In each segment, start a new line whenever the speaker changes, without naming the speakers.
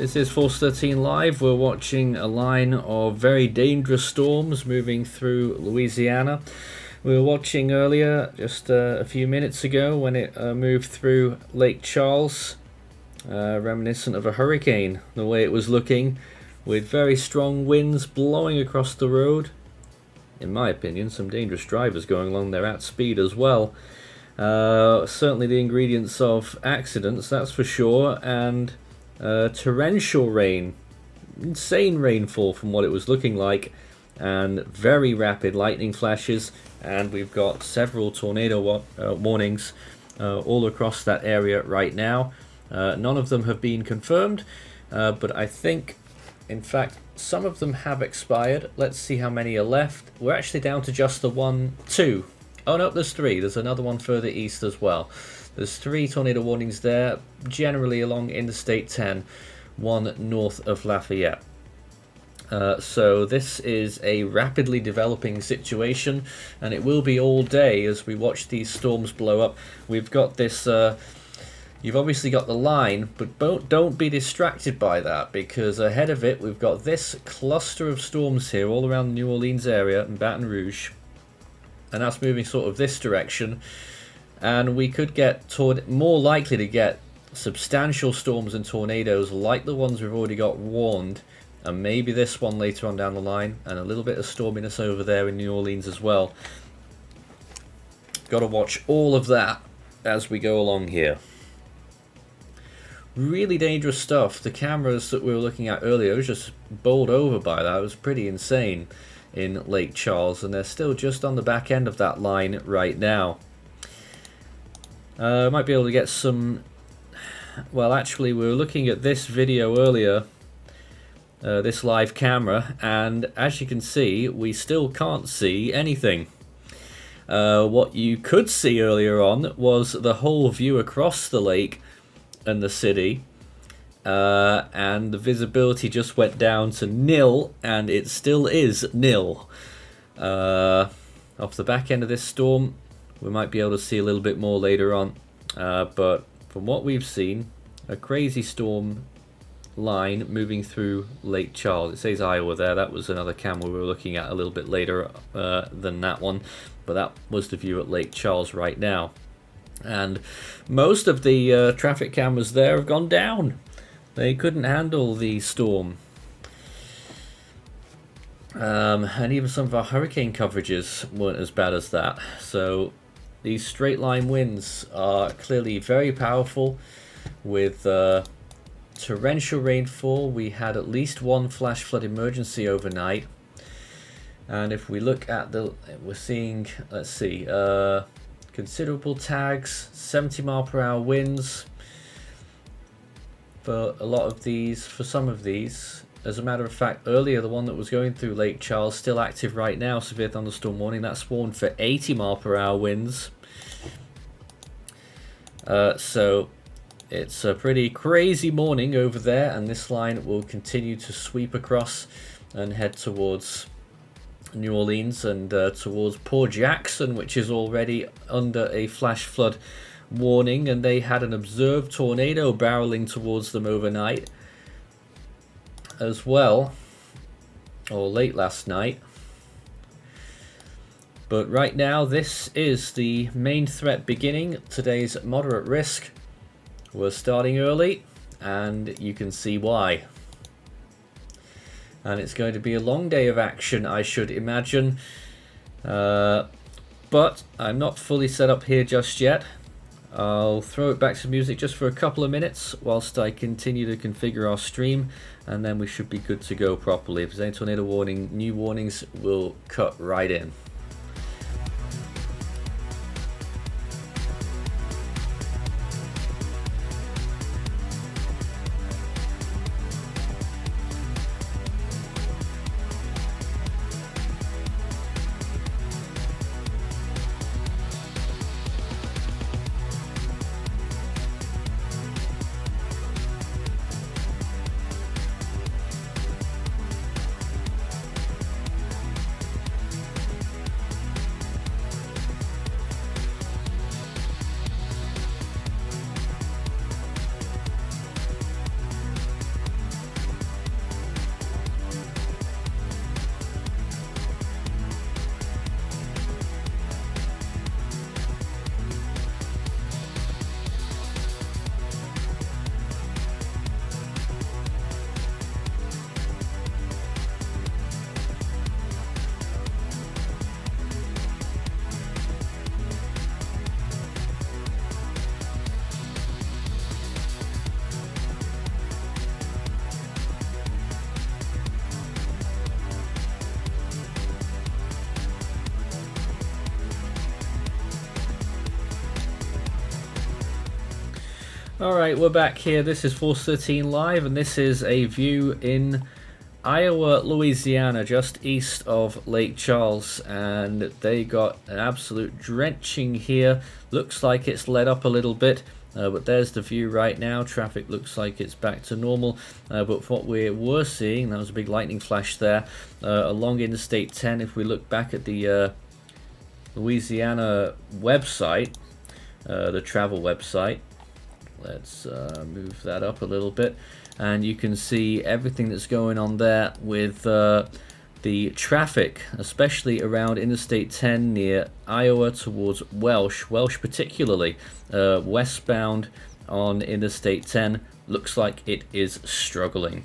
This is Force 13 Live. We're watching a line of very dangerous storms moving through Louisiana. We were watching earlier, just a few minutes ago, when it moved through Lake Charles, reminiscent of a hurricane, the way it was looking, with very strong winds blowing across the road. In my opinion, some dangerous drivers going along there at speed as well. Certainly the ingredients of accidents, that's for sure, and torrential rain, insane rainfall from what it was looking like, and very rapid lightning flashes, and we've got several tornado warnings all across that area right now. None of them have been confirmed, but I think, in fact, some of them have expired. Let's see how many are left. We're actually down to just the two. Oh no, there's three. There's another one further east as well. There's 3 tornado warnings there, generally along Interstate 10, one north of Lafayette. So this is a rapidly developing situation, and it will be all day as we watch these storms blow up. We've got this, you've obviously got the line, but don't be distracted by that, because ahead of it we've got this cluster of storms here all around the New Orleans area and Baton Rouge, and that's moving sort of this direction. And we could get more likely to get substantial storms and tornadoes like the ones we've already got warned, and maybe this one later on down the line, and a little bit of storminess over there in New Orleans as well. Got to watch all of that as we go along here. Really dangerous stuff. The cameras that we were looking at earlier was just bowled over by that. It was pretty insane in Lake Charles, and they're still just on the back end of that line right now. Might be able to get some... Well, actually, we were looking at this video earlier, this live camera, and as you can see, we still can't see anything. What you could see earlier on was the whole view across the lake and the city, and the visibility just went down to nil, and it still is nil. Off the back end of this storm, we might be able to see a little bit more later on, but from what we've seen, a crazy storm line moving through Lake Charles. It says Iowa there. That was another camera we were looking at a little bit later than that one, but that was the view at Lake Charles right now. And most of the traffic cameras there have gone down. They couldn't handle the storm. And even some of our hurricane coverages weren't as bad as that. So these straight line winds are clearly very powerful with torrential rainfall. We had at least one flash flood emergency overnight. And if we look at we're seeing, let's see, considerable tags, 70 mile per hour winds for a lot of these, for some of these. As a matter of fact, earlier the one that was going through Lake Charles, still active right now, severe thunderstorm warning, that's warned for 80 mile per hour winds. So it's a pretty crazy morning over there, and this line will continue to sweep across and head towards New Orleans and towards Port Jackson, which is already under a flash flood warning, and they had an observed tornado barreling towards them overnight as well, or late last night. But right now, this is the main threat beginning. Today's moderate risk. We're starting early, and you can see why. And it's going to be a long day of action, I should imagine. But I'm not fully set up here just yet. I'll throw it back to music just for a couple of minutes whilst I continue to configure our stream, and then we should be good to go properly. If there's any tornado warning, new warnings will cut right in. Alright, we're back here. This is Force 13 Live, and this is a view in Iowa, Louisiana, just east of Lake Charles, and they got an absolute drenching here. Looks like it's let up a little bit, but there's the view right now. Traffic looks like it's back to normal, but what we were seeing, that was a big lightning flash there, along Interstate 10. If we look back at the Louisiana website, the travel website, let's move that up a little bit, and you can see everything that's going on there with the traffic, especially around Interstate 10 near Iowa towards Welsh particularly. Westbound on Interstate 10 looks like it is struggling.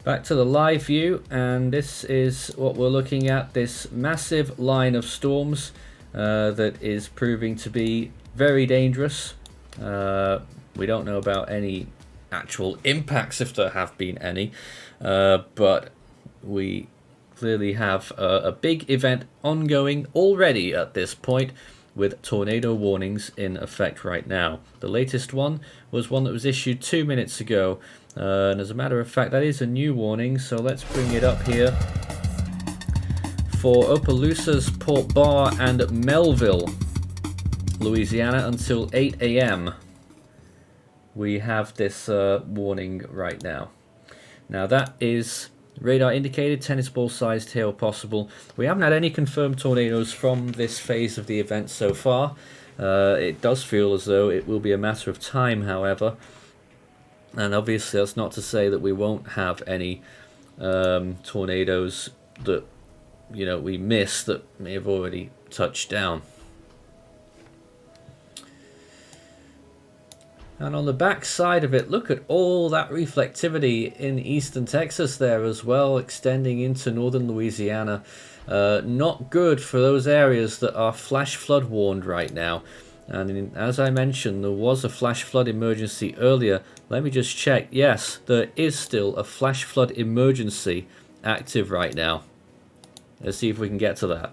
Back to the live view, and this is what we're looking at, this massive line of storms that is proving to be very dangerous. We don't know about any actual impacts, if there have been any, but we clearly have a big event ongoing already at this point, with tornado warnings in effect right now. The latest one was one that was issued 2 minutes ago, and as a matter of fact that is a new warning, so let's bring it up here. For Opelousas, Port Barre and Melville, Louisiana, until 8 a.m. we have this warning right now. Now that is radar indicated tennis ball sized hail possible. We haven't had any confirmed tornadoes from this phase of the event so far. It does feel as though it will be a matter of time, however, and obviously that's not to say that we won't have any tornadoes that we miss that may have already touched down. And on the back side of it, look at all that reflectivity in eastern Texas there as well, extending into northern Louisiana. Not good for those areas that are flash flood warned right now. And as I mentioned, there was a flash flood emergency earlier. Let me just check. Yes, there is still a flash flood emergency active right now. Let's see if we can get to that.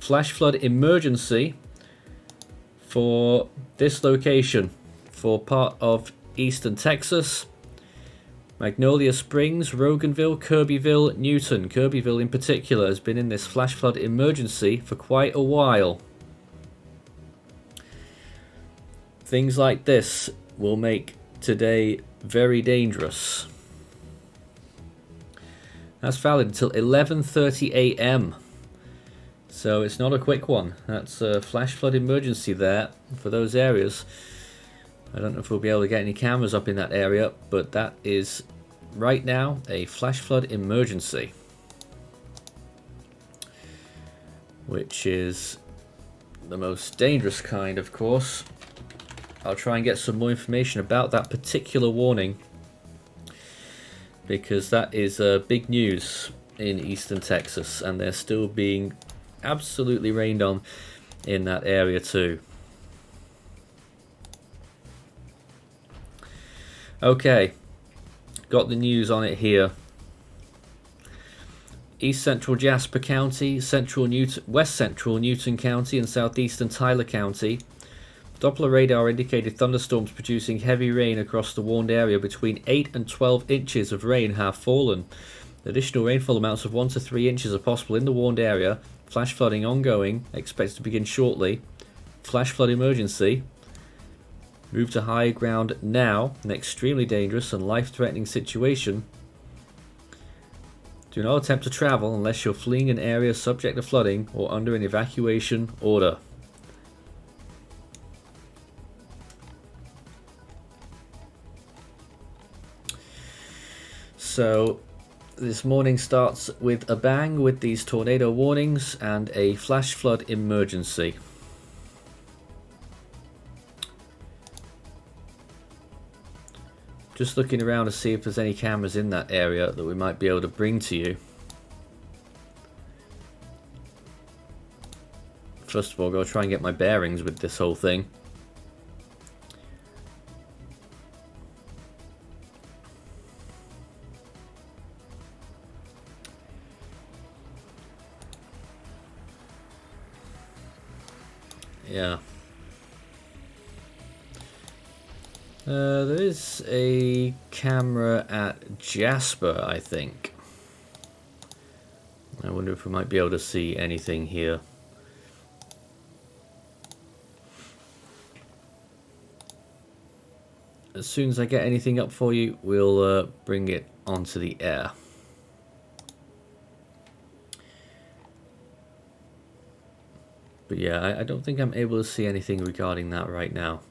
Flash flood emergency for this location, for part of eastern Texas, Magnolia Springs, Roganville, Kirbyville, Newton. Kirbyville in particular has been in this flash flood emergency for quite a while. Things like this will make today very dangerous. That's valid until 11:30 a.m. So it's not a quick one. That's a flash flood emergency there for those areas. I don't know if we'll be able to get any cameras up in that area, but that is right now a flash flood emergency, which is the most dangerous kind, of course. I'll try and get some more information about that particular warning, because that is big news in eastern Texas, and they're still being absolutely rained on in that area too. Okay, got the news on it here. East Central Jasper County, West Central Newton County, and southeastern Tyler County. Doppler radar indicated thunderstorms producing heavy rain across the warned area. Between 8 and 12 inches of rain have fallen. Additional rainfall amounts of 1 to 3 inches are possible in the warned area. Flash flooding ongoing, expected to begin shortly. Flash flood emergency. Move to higher ground now. An extremely dangerous and life-threatening situation. Do not attempt to travel unless you're fleeing an area subject to flooding or under an evacuation order. So this morning starts with a bang with these tornado warnings and a flash flood emergency. Just looking around to see if there's any cameras in that area that we might be able to bring to you. First of all, I've got to try and get my bearings with this whole thing. Yeah. There is a camera at Jasper, I think. I wonder if we might be able to see anything here. As soon as I get anything up for you, we'll bring it onto the air. But yeah, I don't think I'm able to see anything regarding that right now.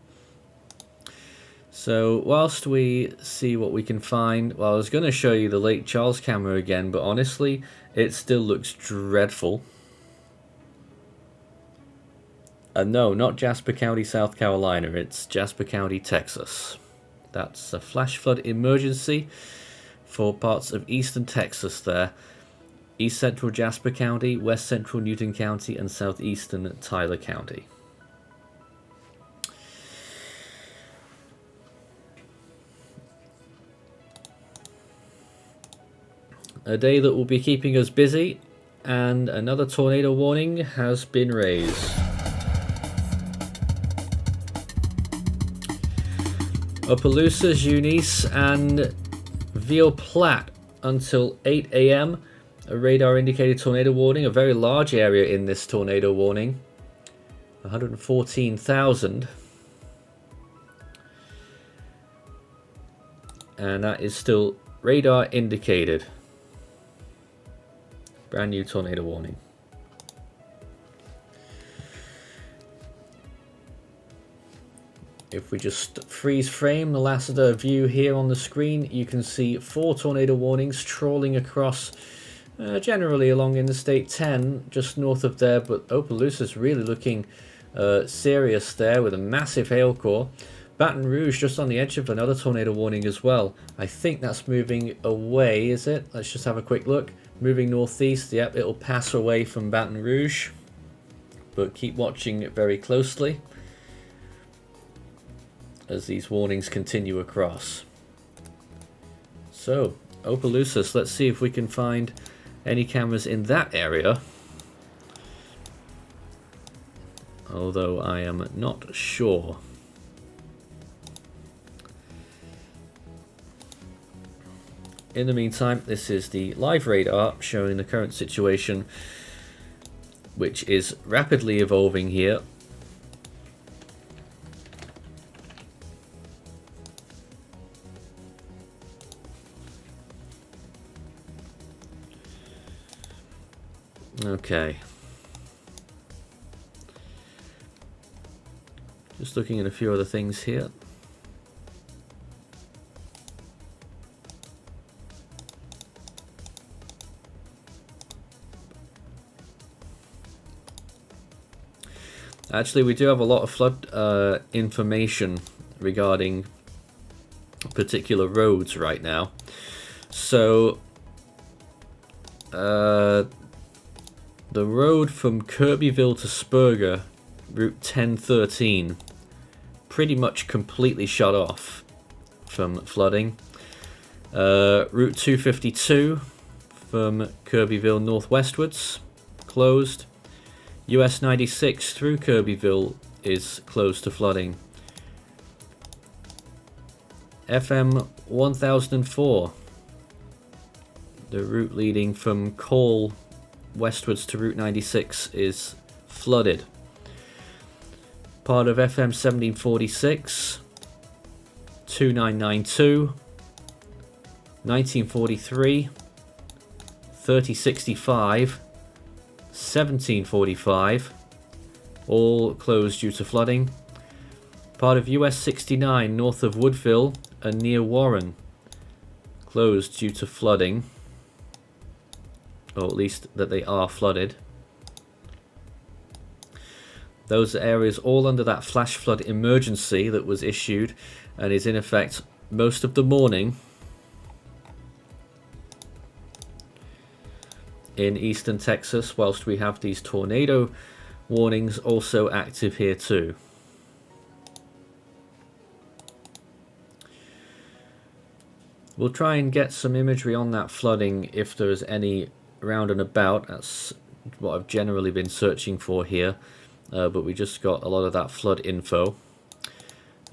So whilst we see what we can find, well, I was going to show you the Lake Charles camera again, but honestly, it still looks dreadful. No, not Jasper County, South Carolina, it's Jasper County, Texas. That's a flash flood emergency for parts of eastern Texas there. East central Jasper County, west central Newton County, and southeastern Tyler County. A day that will be keeping us busy, and another tornado warning has been raised. Opelousas, Eunice, and Ville Platte until 8 a.m. A radar indicated tornado warning, a very large area in this tornado warning. 114,000. And that is still radar indicated. Brand new tornado warning. If we just freeze frame the Lassiter view here on the screen, you can see 4 tornado warnings trawling across, generally along Interstate 10, just north of there, but Opelousas really looking serious there with a massive hail core. Baton Rouge just on the edge of another tornado warning as well. I think that's moving away, is it? Let's just have a quick look. Moving northeast, yep, it'll pass away from Baton Rouge, but keep watching it very closely as these warnings continue across. So, Opelousas, let's see if we can find any cameras in that area. Although I am not sure. In the meantime, this is the live radar showing the current situation, which is rapidly evolving here. Okay. Just looking at a few other things here. Actually, we do have a lot of flood information regarding particular roads right now. So, the road from Kirbyville to Spurger, Route 1013, pretty much completely shut off from flooding. Route 252 from Kirbyville northwestwards, closed. US 96 through Kirbyville is closed to flooding. FM 1004, the route leading from Cole westwards to Route 96, is flooded. Part of FM 1746, 2992, 1943, 3065, 1745, all closed due to flooding. Part of US 69 north of Woodville and near Warren, closed due to flooding, or at least that they are flooded. Those areas all under that flash flood emergency that was issued and is in effect most of the morning in eastern Texas, whilst we have these tornado warnings also active here too. We'll try and get some imagery on that flooding if there's any round and about. That's what I've generally been searching for here. but we just got a lot of that flood info.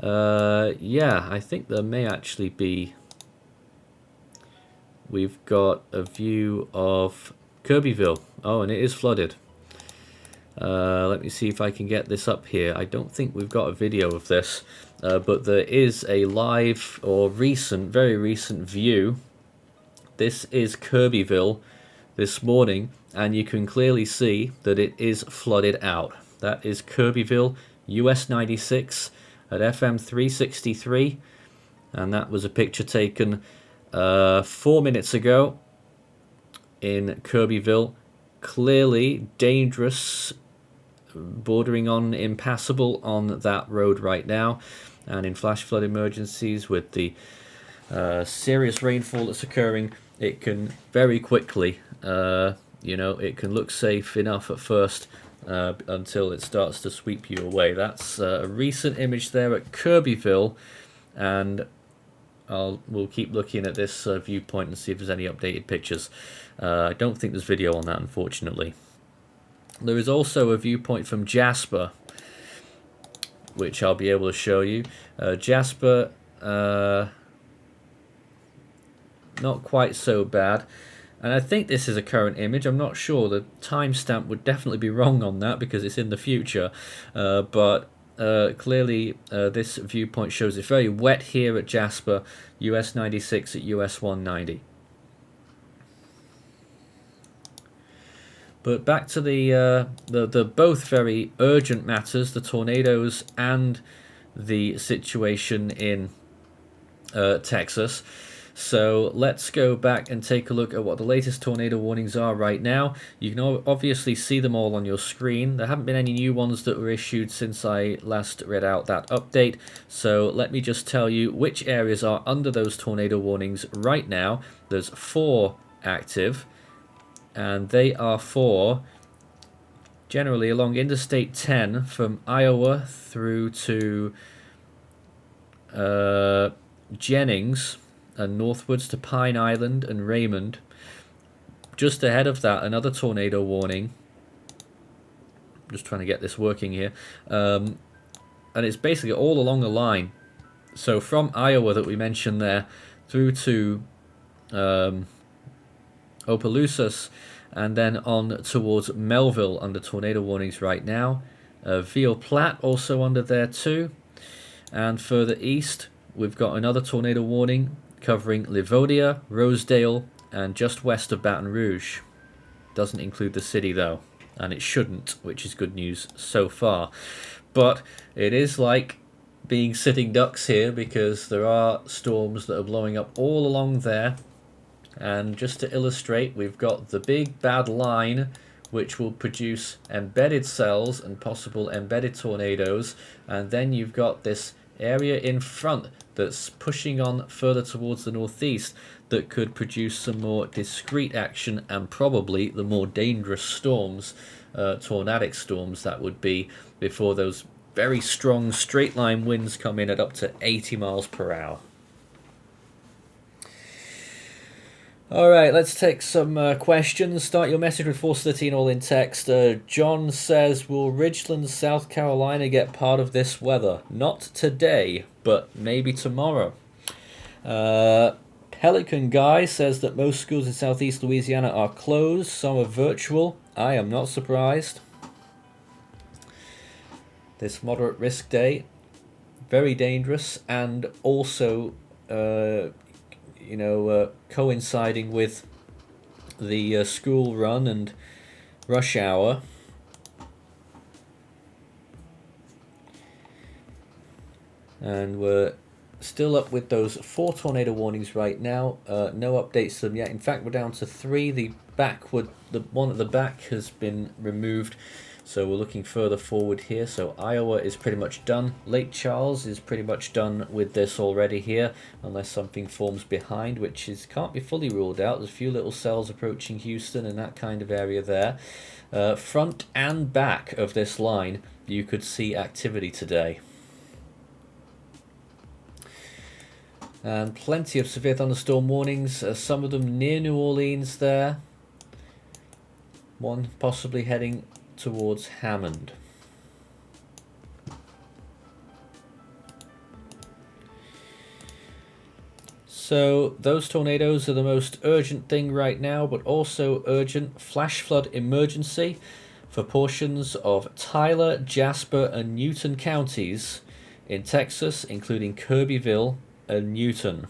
Yeah, I think there may actually be... We've got a view of Kirbyville. Oh, and it is flooded. Let me see if I can get this up here. I don't think we've got a video of this, but there is a live or recent, very recent view. This is Kirbyville this morning, and you can clearly see that it is flooded out. That is Kirbyville, US 96 at FM 363, and that was a picture taken 4 minutes ago in Kirbyville. Clearly dangerous, bordering on impassable on that road right now, and in flash flood emergencies with the serious rainfall that's occurring, it can very quickly, it can look safe enough at first until it starts to sweep you away. That's a recent image there at Kirbyville, and we'll keep looking at this viewpoint and see if there's any updated pictures. I don't think there's video on that, unfortunately. There is also a viewpoint from Jasper, which I'll be able to show you. Jasper, not quite so bad. And I think this is a current image. I'm not sure. The timestamp would definitely be wrong on that because it's in the future. But clearly this viewpoint shows it's very wet here at Jasper, US 96 at US 190. But back to the both very urgent matters, the tornadoes and the situation in Texas. So let's go back and take a look at what the latest tornado warnings are right now. You can obviously see them all on your screen. There haven't been any new ones that were issued since I last read out that update. So let me just tell you which areas are under those tornado warnings right now. There's 4 active, and they are for generally along Interstate 10 from Iowa through to Jennings and northwards to Pine Island and Raymond. Just ahead of that, another tornado warning. I'm just trying to get this working here. And it's basically all along the line. So from Iowa that we mentioned there through to Opelousas, and then on towards Melville under tornado warnings right now. Veal Platte also under there too. And further east, we've got another tornado warning covering Livonia, Rosedale, and just west of Baton Rouge. Doesn't include the city though, and it shouldn't, which is good news so far. But it is like being sitting ducks here because there are storms that are blowing up all along there. And just to illustrate, we've got the big bad line which will produce embedded cells and possible embedded tornadoes, and then you've got this area in front that's pushing on further towards the northeast that could produce some more discrete action and probably the more dangerous storms, tornadic storms that would be before those very strong straight line winds come in at up to 80 miles per hour. Alright, let's take some questions. Start your message with 413 all in text. John says, will Ridgeland, South Carolina get part of this weather? Not today, but maybe tomorrow. Pelican Guy says that most schools in southeast Louisiana are closed. Some are virtual. I am not surprised. This moderate risk day, very dangerous, and also coinciding with the school run and rush hour. And we're still up with those 4 tornado warnings right now. No updates to them yet. In fact, we're down to 3. The one at the back has been removed. So we're looking further forward here. So Iowa is pretty much done. Lake Charles is pretty much done with this already here, unless something forms behind, which can't be fully ruled out. There's a few little cells approaching Houston and that kind of area there. Front and back of this line, you could see activity today. And plenty of severe thunderstorm warnings, some of them near New Orleans there. One possibly heading towards Hammond. So those tornadoes are the most urgent thing right now, but also urgent flash flood emergency for portions of Tyler, Jasper, and Newton counties in Texas, including Kirbyville and Newton.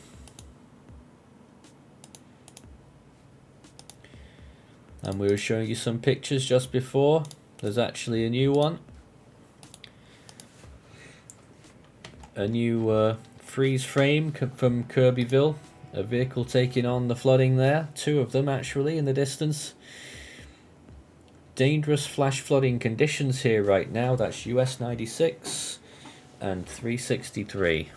And we were showing you some pictures just before. There's actually a new one. A new freeze frame from Kirbyville. A vehicle taking on the flooding there. Two of them actually in the distance. Dangerous flash flooding conditions here right now. That's US 96 and 363.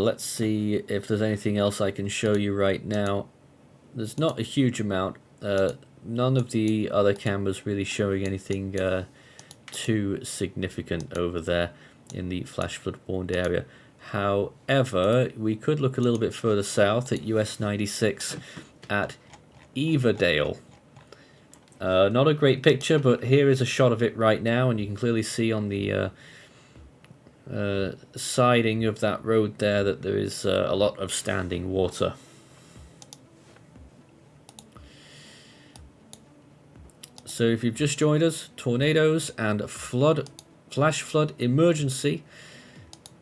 Let's see if there's anything else I can show you right now. There's not a huge amount. None of the other cameras really showing anything too significant over there in the flash flood warned area. However, we could look a little bit further south at US 96 at Everdale. Not a great picture, but here is a shot of it right now, and you can clearly see on the siding of that road there that there is a lot of standing water. So if you've just joined us, tornadoes and flash flood emergency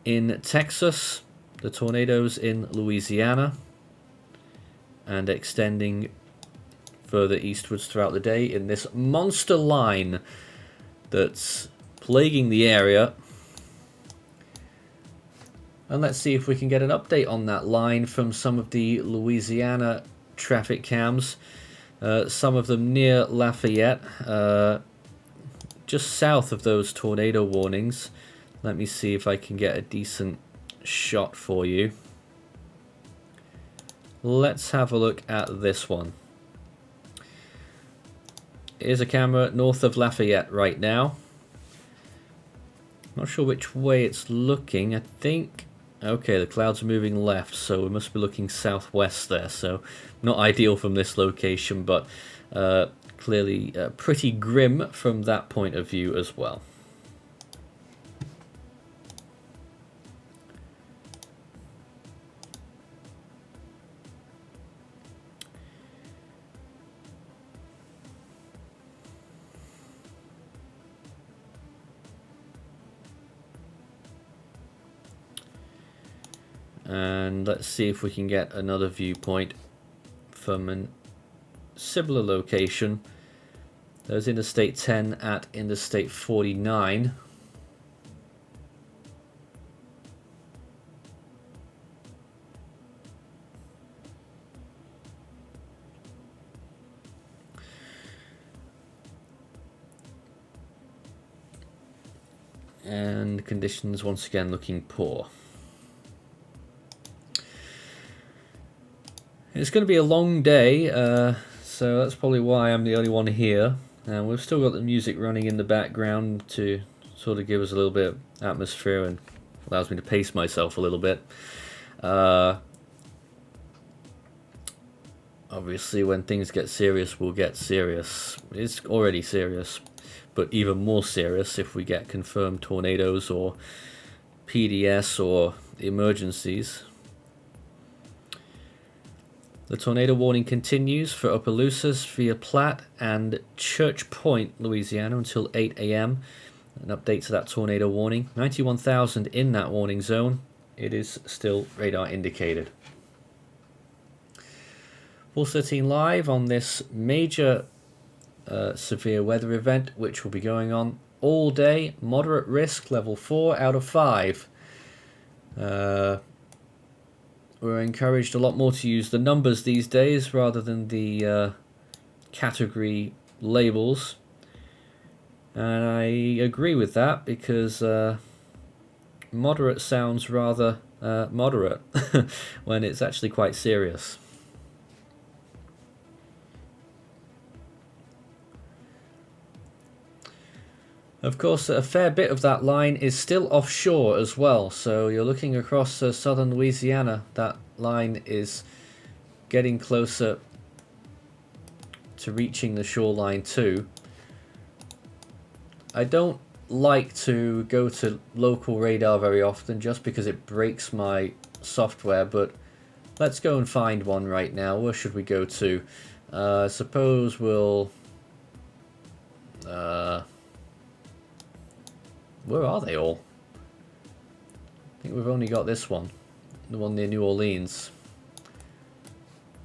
in Texas, the tornadoes in Louisiana, and extending further eastwards throughout the day in this monster line that's plaguing the area. And let's see if we can get an update on that line from some of the Louisiana traffic cams. Some of them near Lafayette, just south of those tornado warnings. Let me see if I can get a decent shot for you. Let's have a look at this one. Here's a camera north of Lafayette right now. Not sure which way it's looking. I think... Okay, the clouds are moving left, so we must be looking southwest there. So not ideal from this location, but clearly pretty grim from that point of view as well. And let's see if we can get another viewpoint from a similar location. There's Interstate 10 at Interstate 49. And conditions once again looking poor. It's going to be a long day, so that's probably why I'm the only one here. And we've still got the music running in the background to sort of give us a little bit of atmosphere and allows me to pace myself a little bit. Obviously, when things get serious, we'll get serious. It's already serious, but even more serious if we get confirmed tornadoes or PDS or emergencies. The tornado warning continues for Opelousas, Via Platte, and Church Point, Louisiana, until 8 a.m. An update to that tornado warning. 91,000 in that warning zone. It is still radar indicated. Pulse 13 live on this major severe weather event, which will be going on all day. Moderate risk, level 4 out of 5. We're encouraged a lot more to use the numbers these days rather than the category labels. And I agree with that because moderate sounds rather moderate when it's actually quite serious. Of course, a fair bit of that line is still offshore as well, so you're looking across southern Louisiana. That line is getting closer to reaching the shoreline too. I don't like to go to local radar very often just because it breaks my software, but let's go and find one right now. Where should we go to? Suppose we'll... where are they all? I think we've only got this one. The one near New Orleans.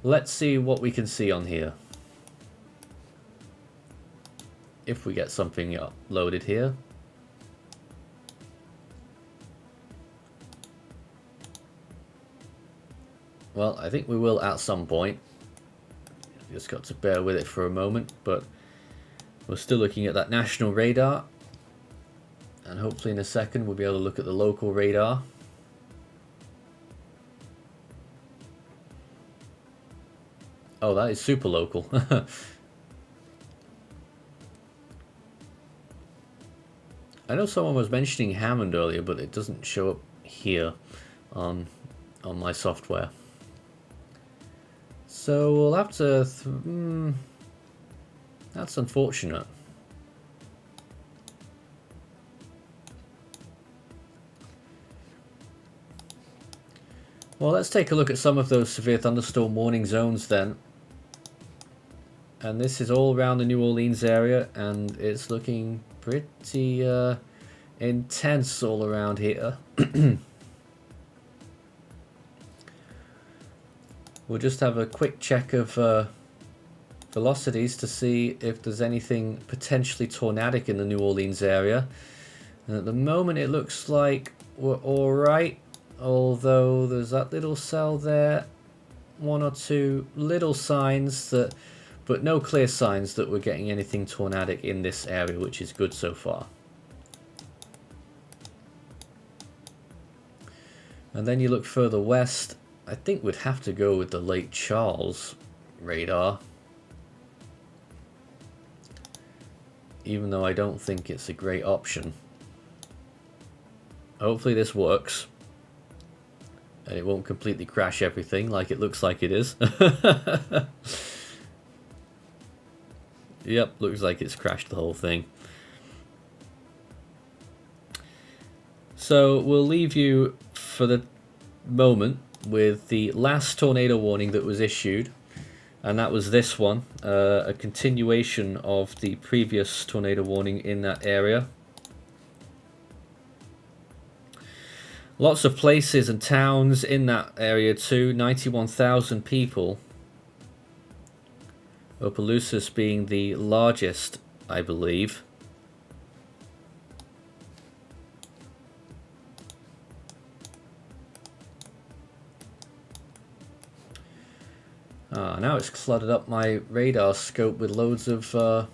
Let's see what we can see on here. If we get something uploaded here. Well, I think we will at some point. Just got to bear with it for a moment, but we're still looking at that national radar. And hopefully in a second we'll be able to look at the local radar. Oh, that is super local. I know someone was mentioning Hammond earlier, but it doesn't show up here on my software. So we'll have to... that's unfortunate. Well, let's take a look at some of those severe thunderstorm warning zones then. And this is all around the New Orleans area, and it's looking pretty intense all around here. We'll just have a quick check of velocities to see if there's anything potentially tornadic in the New Orleans area. And at the moment it looks like we're alright, although there's that little cell there, one or two little signs that, but no clear signs that we're getting anything tornadic in this area, which is good so far. And then you look further west, I think we'd have to go with the Lake Charles radar. Even though I don't think it's a great option. Hopefully this works. And it won't completely crash everything like it looks like it is. Yep, looks like it's crashed the whole thing. So we'll leave you for the moment with the last tornado warning that was issued, and that was this one, a continuation of the previous tornado warning in that area. Lots of places and towns in that area too, 91,000 people. Opelousas being the largest, I believe. Now it's cluttered up my radar scope with loads of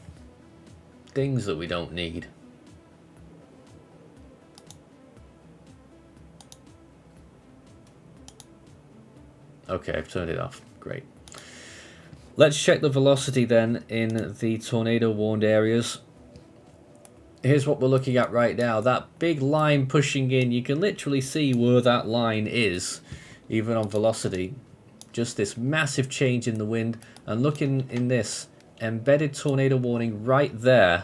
things that we don't need. Okay, I've turned it off. Great. Let's check the velocity then in the tornado warned areas. Here's what we're looking at right now. That big line pushing in, you can literally see where that line is, even on velocity. Just this massive change in the wind. And look in this embedded tornado warning right there.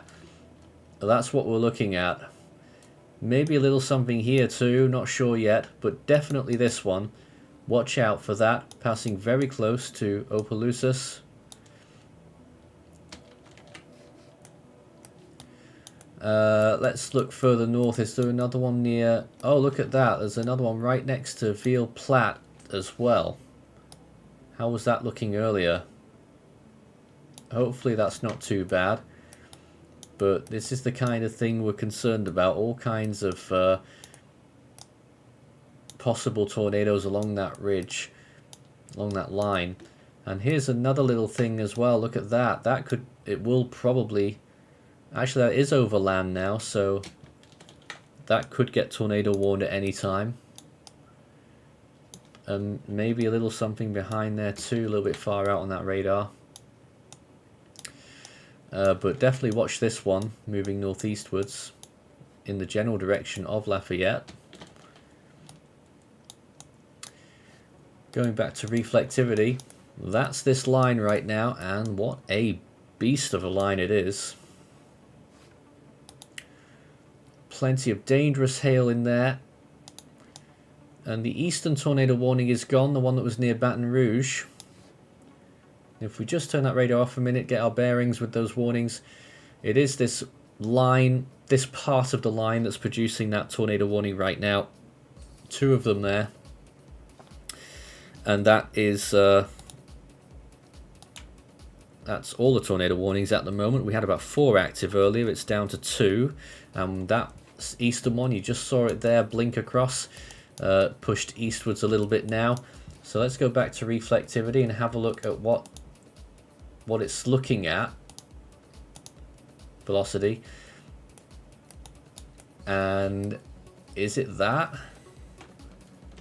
That's what we're looking at. Maybe a little something here too, not sure yet, but definitely this one. Watch out for that, passing very close to Opelousas. Let's look further north. Is there another one near... Oh, look at that. There's another one right next to Ville Platte as well. How was that looking earlier? Hopefully that's not too bad. But this is the kind of thing we're concerned about. All kinds of possible tornadoes along that ridge, along that line. And here's another little thing as well. Look at that. That could... It will probably... Actually, that is over land now, so that could get tornado warned at any time. And maybe a little something behind there too, a little bit far out on that radar. But definitely watch this one moving northeastwards in the general direction of Lafayette. Going back to reflectivity, that's this line right now, and what a beast of a line it is. Plenty of dangerous hail in there. And the eastern tornado warning is gone, the one that was near Baton Rouge. If we just turn that radar off for a minute, get our bearings with those warnings, it is this line, this part of the line that's producing that tornado warning right now. 2 of them there. And that is, that's all the tornado warnings at the moment. We had about 4 active earlier, it's down to 2. And that eastern one, you just saw it there blink across. Pushed eastwards a little bit now. So let's go back to reflectivity and have a look at what it's looking at. Velocity. And is it that?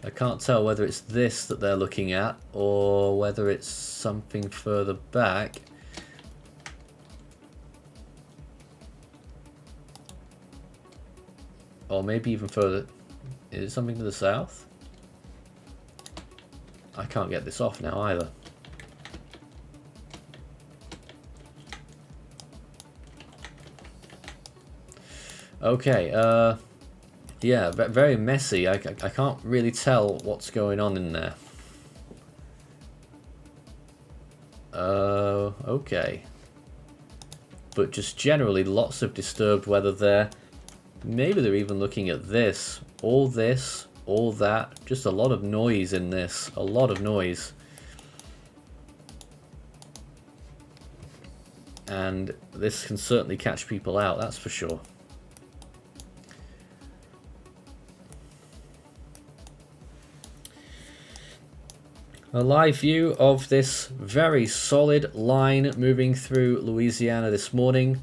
I can't tell whether it's this that they're looking at or whether it's something further back. Or maybe even further. Is it something to the south? I can't get this off now either. Okay, yeah, very messy. I can't really tell what's going on in there. Okay. But just generally lots of disturbed weather there. Maybe they're even looking at this, all that. Just a lot of noise in this, a lot of noise. And this can certainly catch people out, that's for sure. A live view of this very solid line moving through Louisiana this morning.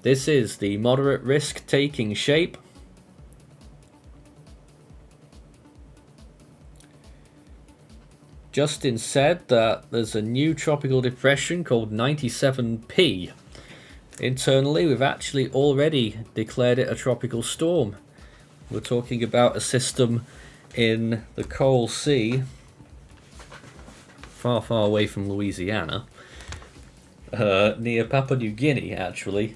This is the moderate risk taking shape. Justin said that there's a new tropical depression called 97P. Internally, we've actually already declared it a tropical storm. We're talking about a system in the Coral Sea, far, far away from Louisiana, near Papua New Guinea, actually.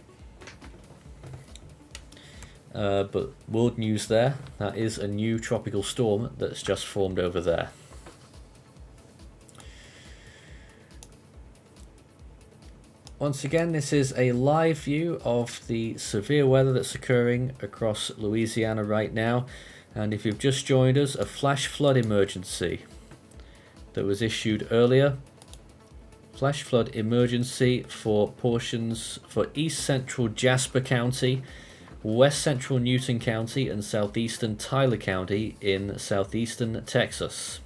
But world news there, that is a new tropical storm that's just formed over there. Once again, this is a live view of the severe weather that's occurring across Louisiana right now. And if you've just joined us, a flash flood emergency that was issued earlier. Flash flood emergency for portions for east central Jasper County, west central Newton County, and southeastern Tyler County in southeastern Texas.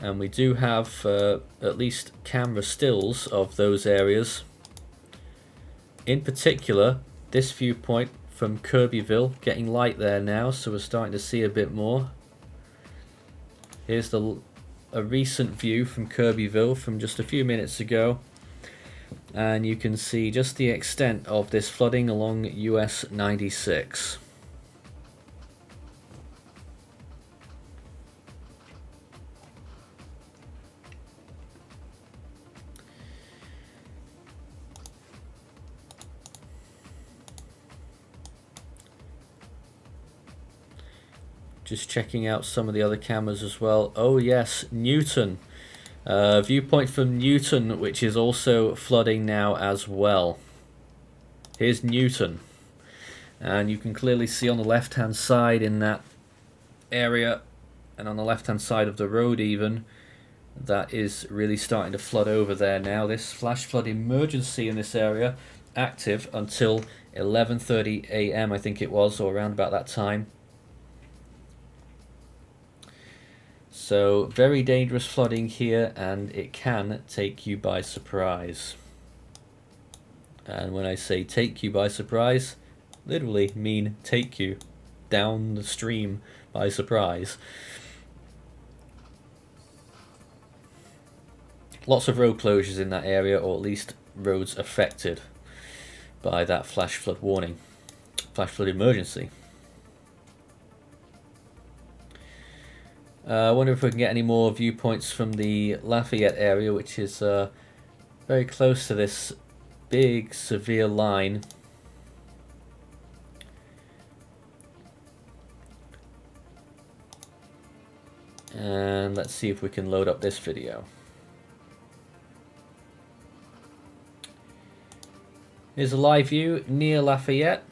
And we do have at least camera stills of those areas. In particular, this viewpoint from Kirbyville, getting light there now, so we're starting to see a bit more. Here's a recent view from Kirbyville from just a few minutes ago. And you can see just the extent of this flooding along US 96. Just checking out some of the other cameras as well. Oh yes, Newton. Viewpoint from Newton, which is also flooding now as well. Here's Newton. And you can clearly see on the left hand side in that area, and on the left hand side of the road even, that is really starting to flood over there now. This flash flood emergency in this area active until 11:30 a.m. I think it was, or around about that time. So very dangerous flooding here, and it can take you by surprise. And when I say take you by surprise, literally mean take you down the stream by surprise. Lots of road closures in that area, or at least roads affected by that flash flood warning, flash flood emergency. I wonder if we can get any more viewpoints from the Lafayette area, which is very close to this big severe line. And let's see if we can load up this video. Here's a live view near Lafayette.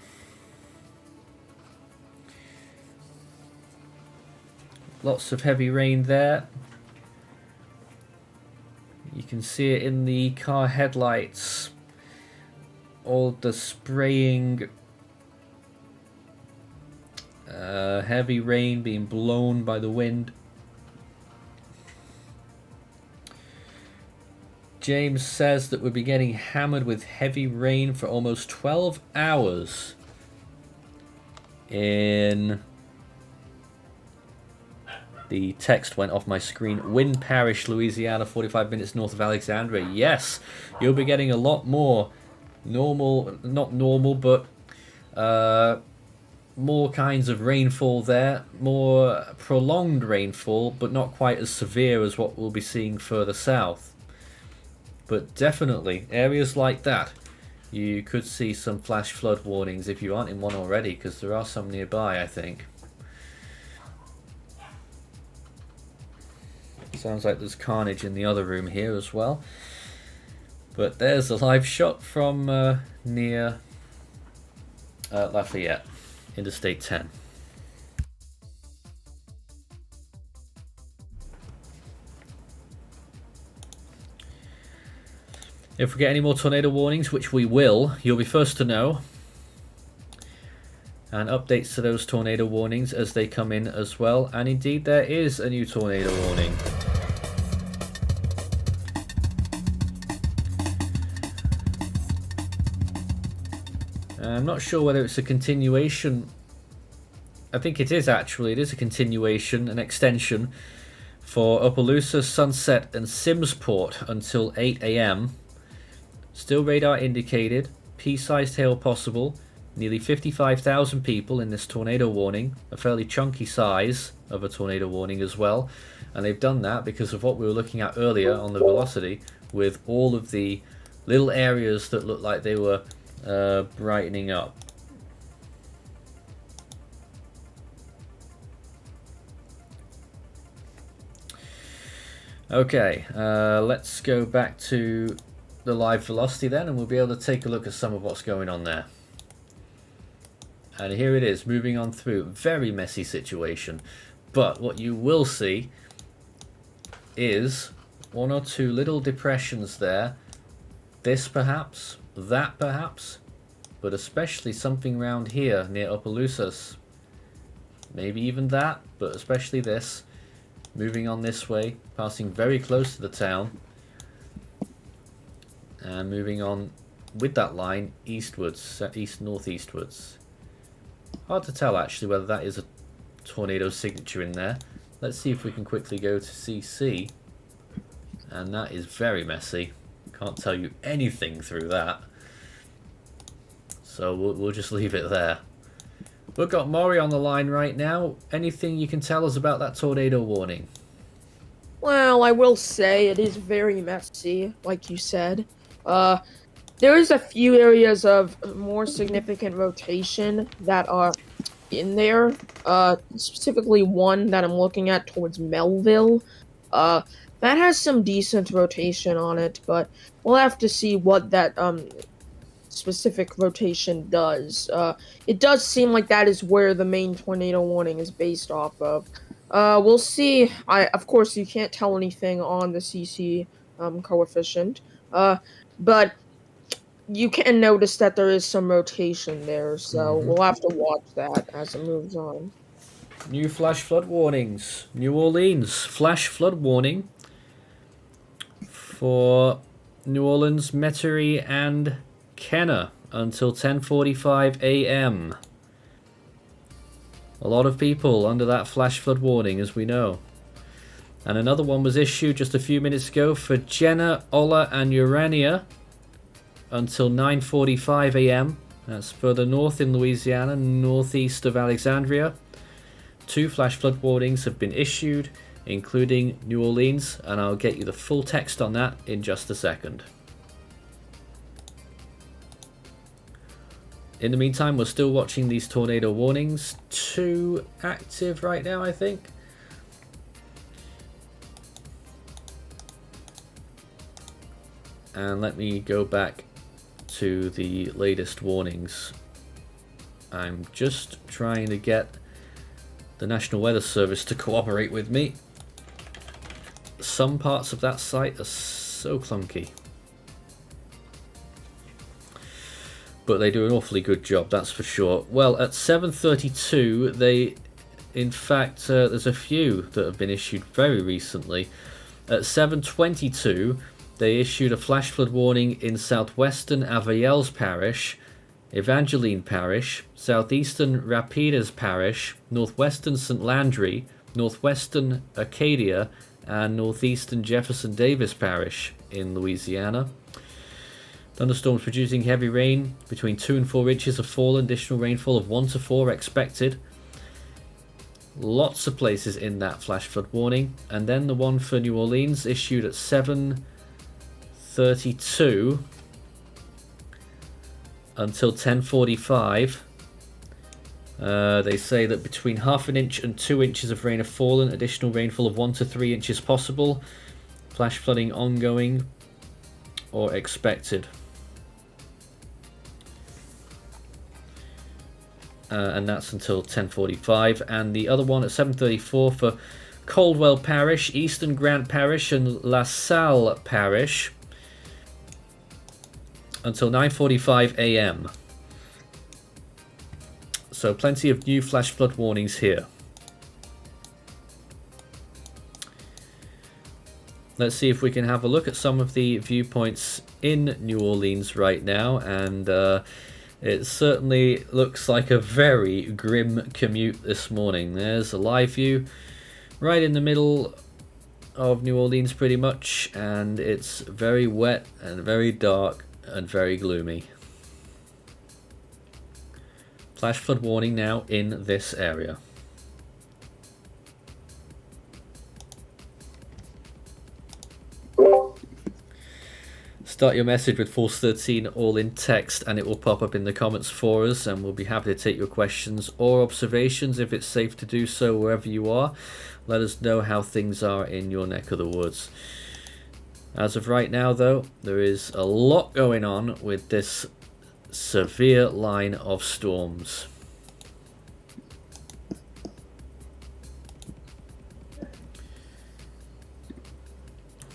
Lots of heavy rain there. You can see it in the car headlights. All the spraying, heavy rain being blown by the wind. James says that we'll be getting hammered with heavy rain for almost 12 hours in... The text went off my screen. Wynn Parish, Louisiana, 45 minutes north of Alexandria. Yes, you'll be getting a lot more normal, not normal, but more kinds of rainfall there. More prolonged rainfall, but not quite as severe as what we'll be seeing further south. But definitely, areas like that, you could see some flash flood warnings if you aren't in one already, because there are some nearby, I think. Sounds like there's carnage in the other room here as well. But there's a live shot from near Lafayette, Interstate 10. If we get any more tornado warnings, which we will, you'll be first to know. And updates to those tornado warnings as they come in as well. And indeed, there is a new tornado warning. I'm not sure whether it's a continuation. I think it is actually. It is a continuation, an extension for Opelousas, Sunset and Simmsport until 8 AM. Still radar indicated. Pea-sized hail possible. Nearly 55,000 people in this tornado warning. A fairly chunky size of a tornado warning as well. And they've done that because of what we were looking at earlier on the velocity, with all of the little areas that looked like they were brightening up. Okay, let's go back to the live velocity then, and we'll be able to take a look at some of what's going on there. And here it is, moving on through. Very messy situation. But what you will see is one or two little depressions there. This perhaps, that perhaps, but especially something around here near Opelousas. Maybe even that, but especially this. Moving on this way, passing very close to the town. And moving on with that line eastwards, east-northeastwards. Hard to tell actually whether that is a tornado signature in there. Let's see if we can quickly go to CC. And that is very messy. Can't tell you anything through that. So we'll just leave it there. We've got Maury on the line right now. Anything you can tell us about that tornado warning?
Well, I will say it is very messy, like you said. There is a few areas of more significant rotation that are in there. Specifically one that I'm looking at towards Melville. That has some decent rotation on it, but we'll have to see what that specific rotation does. It does seem like that is where the main tornado warning is based off of. We'll see. Of course, you can't tell anything on the CC coefficient, but you can notice that there is some rotation there, so we'll have to watch that as it moves on.
New flash flood warnings. New Orleans, flash flood warning for New Orleans, Metairie, and Kenner until 10:45 AM. A lot of people under that flash flood warning, as we know. And another one was issued just a few minutes ago for Jenna, Ola, and Urania until 9:45 a.m. That's further north in Louisiana, northeast of Alexandria. 2 flash flood warnings have been issued, including New Orleans, and I'll get you the full text on that in just a second. In the meantime, we're still watching these tornado warnings. 2 active right now, I think. And let me go back to the latest warnings. I'm just trying to get the National Weather Service to cooperate with me. Some parts of that site are so clunky. But they do an awfully good job, that's for sure. Well, at 7:32, they, in fact, there's a few that have been issued very recently. At 7:22, they issued a flash flood warning in southwestern Avayelles Parish, Evangeline Parish, southeastern Rapides Parish, northwestern St. Landry, northwestern Acadia, and northeastern Jefferson Davis Parish in Louisiana. Thunderstorms producing heavy rain between 2 and 4 inches have fallen. Additional rainfall of 1 to 4 expected. Lots of places in that flash flood warning. And then the one for New Orleans issued at 7:32 until 10:45. They say that between 1/2 inch and 2 inches of rain have fallen. Additional rainfall of 1 to 3 inches possible. Flash flooding ongoing or expected. And that's until 10:45. And the other one at 7:34 for Caldwell Parish, Eastern Grant Parish, and La Salle Parish until 9:45 a.m. So plenty of new flash flood warnings here. Let's see if we can have a look at some of the viewpoints in New Orleans right now, and it certainly looks like a very grim commute this morning. There's a live view right in the middle of New Orleans pretty much, and it's very wet and very dark and very gloomy. Flash flood warning now in this area. Start your message with Force 13 all in text and it will pop up in the comments for us, and we'll be happy to take your questions or observations if it's safe to do so wherever you are. Let us know how things are in your neck of the woods. As of right now though, there is a lot going on with this severe line of storms.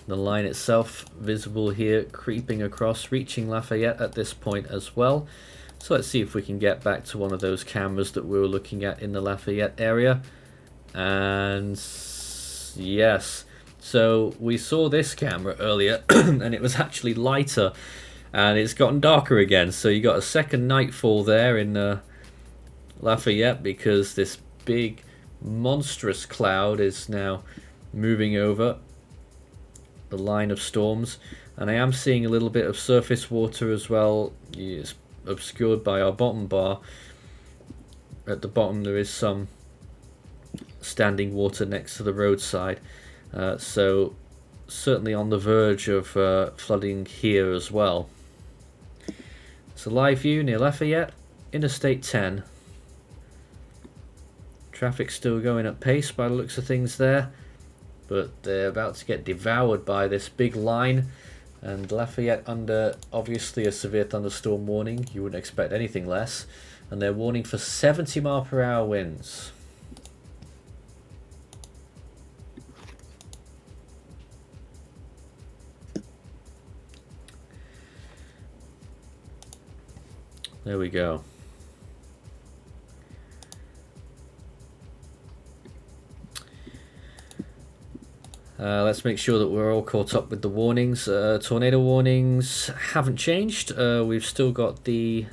The line itself visible here, creeping across, reaching Lafayette at this point as well. So let's see if we can get back to one of those cameras that we were looking at in the Lafayette area. And yes, so we saw this camera earlier and it was actually lighter, and it's gotten darker again. So you got a second nightfall there in Lafayette because this big monstrous cloud is now moving over the line of storms, and I am seeing a little bit of surface water as well. It's obscured by our bottom bar. At the bottom there is some standing water next to the roadside, so certainly on the verge of flooding here as well. It's a live view near Lafayette, Interstate 10. Traffic still going at pace by the looks of things there, but they're about to get devoured by this big line. And Lafayette under obviously a severe thunderstorm warning. You wouldn't expect anything less, and they're warning for 70 mile per hour winds. There we go. Let's make sure that we're all caught up with the warnings. Tornado warnings haven't changed. We've still got the...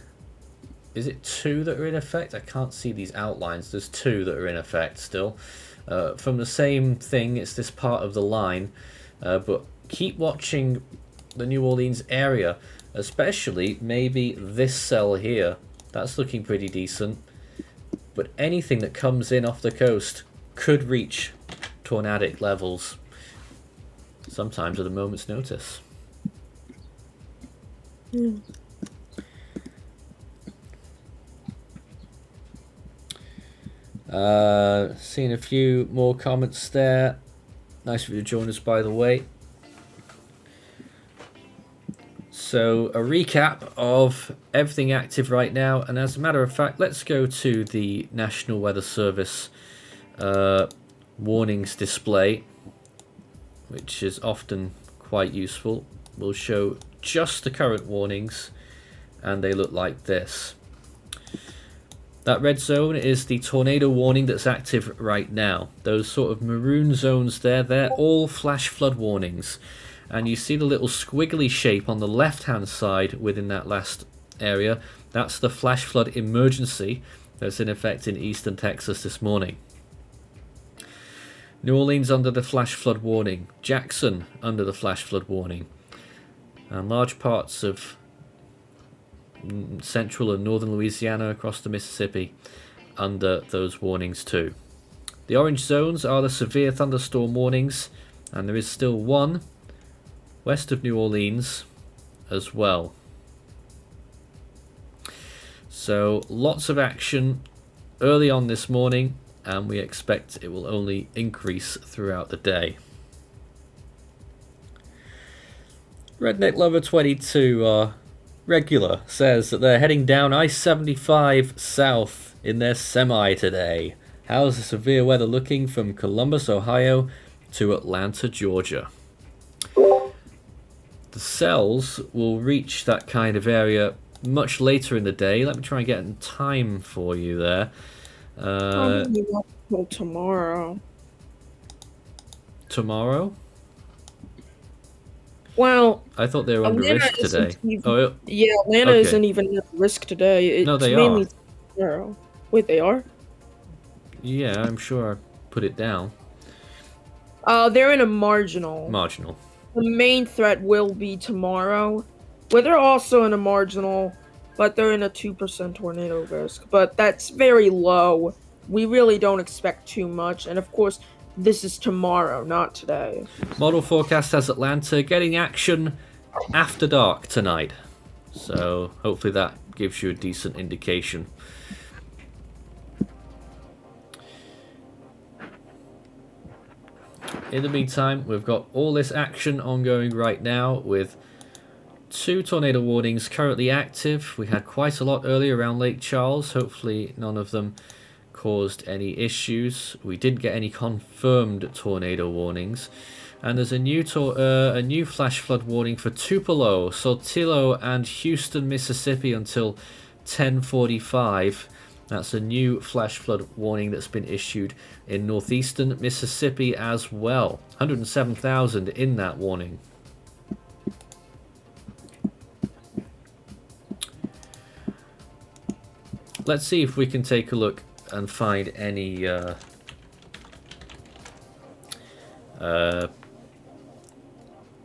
Is it 2 that are in effect? I can't see these outlines. There's 2 that are in effect still. from the same thing. It's this part of the line, but keep watching the New Orleans area, especially maybe this cell here. That's looking pretty decent. But anything that comes in off the coast could reach tornadic levels, sometimes at a moment's notice. Seeing a few more comments there. Nice of you to join us, by the way. So a recap of everything active right now, and as a matter of fact, let's go to the National Weather Service warnings display, which is often quite useful. We'll show just the current warnings, and they look like this. That red zone is the tornado warning that's active right now. Those sort of maroon zones there, they're all flash flood warnings. And you see the little squiggly shape on the left-hand side within that last area. That's the flash flood emergency that's in effect in eastern Texas this morning. New Orleans under the flash flood warning. Jackson under the flash flood warning. And large parts of central and northern Louisiana across the Mississippi under those warnings too. The orange zones are the severe thunderstorm warnings, and there is still one west of New Orleans as well. So lots of action early on this morning, and we expect it will only increase throughout the day. Redneck Lover 22 regular says that they're heading down I-75 south in their semi today. How's the severe weather looking from Columbus, Ohio to Atlanta, Georgia? The cells will reach that kind of area much later in the day. Let me try and get in time for you there.
Probably not till tomorrow.
Tomorrow?
Well,
I thought they were under risk today.
Yeah, Atlanta isn't even at risk today.
No, they
mainly
are.
tomorrow. Wait, they are?
Yeah, I'm sure I put it down.
They're in a marginal.
Marginal.
The main threat will be tomorrow, where they're also in a marginal, but they're in a 2% tornado risk. But that's very low. We really don't expect too much, and of course, this is tomorrow, not today.
Model forecast has Atlanta getting action after dark tonight. So hopefully that gives you a decent indication. In the meantime, we've got all this action ongoing right now with 2 tornado warnings currently active. We had quite a lot earlier around Lake Charles. Hopefully none of them caused any issues. We didn't get any confirmed tornado warnings. And there's a new flash flood warning for Tupelo, Saltillo, and Houston, Mississippi until 10:45. That's a new flash flood warning that's been issued in northeastern Mississippi as well. 107,000 in that warning. Let's see if we can take a look and find any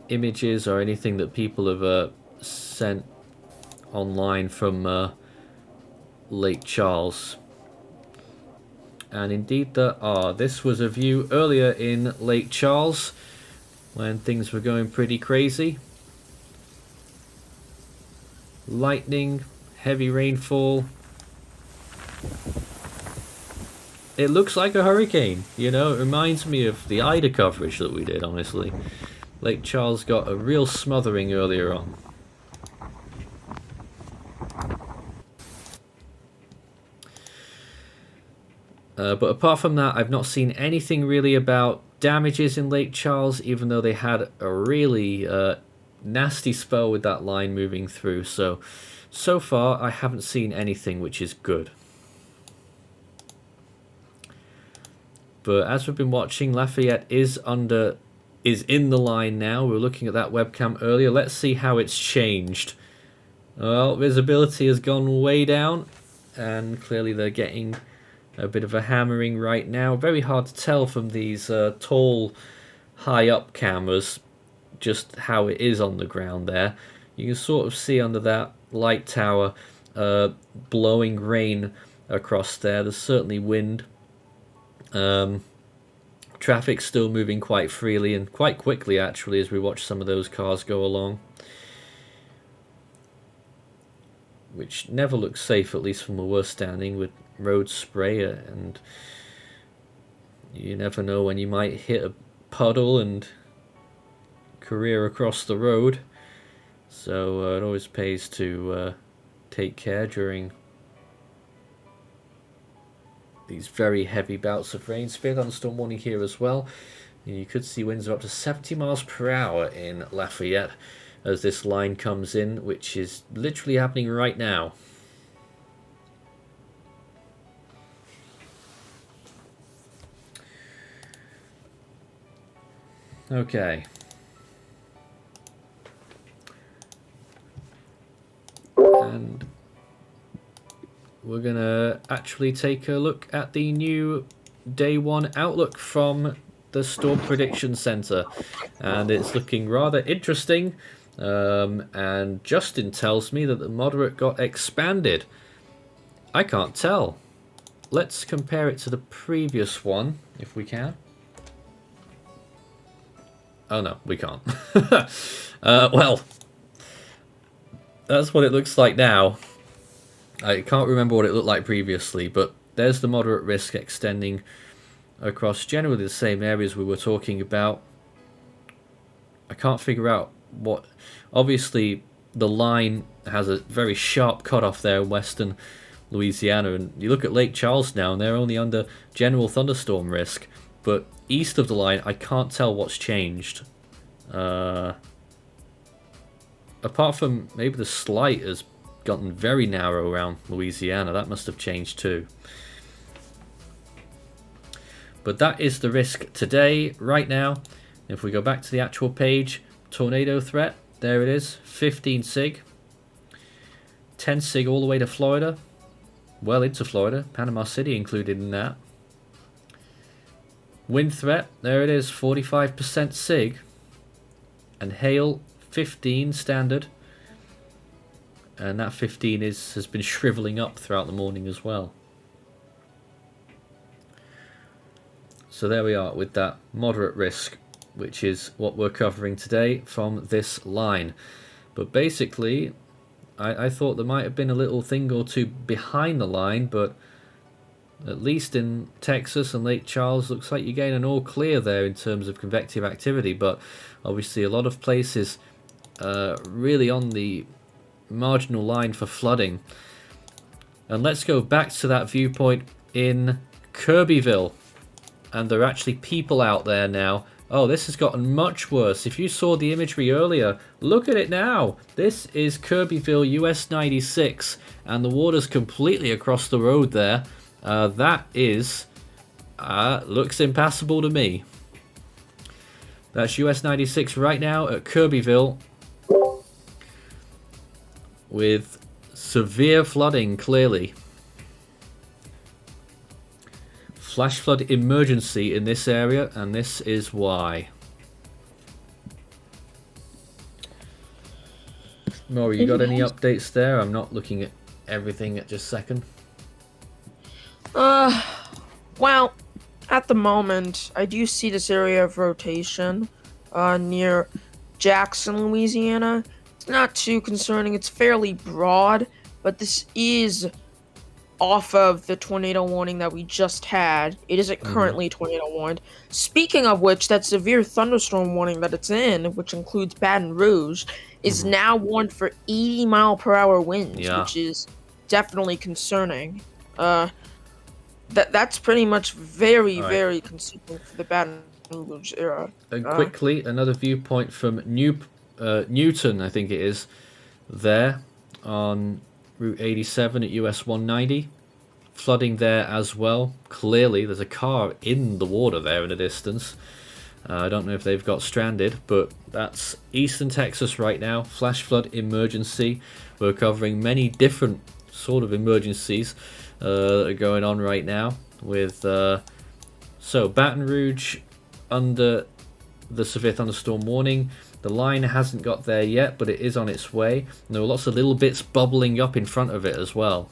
images or anything that people have sent online from Lake Charles. And indeed there are. This was a view earlier in Lake Charles when things were going pretty crazy. Lightning, heavy rainfall. It looks like a hurricane, you know, it reminds me of the Ida coverage that we did, honestly. Lake Charles got a real smothering earlier on. But apart from that, I've not seen anything really about damages in Lake Charles, even though they had a really nasty spell with that line moving through. So far, I haven't seen anything, which is good. But as we've been watching, Lafayette is in the line now. We were looking at that webcam earlier. Let's see how it's changed. Well, visibility has gone way down, and clearly they're getting a bit of a hammering right now. Very hard to tell from these tall, high-up cameras just how it is on the ground there. You can sort of see under that light tower blowing rain across there. There's certainly wind. Traffic's still moving quite freely and quite quickly, actually, as we watch some of those cars go along. Which never looks safe, at least from where we're standing, with road spray, and you never know when you might hit a puddle and career across the road. So it always pays to take care during these very heavy bouts of rain. Severe thunderstorm warning here as well. You could see winds of up to 70 miles per hour in Lafayette as this line comes in, which is literally happening right now. Okay. And we're going to actually take a look at the new Day 1 outlook from the Storm Prediction Center. And it's looking rather interesting. And Justin tells me that the moderate got expanded. I can't tell. Let's compare it to the previous one, if we can. Oh no, we can't. Well, that's what it looks like now. I can't remember what it looked like previously, but there's the moderate risk extending across generally the same areas we were talking about. I can't figure out what... Obviously, the line has a very sharp cutoff there in western Louisiana, and you look at Lake Charles now, and they're only under general thunderstorm risk. But east of the line, I can't tell what's changed. Apart from maybe the slight has gotten very narrow around Louisiana. That must have changed too. But that is the risk today, right now. If we go back to the actual page, tornado threat, there it is, 15 sig. 10 sig all the way to Florida. Well into Florida, Panama City included in that. Wind threat, there it is, 45% sig. And hail, 15 standard. And that 15 has been shriveling up throughout the morning as well. So there we are with that moderate risk, which is what we're covering today from this line. But basically, I thought there might have been a little thing or two behind the line, but at least in Texas and Lake Charles, looks like you're getting an all clear there in terms of convective activity. But obviously a lot of places really on the marginal line for flooding. And let's go back to that viewpoint in Kirbyville. And there are actually people out there now. Oh, this has gotten much worse. If you saw the imagery earlier, look at it now. This is Kirbyville, US 96, and the water's completely across the road there. That is, looks impassable to me. That's US 96 right now at Kirbyville, with severe flooding, clearly. Flash flood emergency in this area, and this is why. Maury, you got any updates there? I'm not looking at everything at just a second.
Well, at the moment, I do see this area of rotation near Jackson, Louisiana. It's not too concerning. It's fairly broad, but this is off of the tornado warning that we just had. It isn't currently tornado warned. Speaking of which, that severe thunderstorm warning that it's in, which includes Baton Rouge, is now warned for 80-mile-per-hour winds, which is definitely concerning. That's pretty much very concerning for the Baton Rouge era.
And quickly, another viewpoint from Newton, I think it is, there on Route 87 at US 190. Flooding there as well. Clearly, there's a car in the water there in the distance. I don't know if they've got stranded, but that's eastern Texas right now. Flash flood emergency. We're covering many different sort of emergencies that are going on right now. with so Baton Rouge under the severe thunderstorm warning. The line hasn't got there yet, but it is on its way. And there were lots of little bits bubbling up in front of it as well.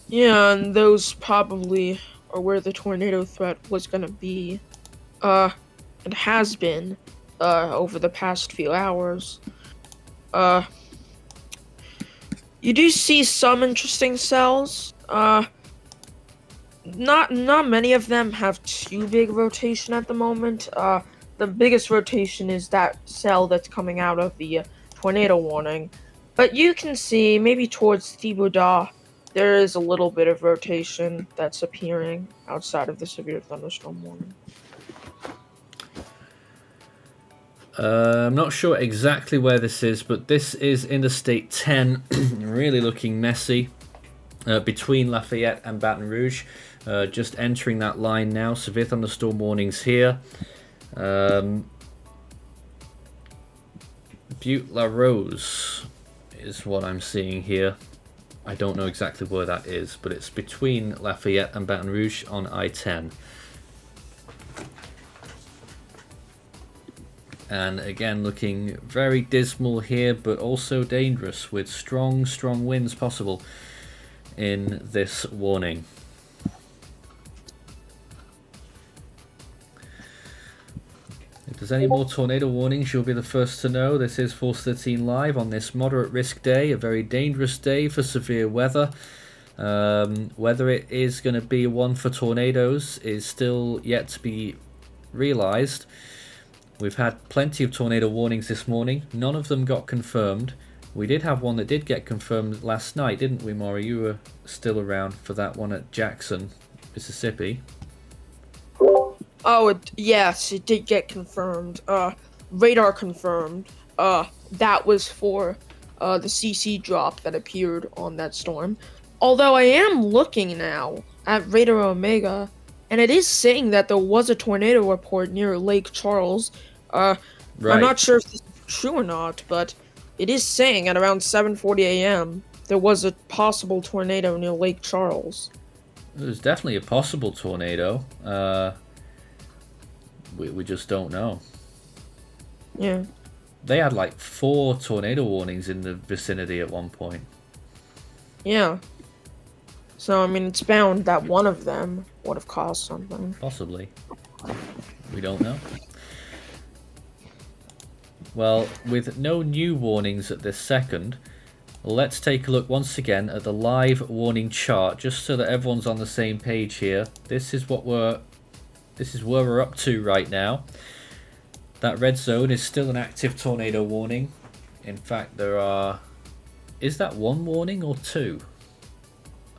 Yeah, and those probably are where the tornado threat was gonna be. It has been, over the past few hours. You do see some interesting cells. Not many of them have too big rotation at the moment. The biggest rotation is that cell that's coming out of the tornado warning. But you can see, maybe towards Thibodeau, there is a little bit of rotation that's appearing outside of the severe thunderstorm warning.
I'm not sure exactly where this is, but this is Interstate 10, really looking messy, between Lafayette and Baton Rouge. Just entering that line now. Severe thunderstorm warnings here. Butte La Rose is what I'm seeing here. I don't know exactly where that is, but it's between Lafayette and Baton Rouge on I-10. And again, looking very dismal here, but also dangerous, with strong winds possible in this warning. If there's any more tornado warnings, you'll be the first to know. This is Force 13 Live on this moderate risk day, a very dangerous day for severe weather. Whether it is going to be one for tornadoes is still yet to be realized. We've had plenty of tornado warnings this morning. None of them got confirmed. We did have one that did get confirmed last night, didn't we, Maury? You were still around for that one at Jackson, Mississippi.
Oh, yes, it did get confirmed. Radar confirmed. That was for the CC drop that appeared on that storm. Although I am looking now at Radar Omega, and it is saying that there was a tornado report near Lake Charles.
Right.
I'm not sure if this is true or not, but it is saying at around 7:40 a.m. there was a possible tornado near Lake Charles.
There's definitely a possible tornado. We just don't know.
Yeah.
They had like 4 tornado warnings in the vicinity at one point.
Yeah. So, I mean, it's bound that one of them would have caused something.
Possibly. We don't know. Well, with no new warnings at this second, let's take a look once again at the live warning chart, just so that everyone's on the same page here. This is where we're up to right now. That red zone is still an active tornado warning. In fact, is that 1 warning or 2?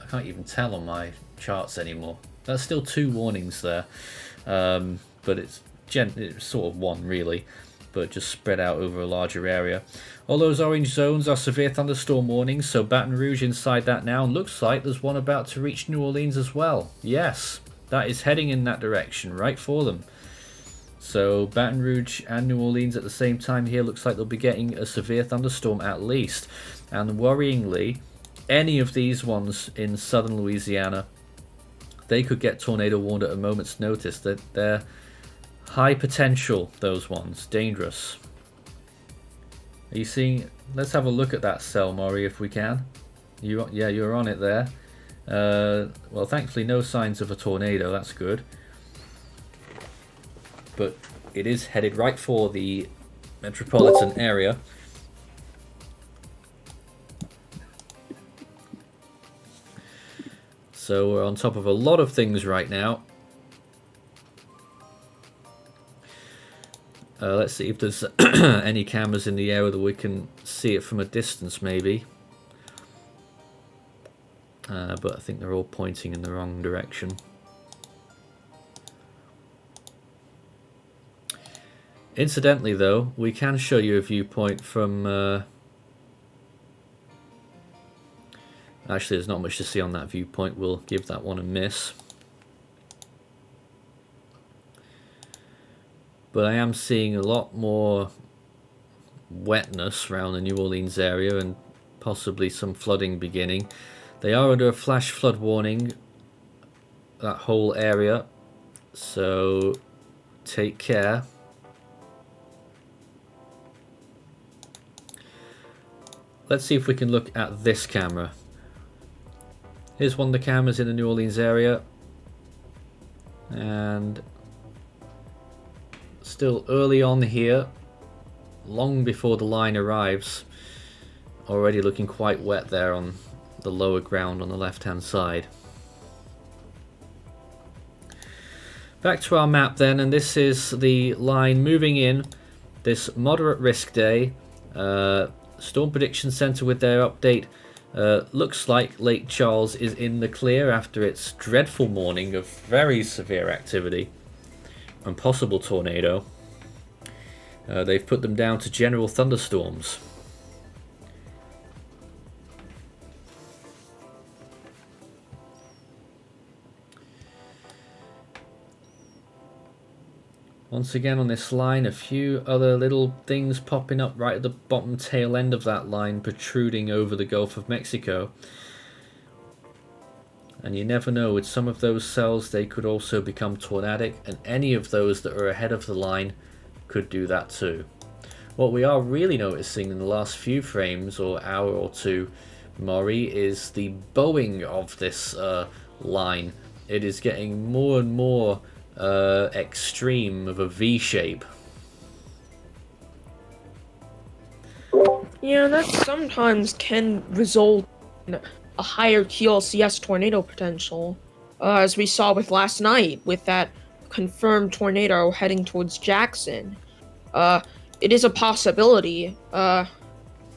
I can't even tell on my charts anymore. That's still 2 warnings there, but it's sort of 1 really, but just spread out over a larger area. All those orange zones are severe thunderstorm warnings, so Baton Rouge inside that now, and looks like there's one about to reach New Orleans as well. Yes, that is heading in that direction, right for them. So Baton Rouge and New Orleans at the same time here, looks like they'll be getting a severe thunderstorm at least. And worryingly, any of these ones in southern Louisiana, they could get tornado warned at a moment's notice. That they're high potential, those ones, dangerous. Are you seeing? Let's have a look at that cell, Maury, if we can. You're on it there. Well, thankfully no signs of a tornado, that's good. But it is headed right for the metropolitan area. So we're on top of a lot of things right now. Let's see if there's any cameras in the area that we can see it from a distance maybe. But I think they're all pointing in the wrong direction. Incidentally though, we can show you a viewpoint from... Actually, there's not much to see on that viewpoint. We'll give that one a miss. But I am seeing a lot more wetness around the New Orleans area and possibly some flooding beginning. They are under a flash flood warning that whole area. So take care. Let's see if we can look at this camera. Here's one of the cameras in the New Orleans area. And still early on here, long before the line arrives. Already looking quite wet there on the lower ground on the left hand side. Back to our map then, and this is the line moving in this moderate risk day. Storm Prediction Center with their update. Looks like Lake Charles is in the clear after its dreadful morning of very severe activity and possible tornado. They've put them down to general thunderstorms. Once again on this line, a few other little things popping up right at the bottom tail end of that line, protruding over the Gulf of Mexico. And you never know, with some of those cells they could also become tornadic, and any of those that are ahead of the line could do that too. What we are really noticing in the last few frames or hour or two, Maury, is the bowing of this line. It is getting more and more extreme of a V shape.
Yeah, that sometimes can result in a higher QLCS tornado potential, as we saw with last night with that confirmed tornado heading towards Jackson. It is a possibility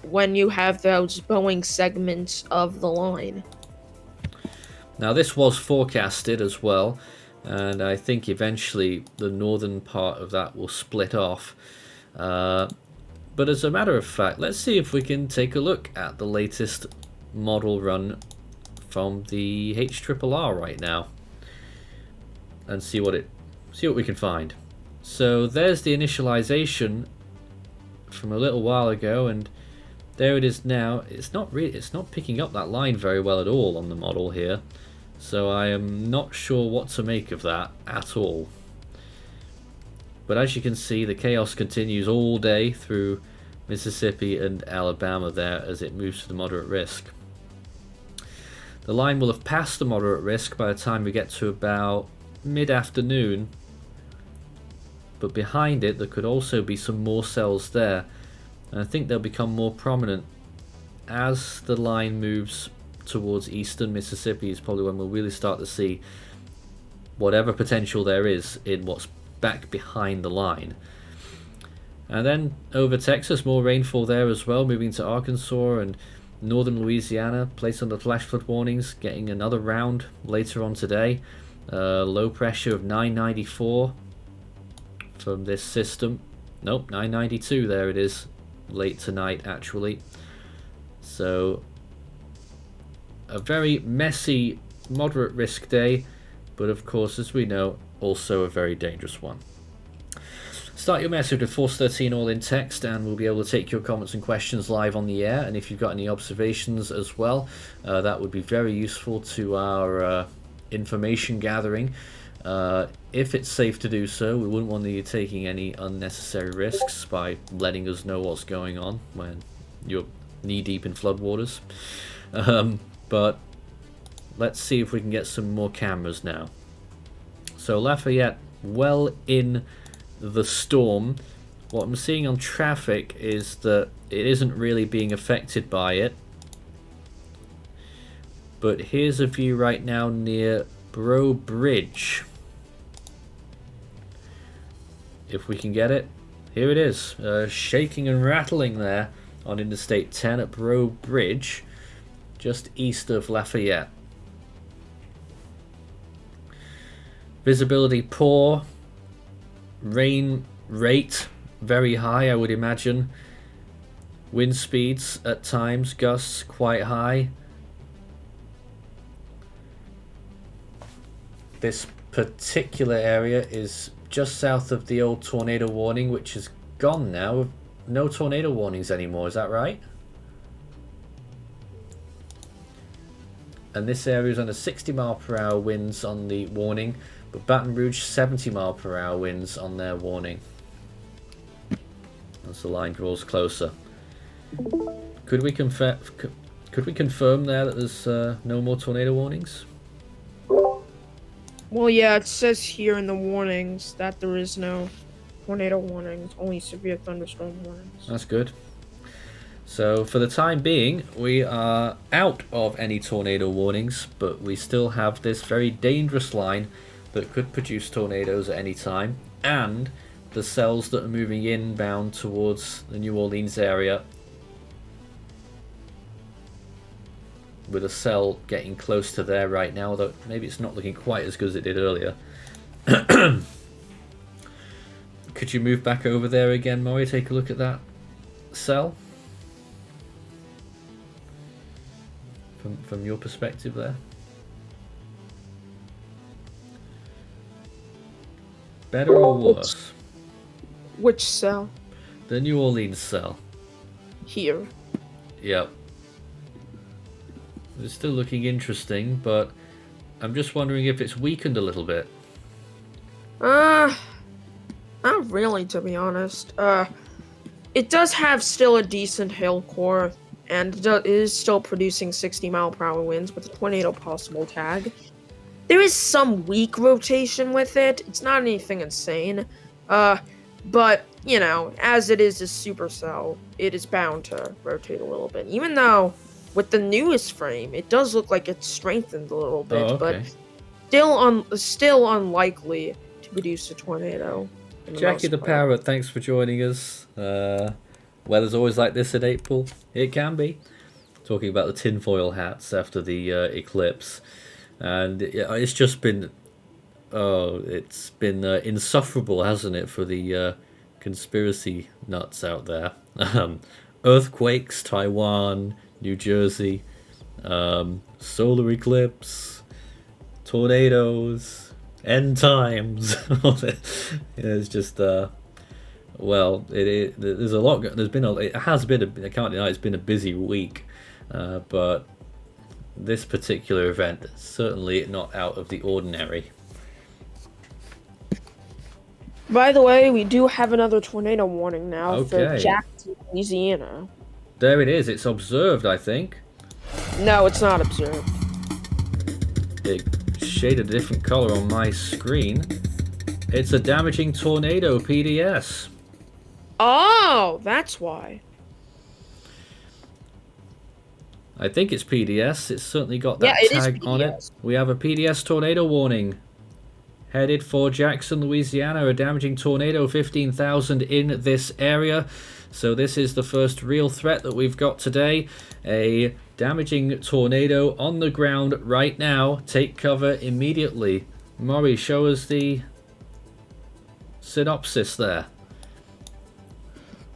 when you have those bowing segments of the line.
Now this was forecasted as well, and I think eventually the northern part of that will split off. But as a matter of fact, let's see if we can take a look at the latest model run from the HRRR right now and see what we can find. So there's the initialization from a little while ago, and there it is now. It's not picking up that line very well at all on the model here. So I am not sure what to make of that at all. But as you can see, the chaos continues all day through Mississippi and Alabama there as it moves to the moderate risk. The line will have passed the moderate risk by the time we get to about mid-afternoon. But behind it there could also be some more cells there. And I think they'll become more prominent as the line moves towards eastern Mississippi. Is probably when we'll really start to see whatever potential there is in what's back behind the line. And then over Texas, more rainfall there as well, moving to Arkansas and northern Louisiana, placed under flash flood warnings, getting another round later on today. Low pressure of 994 from this system. Nope, 992, there it is, late tonight actually. So a very messy, moderate risk day, but of course, as we know, also a very dangerous one. Start your message with Force 13 all in text, and we'll be able to take your comments and questions live on the air. And if you've got any observations as well, that would be very useful to our information gathering. If it's safe to do so, we wouldn't want you taking any unnecessary risks by letting us know what's going on when you're knee-deep in floodwaters. But let's see if we can get some more cameras now. So Lafayette, well in the storm. What I'm seeing on traffic is that it isn't really being affected by it. But here's a view right now near Bro Bridge. If we can get it. Here it is. Shaking and rattling there on Interstate 10 at Bro Bridge, just east of Lafayette. Visibility poor. Rain rate very high, I would imagine. Wind speeds at times, gusts quite high. This particular area is just south of the old tornado warning, which is gone now. No tornado warnings anymore, is that right? and this area is under 60 mile per hour winds on the warning, but Baton Rouge 70 mile per hour winds on their warning. As the line draws closer. Could we confirm there that there's no more tornado warnings?
Well, yeah, it says here in the warnings that there is no tornado warnings, only severe thunderstorm warnings.
That's good. So for the time being, we are out of any tornado warnings, but we still have this very dangerous line that could produce tornadoes at any time, and the cells that are moving inbound towards the New Orleans area, with a cell getting close to there right now, although maybe it's not looking quite as good as it did earlier. Could you move back over there again, Maury? Take a look at that cell from your perspective there. Better or worse?
Which cell?
The New Orleans cell.
Here.
Yep. It's still looking interesting, but I'm just wondering if it's weakened a little bit.
Not really, to be honest. It does have still a decent hail core, and it is still producing 60 mile per hour winds with a tornado possible tag. There is some weak rotation with it. It's not anything insane. But, you know, as it is a supercell, it is bound to rotate a little bit. Even though, with the newest frame, it does look like it's strengthened a little bit, but still unlikely to produce a tornado.
Jackie the Parrot, thanks for joining us. Weather's always like this in April. It can be. Talking about the tinfoil hats after the eclipse. And it's just been... Oh, it's been insufferable, hasn't it, for the conspiracy nuts out there. Earthquakes, Taiwan, New Jersey, solar eclipse, tornadoes, end times. It's just, well, there's a lot. It has been. I can't deny it's been a busy week, but this particular event is certainly not out of the ordinary.
By the way, we do have another tornado warning now for
Okay.
Jackson, Louisiana.
There it is. It's observed, I think.
No, it's not observed.
It shaded a different color on my screen. It's a damaging tornado, PDS.
Oh, that's why.
I think it's PDS. It's certainly got that
Yeah, it is
tag on it.
PDS.
We have a PDS tornado warning. Headed for Jackson, Louisiana. A damaging tornado, 15,000 in this area. So this is the first real threat that we've got today. A damaging tornado on the ground right now. Take cover immediately. Maury, show us the synopsis there.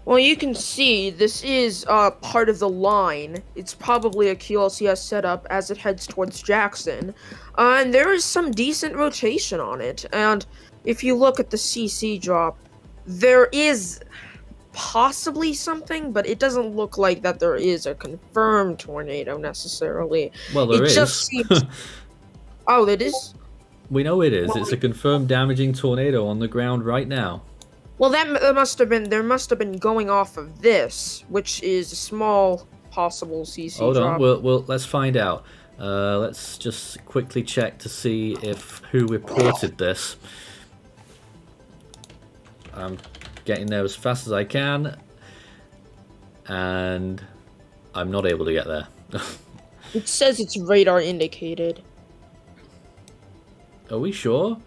Well, you can see this is part of the line. It's probably a QLCS setup as it heads towards Jackson. And there is some decent rotation on it. And if you look at the CC drop, there is possibly something, but it doesn't look like that there is a confirmed tornado necessarily.
Well, there is.
It just seems... Oh, it is?
We know it is. It's a confirmed damaging tornado on the ground right now.
Well, there must have been going off of this, which is a small possible CC
Hold
drop.
on, we'll let's find out. Let's just quickly check to see if who reported this. I'm getting there as fast as I can, and I'm not able to get there.
It says it's radar indicated.
Are we sure?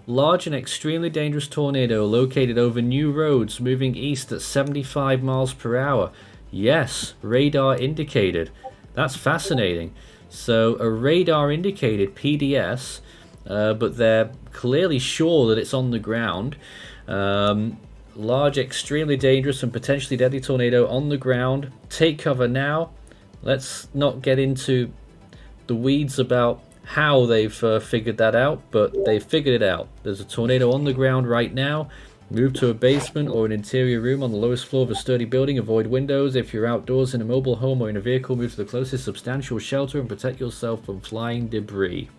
Large and extremely dangerous tornado located over new roads moving east at 75 miles per hour. Yes, radar indicated. That's fascinating. So a radar indicated PDS, but they're clearly sure that it's on the ground. Large, extremely dangerous and potentially deadly tornado on the ground. Take cover now. Let's not get into the weeds about how they've figured that out, but they've figured it out. There's a tornado on the ground right now. Move to a basement or an interior room on the lowest floor of a sturdy building. Avoid windows. If you're outdoors in a mobile home or in a vehicle, move to the closest substantial shelter and protect yourself from flying debris.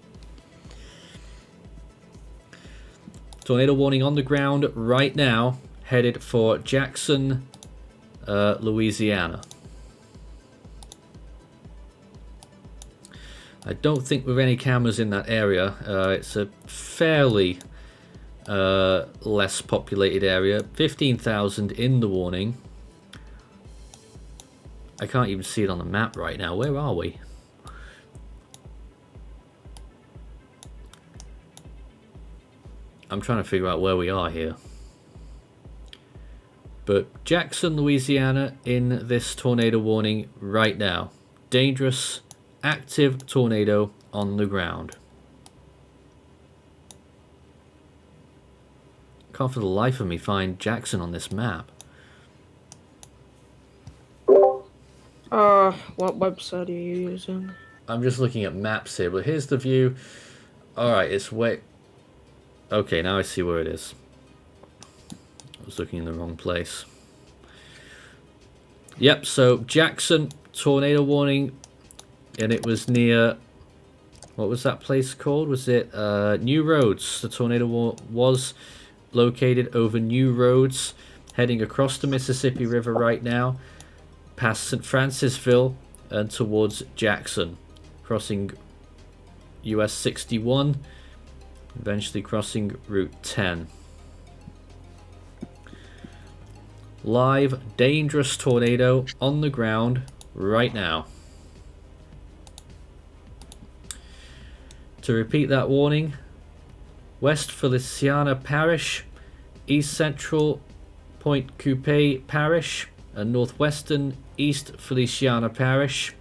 Tornado warning on the ground right now. Headed for Jackson, Louisiana. I don't think with any cameras in that area. It's a fairly less populated area. 15,000 in the warning. I can't even see it on the map right now. Where are we? I'm trying to figure out where we are here. But Jackson, Louisiana in this tornado warning right now. Dangerous, active tornado on the ground. Can't for the life of me find Jackson on this map.
What website are you using?
I'm just looking at maps here, but here's the view. Alright, it's way... Okay, now I see where it is. I was looking in the wrong place. Yep, so Jackson, tornado warning, and it was near... What was that place called? Was it New Roads? The tornado was located over New Roads, heading across the Mississippi River right now, past St. Francisville and towards Jackson, crossing US 61, eventually crossing Route 10. Live dangerous tornado on the ground right now. To repeat that warning, West Feliciana Parish, East Central Point Coupe Parish, and Northwestern East Feliciana Parish.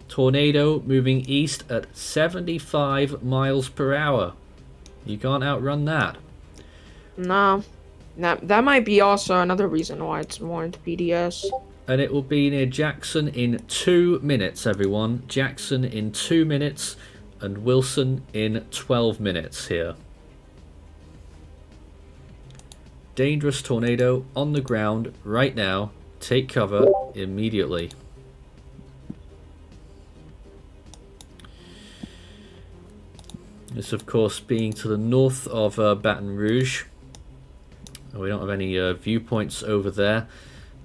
Tornado moving east at 75 miles per hour. You can't outrun that.
No. That might be also another reason why it's warned PDS.
And it will be near Jackson in 2 minutes, everyone. Jackson in 2 minutes and Wilson in 12 minutes here. Dangerous tornado on the ground right now. Take cover immediately. This, of course, being to the north of Baton Rouge. We don't have any viewpoints over there.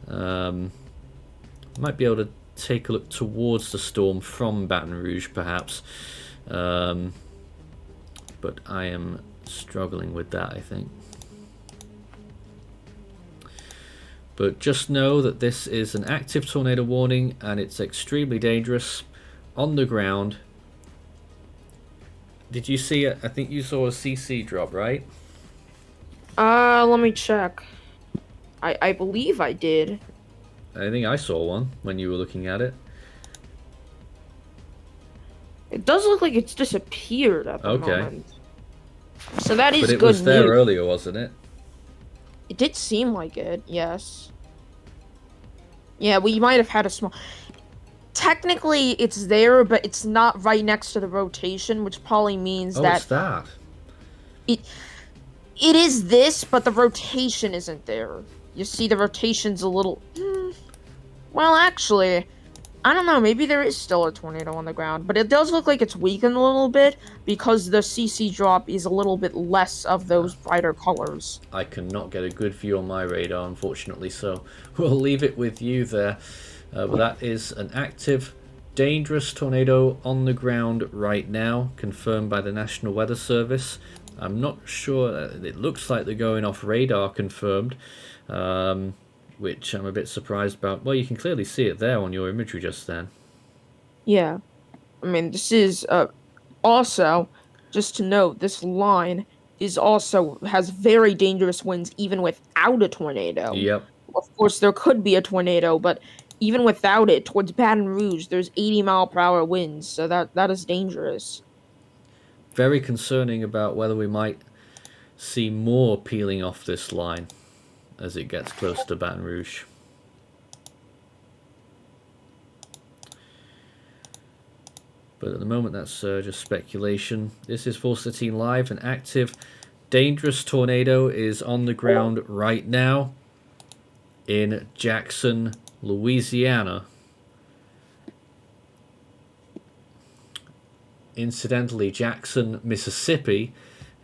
Might be able to take a look towards the storm from Baton Rouge, perhaps. But I am struggling with that, I think. But just know that this is an active tornado warning and it's extremely dangerous on the ground. Did you see it? I think you saw a CC drop, right?
Let me check. I believe I did.
I think I saw one when you were looking at it.
It does look like it's disappeared at the moment. So that is good news.
But it was there earlier, wasn't it?
It did seem like it, yes. Yeah, we might have had a small... Technically, it's there, but it's not right next to the rotation, which probably means that...
Oh, it's that.
It is this, but the rotation isn't there. You see, the rotation's a little... Well, actually, I don't know. Maybe there is still a tornado on the ground, but it does look like it's weakened a little bit because the CC drop is a little bit less of those brighter colors.
I cannot get a good view on my radar, unfortunately, so we'll leave it with you there. But that is an active, dangerous tornado on the ground right now, confirmed by the National Weather Service. I'm not sure. It looks like they're going off radar confirmed, which I'm a bit surprised about. Well, you can clearly see it there on your imagery just then.
Yeah. I mean, this is also, just to note, this line is also has very dangerous winds even without a tornado.
Yep.
Of course, there could be a tornado, but even without it, towards Baton Rouge, there's 80-mile-per-hour winds, so that is dangerous.
Very concerning about whether we might see more peeling off this line as it gets close to Baton Rouge. But at the moment, that's just speculation. This is 413 Live, an active, dangerous tornado is on the ground right now in Jackson, Louisiana. Incidentally, Jackson, Mississippi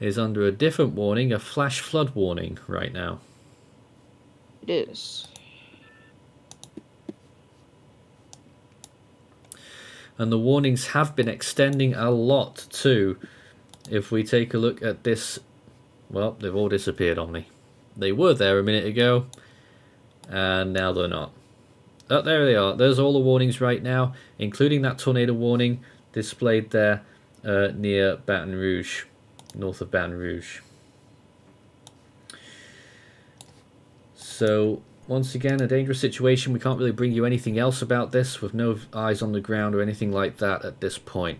is under a different warning, a flash flood warning right now.
It is.
And the warnings have been extending a lot too. If we take a look at this, well, they've all disappeared on me. They were there a minute ago, and now they're not. Oh, there they are. There's all the warnings right now, including that tornado warning displayed there near Baton Rouge, north of Baton Rouge. So, once again, a dangerous situation. We can't really bring you anything else about this with no eyes on the ground or anything like that at this point.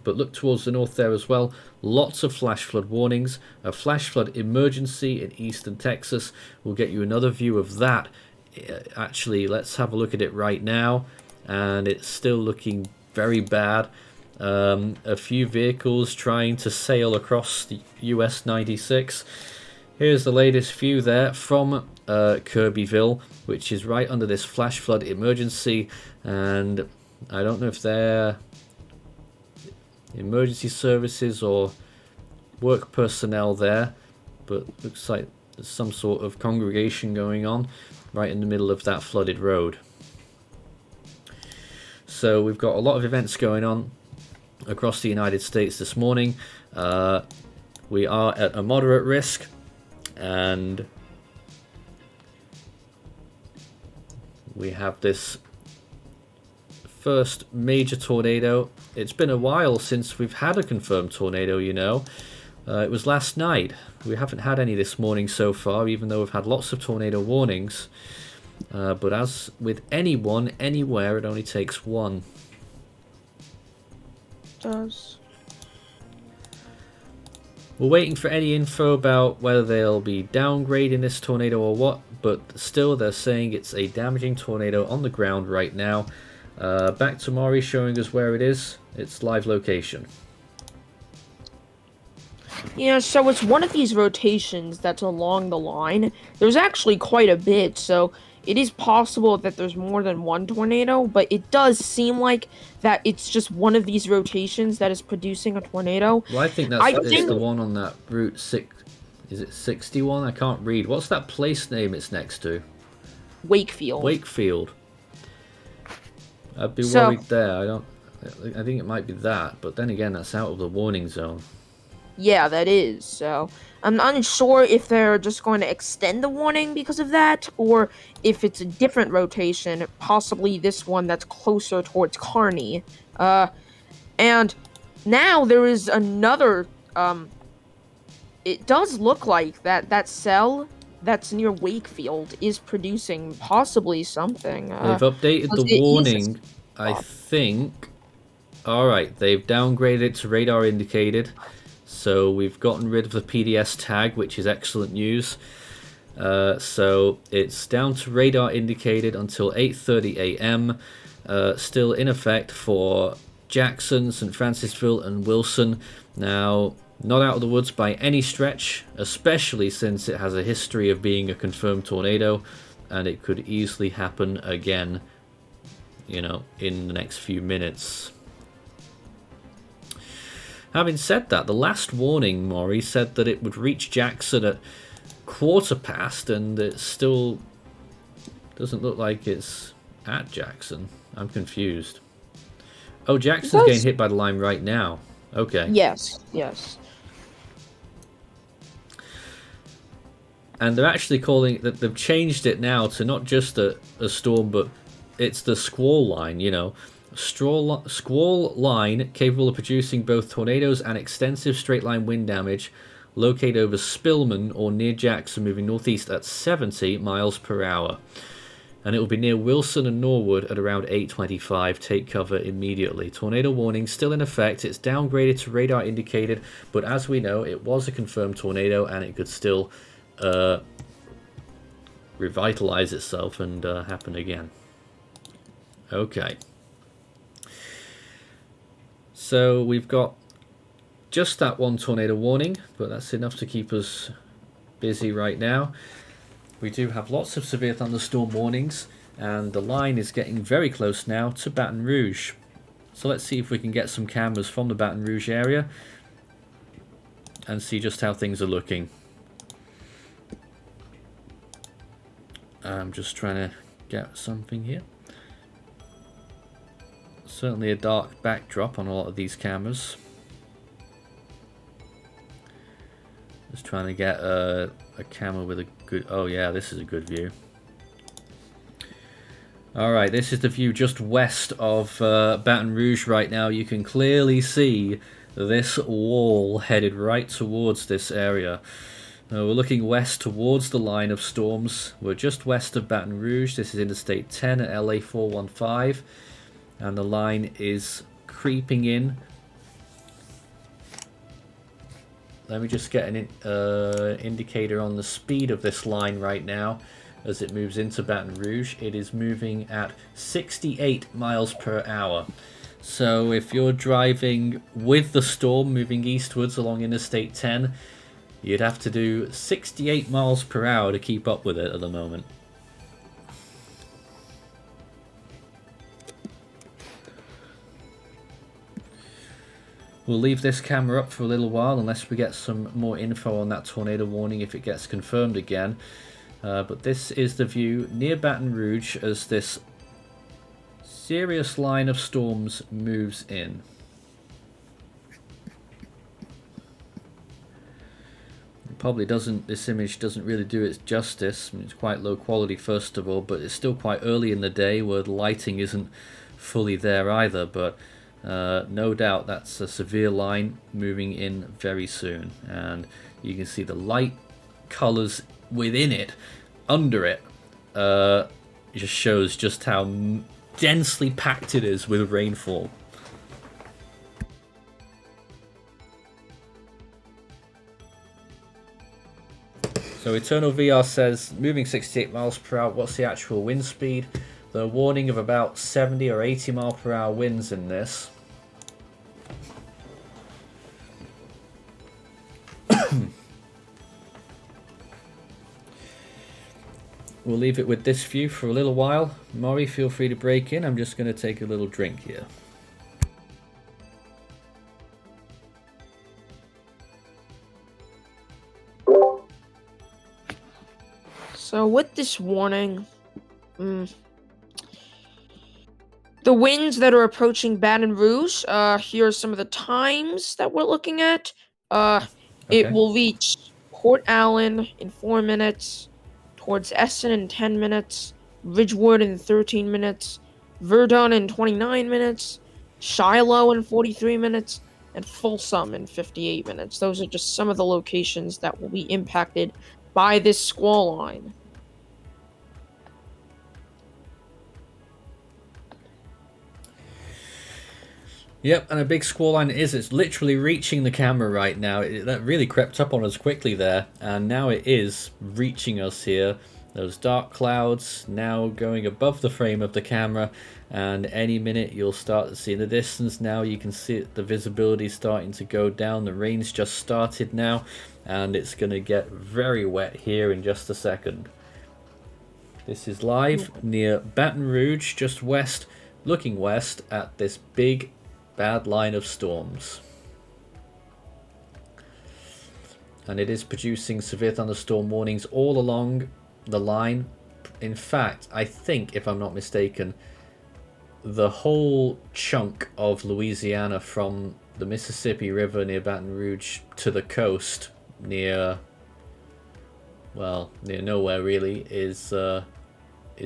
But look towards the north there as well. Lots of flash flood warnings. A flash flood emergency in eastern Texas. We'll get you another view of that. Actually, let's have a look at it right now. And it's still looking very bad. A few vehicles trying to sail across the US 96. Here's the latest view there from Kirbyville, which is right under this flash flood emergency. And I don't know if they're emergency services or work personnel there, but looks like there's some sort of congregation going on right in the middle of that flooded road. So we've got a lot of events going on across the United States this morning. We are at a moderate risk, and we have this first major tornado. It's been a while since we've had a confirmed tornado, you know. It was last night. We haven't had any this morning so far, even though we've had lots of tornado warnings. But as with anyone, anywhere, it only takes one.
It does.
We're waiting for any info about whether they'll be downgrading this tornado or what, but still they're saying it's a damaging tornado on the ground right now. Back to Maury showing us where it is, its live location.
Yeah, so it's one of these rotations that's along the line. There's actually quite a bit, so it is possible that there's more than one tornado, but it does seem like that it's just one of these rotations that is producing a tornado.
Well, I think it's the one on that Route 6. Is it 61? I can't read. What's that place name it's next to?
Wakefield.
Wakefield. I'd be worried there. I think it might be that, but then again, that's out of the warning zone.
Yeah, that is. So I'm unsure if they're just going to extend the warning because of that, or if it's a different rotation, possibly this one that's closer towards Kearney. And now there is another. It does look like that cell that's near Wakefield is producing possibly something.
They've updated the warning, I think. Alright, they've downgraded it to radar indicated. So we've gotten rid of the PDS tag, which is excellent news. So it's down to radar indicated until 8:30 a.m. Still in effect for Jackson, St. Francisville, and Wilson. Now, not out of the woods by any stretch, especially since it has a history of being a confirmed tornado, and it could easily happen again, you know, in the next few minutes. Having said that, the last warning, Maury, said that it would reach Jackson at 1:15, and it still doesn't look like it's at Jackson. I'm confused. Oh, Jackson's getting hit by the line right now. Okay.
Yes.
And they're actually calling that they've changed it now to not just a storm, but it's the squall line, you know. Squall line capable of producing both tornadoes and extensive straight line wind damage, located over Spillman or near Jackson, moving northeast at 70 miles per hour. And it will be near Wilson and Norwood at around 8:25. Take cover immediately. Tornado warning still in effect. It's downgraded to radar indicated, but as we know, it was a confirmed tornado and it could still revitalize itself and happen again. Okay. So we've got just that one tornado warning, but that's enough to keep us busy right now. We do have lots of severe thunderstorm warnings, and the line is getting very close now to Baton Rouge. So let's see if we can get some cameras from the Baton Rouge area and see just how things are looking. I'm just trying to get something here. Certainly a dark backdrop on a lot of these cameras. Just trying to get a camera with a good... Oh yeah, this is a good view. Alright, this is the view just west of Baton Rouge right now. You can clearly see this wall headed right towards this area. We're looking west towards the line of storms. We're just west of Baton Rouge. This is Interstate 10 at LA 415. And the line is creeping in. Let me just get an indicator on the speed of this line right now as it moves into Baton Rouge. It is moving at 68 miles per hour. So if you're driving with the storm moving eastwards along Interstate 10, you'd have to do 68 miles per hour to keep up with it at the moment. We'll leave this camera up for a little while unless we get some more info on that tornado warning if it gets confirmed again. But this is the view near Baton Rouge as this serious line of storms moves in. It probably doesn't, this image doesn't really do it justice. I mean, it's quite low quality first of all, but it's still quite early in the day where the lighting isn't fully there either. But no doubt that's a severe line moving in very soon, and you can see the light colors within it, under it. It just shows just how densely packed it is with rainfall. So Eternal VR says moving 68 miles per hour. What's the actual wind speed? The warning of about 70 or 80 mile per hour winds in this. We'll leave it with this view for a little while. Maury, feel free to break in. I'm just going to take a little drink here.
So with this warning, the winds that are approaching Baton Rouge, here are some of the times that we're looking at. It will reach Port Allen in 4 minutes, towards Essen in 10 minutes, Ridgewood in 13 minutes, Verdun in 29 minutes, Shiloh in 43 minutes, and Folsom in 58 minutes. Those are just some of the locations that will be impacted by this squall line.
Yep, and a big squall line it's literally reaching the camera right now. That really crept up on us quickly there, and now it is reaching us here. Those dark clouds now going above the frame of the camera, and any minute you'll start to see in the distance now. You can see it, the visibility starting to go down. The rain's just started now, and it's going to get very wet here in just a second. This is live near Baton Rouge, just west, looking west at this big bad line of storms, and it is producing severe thunderstorm warnings all along the line. In fact, I think, if I'm not mistaken, the whole chunk of Louisiana from the Mississippi River near Baton Rouge to the coast near, well, near nowhere really, is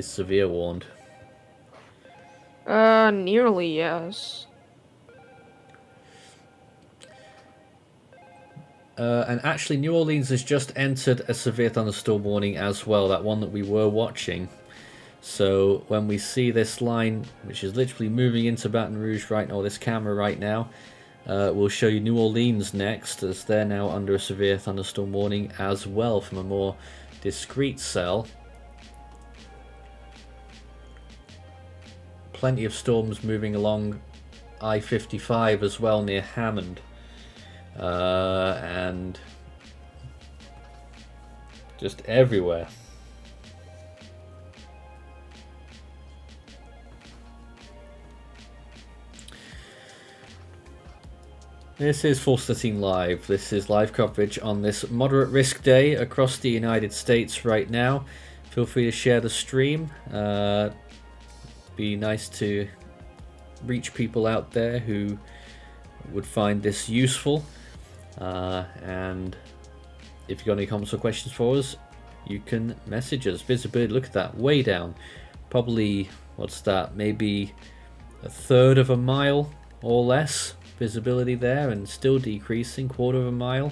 severe warned.
Nearly, yes.
And actually, New Orleans has just entered a severe thunderstorm warning as well, that one that we were watching. So when we see this line, which is literally moving into Baton Rouge right now, this camera right now, we'll show you New Orleans next, as they're now under a severe thunderstorm warning as well from a more discrete cell. Plenty of storms moving along I-55 as well near Hammond. and just everywhere. This is Full Setting Live. This is live coverage on this moderate risk day across the United States right now. Feel free to share the stream. Be nice to reach people out there who would find this useful. And if you've got any comments or questions for us, you can message us. Visibility, look at that, way down. Probably, what's that, maybe a third of a mile or less visibility there, and still decreasing, quarter of a mile.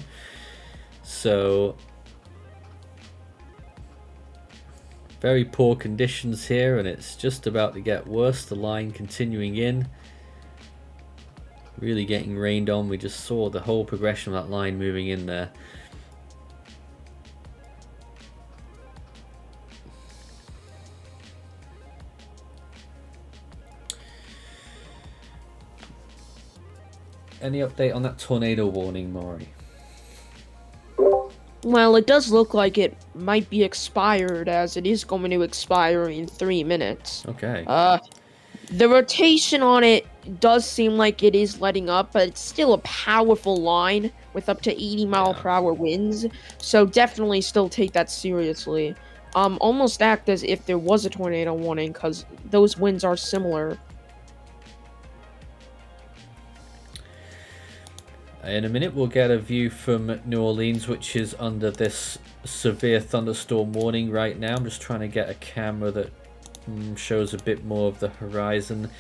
So very poor conditions here, and it's just about to get worse. The line continuing in, really getting rained on. We just saw the whole progression of that line moving in there. Any update on that tornado warning, Maury?
Well, it does look like it might be expired, as it is going to expire in 3 minutes.
Okay.
The rotation on it does seem like it is letting up, but it's still a powerful line with up to 80 mile per hour winds. So definitely still take that seriously. Almost act as if there was a tornado warning, because those winds are similar.
In a minute we'll get a view from New Orleans, which is under this severe thunderstorm warning right now. I'm just trying to get a camera that shows a bit more of the horizon.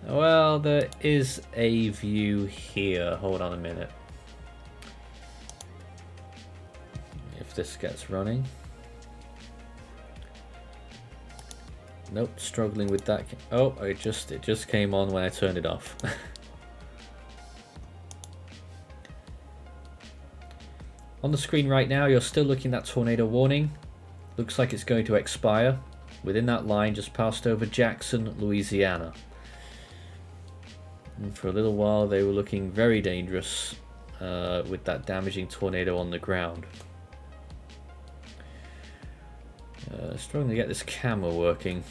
Well, there is a view here. Hold on a minute. If this gets running. Nope, struggling with that. Oh, it just came on when I turned it off. On the screen right now, you're still looking at that tornado warning. Looks like it's going to expire within that line just passed over Jackson, Louisiana. And for a little while, they were looking very dangerous with that damaging tornado on the ground. Struggling to get this camera working.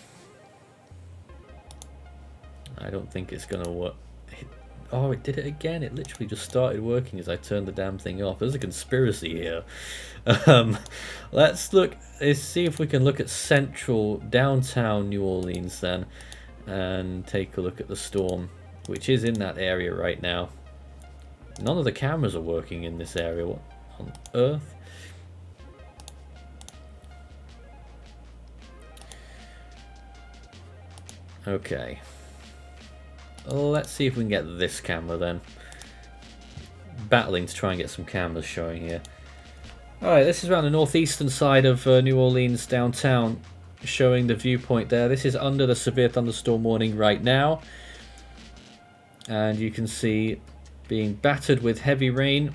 I don't think it's going to work. Oh, it did it again. It literally just started working as I turned the damn thing off. There's a conspiracy here. Let's see if we can look at central downtown New Orleans then, and take a look at the storm, which is in that area right now. None of the cameras are working in this area. What on earth? Okay. Let's see if we can get this camera then. Battling to try and get some cameras showing here. Alright, this is around the northeastern side of New Orleans downtown, showing the viewpoint there. This is under the severe thunderstorm warning right now. And you can see being battered with heavy rain.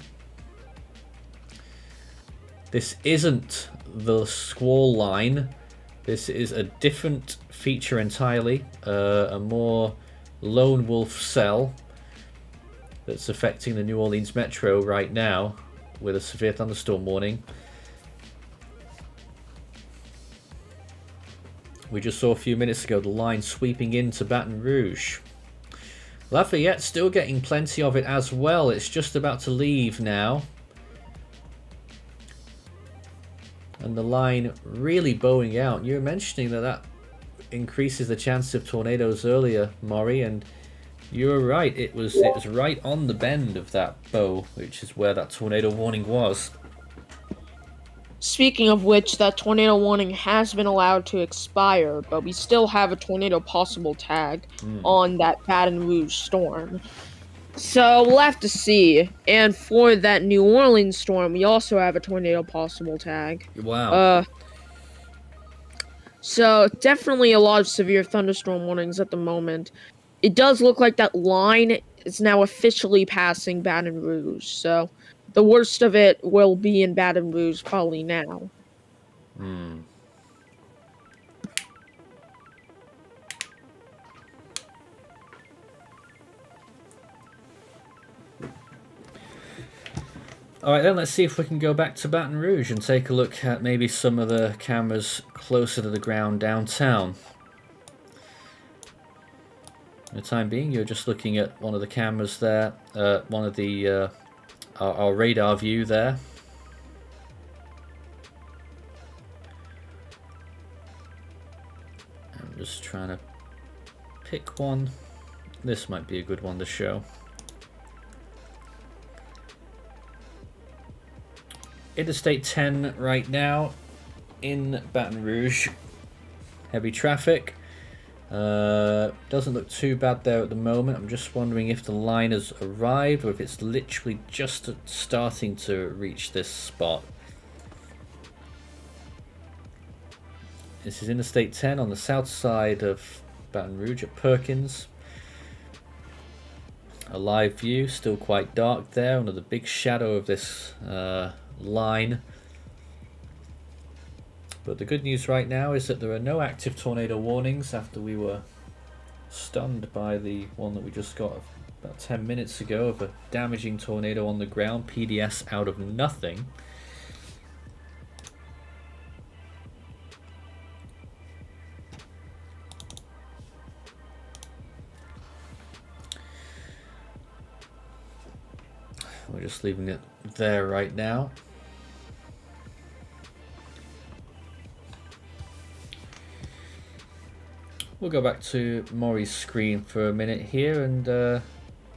This isn't the squall line. This is a different feature entirely. A more lone wolf cell that's affecting the New Orleans metro right now with a severe thunderstorm warning. We just saw a few minutes ago the line sweeping into Baton Rouge. Lafayette still getting plenty of it as well. It's just about to leave now. And the line really bowing out. You were mentioning that increases the chance of tornadoes earlier, Maury, and you were right. It was right on the bend of that bow, which is where that tornado warning was.
Speaking of which, that tornado warning has been allowed to expire, but we still have a tornado possible tag on that Baton Rouge storm. So we'll have to see. And for that New Orleans storm, we also have a tornado possible tag.
Wow.
So definitely a lot of severe thunderstorm warnings at the moment. It does look like that line is now officially passing Baton Rouge. So the worst of it will be in Baton Rouge probably now.
Alright then, let's see if we can go back to Baton Rouge and take a look at maybe some of the cameras closer to the ground downtown. For the time being, you're just looking at one of the cameras there, one of the our radar view there. I'm just trying to pick one. This might be a good one to show. Interstate 10 right now in Baton Rouge. Heavy traffic. Doesn't look too bad there at the moment. I'm just wondering if the line has arrived or if it's literally just starting to reach this spot. This is Interstate 10 on the south side of Baton Rouge at Perkins. A live view, still quite dark there under the big shadow of this line. But the good news right now is that there are no active tornado warnings after we were stunned by the one that we just got about 10 minutes ago of a damaging tornado on the ground, PDS out of nothing. We're just leaving it there right now. We'll go back to Maury's screen for a minute here, and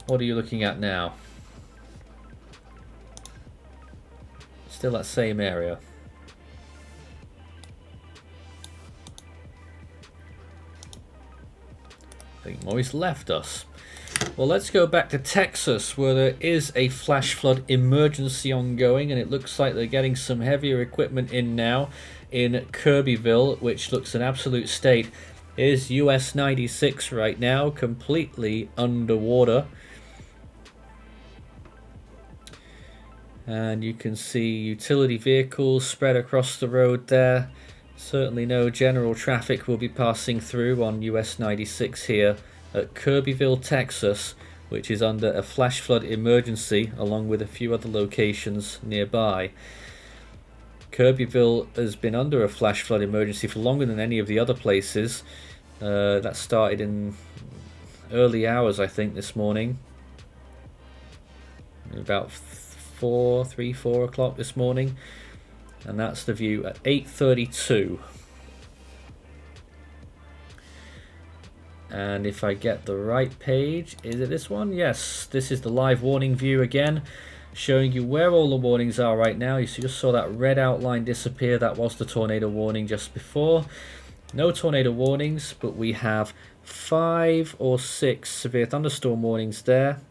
what are you looking at now? Still that same area. I think Maury's left us. Well, let's go back to Texas, where there is a flash flood emergency ongoing, and it looks like they're getting some heavier equipment in now in Kirbyville, which looks an absolute state. Is US 96 right now, completely underwater. And you can see utility vehicles spread across the road there. Certainly no general traffic will be passing through on US 96 here at Kirbyville, Texas, which is under a flash flood emergency along with a few other locations nearby. Kirbyville has been under a flash flood emergency for longer than any of the other places. That started in early hours, I think, this morning. About 4 o'clock this morning. And that's the view at 8:32. And if I get the right page, is it this one? Yes, this is the live warning view again, showing you where all the warnings are right now. You just saw that red outline disappear. That was the tornado warning just before. No tornado warnings, but we have 5 or 6 severe thunderstorm warnings there,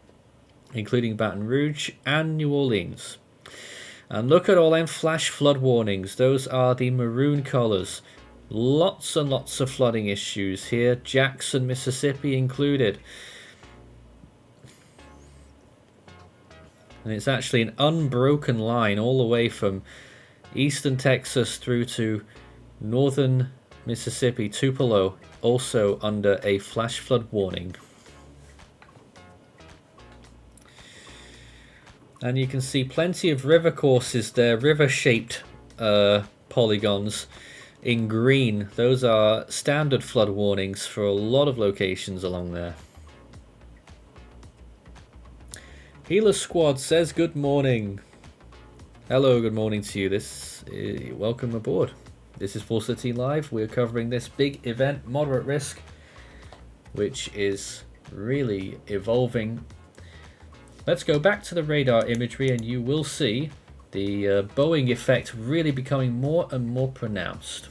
including Baton Rouge and New Orleans. And look at all them flash flood warnings. Those are the maroon colors. Lots and lots of flooding issues here, Jackson, Mississippi included. And it's actually an unbroken line all the way from eastern Texas through to northern Mississippi, Tupelo, also under a flash flood warning. And you can see plenty of river courses there, river-shaped polygons in green. Those are standard flood warnings for a lot of locations along there. Healer Squad says good morning. Hello, good morning to you. Welcome aboard. This is Full City Live. We're covering this big event, moderate risk, which is really evolving. Let's go back to the radar imagery and you will see the Boeing effect really becoming more and more pronounced.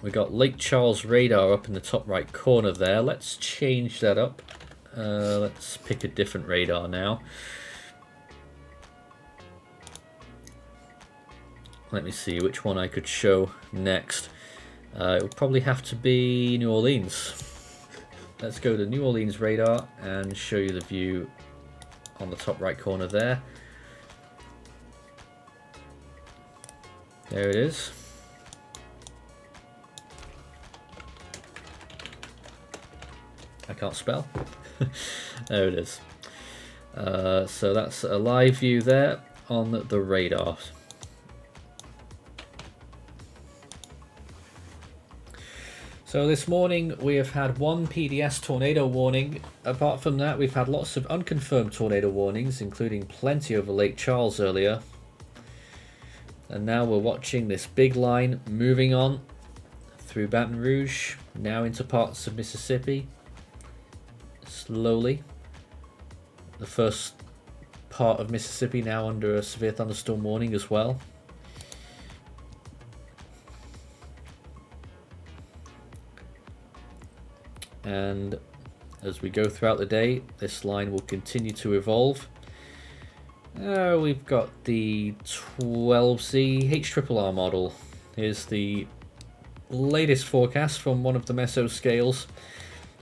We got Lake Charles radar up in the top right corner there. Let's change that up. Let's pick a different radar now. Let me see which one I could show next. It would probably have to be New Orleans. Let's go to New Orleans radar and show you the view on the top right corner there. There it is. I can't spell. There it is. So that's a live view there on the radar. So this morning we have had one PDS tornado warning. Apart from that, we've had lots of unconfirmed tornado warnings, including plenty over Lake Charles earlier. And now we're watching this big line moving on through Baton Rouge, now into parts of Mississippi. Slowly. The first part of Mississippi now under a severe thunderstorm warning as well. And as we go throughout the day, this line will continue to evolve. We've got the 12Z HRRR model. Here's the latest forecast from one of the meso scales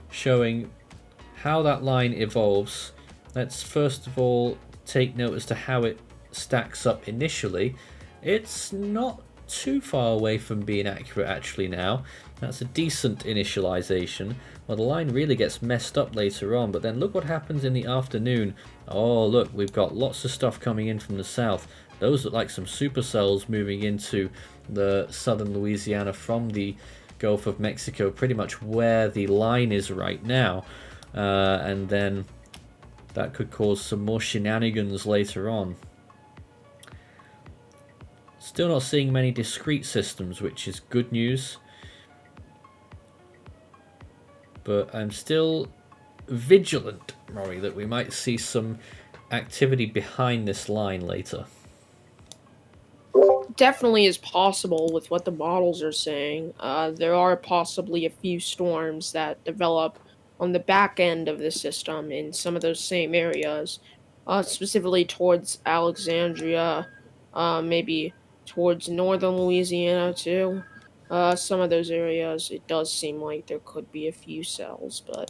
showing how that line evolves. Let's first of all take note as to how it stacks up initially. It's not too far away from being accurate actually now. That's a decent initialization. Well, the line really gets messed up later on, but then look what happens in the afternoon. Oh look, we've got lots of stuff coming in from the south. Those look like some supercells moving into the southern Louisiana from the Gulf of Mexico, pretty much where the line is right now. And then that could cause some more shenanigans later on. Still not seeing many discrete systems, which is good news. But I'm still vigilant, Rory, that we might see some activity behind this line later.
Definitely is possible with what the models are saying. There are possibly a few storms that develop on the back end of the system in some of those same areas, specifically towards Alexandria, maybe towards northern Louisiana too. Some of those areas, it does seem like there could be a few cells, but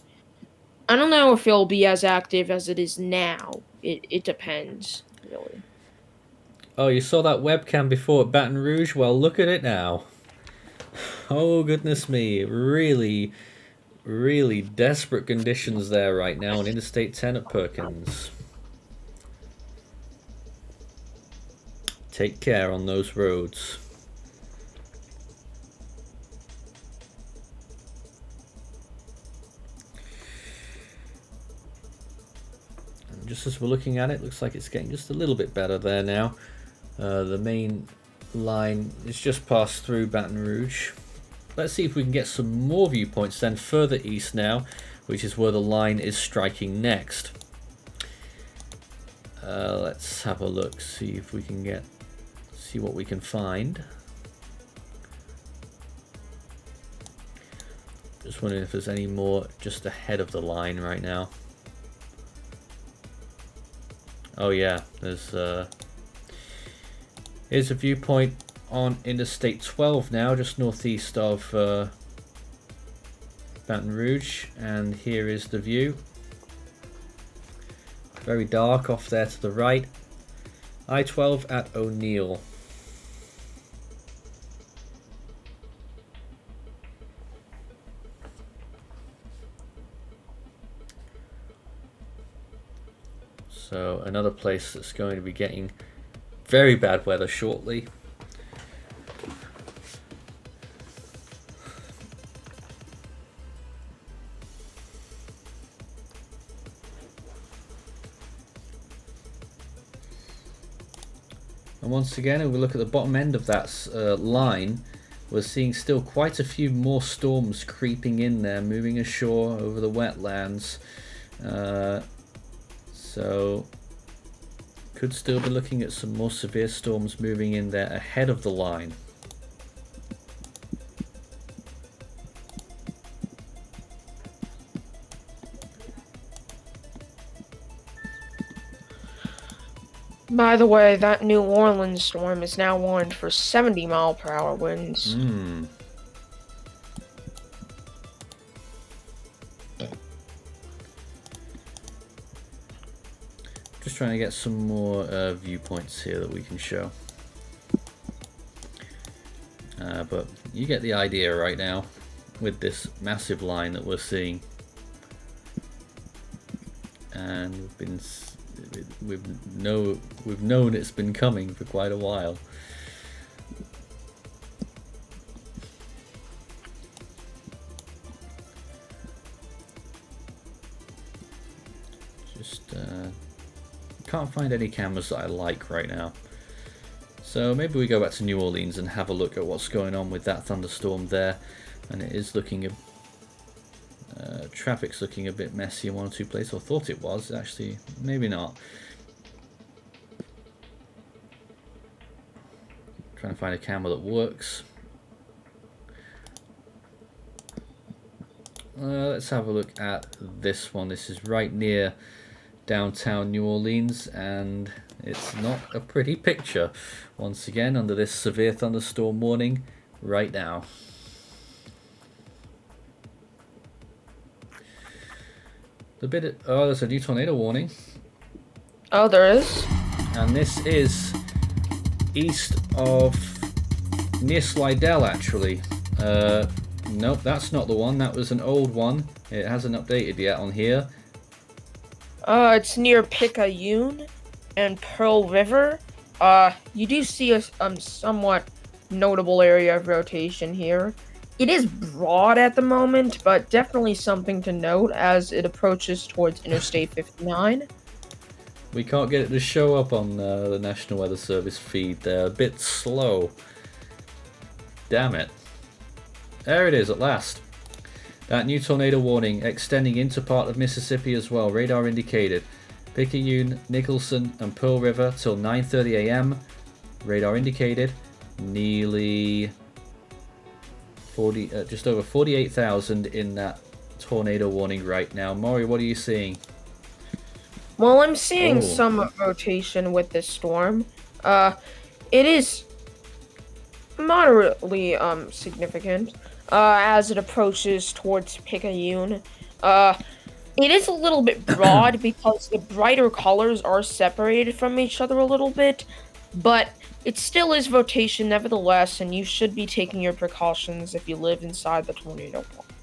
I don't know if it'll be as active as it is now. It depends, really.
Oh, you saw that webcam before at Baton Rouge? Well, look at it now. Oh, goodness me. Really, really desperate conditions there right now on Interstate 10 at Perkins. Take care on those roads. And just as we're looking at it, looks like it's getting just a little bit better there now. The main line is just passed through Baton Rouge. Let's see if we can get some more viewpoints then further east now, which is where the line is striking next. Let's have a look, see if we can see what we can find. Just wondering if there's any more just ahead of the line right now. Oh yeah, here's a viewpoint on Interstate 12 now, just northeast of Baton Rouge, and here is the view. Very dark off there to the right. I-12 at O'Neill. So another place that's going to be getting very bad weather shortly. And once again, if we look at the bottom end of that line, we're seeing still quite a few more storms creeping in there, moving ashore over the wetlands. So could still be looking at some more severe storms moving in there ahead of the line.
By the way, that New Orleans storm is now warned for 70-mile-per-hour winds.
Just trying to get some more viewpoints here that we can show. But you get the idea right now with this massive line that we're seeing. And we've known it's been coming for quite a while. Just can't find any cameras that I like right now. So maybe we go back to New Orleans and have a look at what's going on with that thunderstorm there. And it is looking traffic's looking a bit messy in one or two places. I thought it was, actually, maybe not. Trying to find a camera that works. Let's have a look at this one. This is right near downtown New Orleans, and it's not a pretty picture. Once again, under this severe thunderstorm warning right now. Oh, there's a new tornado warning.
Oh, there is?
And this is east of near Slidell, actually. Nope, that's not the one. That was an old one. It hasn't updated yet on here.
It's near Picayune and Pearl River. You do see a somewhat notable area of rotation here. It is broad at the moment, but definitely something to note as it approaches towards Interstate 59.
We can't get it to show up on the National Weather Service feed. They're a bit slow. Damn it. There it is at last. That new tornado warning extending into part of Mississippi as well. Radar indicated. Picayune, Nicholson and Pearl River till 9:30 a.m. Radar indicated. Nearly 40, just over 48,000 in that tornado warning right now. Maury, what are you seeing?
Well, I'm seeing some rotation with this storm. It is moderately significant as it approaches towards Picayune. It is a little bit broad because the brighter colors are separated from each other a little bit, but it still is rotation nevertheless, and you should be taking your precautions if you live inside the tornado warning.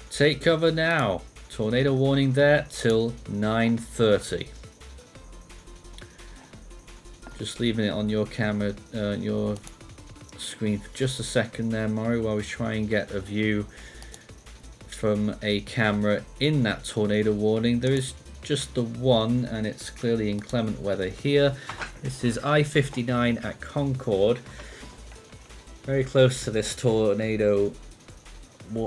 Take cover now. Tornado warning there till 9:30. Just leaving it on your camera, your screen for just a second there, Maury, while we try and get a view from a camera in that tornado warning. There is just the one, and it's clearly inclement weather here. This is I-59 at Concord, very close to this tornado.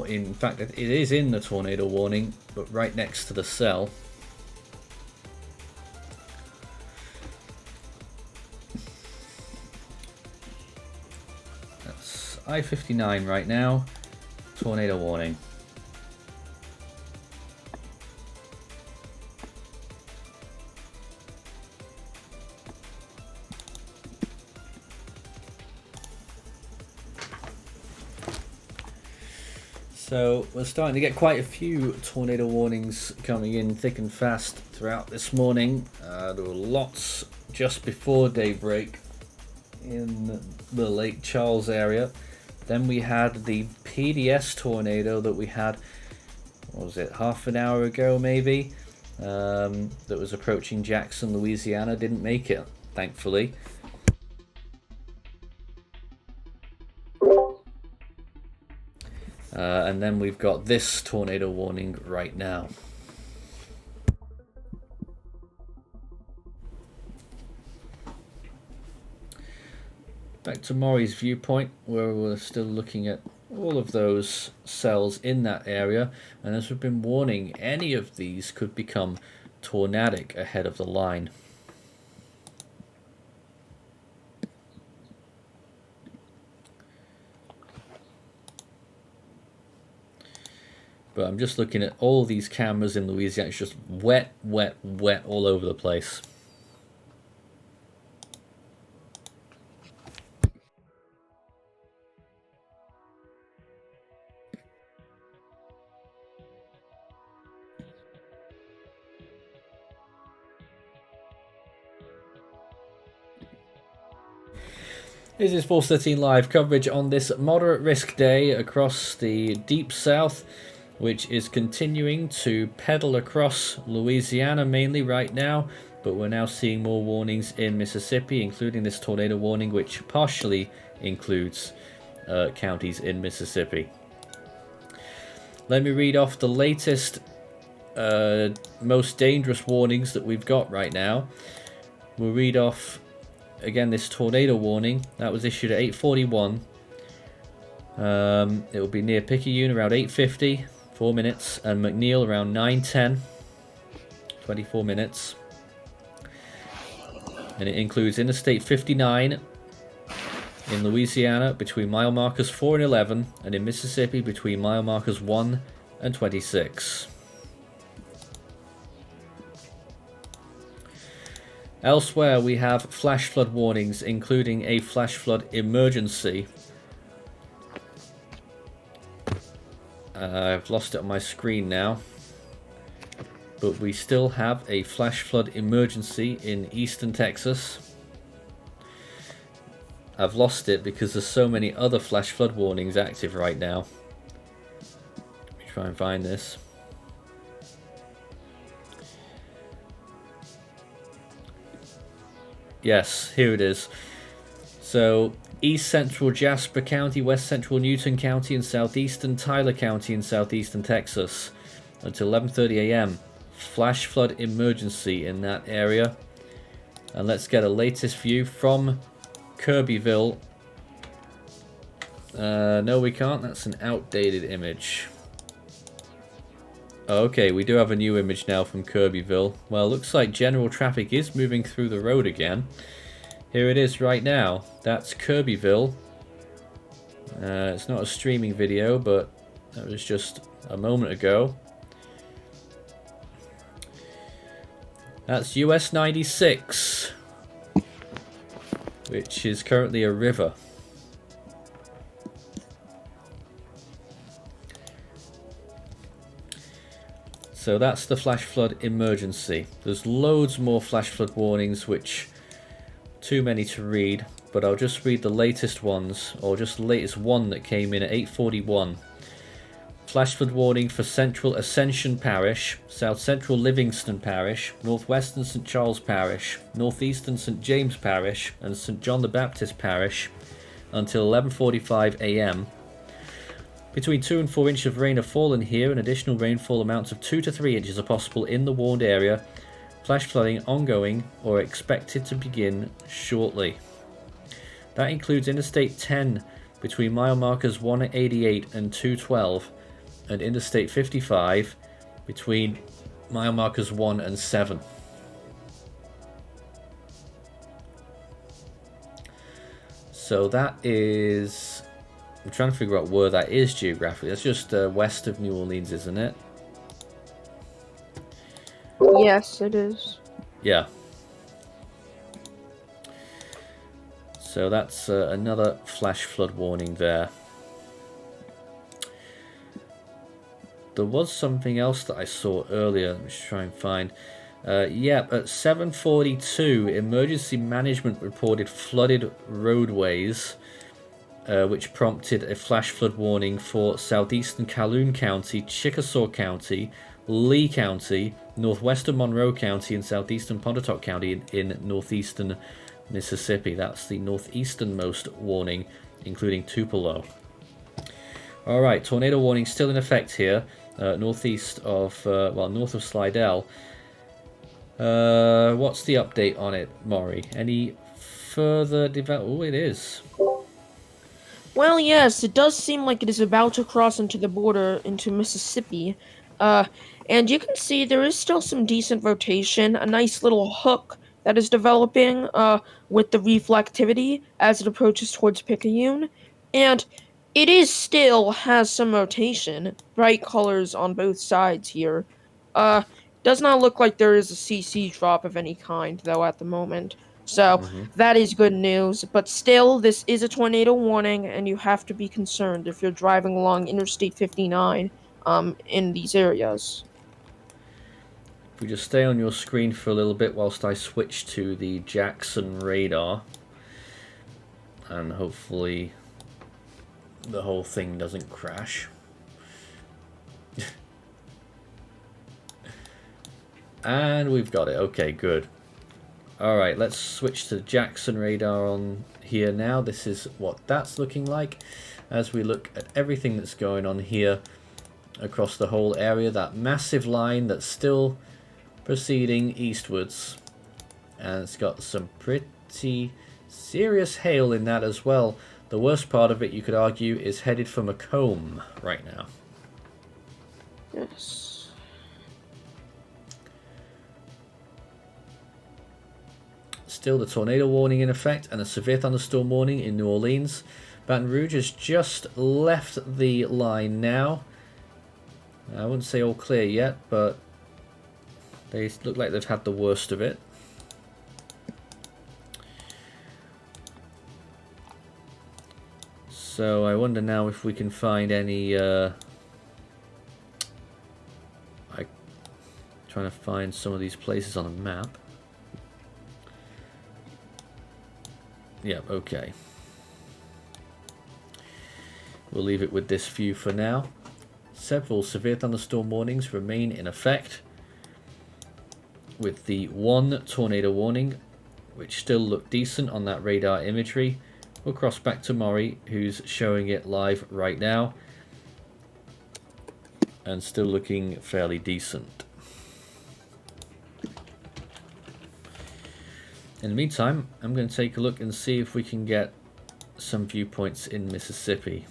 In fact, it is in the tornado warning, but right next to the cell. That's I-59 right now, tornado warning. So we're starting to get quite a few tornado warnings coming in thick and fast throughout this morning. There were lots just before daybreak in the Lake Charles area. Then we had the PDS tornado that we had, what was it, half an hour ago maybe, that was approaching Jackson, Louisiana. Didn't make it, thankfully. And then we've got this tornado warning right now. Back to Maury's viewpoint, where we're still looking at all of those cells in that area, and as we've been warning, any of these could become tornadic ahead of the line. But I'm just looking at all these cameras in Louisiana. It's just wet, wet, wet all over the place. This is Force 13 live coverage on this moderate risk day across the deep south. which is continuing to pedal across Louisiana mainly right now, but we're now seeing more warnings in Mississippi, including this tornado warning, which partially includes counties in Mississippi. Let me read off the latest most dangerous warnings that we've got right now. We'll read off again this tornado warning that was issued at 8:41. It will be near Picayune around 8:50, 4 minutes, and McNeil around 9:10, 24 minutes. And it includes Interstate 59 in Louisiana between mile markers 4 and 11, and in Mississippi between mile markers 1 and 26. Elsewhere, we have flash flood warnings, including a flash flood emergency. I've lost it on my screen now. But we still have a flash flood emergency in eastern Texas. I've lost it because there's so many other flash flood warnings active right now. Let me try and find this. Yes, here it is. So, east central Jasper County, west central Newton County, and southeastern Tyler County in southeastern Texas until 11:30 a.m. Flash flood emergency in that area. And let's get a latest view from Kirbyville. No, we can't. That's an outdated image. Okay, we do have a new image now from Kirbyville. Well, looks like general traffic is moving through the road again. Here it is right now. That's Kirbyville. It's not a streaming video, but that was just a moment ago. That's US 96, which is currently a river. So that's the flash flood emergency. There's loads more flash flood warnings, which too many to read, but I'll just read the latest ones, or just the latest one that came in at 8:41. Flash flood warning for Central Ascension Parish, South Central Livingston Parish, Northwestern St. Charles Parish, Northeastern St. James Parish, and St. John the Baptist Parish until 11:45 a.m. Between 2 and 4 inches of rain have fallen here, and additional rainfall amounts of 2 to 3 inches are possible in the warned area. Flash flooding ongoing or expected to begin shortly. That includes Interstate 10 between mile markers 188 and 212, and Interstate 55 between mile markers 1 and 7. So that is... I'm trying to figure out where that is geographically. That's just west of New Orleans, isn't it?
Yes, it is.
Yeah. So that's another flash flood warning there. There was something else that I saw earlier. Let me just try and find. Yeah, at 7:42, emergency management reported flooded roadways, which prompted a flash flood warning for southeastern Calhoun County, Chickasaw County, Lee County, northwestern Monroe County, and southeastern Pontotoc County in northeastern Mississippi. That's the northeasternmost warning, including Tupelo. Alright, tornado warning still in effect here, northeast of, north of Slidell. What's the update on it, Maury? Any further development? Oh, it is.
Well, yes, it does seem like it is about to cross into the border into Mississippi. And you can see there is still some decent rotation, a nice little hook that is developing with the reflectivity as it approaches towards Picayune. And it is still has some rotation, bright colors on both sides here. Does not look like there is a CC drop of any kind, though, at the moment. So, that is good news. But still, this is a tornado warning, and you have to be concerned if you're driving along Interstate 59 in these areas.
If we just stay on your screen for a little bit whilst I switch to the Jackson radar, and hopefully the whole thing doesn't crash. And we've got it. Okay, good. Alright, let's switch to Jackson radar on here now. This is what that's looking like as we look at everything that's going on here across the whole area. That massive line that's still proceeding eastwards. And it's got some pretty serious hail in that as well. The worst part of it, you could argue, is headed for Macomb right now.
Yes.
Still the tornado warning in effect and a severe thunderstorm warning in New Orleans. Baton Rouge has just left the line now. I wouldn't say all clear yet, but they look like they've had the worst of it. So I wonder now if we can find any... I'm trying to find some of these places on a map. Yeah, okay. We'll leave it with this view for now. Several severe thunderstorm warnings remain in effect, with the one tornado warning, which still looked decent on that radar imagery. We'll cross back to Maury, who's showing it live right now, and still looking fairly decent. In the meantime, I'm going to take a look and see if we can get some viewpoints in Mississippi.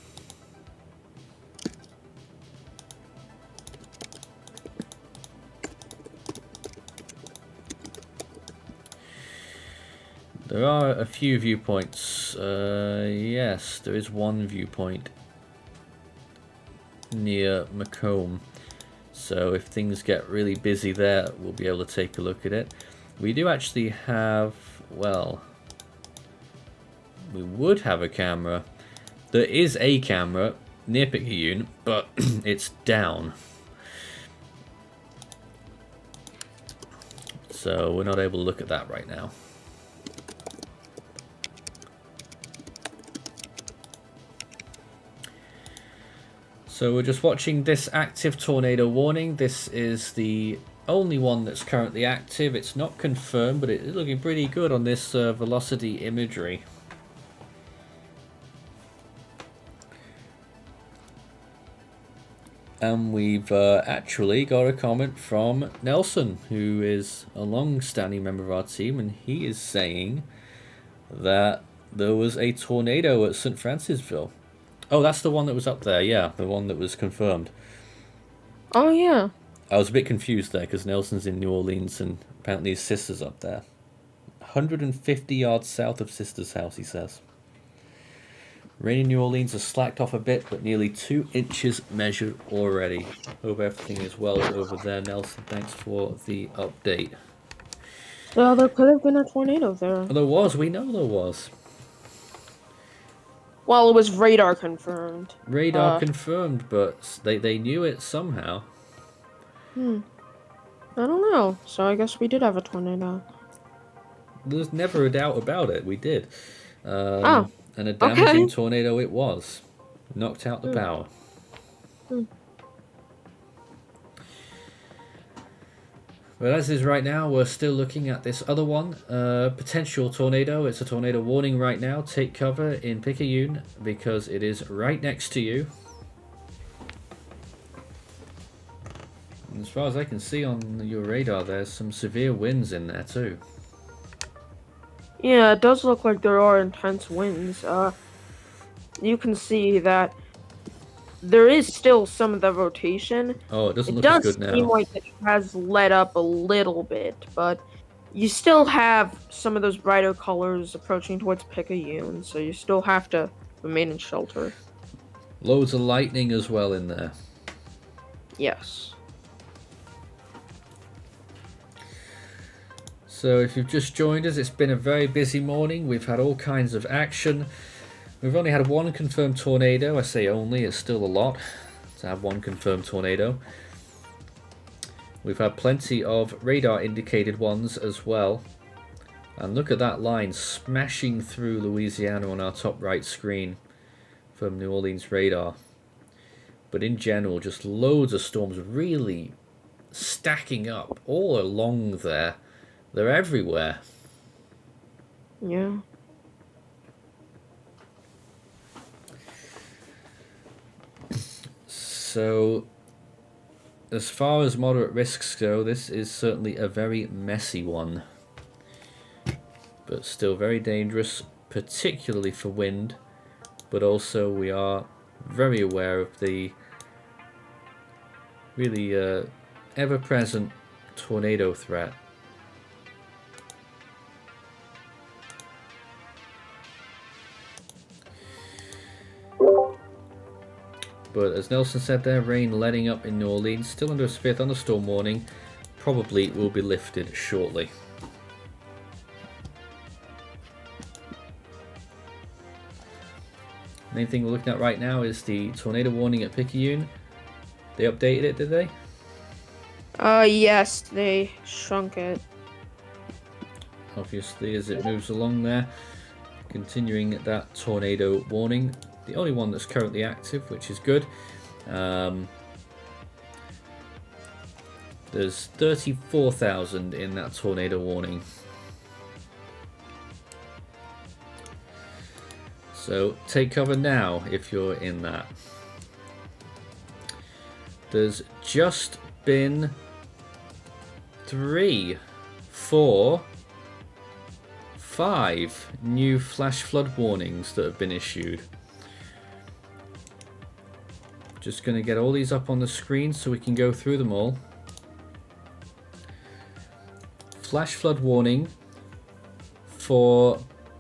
There are a few viewpoints. Yes, there is one viewpoint near Macomb. So if things get really busy there, we'll be able to take a look at it. We do actually have, well, we would have a camera. There is a camera near Picayune, but it's down. So we're not able to look at that right now. So we're just watching this active tornado warning. This is the only one that's currently active. It's not confirmed, but it's looking pretty good on this velocity imagery. And we've actually got a comment from Nelson, who is a long-standing member of our team, and he is saying that there was a tornado at St. Francisville. Oh, that's the one that was up there, yeah, the one that was confirmed.
Oh, yeah.
I was a bit confused there because Nelson's in New Orleans and apparently his sister's up there. 150 yards south of Sister's house, he says. Rain in New Orleans has slacked off a bit, but nearly 2 inches measured already. Hope everything is well over there, Nelson. Thanks for the update.
Well, there could have been a tornado there.
There was, we know there was.
Well, it was radar confirmed.
Radar confirmed, but they knew it somehow.
I don't know. So I guess we did have a tornado.
There's never a doubt about it. We did.
And
a damaging tornado it was. Knocked out the power. But as is right now, we're still looking at this other one. Potential tornado. It's a tornado warning right now. Take cover in Picayune because it is right next to you. And as far as I can see on your radar, there's some severe winds in there too.
Yeah, it does look like there are intense winds. You can see that there is still some of the rotation.
Oh, it doesn't look as good now.
It does seem like it has let up a little bit, but you still have some of those brighter colors approaching towards Picayune, so you still have to remain in shelter.
Loads of lightning as well in there.
Yes.
So if you've just joined us, it's been a very busy morning. We've had all kinds of action. We've only had one confirmed tornado. I say only, it's still a lot to have one confirmed tornado. We've had plenty of radar indicated ones as well. And look at that line smashing through Louisiana on our top right screen from New Orleans radar. but in general, just loads of storms really stacking up all along there. They're everywhere.
Yeah.
So, as far as moderate risks go, this is certainly a very messy one. But still very dangerous, particularly for wind. But also we are very aware of the really ever-present tornado threat. But as Nelson said there, rain letting up in New Orleans, still under a severe thunderstorm warning, probably will be lifted shortly. Main thing we're looking at right now is the tornado warning at Picayune. They updated it, did they?
Yes, they shrunk it.
Obviously, as it moves along there, continuing that tornado warning. The only one that's currently active, which is good. There's 34,000 in that tornado warning. So take cover now if you're in that. There's just been 3, 4, 5 new flash flood warnings that have been issued. Just going to get all these up on the screen so we can go through them all. Flash flood warning for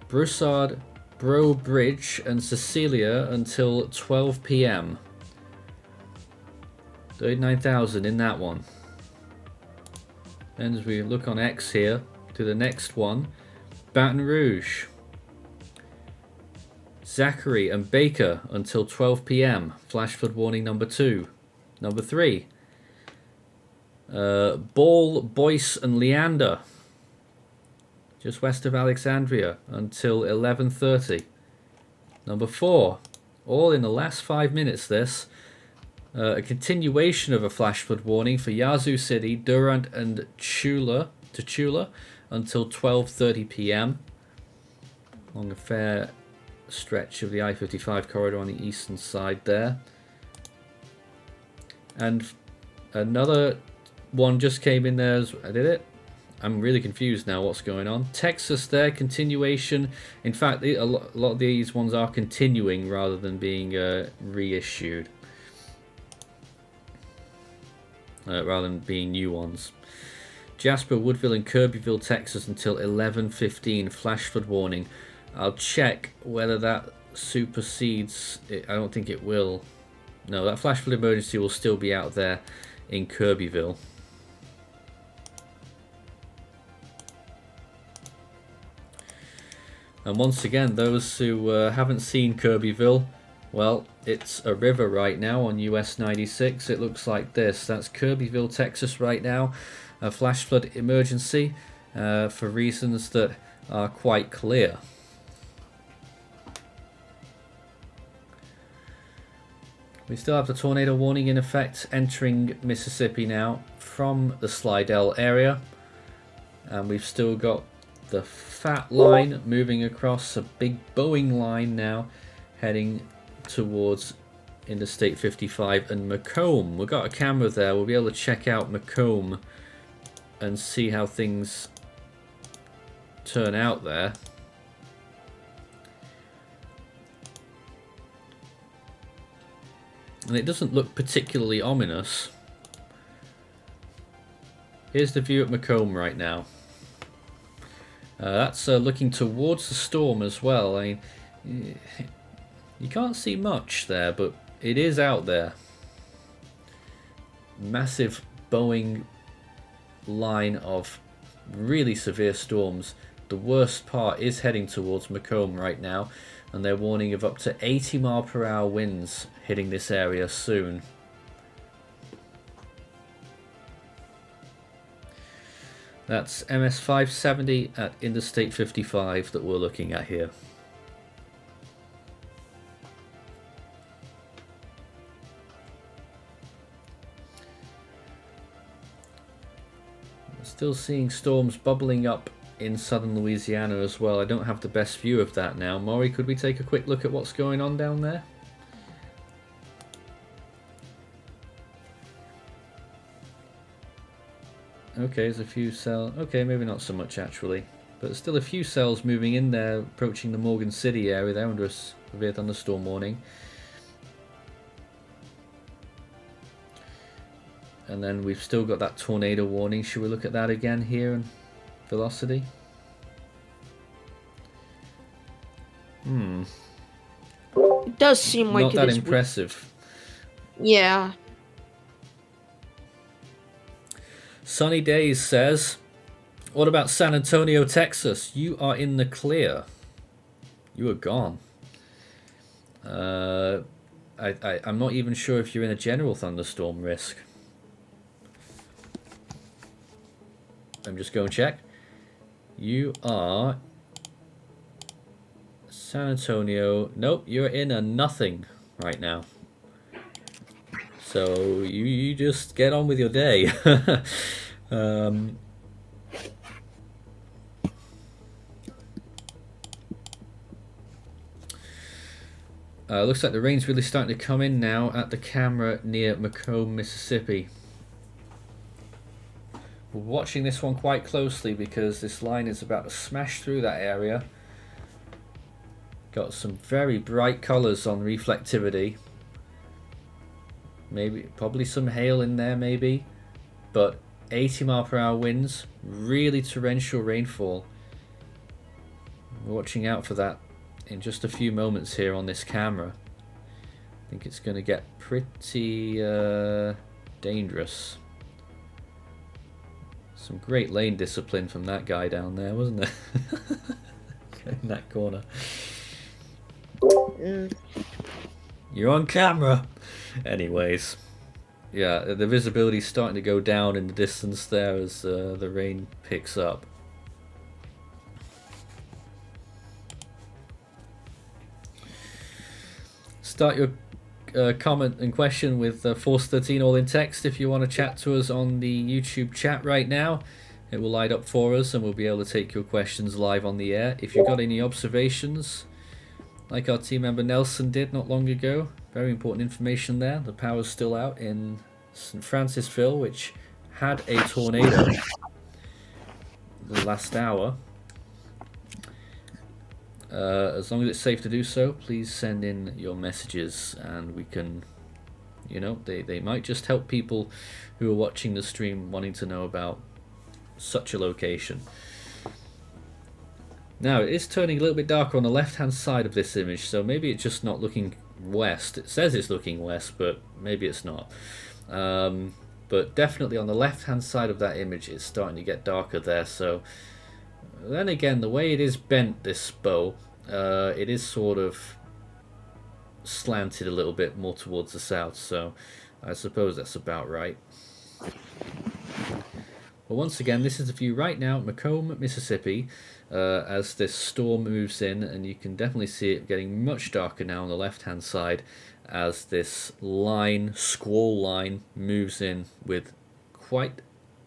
Broussard, Bro Bridge and Cecilia until 12 p.m. 39,000 in that one. And as we look on X here to the next one, Baton Rouge, Zachary and Baker until 12 p.m. Flash flood warning number 2. Number 3. Ball, Boyce and Leander, just west of Alexandria until 11:30. Number 4. All in the last 5 minutes this. A continuation of a flash flood warning for Yazoo City, Durant and Tchula until 12:30 p.m. along a fair stretch of the I-55 corridor on the eastern side there. And another one just came in there as I did it. I'm really confused now what's going on. Texas there, continuation. In fact, a lot of these ones are continuing rather than being reissued. Rather than being new ones. Jasper, Woodville and Kirbyville, Texas until 11:15. Flash flood warning. I'll check whether that supersedes it. I don't think it will. No, that flash flood emergency will still be out there in Kirbyville. And once again, those who haven't seen Kirbyville, well, it's a river right now on US 96. It looks like this. That's Kirbyville, Texas right now. A flash flood emergency for reasons that are quite clear. We still have the tornado warning in effect entering Mississippi now from the Slidell area. And we've still got the fat line moving across a big Boeing line now heading towards Interstate 55 and Macomb. We've got a camera there. We'll be able to check out Macomb and see how things turn out there. And it doesn't look particularly ominous. Here's the view at Macomb right now. That's looking towards the storm as well. I mean, you can't see much there, but it is out there. Massive Boeing line of really severe storms. The worst part is heading towards Macomb right now, and they're warning of up to 80 mile per hour winds hitting this area soon. That's MS 570 at Interstate 55 that we're looking at here. Still seeing storms bubbling up in southern Louisiana as well. I don't have the best view of that now. Maury, could we take a quick look at what's going on down there? Okay, there's a few cells. Okay, maybe not so much actually. But there's still a few cells moving in there, approaching the Morgan City area there under a severe thunderstorm warning. And then we've still got that tornado warning. Should we look at that again here and velocity?
It does seem like
not that impressive.
Yeah.
Sunny Days says, what about San Antonio, Texas? You are in the clear. You are gone. I'm not even sure if you're in a general thunderstorm risk. I'm just going to check. You are San Antonio. Nope, you're in a nothing right now. So you just get on with your day. Looks like the rain's really starting to come in now at the camera near Macomb, Mississippi. We're watching this one quite closely because this line is about to smash through that area. Got some very bright colours on reflectivity. Probably some hail in there maybe. But 80 mph winds, really torrential rainfall. We're watching out for that in just a few moments here on this camera. I think it's going to get pretty dangerous. Some great lane discipline from that guy down there, wasn't there? In that corner. You're on camera. Anyways, yeah, the visibility's starting to go down in the distance there as the rain picks up. Start your comment and question with Force 13 all in text if you want to chat to us on the YouTube chat right now. It will light up for us and we'll be able to take your questions live on the air. If you've got any observations, like our team member Nelson did not long ago, very important information there. The power's still out in St. Francisville, which had a tornado the last hour. As long as it's safe to do so, please send in your messages and we can, you know, they might just help people who are watching the stream wanting to know about such a location. Now, it is turning a little bit darker on the left-hand side of this image, so maybe it's just not looking west. It says it's looking west, but maybe it's not. But definitely on the left-hand side of that image, it's starting to get darker there, so... Then again, the way it is bent, this bow, it is sort of slanted a little bit more towards the south, so I suppose that's about right. Well, once again, this is a view right now at Macomb, Mississippi, as this storm moves in, and you can definitely see it getting much darker now on the left-hand side as this line, squall line, moves in with quite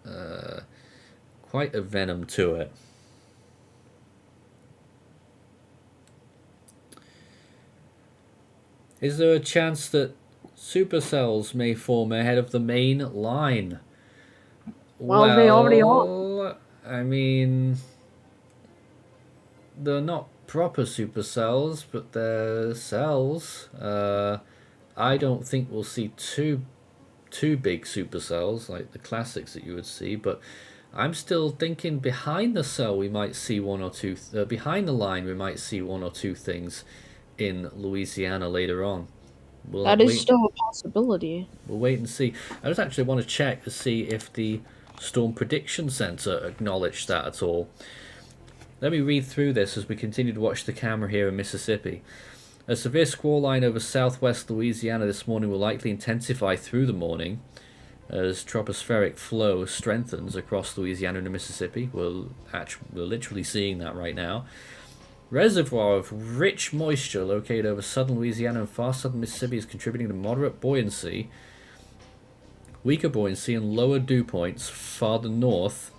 a venom to it. Is there a chance that supercells may form ahead of the main line?
Well, they already are.
I mean, they're not proper supercells, but they're cells. I don't think we'll see two big supercells like the classics that you would see, but I'm still thinking behind the cell we might see one or two. Behind the line we might see one or two things in Louisiana later on.
That is still a possibility.
We'll wait and see. I just actually want to check to see if the Storm Prediction Center acknowledged that at all. Let me read through this as we continue to watch the camera here in Mississippi. A severe squall line over southwest Louisiana this morning will likely intensify through the morning as tropospheric flow strengthens across Louisiana and Mississippi. We're literally seeing that right now. Reservoir of rich moisture located over southern Louisiana and far southern Mississippi is contributing to moderate buoyancy, weaker buoyancy, and lower dew points farther north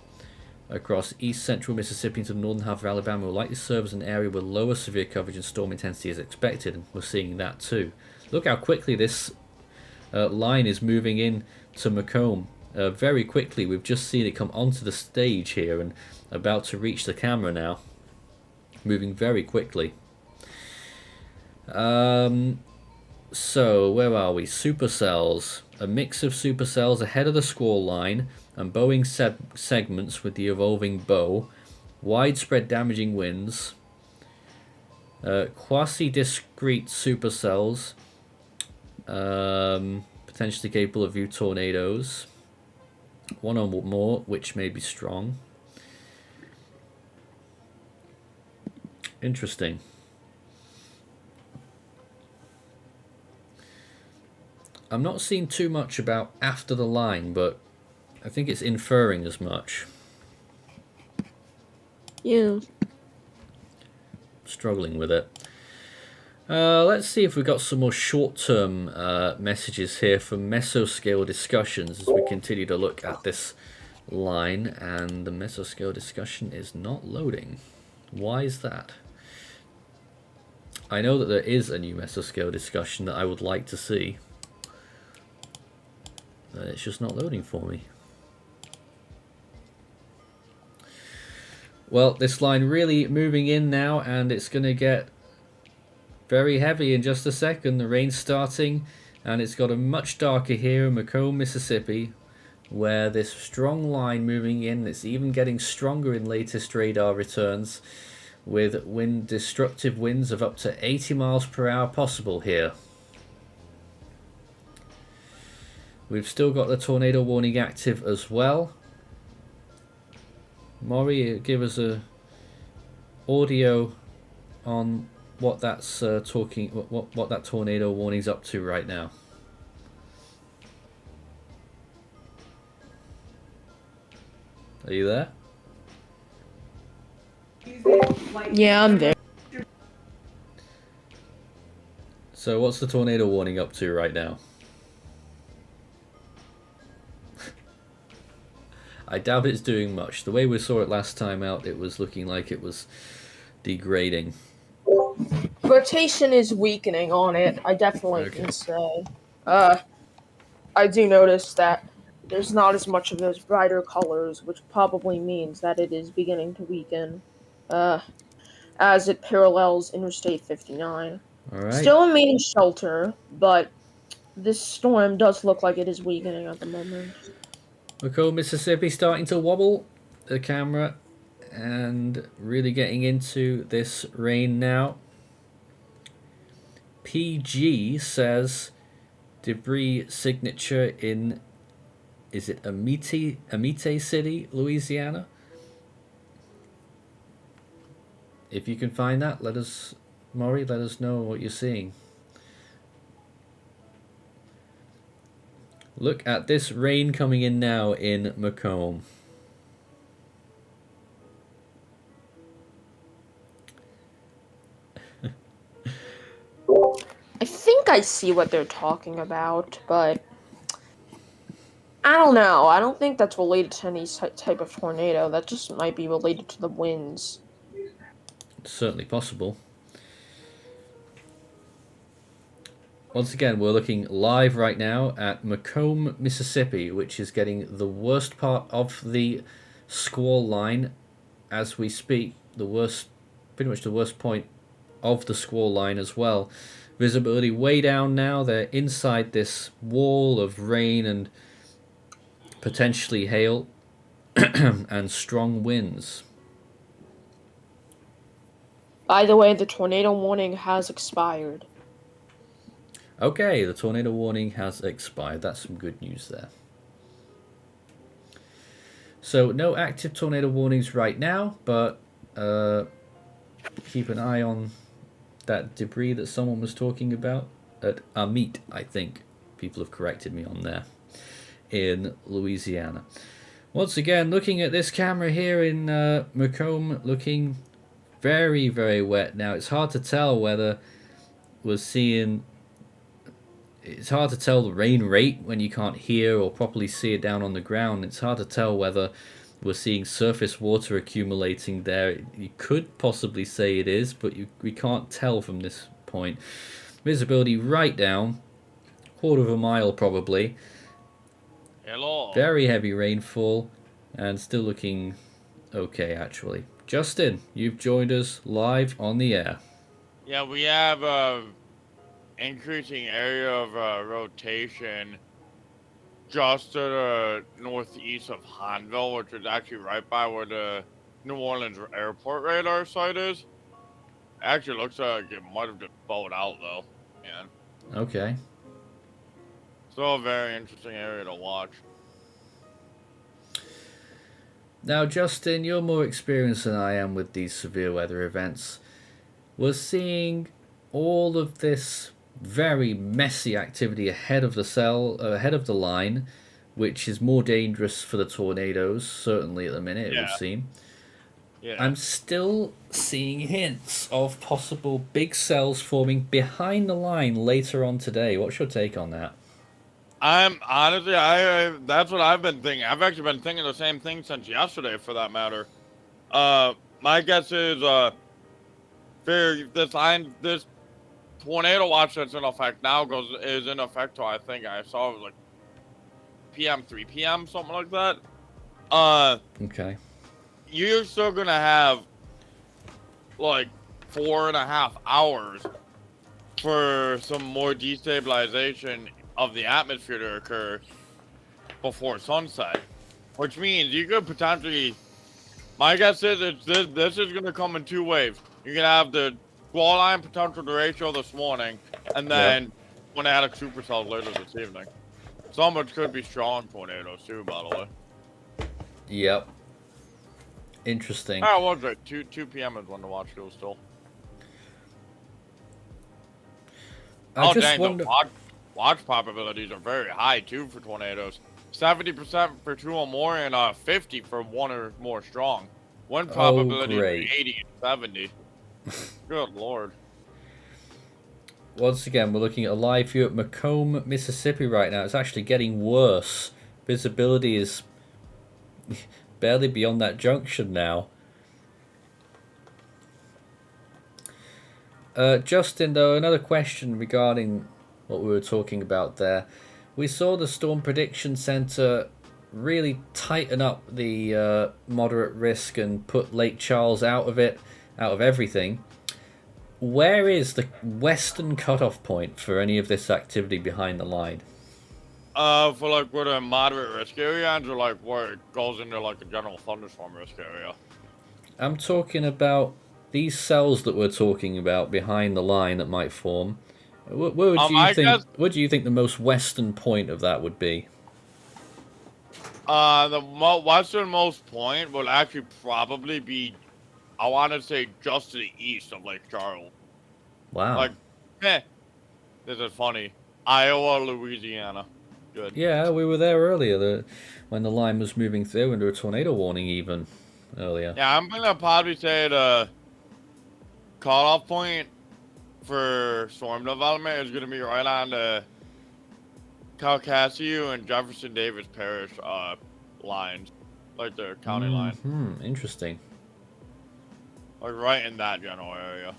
across east central Mississippi into the northern half of Alabama will likely serve as an area with lower severe coverage and storm intensity as expected, and we're seeing that too. Look how quickly this line is moving in to Macomb. Very quickly. We've just seen it come onto the stage here and about to reach the camera now. Moving very quickly. So, where are we? Supercells. A mix of supercells ahead of the squall line and bowing segments with the evolving bow. Widespread damaging winds. Quasi-discrete supercells. Potentially capable of view tornadoes. One or more, which may be strong. Interesting. I'm not seeing too much about after the line, but I think it's inferring as much.
Yeah.
Struggling with it. Let's see if we've got some more short-term messages here from mesoscale discussions as we continue to look at this line, and the mesoscale discussion is not loading. Why is that? I know that there is a new mesoscale discussion that I would like to see. It's just not loading for me. Well, this line really moving in now, and it's going to get very heavy in just a second. The rain's starting, and it's got a much darker here in Macomb, Mississippi, where this strong line moving in. It's even getting stronger in latest radar returns, with destructive winds of up to 80 miles per hour possible here. We've still got the tornado warning active as well. Maury, give us a audio on what that's what that tornado warning's up to right now. Are you there?
Yeah, I'm there.
So what's the tornado warning up to right now? I doubt it's doing much. The way we saw it last time out, it was looking like it was degrading.
Rotation is weakening on it, I definitely can say. I do notice that there's not as much of those brighter colors, which probably means that it is beginning to weaken, as it parallels Interstate 59.
All right.
Still a main shelter, but this storm does look like it is weakening at the moment.
Macomb, Mississippi starting to wobble the camera and really getting into this rain now. PG says debris signature in, is it Amite City, Louisiana? If you can find that, Maury, let us know what you're seeing. Look at this rain coming in now in Macomb.
I think I see what they're talking about, but I don't know. I don't think that's related to any type of tornado. That just might be related to the winds.
It's certainly possible. Once again, we're looking live right now at Macomb, Mississippi, which is getting the worst part of the squall line as we speak. Pretty much the worst point of the squall line as well. Visibility way down now. They're inside this wall of rain and potentially hail and strong winds.
By the way, the tornado warning has expired.
Okay, the tornado warning has expired. That's some good news there. So no active tornado warnings right now, but keep an eye on that debris that someone was talking about at Amite, I think. People have corrected me on there, in Louisiana. Once again, looking at this camera here in Macomb, looking very, very wet. Now, it's hard to tell whether we're seeing... It's hard to tell the rain rate when you can't hear or properly see it down on the ground. It's hard to tell whether We're seeing surface water accumulating there. You could possibly say it is, but we can't tell from this point. Visibility right down, quarter of a mile probably.
Hello.
Very heavy rainfall, and still looking okay actually. Justin, you've joined us live on the air.
Yeah, we have increasing area of rotation just to the northeast of Hanville, which is actually right by where the New Orleans airport radar site is. It actually looks like it might have just bowed out though. Yeah.
Okay.
Still a very interesting area to watch.
Now, Justin, you're more experienced than I am with these severe weather events. We're seeing all of this very messy activity ahead of the line, which is more dangerous for the tornadoes, certainly at the minute, it would seem.
Yeah.
I'm still seeing hints of possible big cells forming behind the line later on today. What's your take on that?
I'm honestly, I that's what I've been thinking. I've actually been thinking the same thing since yesterday, for that matter. My guess is this tornado watch that's in effect now is in effect till I think I saw it was like 3 p.m. something like that.
Okay.
You're still gonna have like 4.5 hours for some more destabilization of the atmosphere to occur before sunset, which means you could potentially. My guess is this is going to come in 2 waves. You're going to have the squall line potential derecho this morning, and then tornadic supercells later this evening. Some which could be strong tornadoes too, by the way.
Yep. Interesting.
Oh, what was it? 2 p.m. is when to watch those still.
I just
dang,
wonder.
the watch probabilities are very high too for tornadoes. 70% for 2 or more, and 50 for 1 or more strong. Wind probability
great.
80 and 70. Good lord.
Once again, we're looking at a live view at Macomb, Mississippi right now. It's actually getting worse. Visibility is barely beyond that junction now. Justin, though, another question regarding what we were talking about there. We saw the Storm Prediction Center really tighten up the moderate risk and put Lake Charles out of everything. Where is the western cutoff point for any of this activity behind the line?
For like where the moderate risk area ends, or like where it goes into like a general thunderstorm risk area?
I'm talking about these cells that we're talking about behind the line that might form. Where do you think the most western point of that would be?
The westernmost point would actually probably be, I want to say, just to the east of Lake Charles.
Wow.
Like, this is funny. Iowa, Louisiana. Good.
Yeah, we were there earlier when the line was moving through under a tornado warning even earlier.
Yeah, I'm going to probably say the cutoff point for storm development is going to be right on the Calcasieu and Jefferson Davis Parish lines, like the county line.
Interesting.
Like right in that general area.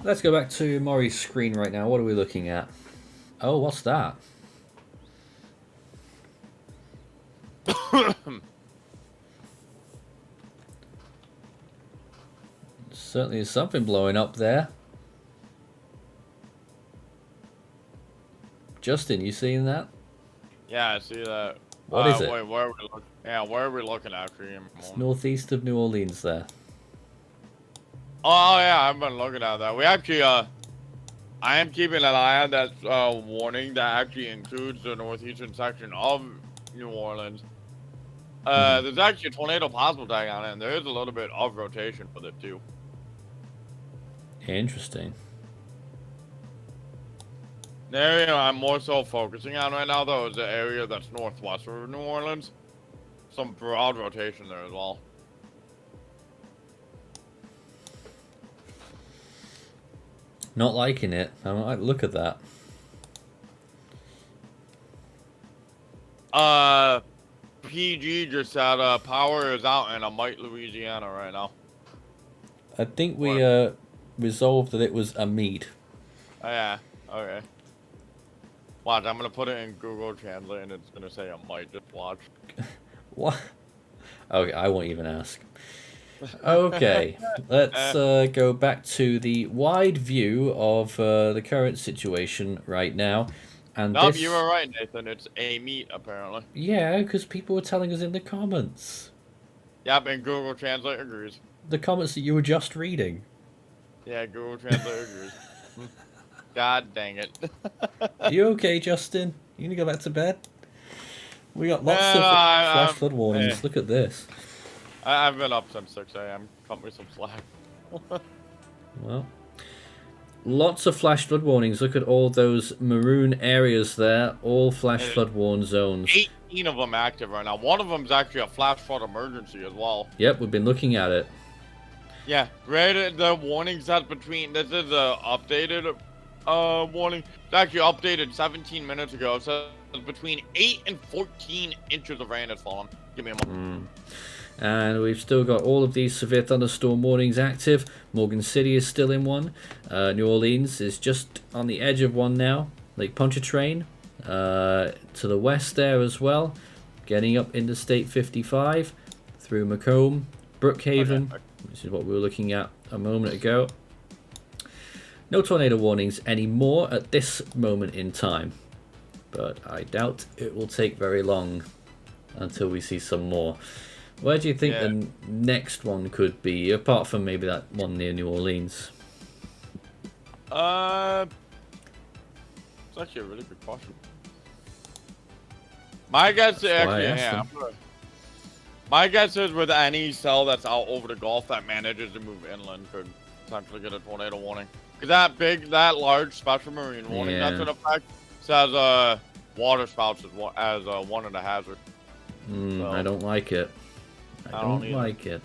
Let's go back to Maury's screen right now. What are we looking at? Oh, what's that? Certainly there's something blowing up there. Justin, you seeing that?
Yeah, I see that.
What is it?
Wait, where are we looking? Yeah, where are we looking at?
It's northeast of New Orleans there.
Oh yeah, I've been looking at that. We actually, I am keeping an eye on that warning that actually includes the northeastern section of New Orleans. There's actually a tornado possible tag on it, and there is a little bit of rotation with it too.
Interesting.
The area I'm more so focusing on right now, though, is the area that's northwest of New Orleans. Some broad rotation there as well.
Not liking it. I might look at that.
PG just said power is out in Louisiana right now.
I think we resolved that it was a mead.
Oh, yeah. Okay. Watch, I'm gonna put it in Google Translate and it's gonna say just watch.
What? Okay, I won't even ask. Okay, let's go back to the wide view of the current situation right now. And
Nope,
this...
you were right, Nathan. It's a meat, apparently.
Yeah, because people were telling us in the comments.
Yep, and Google Translate agrees.
The comments that you were just reading.
Yeah, Google Translate agrees. God dang it.
Are you okay, Justin? You gonna go back to bed? We got lots of flash flood warnings. Look at this.
I've been up since 6 a.m. Cut me some slack.
Well, lots of flash flood warnings. Look at all those maroon areas there. All flash flood warn zones.
18 of them active right now. One of them is actually a flash flood emergency as well.
Yep, we've been looking at it.
Yeah, right. The warning set between. This is a updated warning. It's actually updated 17 minutes ago. So it's between 8 and 14 inches of rain has fallen. Give me a moment.
And we've still got all of these severe thunderstorm warnings active. Morgan City is still in one. New Orleans is just on the edge of one now. Lake Pontchartrain to the west there as well. Getting up Interstate 55 through Macomb, Brookhaven, which is what we were looking at a moment ago. No tornado warnings anymore at this moment in time. But I doubt it will take very long until we see some more. Where do you think the next one could be, apart from maybe that one near New Orleans?
It's actually a really good question. My guess is my guess is with any cell that's out over the Gulf that manages to move inland could potentially get a tornado warning. Because that large special marine warning that's in effect says water spouts as one of the hazards. So,
I don't like it. I don't like it.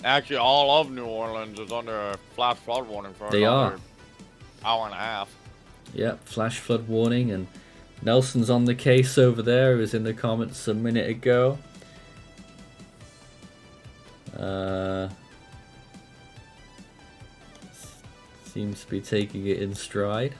Actually, all of New Orleans is under a flash flood warning for another hour and a half.
Yep, flash flood warning, and Nelson's on the case over there. He was in the comments a minute ago. Seems to be taking it in stride.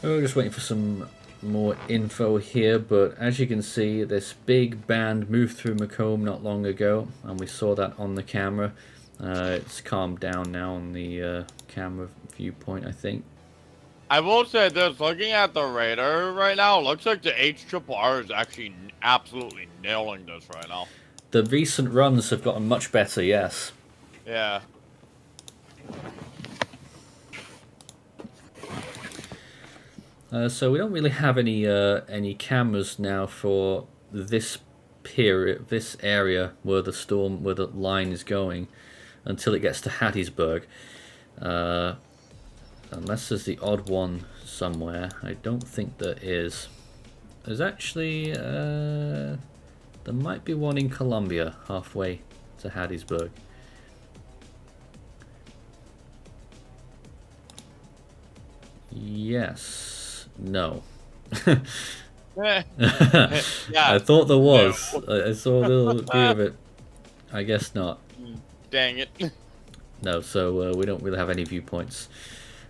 We're just waiting for some more info here, but as you can see, this big band moved through Macomb not long ago, and we saw that on the camera. It's calmed down now on the camera viewpoint, I think.
I will say this, looking at the radar right now, it looks like the HRRR is actually absolutely nailing this right now.
The recent runs have gotten much better, yes.
Yeah.
So we don't really have any cameras now for this period, this area where the line is going, until it gets to Hattiesburg. Unless there's the odd one somewhere. I don't think there is. There's actually there might be one in Columbia, halfway to Hattiesburg. Yes. No.
Yeah.
I thought there was. I saw a little bit of it. I guess not.
Dang it.
No, so we don't really have any viewpoints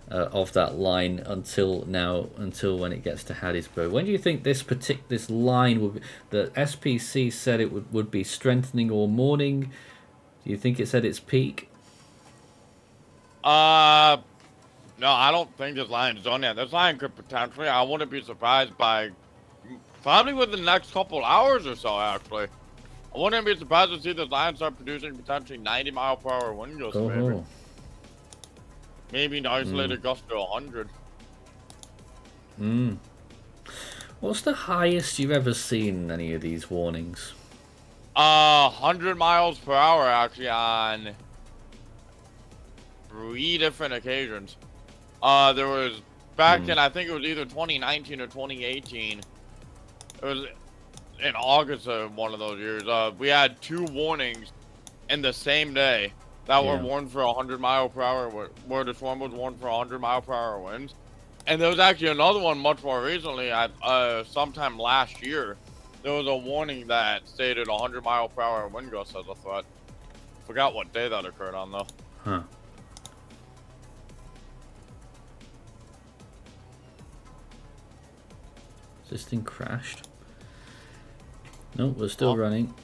of that line until when it gets to Hattiesburg. When do you think this line would be? The SPC said it would be strengthening all morning. Do you think it's at its peak?
No, I don't think this line is done yet. This line could potentially, I wouldn't be surprised by, probably within the next couple hours or so, actually. I wouldn't be surprised to see this line start producing potentially 90-mile-per-hour wind gusts, maybe. Maybe an isolated gust to 100.
What's the highest you've ever seen in any of these warnings?
100 miles per hour, actually, on 3 different occasions. There was back in, I think it was either 2019 or 2018. It was in August of one of those years. We had 2 warnings in the same day that were
Yeah.
warned for 100 mile per hour, where the storm was warned for 100 mile per hour winds. And there was actually another one much more recently, sometime last year. There was a warning that stated 100 mile per hour wind gusts as a threat. Forgot what day that occurred on though.
Huh. This thing crashed. Nope, we're still running.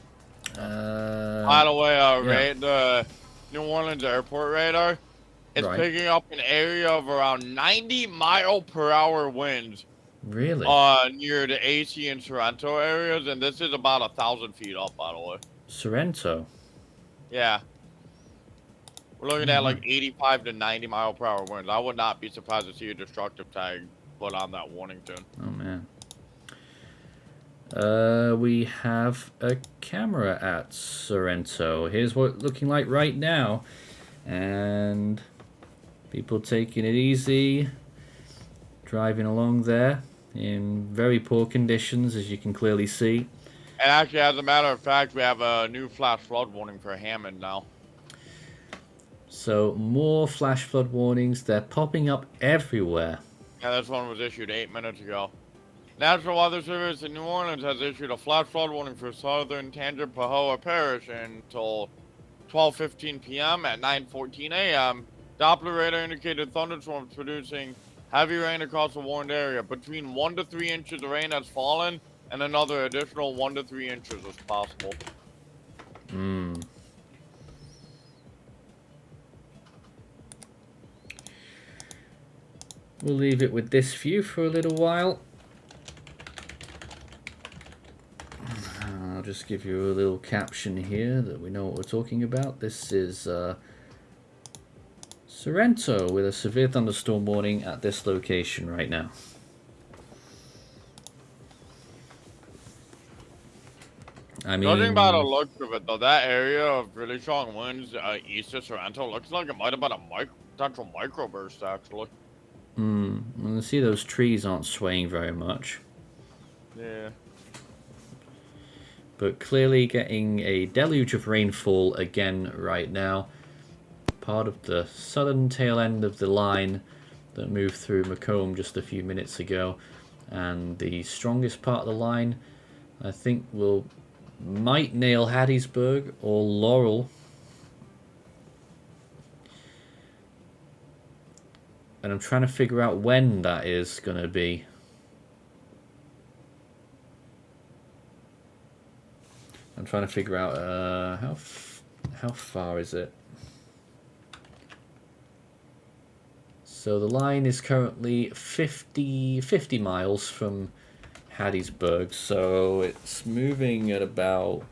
By the way, the New Orleans airport radar is
Right.
picking up an area of around 90 mile per hour winds
Really?
near the AC and Sorrento areas, and this is about 1,000 feet up, by the way.
Sorrento.
Yeah. We're looking at like 85 to 90 mile per hour winds. I would not be surprised to see a destructive tag put on that warning soon.
Oh man. We have a camera at Sorrento. Here's what it's looking like right now. And people taking it easy, driving along there in very poor conditions, as you can clearly see.
And actually, as a matter of fact, we have a new flash flood warning for Hammond now.
So more flash flood warnings. They're popping up everywhere.
Yeah, this one was issued 8 minutes ago. National Weather Service in New Orleans has issued a flash flood warning for southern Tangipahoa Parish until 12:15 p.m. At 9:14 a.m. Doppler radar indicated thunderstorms producing heavy rain across the warned area. Between 1 to 3 inches of rain has fallen, and another additional 1 to 3 inches is possible.
We'll leave it with this view for a little while. I'll just give you a little caption here that we know what we're talking about. This is Sorrento with a severe thunderstorm warning at this location right now. I mean,
Judging by the looks of it, though, that area of really strong winds east of Sorrento looks like it might have been a potential microburst, actually.
you see those trees aren't swaying very much.
Yeah.
But clearly getting a deluge of rainfall again right now. Part of the southern tail end of the line that moved through Macomb just a few minutes ago. And the strongest part of the line, I think, might nail Hattiesburg or Laurel. And I'm trying to figure out when that is going to be. I'm trying to figure out how far is it. So the line is currently 50 miles from Hattiesburg, so it's moving at about,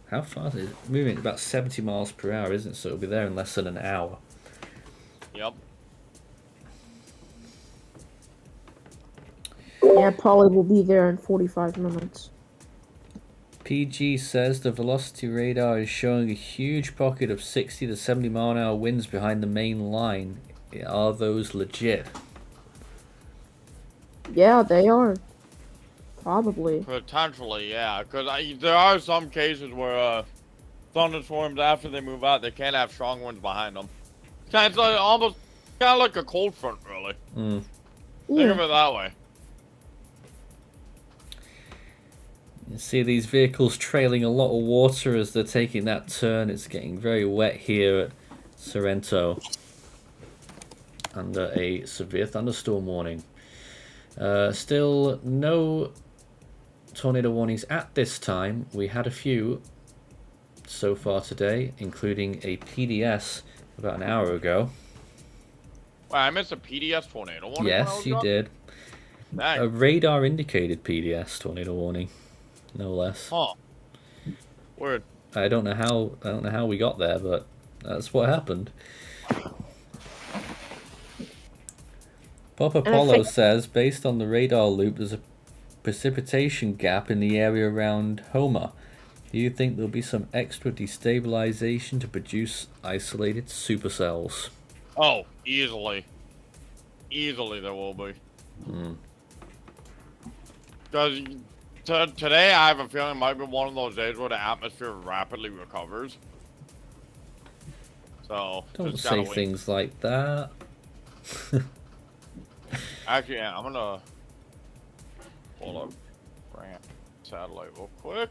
how fast is it? Moving at about 70 miles per hour, isn't it? So it'll be there in less than an hour.
Yep.
Yeah, probably will be there in 45 minutes.
PG says the velocity radar is showing a huge pocket of 60 to 70 mile an hour winds behind the main line. Are those legit?
Yeah, they are. Probably.
Potentially, yeah. Because there are some cases where thunderstorms, after they move out, they can't have strong winds behind them. It's like, almost kind of like a cold front, really. Think of it that way.
You see these vehicles trailing a lot of water as they're taking that turn. It's getting very wet here at Sorrento under a severe thunderstorm warning. Still no tornado warnings at this time. We had a few so far today, including a PDS about an hour ago.
Wait, I missed a PDS tornado warning.
Yes, you did. A radar indicated PDS tornado warning, no less.
Huh. Weird.
I don't know how we got there, but that's what happened. Pop Apollo says, based on the radar loop, there's a precipitation gap in the area around Homer. Do you think there'll be some extra destabilization to produce isolated supercells?
Oh, easily. Easily there will be. Because Today, I have a feeling it might be one of those days where the atmosphere rapidly recovers. So,
Don't
just
say
gotta wait.
things like that.
Actually, yeah, I'm gonna hold up, bring up satellite real quick.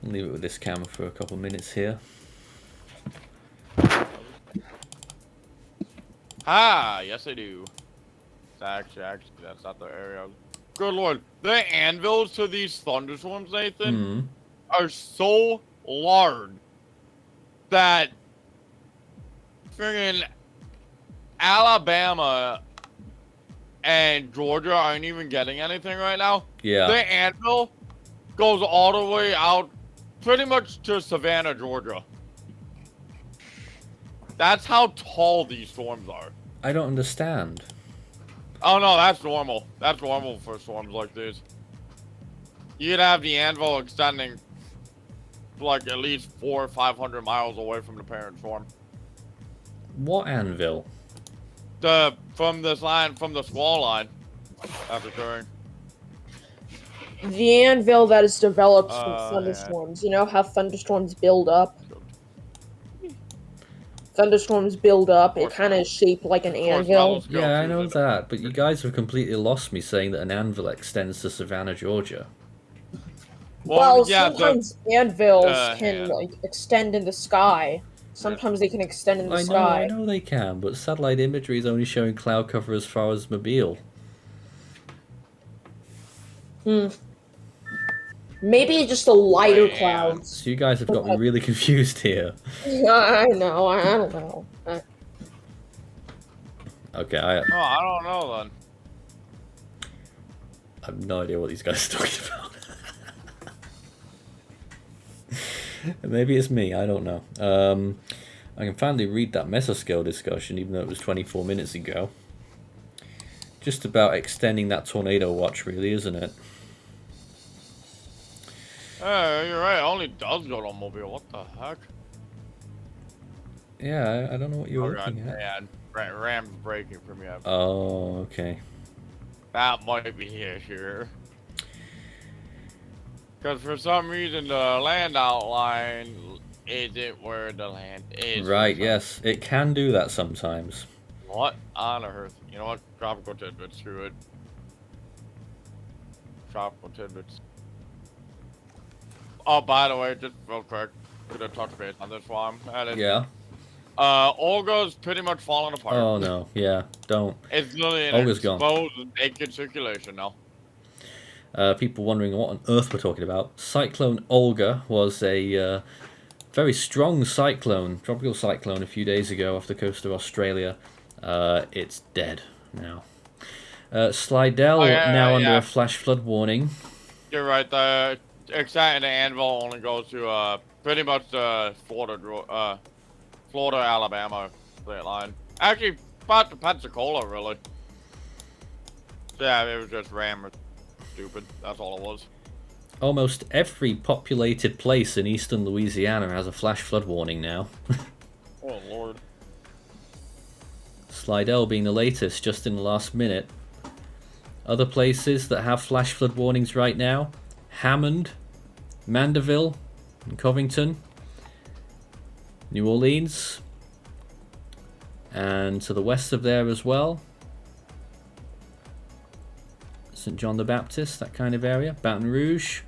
Leave it with this camera for a couple minutes here.
Ah, yes I do. Actually, that's not the area. Good lord, the anvils to these thunderstorms, Nathan, are so large that friggin' Alabama and Georgia aren't even getting anything right now.
Yeah.
The anvil goes all the way out pretty much to Savannah, Georgia. That's how tall these storms are.
I don't understand.
Oh no, that's normal. That's normal for storms like this. You'd have the anvil extending like at least 400 or 500 miles away from the parent storm.
What anvil?
From the squall line that's occurring.
The anvil that is developed from
Yeah.
thunderstorms. You know how thunderstorms build up? Thunderstorms build up. It kind of is shaped like an anvil.
Yeah, I know that, but you guys have completely lost me saying that an anvil extends to Savannah, Georgia.
Well,
yeah,
sometimes anvils can
yeah.
like extend in the sky. Sometimes they can extend in the
I
sky.
know they can, but satellite imagery is only showing cloud cover as far as Mobile.
Maybe just a lighter clouds.
So you guys have got me really confused here.
I know. I don't know.
Okay,
Oh, I don't know then.
I have no idea what these guys are talking about. Maybe it's me, I don't know. I can finally read that mesoscale discussion, even though it was 24 minutes ago. Just about extending that tornado watch, really, isn't it?
Hey, you're right. It only does go to Mobile. What the heck?
Yeah, I don't know what you're looking at.
Yeah, Ram's breaking for me.
Oh, okay.
That might be the issue. Because for some reason the land outline isn't where the land is.
Right, yes. It can do that sometimes.
What on earth? You know what? Tropical tidbits, screw it. Tropical tidbits. Oh, by the way, just real quick, gonna touch base on this while I'm at it.
Yeah.
Olga's pretty much falling apart.
Oh, no. Yeah, don't.
It's literally an
Olga's gone.
exposed naked circulation now.
People wondering what on earth we're talking about. Cyclone Olga was a very strong cyclone, tropical cyclone a few days ago off the coast of Australia. It's dead now. Slidell now under a flash flood warning.
You're right. The exciting anvil only goes to pretty much the Florida, Alabama state line. Actually, about to Pensacola, really. Yeah, it was just Ram. Stupid. That's all it was.
Almost every populated place in eastern Louisiana has a flash flood warning now.
Oh, Lord.
Slidell being the latest, just in the last minute. Other places that have flash flood warnings right now: Hammond, Mandeville, and Covington, New Orleans, and to the west of there as well, St. John the Baptist, that kind of area, Baton Rouge,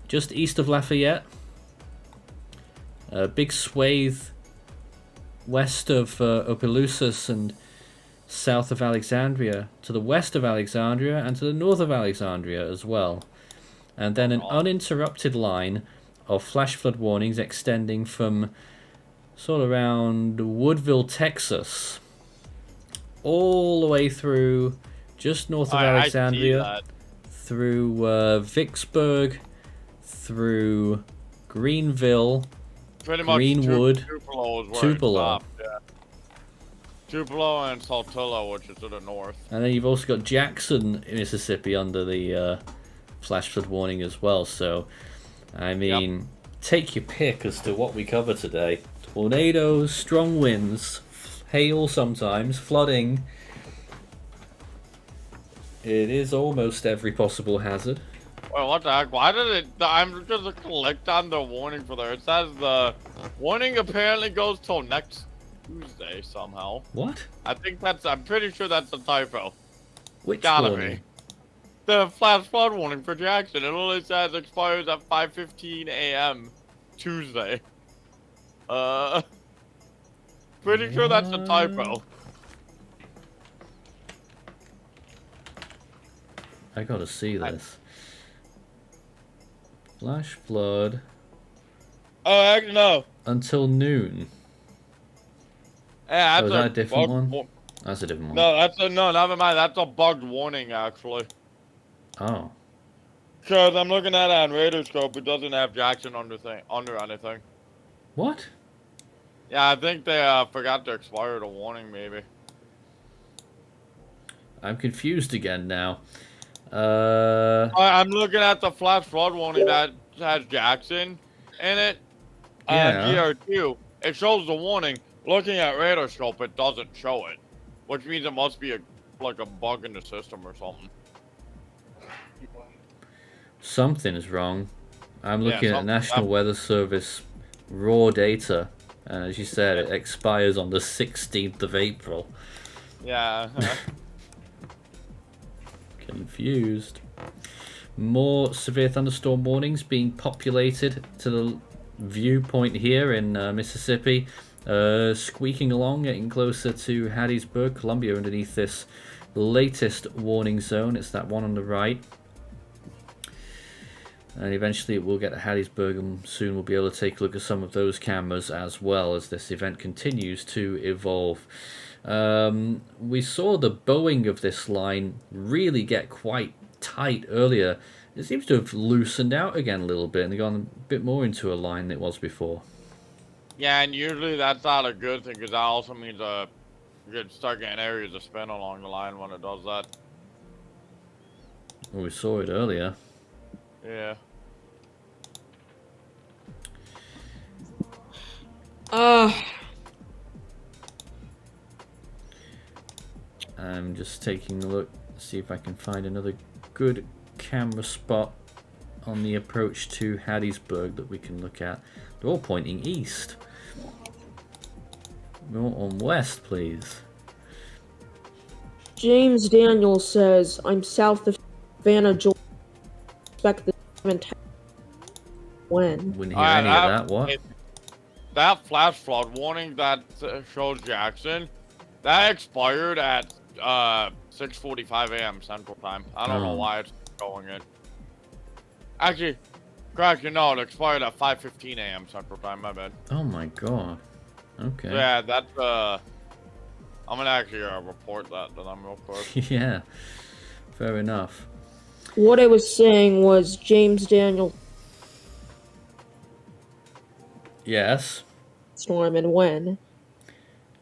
just east of Lafayette, a big swathe west of Opelousas and south of Alexandria, to the west of Alexandria and to the north of Alexandria as well. And then an uninterrupted line of flash flood warnings extending from sort of around Woodville, Texas, all the way through just north of Alexandria, through Vicksburg, through Greenville,
pretty much
Greenwood,
Tupelo. Yeah. Tupelo and Saltillo, which is to the north.
And then you've also got Jackson, Mississippi, under the flash flood warning as well. So, I mean, take your pick as to what we cover today. Tornadoes, strong winds, hail sometimes, flooding. It is almost every possible hazard.
Wait, what the heck? Why did it? I'm just clicked on the warning for there. It says the warning apparently goes till next Tuesday somehow.
What?
I'm pretty sure that's a typo.
Which
Gotta
warning?
be. The flash flood warning for Jackson. It only says expires at 5:15 a.m. Tuesday. Pretty sure that's a typo.
I gotta see this. Flash flood.
Oh, heck no.
Until noon.
Yeah,
Oh, is that a different one? That's a different one.
No, never mind. That's a bugged warning, actually.
Oh.
Cause I'm looking at it on Radarscope. It doesn't have Jackson under anything.
What?
Yeah, I think they forgot to expire the warning, maybe.
I'm confused again now.
I'm looking at the flash flood warning that has Jackson in it.
Yeah.
GR2. It shows the warning. Looking at Radarscope, it doesn't show it, which means it must be like a bug in the system or something.
Something is wrong. I'm looking at National
something.
Weather Service raw data, and as you said, it expires on the 16th of April.
Yeah.
Confused. More severe thunderstorm warnings being populated to the viewpoint here in Mississippi. Squeaking along, getting closer to Hattiesburg, Columbia underneath this latest warning zone. It's that one on the right. And eventually it will get to Hattiesburg, and soon we'll be able to take a look at some of those cameras as well as this event continues to evolve. We saw the bowing of this line really get quite tight earlier. It seems to have loosened out again a little bit and gone a bit more into a line than it was before.
Yeah, and usually that's not a good thing because that also means you could start getting areas of spin along the line when it does that.
Well, we saw it earlier.
Yeah.
I'm just taking a look, see if I can find another good camera spot on the approach to Hattiesburg that we can look at. They're all pointing east. More on west, please.
James Daniel says, I'm south of Savannah, Georgia. Expect the when?
Wouldn't hear any of that. What?
That flash flood warning that shows Jackson, that expired at 6:45 a.m. Central Time. I don't know why it's going in. Actually, correct, it expired at 5:15 a.m. Central Time. My bad.
Oh my god. Okay.
So yeah, that's I'm gonna actually report that to them real quick.
Yeah. Fair enough.
What I was saying was James Daniel
Yes.
storm and when.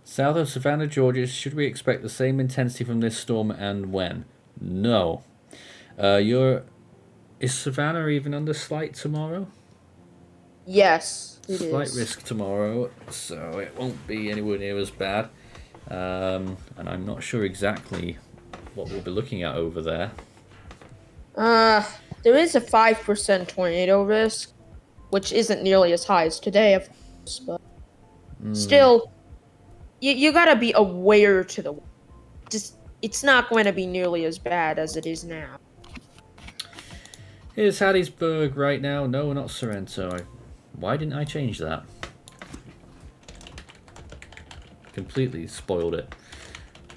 South of Savannah, Georgia, should we expect the same intensity from this storm and when? No. Is Savannah even under slight tomorrow?
Yes, it
Slight
is.
risk tomorrow, so it won't be anywhere near as bad. And I'm not sure exactly what we'll be looking at over there.
There is a 5% tornado risk, which isn't nearly as high as today, of course, but still, you gotta be aware to the. It's not going to be nearly as bad as it is now.
Here's Hattiesburg right now. No, not Sorrento. Why didn't I change that? Completely spoiled it.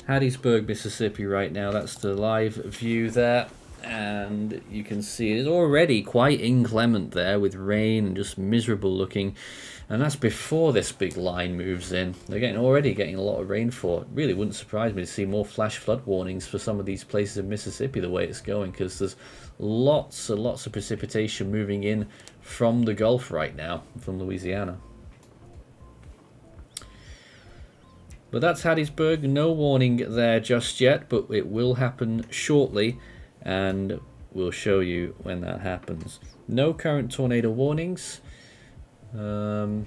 Hattiesburg, Mississippi right now. That's the live view there. And you can see it's already quite inclement there with rain and just miserable looking. And that's before this big line moves in. They're already getting a lot of rainfall. It really wouldn't surprise me to see more flash flood warnings for some of these places in Mississippi the way it's going, because there's lots and lots of precipitation moving in from the Gulf right now, from Louisiana. But that's Hattiesburg. No warning there just yet, but it will happen shortly, and we'll show you when that happens. No current tornado warnings. So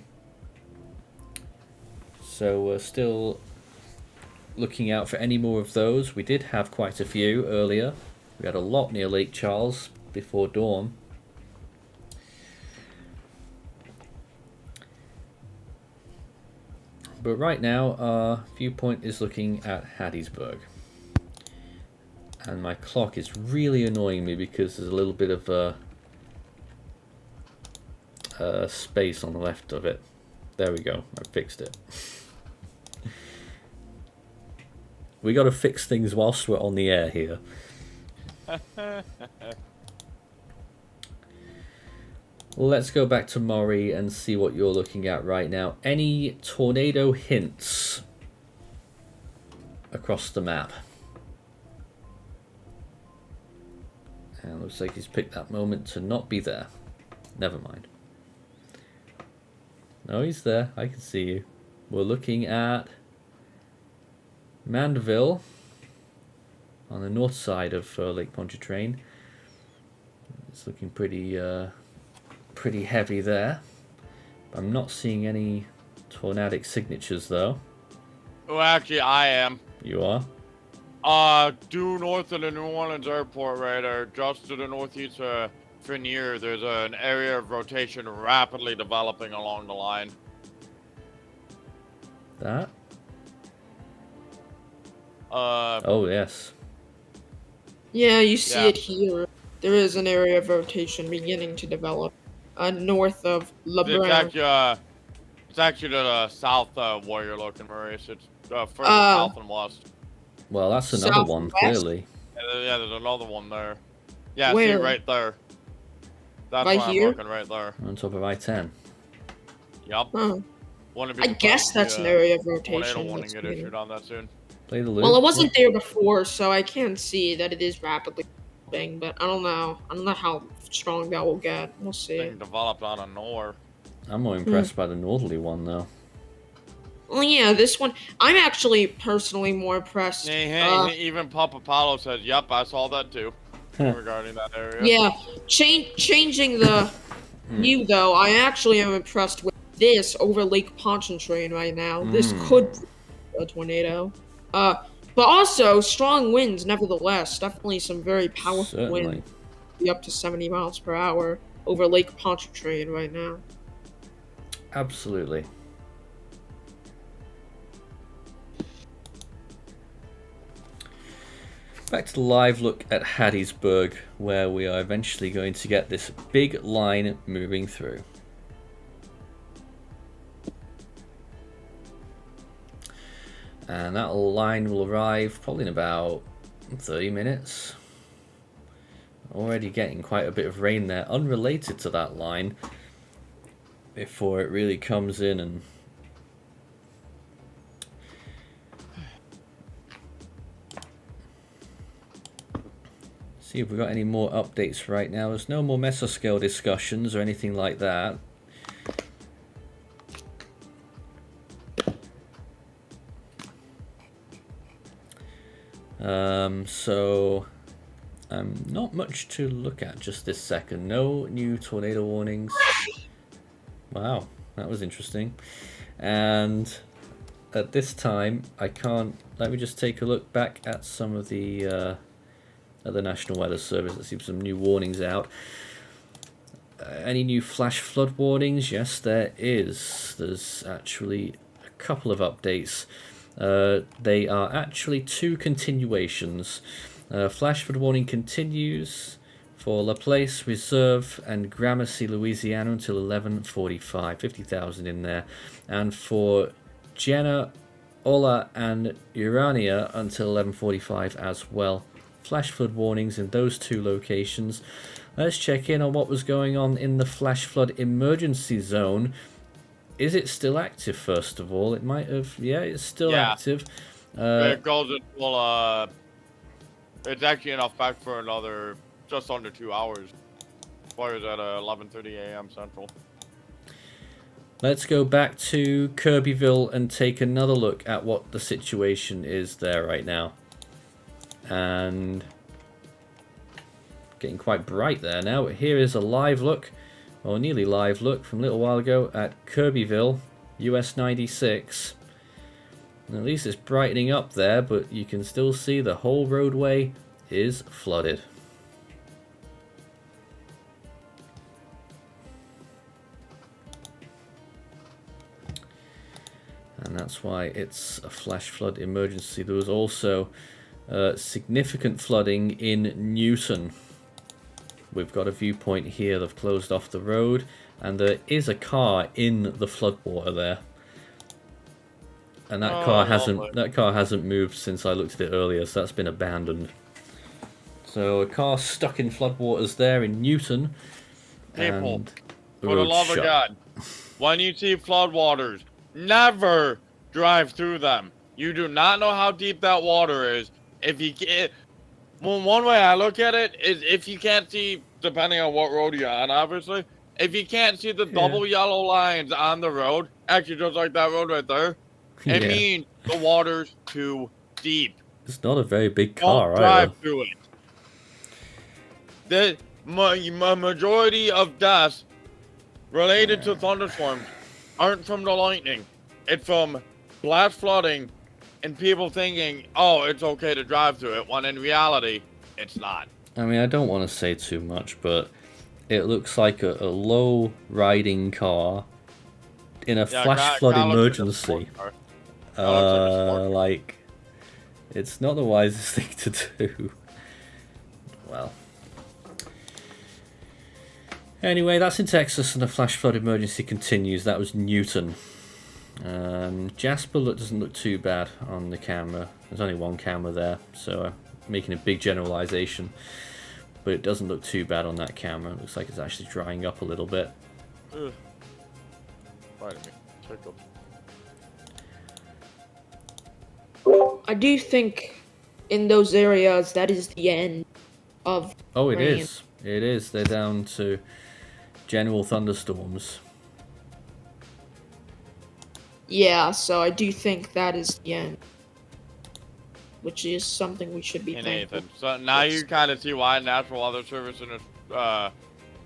we're still looking out for any more of those. We did have quite a few earlier. We had a lot near Lake Charles before dawn. But right now our viewpoint is looking at Hattiesburg. And my clock is really annoying me because there's a little bit of space on the left of it. There we go, I fixed it. We got to fix things whilst we're on the air here. Let's go back to Maury and see what you're looking at right now. Any tornado hints across the map? And looks like he's picked that moment to not be there. Never mind. No, he's there. I can see you. We're looking at Mandeville on the north side of Lake Pontchartrain. It's looking pretty heavy there. I'm not seeing any tornadic signatures though.
Oh, actually, I am.
You are?
Due north of the New Orleans airport, right, or just to the northeast of Frenier, there's an area of rotation rapidly developing along the line.
That? Oh, yes.
Yeah, you see it here. There is an area of rotation beginning to develop north of LeBron.
It's actually to the south where you're looking, Maurice. It's further south and west.
Well, that's another one, clearly.
Yeah, there's another one there. Yeah,
where?
see, right there. That's
right
where
here?
I'm looking, right there.
On top of I-10.
Yep.
Oh. I guess that's an area of rotation.
Tornado warning get issued on that soon.
Play the loop.
Well, it wasn't there before, so I can see that it is rapidly developing, but I don't know. I don't know how strong that will get. We'll see.
Thing developed out of nowhere.
I'm more impressed by the northerly one, though.
Well, yeah, this one, I'm actually personally more impressed.
Even Papa Paulo says, yep, I saw that too, regarding that area.
Yeah, changing the view, though, I actually am impressed with this over Lake Pontchartrain right now. This could be a tornado. But also, strong winds, nevertheless. Definitely some very powerful winds. Be up to 70 miles per hour over Lake Pontchartrain right now.
Absolutely. Back to the live look at Hattiesburg, where we are eventually going to get this big line moving through. And that line will arrive probably in about 30 minutes. Already getting quite a bit of rain there, unrelated to that line, before it really comes in and see if we've got any more updates right now. There's no more mesoscale discussions or anything like that. So not much to look at just this second. No new tornado warnings. Wow, that was interesting. And at this time, I can't. Let me just take a look back at some of the National Weather Service. Let's see if some new warnings out. Any new flash flood warnings? Yes, there is. There's actually a couple of updates. They are actually two continuations. Flash flood warning continues for Laplace, Reserve, and Gramercy, Louisiana until 11:45. 50,000 in there. And for Jenna, Ola, and Urania until 11:45 as well. Flash flood warnings in those two locations. Let's check in on what was going on in the flash flood emergency zone. Is it still active, first of all? It might have... Yeah, it's still active.
It goes until... it's actually in effect for another... just under 2 hours. Fires at 11:30 a.m. Central.
Let's go back to Kirbyville and take another look at what the situation is there right now. And getting quite bright there now. Here is a live look, or nearly live look, from a little while ago at Kirbyville, US 96. At least it's brightening up there, but you can still see the whole roadway is flooded. And that's why it's a flash flood emergency. There was also significant flooding in Newton. We've got a viewpoint here. They've closed off the road, and there is a car in the floodwater there. And that car hasn't moved since I looked at it earlier, so that's been abandoned. So a car stuck in floodwaters there in Newton.
People,
and
for the love of God, when you see floodwaters, never drive through them. You do not know how deep that water is. If you can't, well, one way I look at it is if you can't see, depending on what road you're on, obviously, if you can't see the double yellow lines on the road, actually just like that road right there, it means the water's too deep.
It's not a very big car,
Don't drive through it. The majority of deaths related to thunderstorms aren't from the lightning. It's from blast flooding and people thinking, oh, it's okay to drive through it, when in reality, it's not.
I mean, I don't want to say too much, but it looks like a low-riding car in a flash flood emergency. Like, it's not the wisest thing to do. Well. Anyway, that's in Texas, and the flash flood emergency continues. That was Newton. Jasper doesn't look too bad on the camera. There's only one camera there, so I'm making a big generalization. But it doesn't look too bad on that camera. It looks like it's actually drying up a little bit.
Ugh. Wait a minute. Tickled.
I do think in those areas that is the end of
Oh, it
rain.
is. It is. They're down to general thunderstorms.
Yeah, so I do think that is the end. Which is something we should be thankful.
Nathan, so now you kind of see why National Weather Service in its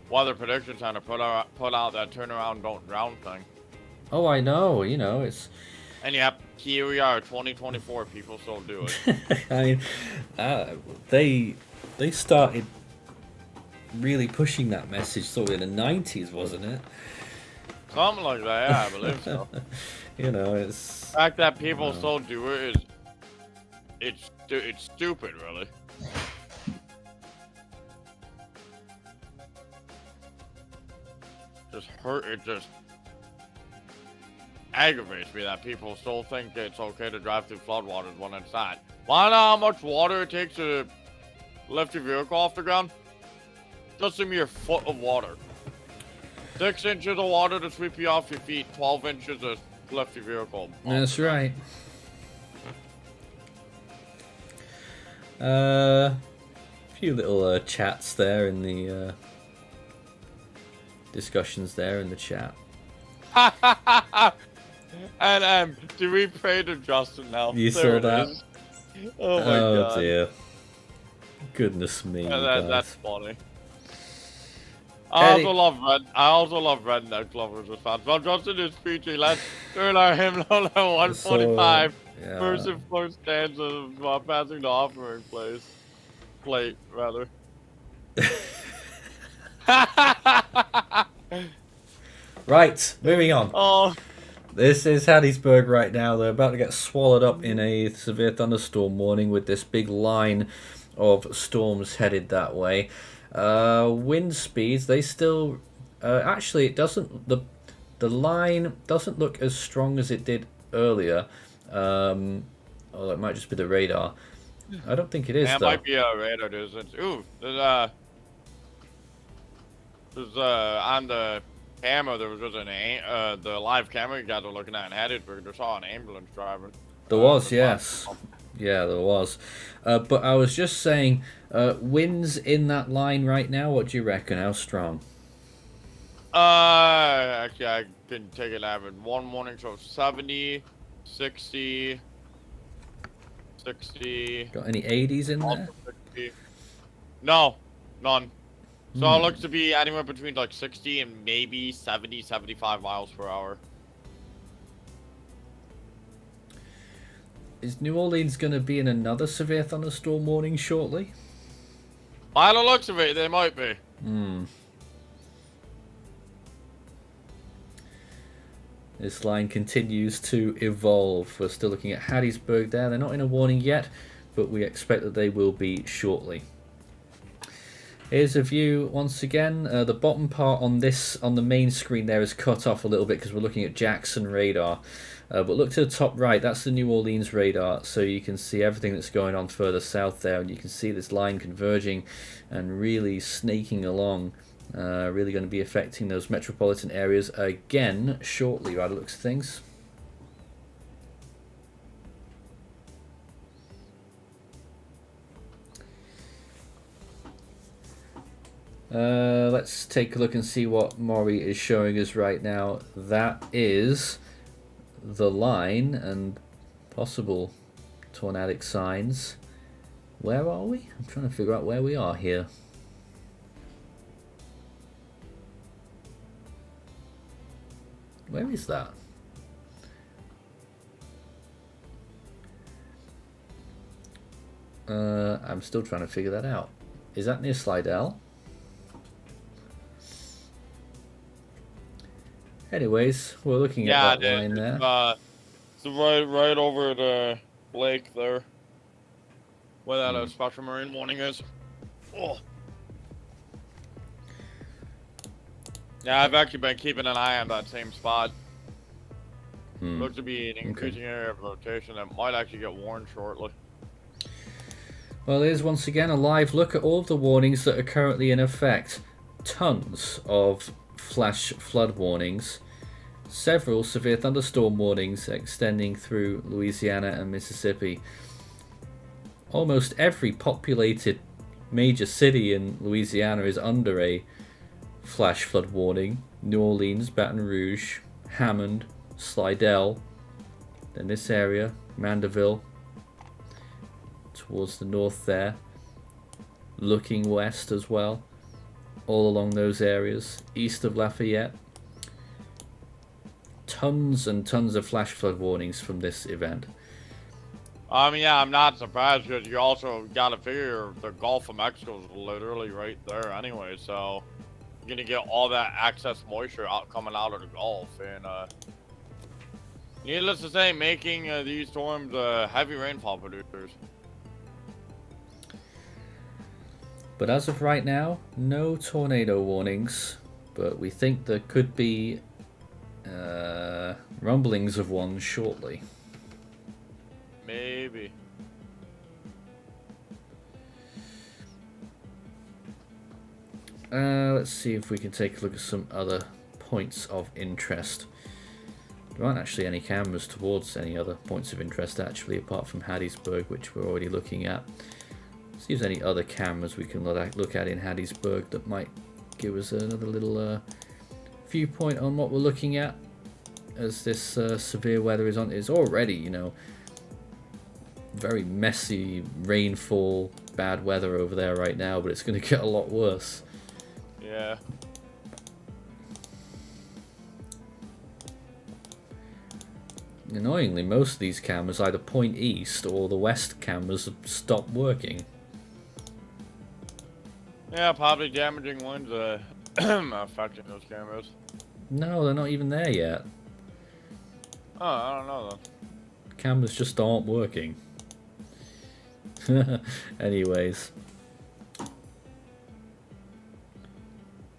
weather prediction center put out that turnaround, don't drown thing.
Oh, I know. You know, it's.
And yep, here we are, 2024. People still do it.
I mean, they started really pushing that message sort of in the 90s, wasn't it?
Something like that, yeah, I believe so.
You know, it's.
The fact that people still do it is, it's stupid, really. It just aggravates me that people still think it's okay to drive through floodwaters when it's not. Wanna know how much water it takes to lift your vehicle off the ground? Just a mere foot of water. 6 inches of water to sweep you off your feet, 12 inches to lift your vehicle.
That's right. A few little chats there in the discussions there in the chat.
And do we pray to Justin now?
You
There
saw that?
is. Oh my god.
Oh dear. Goodness me.
That's funny. I also love Redneck Lovers response. Well, Justin is preaching. Let's turn our hymnal at 145.
Yeah.
First and fourth stanza while passing the offering plate, rather.
Right, moving on.
Oh.
This is Hattiesburg right now. They're about to get swallowed up in a severe thunderstorm warning with this big line of storms headed that way. Wind speeds, they still... actually, it doesn't... The line doesn't look as strong as it did earlier. Oh, it might just be the radar. I don't think it is, though.
It might be a radar distance. Ooh, there's on the camera, there was just the live camera you guys are looking at in Hattiesburg, there saw an ambulance driving.
There was, yes. Yeah, there was. But I was just saying, winds in that line right now, what do you reckon? How strong?
Actually, I can take an average. One morning show 70, 60, 60.
Got any 80s in there?
60. No, none. So it looks to be anywhere between like 60 and maybe 70, 75 miles per hour.
Is New Orleans going to be in another severe thunderstorm warning shortly?
By the looks of it, they might be.
This line continues to evolve. We're still looking at Hattiesburg there. They're not in a warning yet, but we expect that they will be shortly. Here's a view once again. The bottom part on the main screen there is cut off a little bit because we're looking at Jackson radar. But look to the top right, that's the New Orleans radar, so you can see everything that's going on further south there, and you can see this line converging and really snaking along. Really going to be affecting those metropolitan areas again shortly by the looks of things. Let's take a look and see what Maury is showing us right now. That is the line and possible tornadic signs. Where are we? I'm trying to figure out where we are here. Where is that? I'm still trying to figure that out. Is that near Slidell? Anyways, we're looking at that line there.
It's right over the lake there, where that special marine warning is. Oh. Yeah, I've actually been keeping an eye on that same spot. Looks to be an increasing area of rotation that might actually get warned shortly.
Well, here's once again a live look at all of the warnings that are currently in effect. Tons of flash flood warnings. Several severe thunderstorm warnings extending through Louisiana and Mississippi. Almost every populated major city in Louisiana is under a flash flood warning. New Orleans, Baton Rouge, Hammond, Slidell, then this area, Mandeville, towards the north there, looking west as well, all along those areas, east of Lafayette. Tons and tons of flash flood warnings from this event.
Yeah, I'm not surprised because you also got to figure the Gulf of Mexico is literally right there anyway, so you're gonna get all that excess moisture coming out of the Gulf, and needless to say, making these storms heavy rainfall producers.
But as of right now, no tornado warnings, but we think there could be rumblings of one shortly.
Maybe.
Let's see if we can take a look at some other points of interest. There aren't actually any cameras towards any other points of interest actually, apart from Hattiesburg, which we're already looking at. See if there's any other cameras we can look at in Hattiesburg that might give us another little viewpoint on what we're looking at as this severe weather is on. It's already, you know, very messy rainfall, bad weather over there right now, but it's going to get a lot worse.
Yeah.
Annoyingly, most of these cameras either point east or the west cameras have stopped working.
Yeah, probably damaging winds affecting those cameras.
No, they're not even there yet.
Oh, I don't know though.
Cameras just aren't working. Anyways.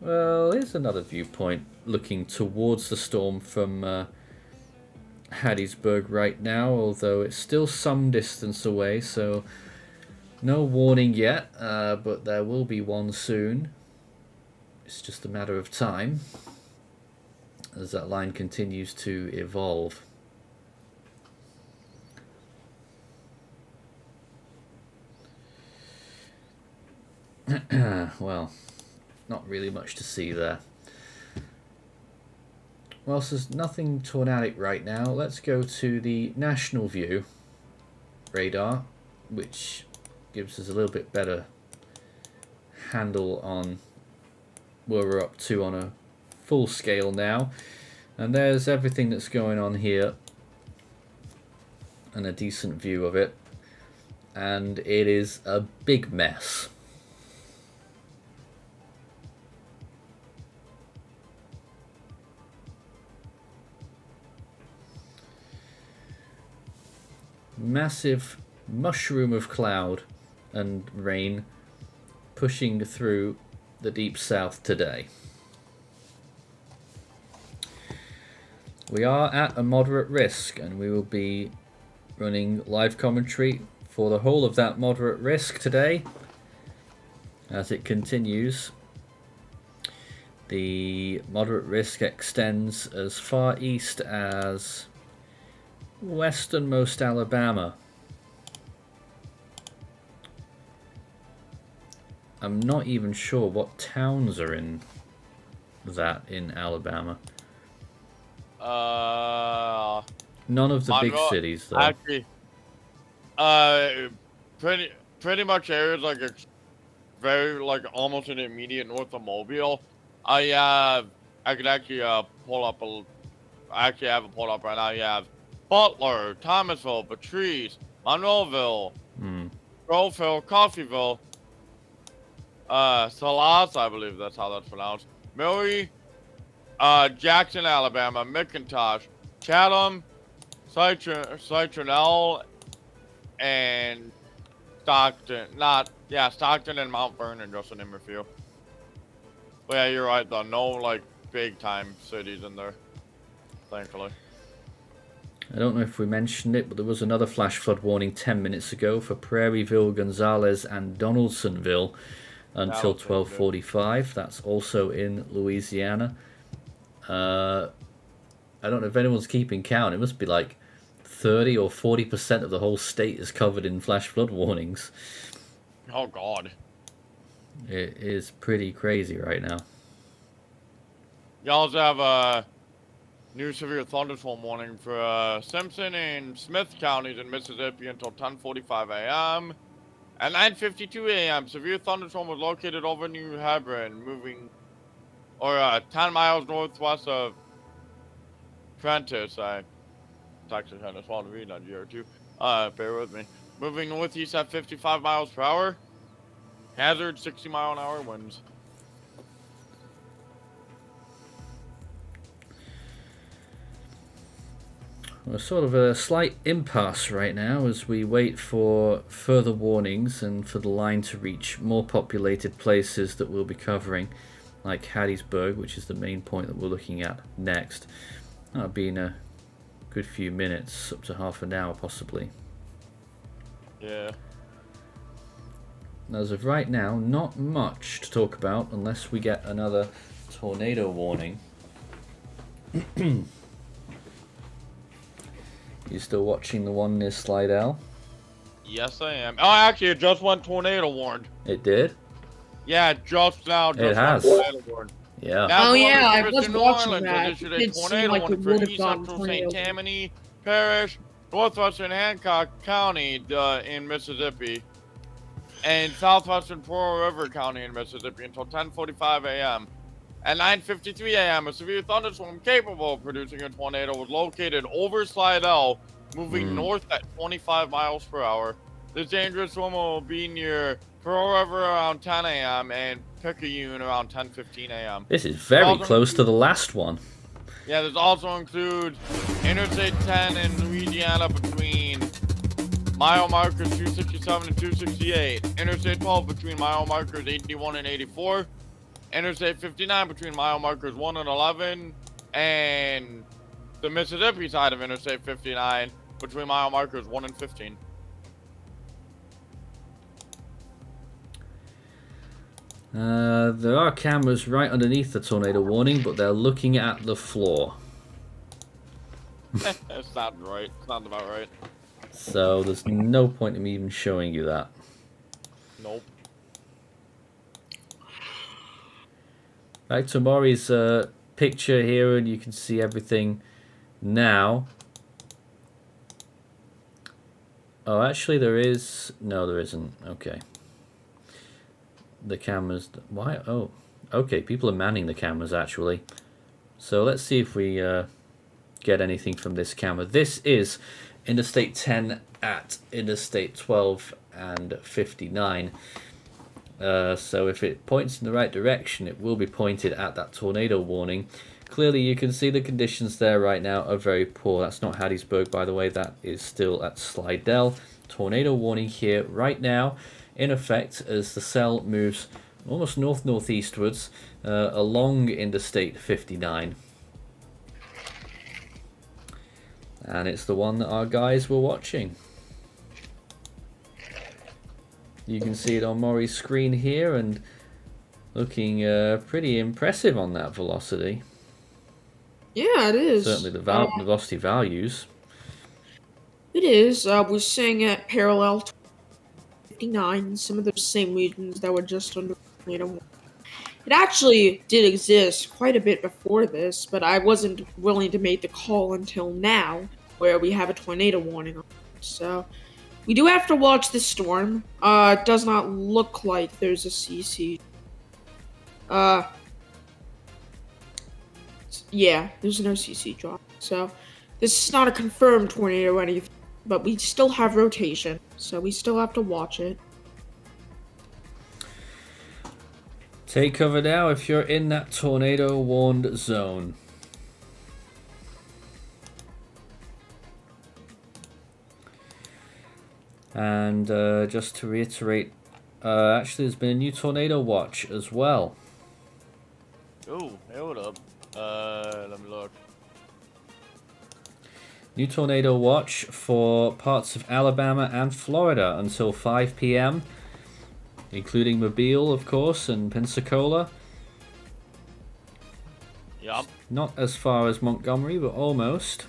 Well, here's another viewpoint looking towards the storm from Hattiesburg right now, although it's still some distance away, so no warning yet, but there will be one soon. It's just a matter of time as that line continues to evolve. Well, not really much to see there. Well, so there's nothing tornadic right now. Let's go to the national view radar, which gives us a little bit better handle on where we're up to on a full scale now. And there's everything that's going on here and a decent view of it, and it is a big mess. Massive mushroom of cloud and rain pushing through the deep south today. We are at a moderate risk, and we will be running live commentary for the whole of that moderate risk today as it continues. The moderate risk extends as far east as westernmost Alabama. I'm not even sure what towns are in Alabama. None of the big cities, though.
Actually, pretty much areas like very like almost an immediate north of Mobile. I could actually pull up I actually have it pulled up right now. You have Butler, Thomasville, Patrice, Monroeville, Groveville, Coffeyville, Salas, I believe that's how that's pronounced. Murray, Jackson, Alabama, McIntosh, Chatham, Citronelle, and Stockton. Stockton and Mount Vernon, just to name a few. But yeah, you're right though. No like big time cities in there, thankfully.
I don't know if we mentioned it, but there was another flash flood warning 10 minutes ago for Prairieville, Gonzales, and Donaldsonville until 12:45. That's also in Louisiana. I don't know if anyone's keeping count. It must be like 30 or 40% of the whole state is covered in flash flood warnings.
Oh God.
It is pretty crazy right now.
You also have a new severe thunderstorm warning for Simpson and Smith counties in Mississippi until 10:45 a.m. At 9:52 a.m., severe thunderstorm was located over New Hebron, 10 miles northwest of Prentice. It's actually kind of small to read on GR2. Bear with me. Moving northeast at 55 miles per hour. Hazard 60-mile-an-hour winds.
We're sort of a slight impasse right now as we wait for further warnings and for the line to reach more populated places that we'll be covering, like Hattiesburg, which is the main point that we're looking at next. That'll be in a good few minutes, up to half an hour possibly.
Yeah.
As of right now, not much to talk about unless we get another tornado warning. You still watching the one near Slidell?
Yes, I am. Oh, actually, it just went tornado warned.
It did?
Yeah, just now.
It has.
Tornado warned.
Yeah.
Now,
Oh yeah, I was
New
watching
Orleans
that.
has issued a
It seemed
tornado
like
warning
it
for
would have
East
gone
Central St.
tornado.
Tammany Parish, northwestern Hancock County in Mississippi, and southwestern Pearl River County in Mississippi until 10:45 a.m. At 9:53 a.m., a severe thunderstorm capable of producing a tornado was located over Slidell, moving north at 25 miles per hour. This dangerous storm will be near Pearl River around 10 a.m. and Picayune around 10:15 a.m.
This is very close to the last one.
Yeah, this also includes Interstate 10 in Louisiana between mile markers 267 and 268. Interstate 12 between mile markers 81 and 84. Interstate 59 between mile markers 1 and 11. And the Mississippi side of Interstate 59 between mile markers 1 and 15.
There are cameras right underneath the tornado warning, but they're looking at the floor.
That's not right. It's not about right.
So there's no point in me even showing you that.
Nope.
Back to Maury's picture here, and you can see everything now. Oh, actually there is... No, there isn't. Okay. The cameras... Why? Oh, okay. People are manning the cameras, actually. So let's see if we get anything from this camera. This is Interstate 10 at Interstate 12 and 59. So if it points in the right direction, it will be pointed at that tornado warning. Clearly, you can see the conditions there right now are very poor. That's not Hattiesburg, by the way. That is still at Slidell. Tornado warning here right now, in effect, as the cell moves almost north-northeastwards along Interstate 59. And it's the one that our guys were watching. You can see it on Maury's screen here, and looking pretty impressive on that velocity.
Yeah, it is.
Certainly the velocity values.
It is. We're seeing at parallel to 59, some of those same regions that were just under tornado. It actually did exist quite a bit before this, but I wasn't willing to make the call until now, where we have a tornado warning on. So, we do have to watch this storm. It does not look like there's a CC. Yeah, there's no CC drop. So, this is not a confirmed tornado or anything, but we still have rotation, so we still have to watch it.
Take cover now if you're in that tornado warned zone. And just to reiterate, actually there's been a new tornado watch as well.
Oh, hold up. Let me look.
New tornado watch for parts of Alabama and Florida until 5 p.m. including Mobile, of course, and Pensacola.
Yup.
Not as far as Montgomery, but almost.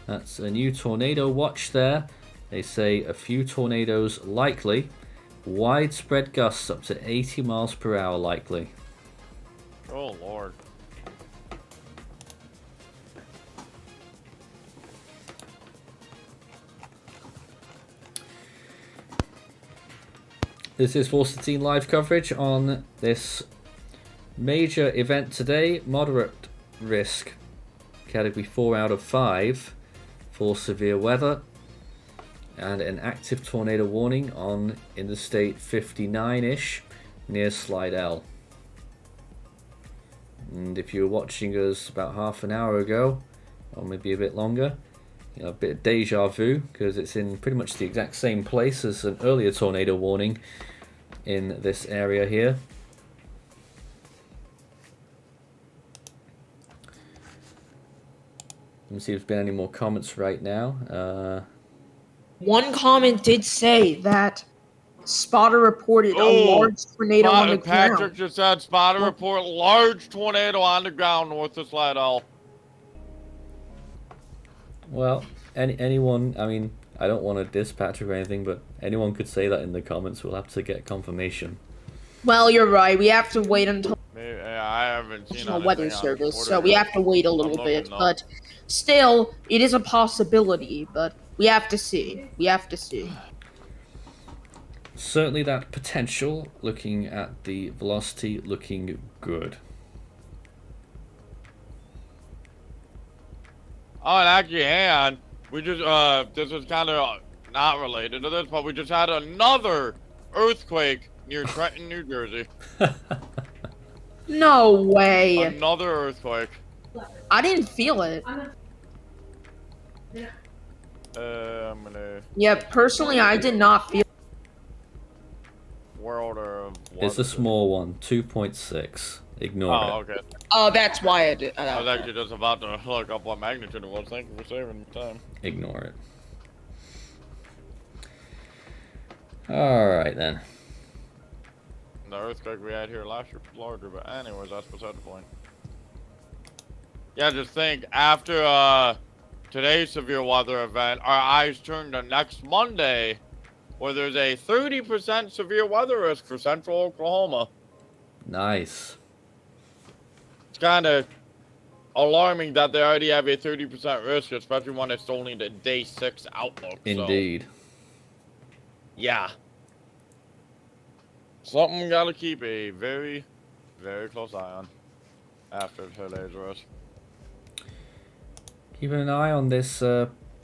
That's a new tornado watch there. They say a few tornadoes likely. Widespread gusts up to 80 miles per hour likely.
Oh, Lord.
This is 416 live coverage on this major event today. Moderate risk, category 4 out of 5 for severe weather, and an active tornado warning on Interstate 59-ish near Slidell. And if you were watching us about half an hour ago, or maybe a bit longer, you know, a bit of deja vu, because it's in pretty much the exact same place as an earlier tornado warning in this area here. Let me see if there's been any more comments right now.
One comment did say that Spotter reported a large tornado on the
Patrick
ground.
just said, Spotter report large tornado on the ground north of Slidell.
Well, anyone, I mean, I don't want to diss Patrick or anything, but anyone could say that in the comments. We'll have to get confirmation.
Well, you're right. We have to wait until
Maybe, I haven't seen
National Weather
anything on
Service,
Twitter
so we
yet.
have to wait a little
I'm
bit.
looking up.
But still, it is a possibility. But we have to see. We have to see.
Certainly that potential, looking at the velocity, looking good.
Oh, and actually, and we just, this is kind of not related to this, but we just had another earthquake near Trenton, New Jersey.
No way.
Another earthquake.
I didn't feel it.
I'm gonna...
Yeah, personally, I did not feel.
World of...
It's a small one, 2.6. Ignore it.
Oh, okay.
Oh, that's why I did.
I was actually just about to look up what magnitude it was. Thank you for saving the time.
Ignore it. Alright then.
The earthquake we had here last year was larger, but anyways, that's beside the point. Yeah, just think, after today's severe weather event, our eyes turn to next Monday, where there's a 30% severe weather risk for central Oklahoma.
Nice.
It's kind of alarming that they already have a 30% risk, especially when it's only the day 6 outlook.
Indeed.
So, yeah. Something we gotta keep a very, very close eye on after today's risk.
Keeping an eye on this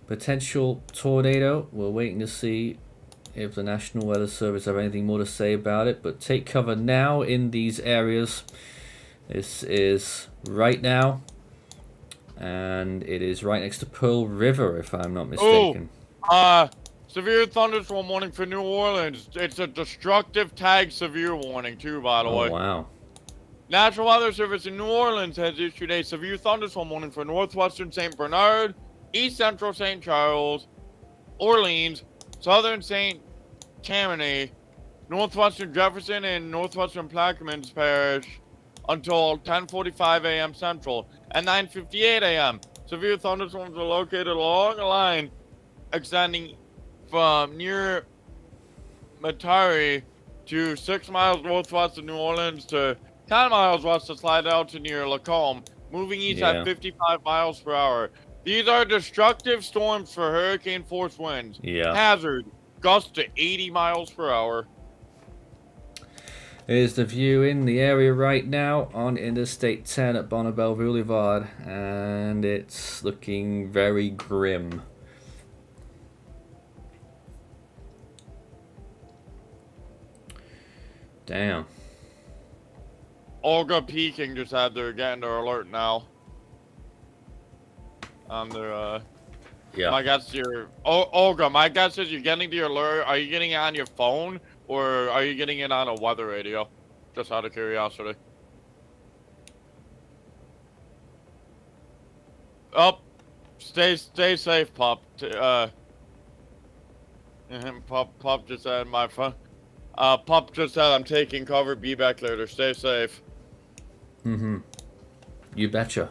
potential tornado. We're waiting to see if the National Weather Service have anything more to say about it. But take cover now in these areas. This is right now. And it is right next to Pearl River, if I'm not mistaken.
Severe thunderstorm warning for New Orleans. It's a destructive tag severe warning too, by the way.
Oh, wow.
National Weather Service in New Orleans has issued a severe thunderstorm warning for northwestern St. Bernard, east central St. Charles, Orleans, southern St. Tammany, northwestern Jefferson, and northwestern Plaquemines Parish until 10:45 a.m. Central and 9:58 a.m. Severe thunderstorms are located along a line extending from near Metairie to 6 miles northwest of New Orleans to 10 miles west of Slidell to near Lacombe, moving east at 55 miles per hour. These are destructive storms for hurricane force winds.
Yeah.
Hazard, gusts to 80 miles per hour.
Here's the view in the area right now on Interstate 10 at Bonnabel Boulevard, and it's looking very grim. Damn.
Olga Peking just had getting their alert now. On their
yeah.
My guess Olga, my guess is you're getting the alert. Are you getting it on your phone or are you getting it on a weather radio? Just out of curiosity. Oh, stay safe, Pup. Pup just said my phone. Pup just said I'm taking cover. Be back later. Stay safe.
Mm-hmm. You betcha.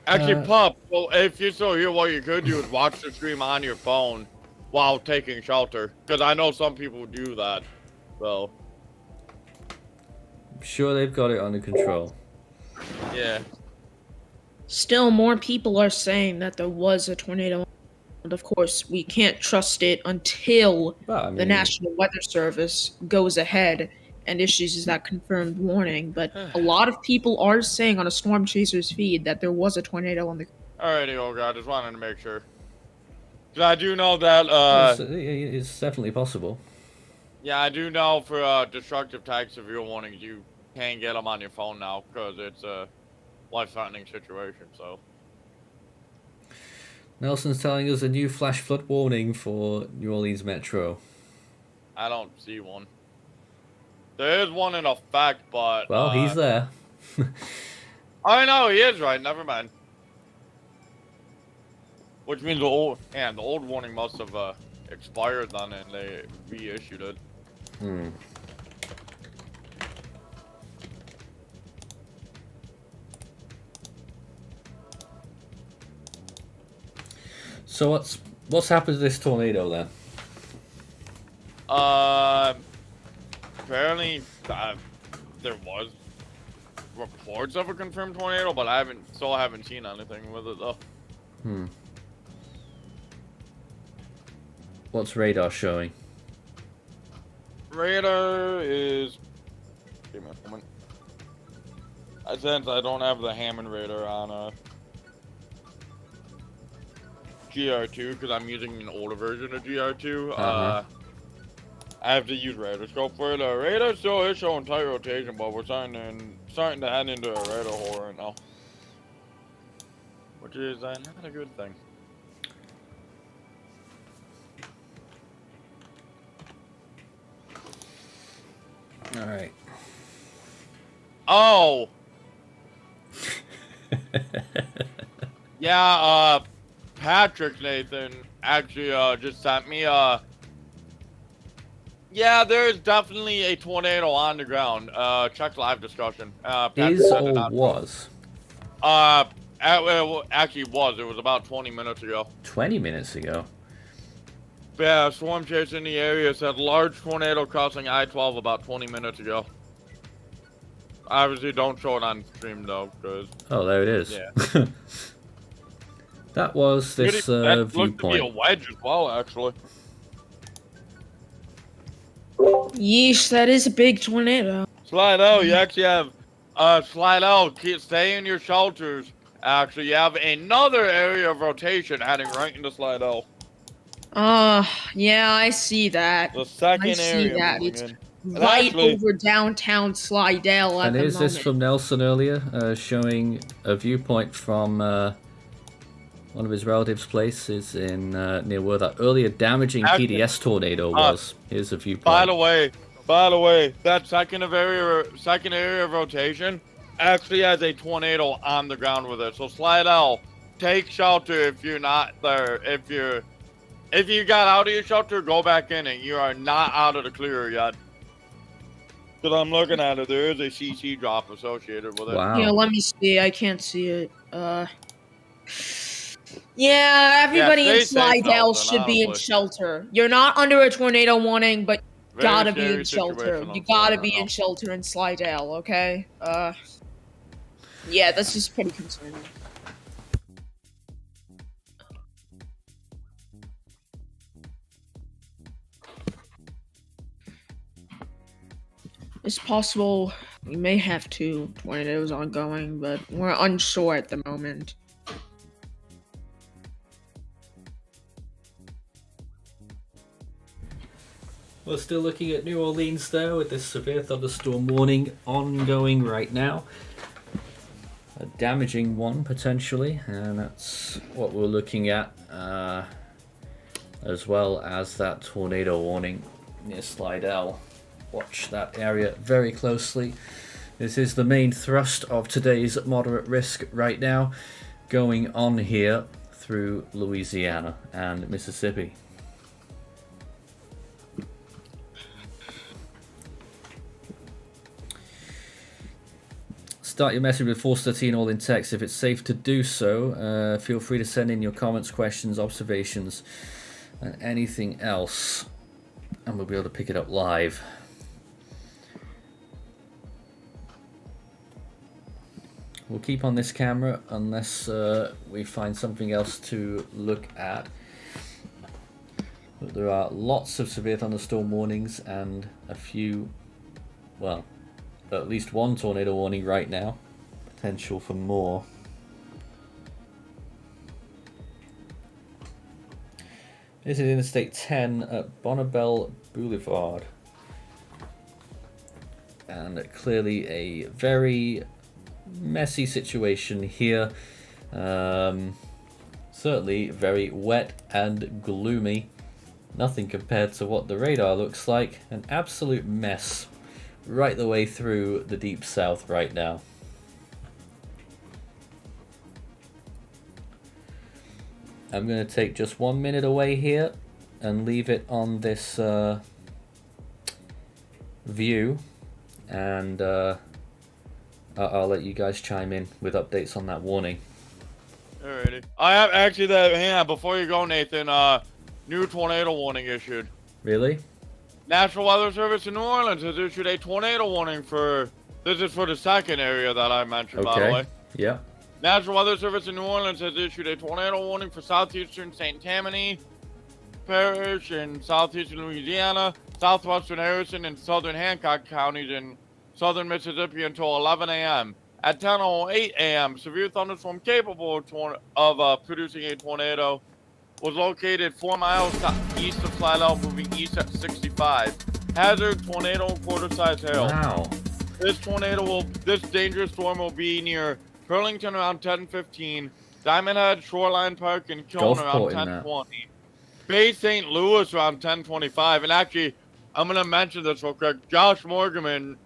Actually, Pup, well, if you're still here, what you could do is watch the stream on your phone while taking shelter. Because I know some people do that. So.
I'm sure they've got it under control.
Yeah.
Still, more people are saying that there was a tornado. And of course, we can't trust it until the National Weather Service goes ahead and issues that confirmed warning. But a lot of people are saying on a Storm Chasers feed that there was a tornado on the...
Alrighty, Olga, I just wanted to make sure. Because I do know that...
it's definitely possible.
Yeah, I do know for destructive tag severe warnings, you can get them on your phone now because it's a life-threatening situation, so...
Nelson's telling us a new flash flood warning for New Orleans Metro.
I don't see one. There is one in effect, but...
Well, he's there.
I know, he is right. Never mind. Which means the old warning must have expired then and they reissued it.
Hmm. So what's happened to this tornado then?
Apparently there was reports of a confirmed tornado, but I still haven't seen anything with it though.
Hmm. What's radar showing?
Radar is... Give me a moment. Since I don't have the Hammond radar on GR2 because I'm using an older version of GR2. I have to use radar scope for it. Radar still is showing tight rotation, but we're starting to head into a radar hole right now, which is not a good thing.
All right.
Oh. Yeah. Patrick Nathan actually just sent me yeah, there's definitely a tornado on the ground. Check live discussion.
Is or was?
Actually was. It was about 20 minutes ago.
20 minutes ago?
Yeah, storm chase in the area said large tornado crossing I-12 about 20 minutes ago. Obviously don't show it on stream though, because...
Oh, there it is.
Yeah.
That was this
that
viewpoint.
looked to be a wedge as well, actually.
Yeesh, that is a big tornado.
Slide out, you actually have Slidell, stay in your shelters. Actually, you have another area of rotation heading right into Slidell.
Yeah, I see that.
The second
I see
area
that.
moving
It's
in.
right
actually,
over downtown Slidell at
And
the
is this
moment.
from Nelson earlier, showing a viewpoint from one of his relatives' places in near where that earlier damaging PDS tornado was. Here's a viewpoint.
By the way, that second area of rotation actually has a tornado on the ground with it. So Slidell, take shelter if you're not there. If you got out of your shelter, go back in it. You are not out of the clear yet. Because I'm looking at it, there is a CC drop associated with it.
Wow.
Yeah, let me see. I can't see it. Yeah, everybody in Slidell should be in shelter. You're not under a tornado warning, but you gotta be in shelter. You gotta be in shelter in Slidell, okay? Yeah, this is pretty concerning. It's possible we may have 2 tornadoes ongoing, but we're unsure at the moment.
We're still looking at New Orleans though, with this severe thunderstorm warning ongoing right now. A damaging one potentially, and that's what we're looking at, as well as that tornado warning near Slidell. Watch that area very closely. This is the main thrust of today's moderate risk right now, going on here through Louisiana and Mississippi. Start your message with 413 all in text if it's safe to do so. Feel free to send in your comments, questions, observations, and anything else, and we'll be able to pick it up live. We'll keep on this camera unless we find something else to look at. But there are lots of severe thunderstorm warnings and a few, well, at least one tornado warning right now. Potential for more. This is Interstate 10 at Bonnabelle Boulevard. And clearly a very messy situation here. Certainly very wet and gloomy. Nothing compared to what the radar looks like. An absolute mess right the way through the deep south right now. I'm going to take just 1 minute away here and leave it on this view, and I'll let you guys chime in with updates on that warning.
Alrighty. I have actually hang on, before you go, Nathan, new tornado warning issued.
Really?
National Weather Service in New Orleans has issued a tornado warning this is for the second area that I mentioned, by the way.
Yeah.
National Weather Service in New Orleans has issued a tornado warning for southeastern St. Tammany Parish in southeastern Louisiana, southwestern Harrison, and southern Hancock counties in southern Mississippi until 11 a.m. At 10:08 a.m., severe thunderstorm capable of producing a tornado was located 4 miles east of Slidell, moving east at 65. Hazard: tornado and quarter-size hail.
Wow.
This dangerous storm will be near Burlington around 10:15, Diamond Head, Shoreline Park, and Kiln around 10:20. Bay St. Louis around 10:25. And actually, I'm gonna mention this real quick. Josh Morgan,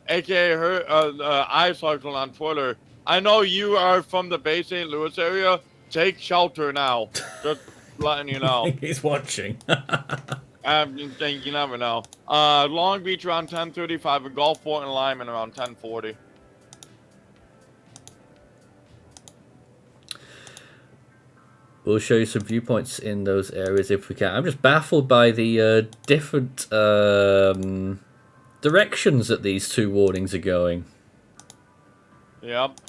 aka Eye Cycle on Twitter. I know you are from the Bay St. Louis area. Take shelter now. Just letting you know.
He's watching.
You never know. Long Beach around 10:35, and Gulfport and Lyman around 10:40.
We'll show you some viewpoints in those areas if we can. I'm just baffled by the different directions that these two warnings are going.
Yep.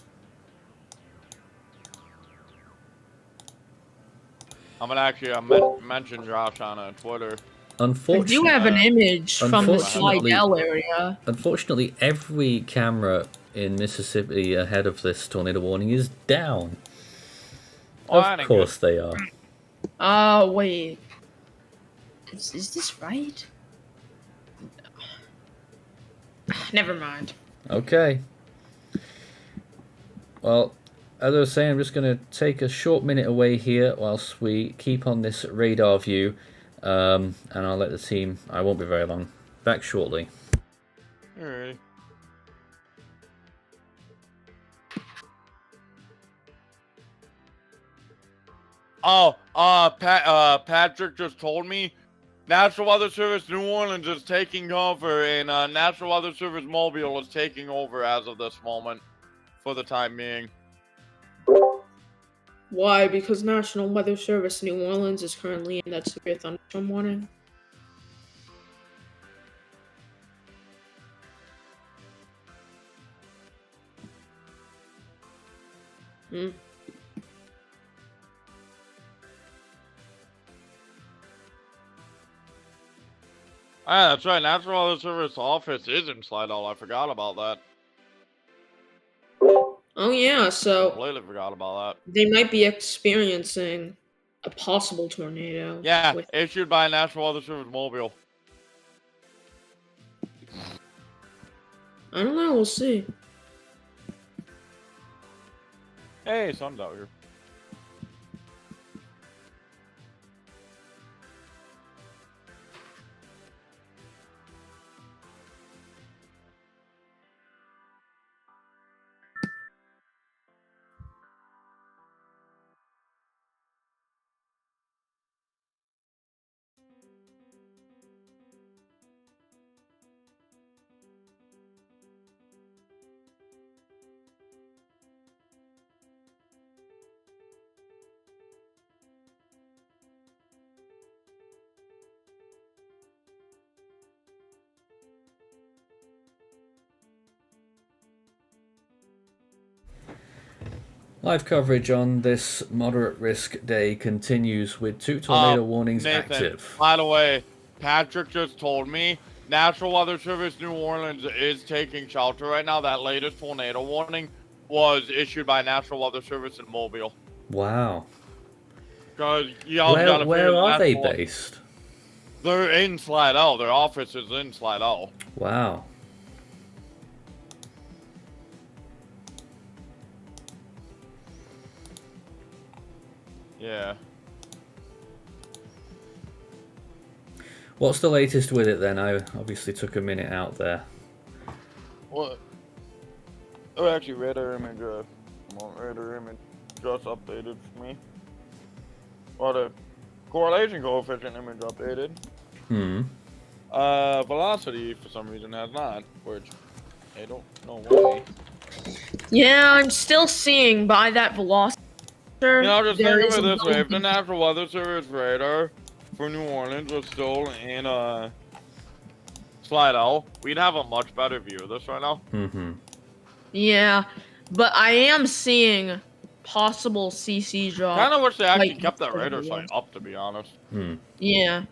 I'm gonna actually mention Josh on Twitter.
Unfortunately,
I do have an image from the Slidell area.
Unfortunately, every camera in Mississippi ahead of this tornado warning is down.
Oh,
Of course they are.
Wait. Is this right? Never mind.
Okay. Well, as I was saying, I'm just going to take a short minute away here whilst we keep on this radar view, and I'll let the team. I won't be very long. Back shortly.
Alright. Oh, Patrick just told me National Weather Service New Orleans is taking over, and National Weather Service Mobile is taking over as of this moment, for the time being.
Why? Because National Weather Service New Orleans is currently in that severe thunderstorm warning. Hmm.
Ah, that's right. National Weather Service office is in Slidell. I forgot about that.
Oh yeah, so
Completely forgot about that.
they might be experiencing a possible tornado.
Yeah,
with-
issued by National Weather Service Mobile.
I don't know, we'll see.
Hey, sun's out here.
Live coverage on this moderate risk day continues with 2 tornado warnings
Nathan,
active.
by the way, Patrick just told me National Weather Service New Orleans is taking shelter right now. That latest tornado warning was issued by National Weather Service in Mobile.
Wow.
Because y'all gotta
Where
figure
are they
National-
based?
They're in Slidell. Their office is in Slidell.
Wow.
Yeah.
What's the latest with it then? I obviously took a minute out there.
What? Oh, actually, radar image. Radar image just updated for me. Well, the correlation coefficient image updated. Velocity for some reason has not, which I don't know why.
Yeah, I'm still seeing by that velocity.
You know, just think
there
of
is
it
a
this way: if the
bogey.
National Weather Service radar for New Orleans was still in Slidell, we'd have a much better view of this right now.
Yeah, but I am seeing possible CC drop.
Kind of wish they actually
like,
kept that
instead of
radar
the
site up, to be honest.
Yeah.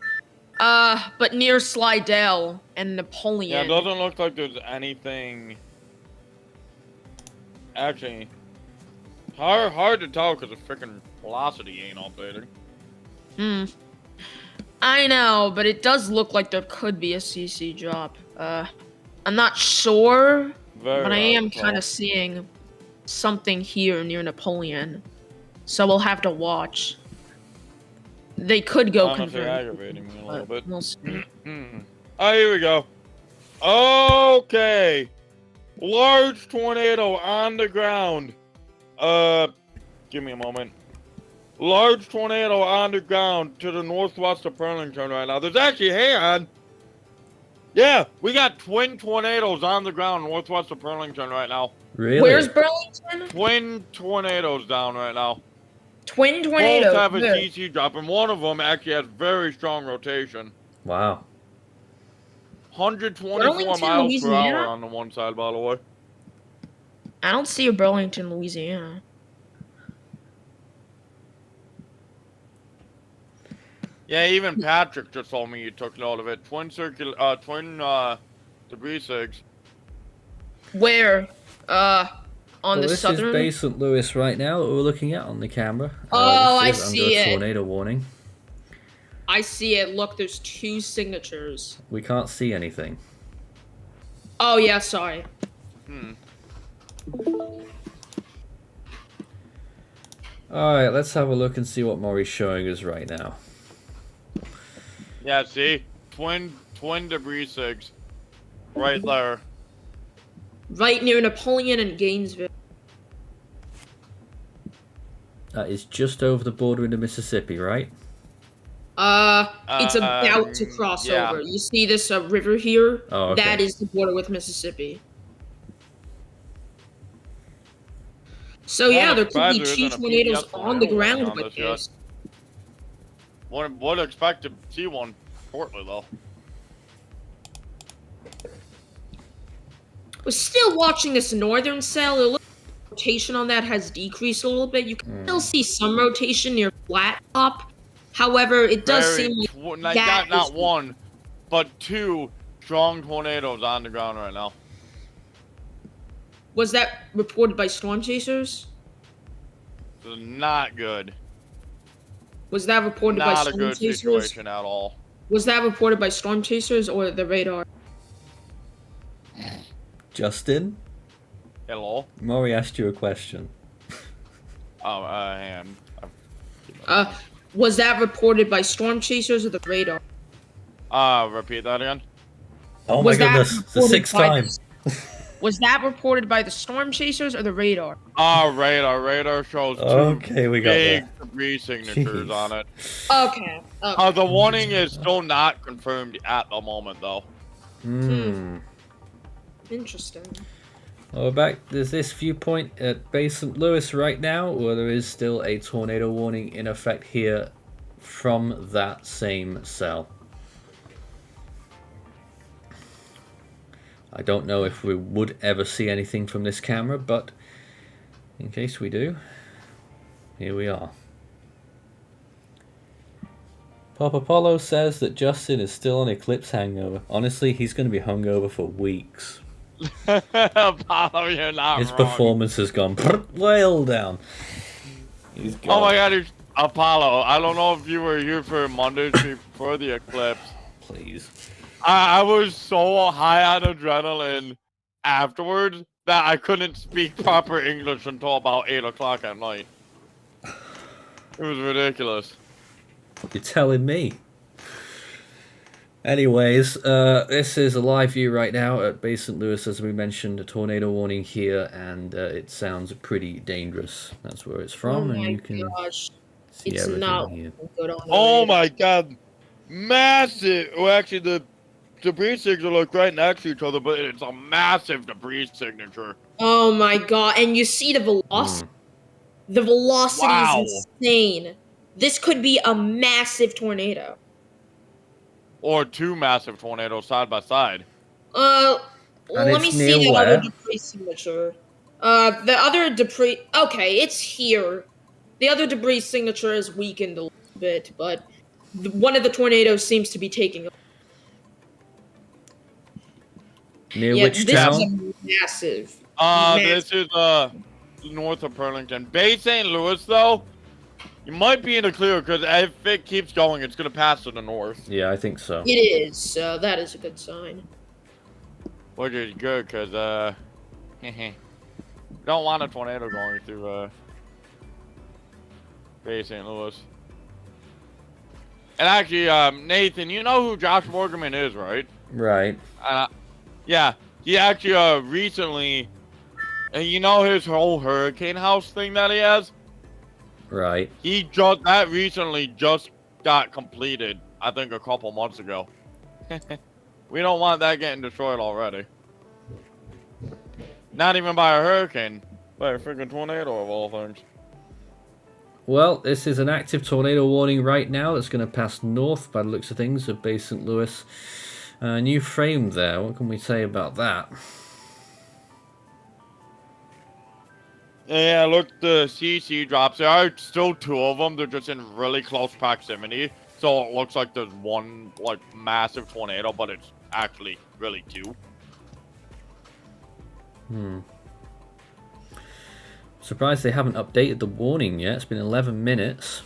But near Slidell and Napoleon.
Yeah, it doesn't look like there's anything. Actually, hard to tell because the freaking velocity ain't updating.
I know, but it does look like there could be a CC drop. I'm not sure,
Very
but I
hard
am
to
kind
tell.
of seeing something here near Napoleon. So we'll have to watch. They could go
Honestly
convert.
aggravating me a little bit.
We'll see.
Oh, here we go. Okay. Large tornado on the ground. Give me a moment. Large tornado on the ground to the northwest of Burlington right now. There's actually, hang on. Yeah, we got twin tornadoes on the ground northwest of Burlington right now.
Really?
Where's Burlington?
Twin tornadoes down right now.
Twin tornadoes.
Both have a
Where?
CC drop, and one of them actually has very strong rotation.
Wow.
124
Burlington,
miles
Louisiana?
per hour on the one side, by the way.
I don't see a Burlington, Louisiana.
Yeah, even Patrick just told me you took note of it. Twin debris sigs.
Where? On the
this
southern.
is Bay St. Louis right now that we're looking at on the camera.
Oh,
this
I
is
see
under a
it.
tornado warning.
I see it. Look, there's 2 signatures.
We can't see anything.
Oh yeah, sorry.
Alright, let's have a look and see what Maury's showing us right now.
Yeah, see? Twin debris sigs. Right there.
Right near Napoleon and Gainesville.
That is just over the border into Mississippi, right?
It's about to cross
yeah.
over. You see this river here?
Oh, okay.
That is the border with Mississippi. So yeah, there could be 2 tornadoes on the ground with this.
Would expect to see one shortly, though.
We're still watching this northern cell. The rotation on that has decreased a little bit. You can still see some rotation near flat top. However, it does seem like
not one, but 2 strong tornadoes on the ground right now.
Was that reported by storm chasers?
This is not good.
Was that reported by
Not a
storm
good
chasers?
situation at all.
Was that reported by storm chasers or the radar?
Justin?
Hello?
Maury asked you a question.
Oh, hang on.
Was that reported by storm chasers or the radar?
Repeat that again?
Oh
Was
my
that
goodness, the
reported
6th
by
time.
Was that reported by the storm chasers or the radar?
Radar. Radar shows 2
Okay, we got
big
that.
debris signatures
Jeez.
on it.
Okay.
The warning is still not confirmed at the moment, though.
Interesting.
Well, we're back. There's this viewpoint at Bay St. Louis right now, where there is still a tornado warning in effect here from that same cell. I don't know if we would ever see anything from this camera, but in case we do, here we are. Pop Apollo says that Justin is still on Eclipse hangover. Honestly, he's going to be hungover for weeks.
Apollo, you're not
His
wrong.
performance has gone well down. He's gone.
Oh my god, Apollo, I don't know if you were here for Monday before the eclipse.
Please.
I was so high on adrenaline afterwards that I couldn't speak proper English until about 8 o'clock at night. It was ridiculous.
You're telling me. Anyways, this is a live view right now at Bay St. Louis, as we mentioned, a tornado warning here, and it sounds pretty dangerous. That's where it's from, and you can
gosh.
see
It's
everything
not
here.
good on the
Oh
radar.
my god. Massive. Well, actually, the debris signatures look right next to each other, but it's a massive debris signature.
Oh my god, and you see the velocity. The velocity
Wow.
is insane. This could be a massive tornado.
Or 2 massive tornadoes side by side.
Let
it's
me
near
see the
where?
other debris signature. The other debris. Okay, it's here. The other debris signature is weakened a little bit, but one of the tornadoes seems to be taking.
Near which
this
town?
is a massive.
This is north of Burlington. Bay St. Louis, though, you might be in the clear because if it keeps going, it's gonna pass to the north.
Yeah, I think so.
It is. So that is a good sign.
Which is good because don't want a tornado going through Bay St. Louis. And actually, Nathan, you know who Josh Morgan is, right?
Right.
Yeah, he actually recently, and you know his whole hurricane house thing that he has?
Right.
That recently just got completed, I think a couple months ago. We don't want that getting destroyed already. Not even by a hurricane, by a freaking tornado of all things.
Well, this is an active tornado warning right now that's going to pass north by the looks of things of Bay St. Louis. New frame there. What can we say about that?
Yeah, look, the CC drops. There are still 2 of them. They're just in really close proximity. So it looks like there's one, like, massive tornado, but it's actually really 2.
Surprised they haven't updated the warning yet. It's been 11 minutes.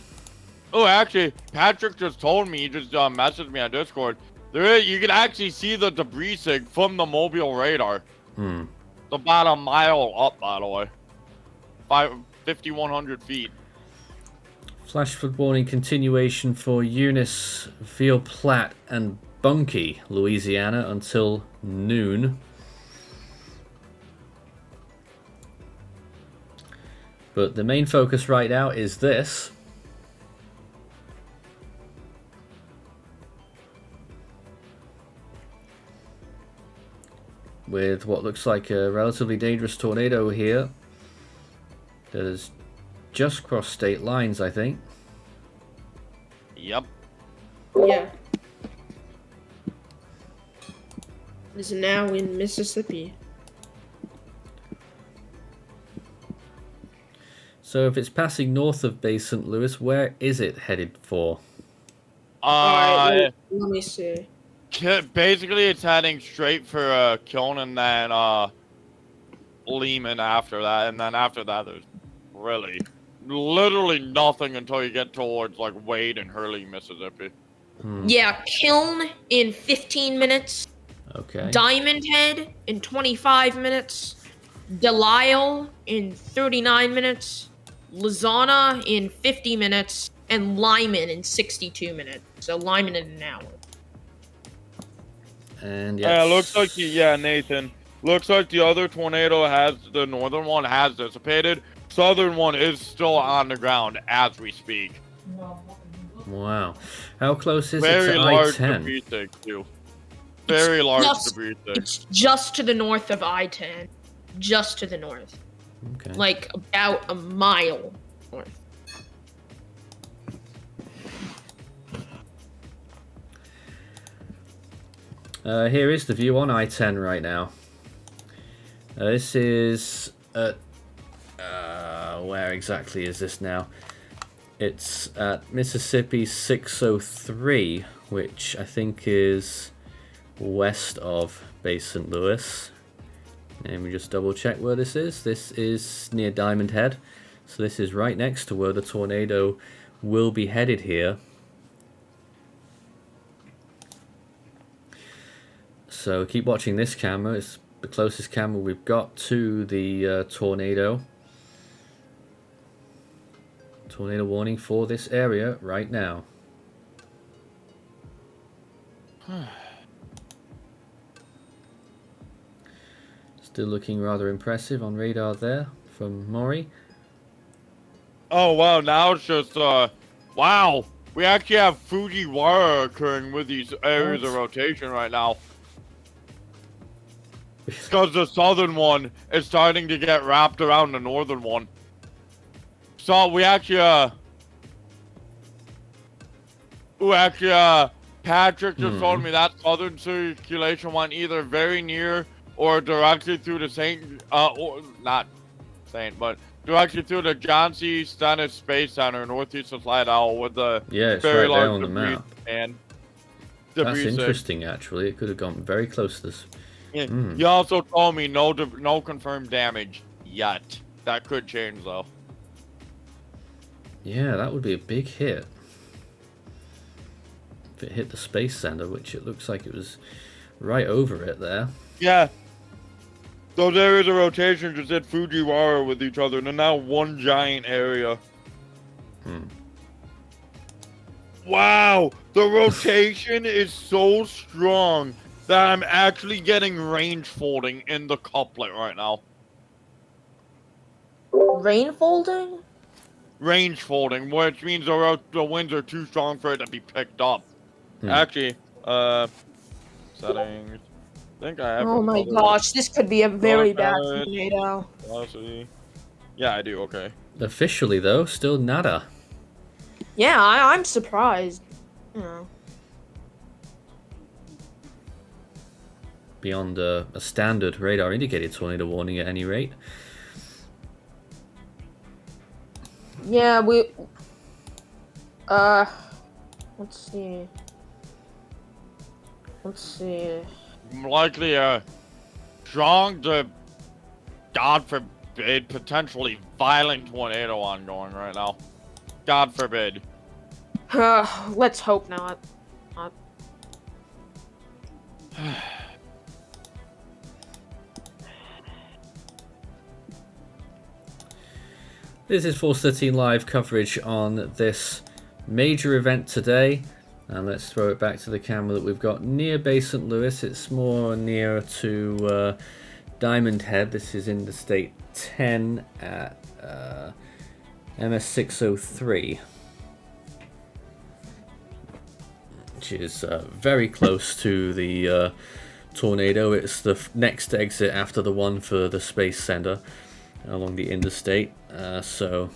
Oh, actually, Patrick just told me. He just messaged me on Discord. You can actually see the debris sig from the mobile radar.
Hmm.
It's about a mile up, by the way. 5,100 feet.
Flash flood warning continuation for Eunice, Veal Platte, and Bunkie, Louisiana, until noon. But the main focus right now is this. With what looks like a relatively dangerous tornado here that has just crossed state lines, I think.
Yep.
Yeah. Is now in Mississippi.
So if it's passing north of Bay St. Louis, where is it headed for?
Alright, let me see.
Basically, it's heading straight for Kiln and then Lehman after that, and then after that, there's really literally nothing until you get towards like Wade and Hurley, Mississippi.
Yeah, Kiln in 15 minutes.
Okay.
Diamond Head in 25 minutes. Delisle in 39 minutes. Lizana in 50 minutes. And Lyman in 62 minutes. So Lyman in an hour.
And
Yeah,
yes.
looks like Nathan. Looks like the other tornado the northern one has dissipated. Southern one is still on the ground as we speak.
Wow. How close is it
Very
to
large
I-10?
debris sig too. Very large debris sig.
It's just to the north of I-10. Just to the north.
Okay.
Like about a mile north.
Here is the view on I-10 right now. This is at... where exactly is this now? It's at Mississippi 603, which I think is west of Bay St. Louis. Let me just double check where this is. This is near Diamond Head. So this is right next to where the tornado will be headed here. So keep watching this camera. It's the closest camera we've got to the tornado. Tornado warning for this area right now. Still looking rather impressive on radar there from Maury.
Oh wow, now it's just wow. We actually have Fujiwara occurring with these areas of rotation right now. Because the southern one is starting to get wrapped around the northern one. So we actually Patrick just told me that southern circulation went either very near or directly through the directly through the John C. Stennis Space Center northeast of Slidell with the
It's
very
right there
large
on the
debris
map.
and
That's
debris.
interesting, actually. It could have gone very close to this.
Yeah. You also told me no confirmed damage yet. That could change though.
Yeah, that would be a big hit. If it hit the Space Center, which it looks like it was right over it there.
Yeah. Those areas of rotation just hit Fujiwara with each other, and they're now one giant area. Wow! The rotation is so strong that I'm actually getting range folding in the couplet right now.
Rain folding?
Range folding, which means the winds are too strong for it to be picked up. Actually, settings. I think I have.
Oh my gosh, this could be a very bad tornado.
Velocity. Yeah, I do. Okay.
Officially, though, still nada.
Yeah, I'm surprised. You know.
Beyond a standard radar indicated tornado warning at any rate.
Yeah, let's see.
Likely a strong to God a potentially violent tornado ongoing right now. God forbid.
Let's hope not.
This is Force 13 live coverage on this major event today. And let's throw it back to the camera that we've got near Bay St. Louis. It's more nearer to Diamond Head. This is in the state 10 at MS603. Which is very close to the tornado. It's the next exit after the one for the Space Center along the interstate. So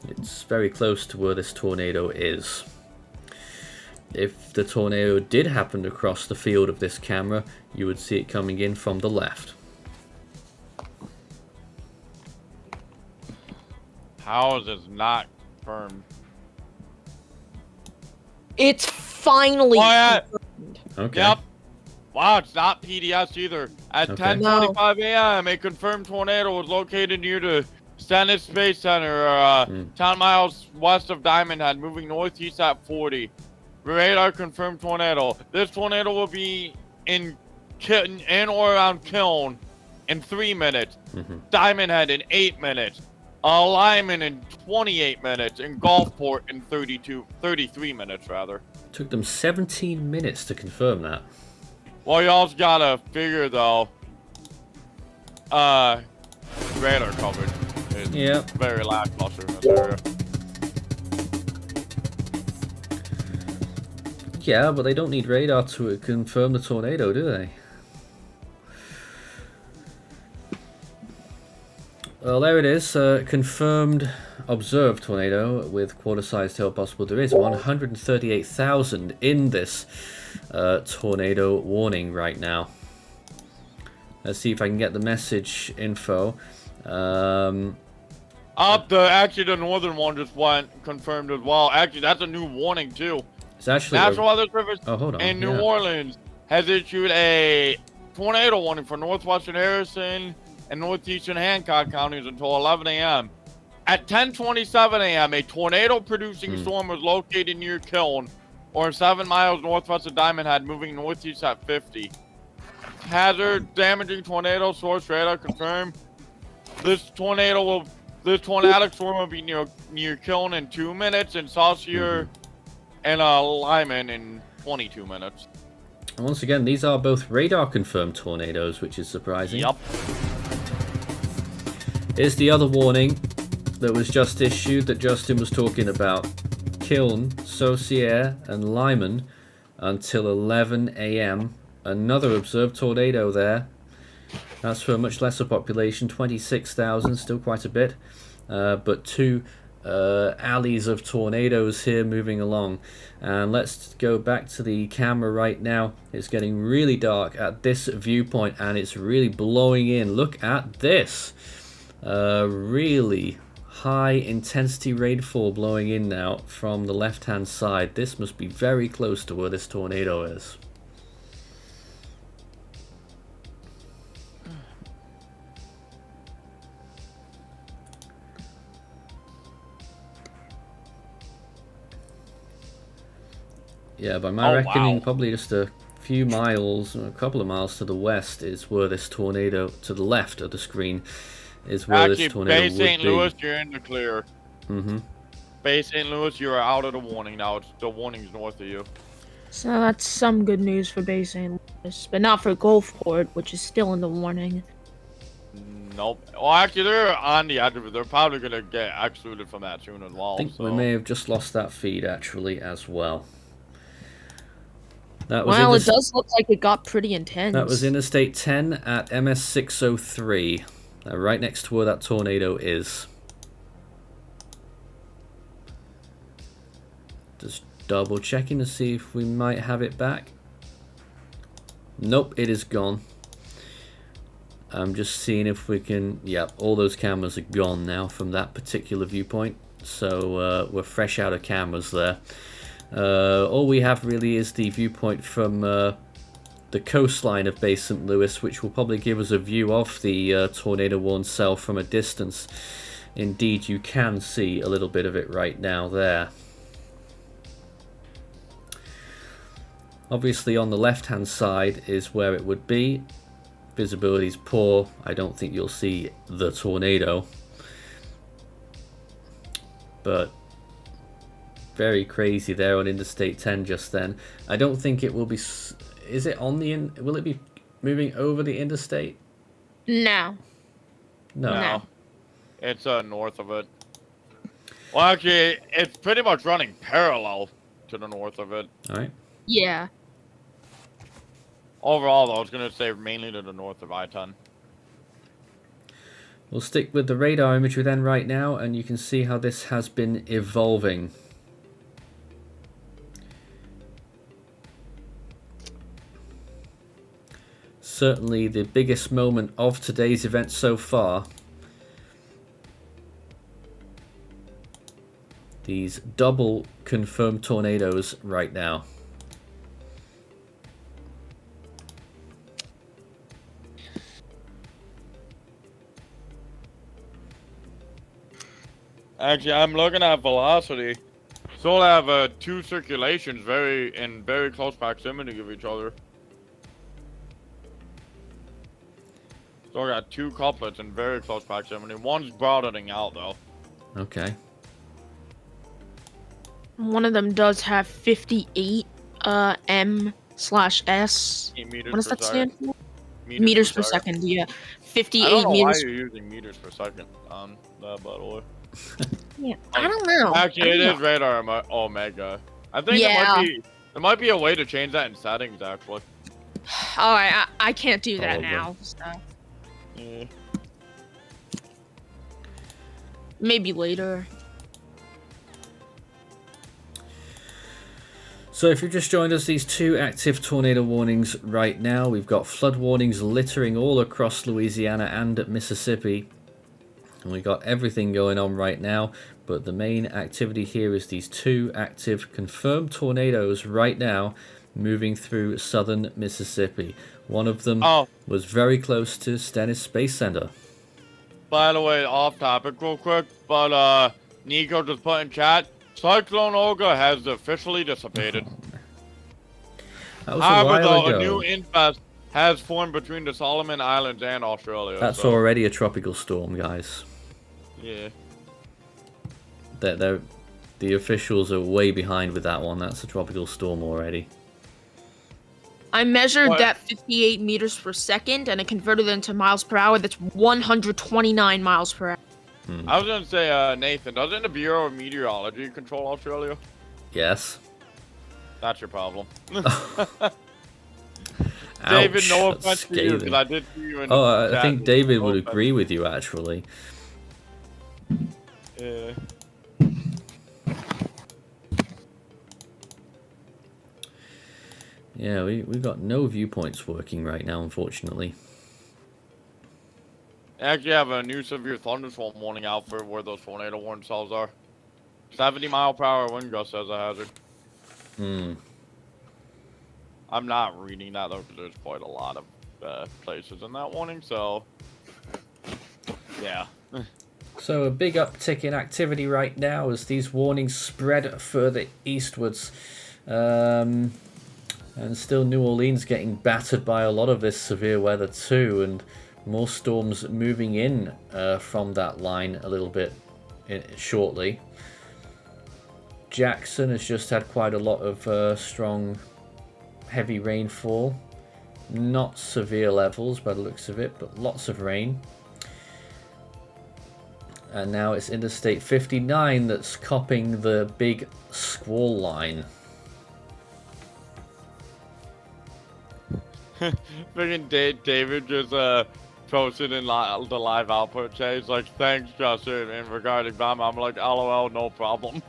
it's very close to where this tornado is. If the tornado did happen to cross the field of this camera, you would see it coming in from the left.
How is this not confirmed?
It's finally confirmed.
Okay.
Yep. Wow, it's not PDS either. At
Okay.
10:25 a.m., a confirmed tornado was located near the Stennis Space Center, 10 miles west of Diamond Head, moving northeast at 40. Radar confirmed tornado. This tornado will be in or around Kiln in 3 minutes. Diamond Head in 8 minutes. Lyman in 28 minutes. And Gulfport in 33 minutes, rather.
Took them 17 minutes to confirm that.
Well, you also gotta figure, though, radar coverage is very lackluster in this area.
Yeah, but they don't need radar to confirm the tornado, do they? Well, there it is. Confirmed observed tornado with quarter-sized tail possible. There is 138,000 in this tornado warning right now. Let's see if I can get the message info.
Actually, the northern one just went confirmed as well. Actually, that's a new warning, too.
It's actually
National Weather Service
hold on.
in New Orleans has issued a tornado warning for northwestern Harrison and northeastern Hancock counties until 11 a.m. At 10:27 a.m., a tornado-producing storm was located near Kiln, or 7 miles northwest of Diamond Head, moving northeast at 50. Hazard damaging tornado source radar confirmed. This tornadic storm will be near Kiln in 2 minutes, and Saucier and Lyman in 22 minutes.
And once again, these are both radar-confirmed tornadoes, which is surprising.
Yep.
Here's the other warning that was just issued that Justin was talking about. Kiln, Saucier, and Lyman until 11 a.m. Another observed tornado there. That's for a much lesser population, 26,000, still quite a bit. But two alleys of tornadoes here moving along. And let's go back to the camera right now. It's getting really dark at this viewpoint and it's really blowing in. Look at this. Really high intensity rainfall blowing in now from the left hand side. This must be very close to where this tornado is. Yeah, by my reckoning, probably just a few miles, a couple of miles to the west is where this tornado, to the left of the screen, is where this tornado
Bay
would
St.
be.
Louis, you're in the clear. Bay St. Louis, you're out of the warning now. The warning's north of you.
So that's some good news for Bay St. Louis, but not for Gulfport, which is still in the warning.
Nope. Well, actually, they're on the edge of it. They're probably going to get excluded from that soon as well.
I think we may have just lost that feed actually as well. That was
well, it does look like it got pretty intense.
That was Interstate 10 at MS603, right next to where that tornado is. Just double checking to see if we might have it back. Nope, it is gone. I'm just seeing if we can... Yep, all those cameras are gone now from that particular viewpoint. So we're fresh out of cameras there. All we have really is the viewpoint from the coastline of Bay St. Louis, which will probably give us a view of the tornado-warned cell from a distance. Indeed, you can see a little bit of it right now there. Obviously on the left hand side is where it would be. Visibility is poor. I don't think you'll see the tornado, but very crazy there on Interstate 10 just then. I don't think it will be. Is it on the will it be moving over the interstate?
No.
No. It's north of it. Well, actually, it's pretty much running parallel to the north of it.
All right.
Yeah.
Overall, though, it's going to stay mainly to the north of I-10.
We'll stick with the radar imagery then right now, and you can see how this has been evolving. Certainly the biggest moment of today's event so far. These double confirmed tornadoes right now.
Actually, I'm looking at velocity. So they have two circulations in very close proximity of each other. So I got two couplets in very close proximity. One's broadening out though.
Okay.
One of them does have 58 m/s.
Meters
What does
per
that stand
second.
for? Meters per second. Yeah.
I
58
don't know why
meters.
you're using meters per second on that, by the way.
Yeah, I don't know.
Actually,
I
it
don't
is
know.
radar Omega. I think
Yeah.
there might be a way to change that in settings, actually.
All right, I can't do that
Probably.
now. So.
Yeah.
Maybe later.
So if you've just joined us, these two active tornado warnings right now. We've got flood warnings littering all across Louisiana and Mississippi. And we got everything going on right now, but the main activity here is these two active confirmed tornadoes right now moving through southern Mississippi. One of them was very close to Stennis Space Center.
By the way, off topic real quick, but Nico just put in chat, Cyclone Olga has officially dissipated.
That was a
However,
while
though,
ago.
a new infest has formed between the Solomon Islands and Australia.
That's
so,
already a tropical storm, guys.
yeah.
The officials are way behind with that one. That's a tropical storm already.
I measured
What?
that 58 meters per second, and I converted it into miles per hour. That's 129 miles per hour.
I was gonna say, Nathan, doesn't the Bureau of Meteorology control Australia?
Yes.
That's your problem.
Ouch,
David, no
that's
offense to you,
scathing.
because I did see you in
Oh,
the
I
chat.
think David
No
would
offense.
agree with you, actually.
Yeah.
Yeah, we've got no viewpoints working right now, unfortunately.
I actually have a new severe thunderstorm warning out for where those tornado warning cells are. 70-mile-per-hour wind gust as a hazard. I'm not reading that though, because there's quite a lot of places in that warning, so yeah.
So a big uptick in activity right now as these warnings spread further eastwards. And still New Orleans getting battered by a lot of this severe weather too, and more storms moving in from that line a little bit shortly. Jackson has just had quite a lot of strong heavy rainfall. Not severe levels by the looks of it, but lots of rain. And now it's Interstate 59 that's copping the big squall line.
Freaking David just posted in the live output chat. He's like, thanks, Justin, and regarding Bama. I'm like, LOL, no problem.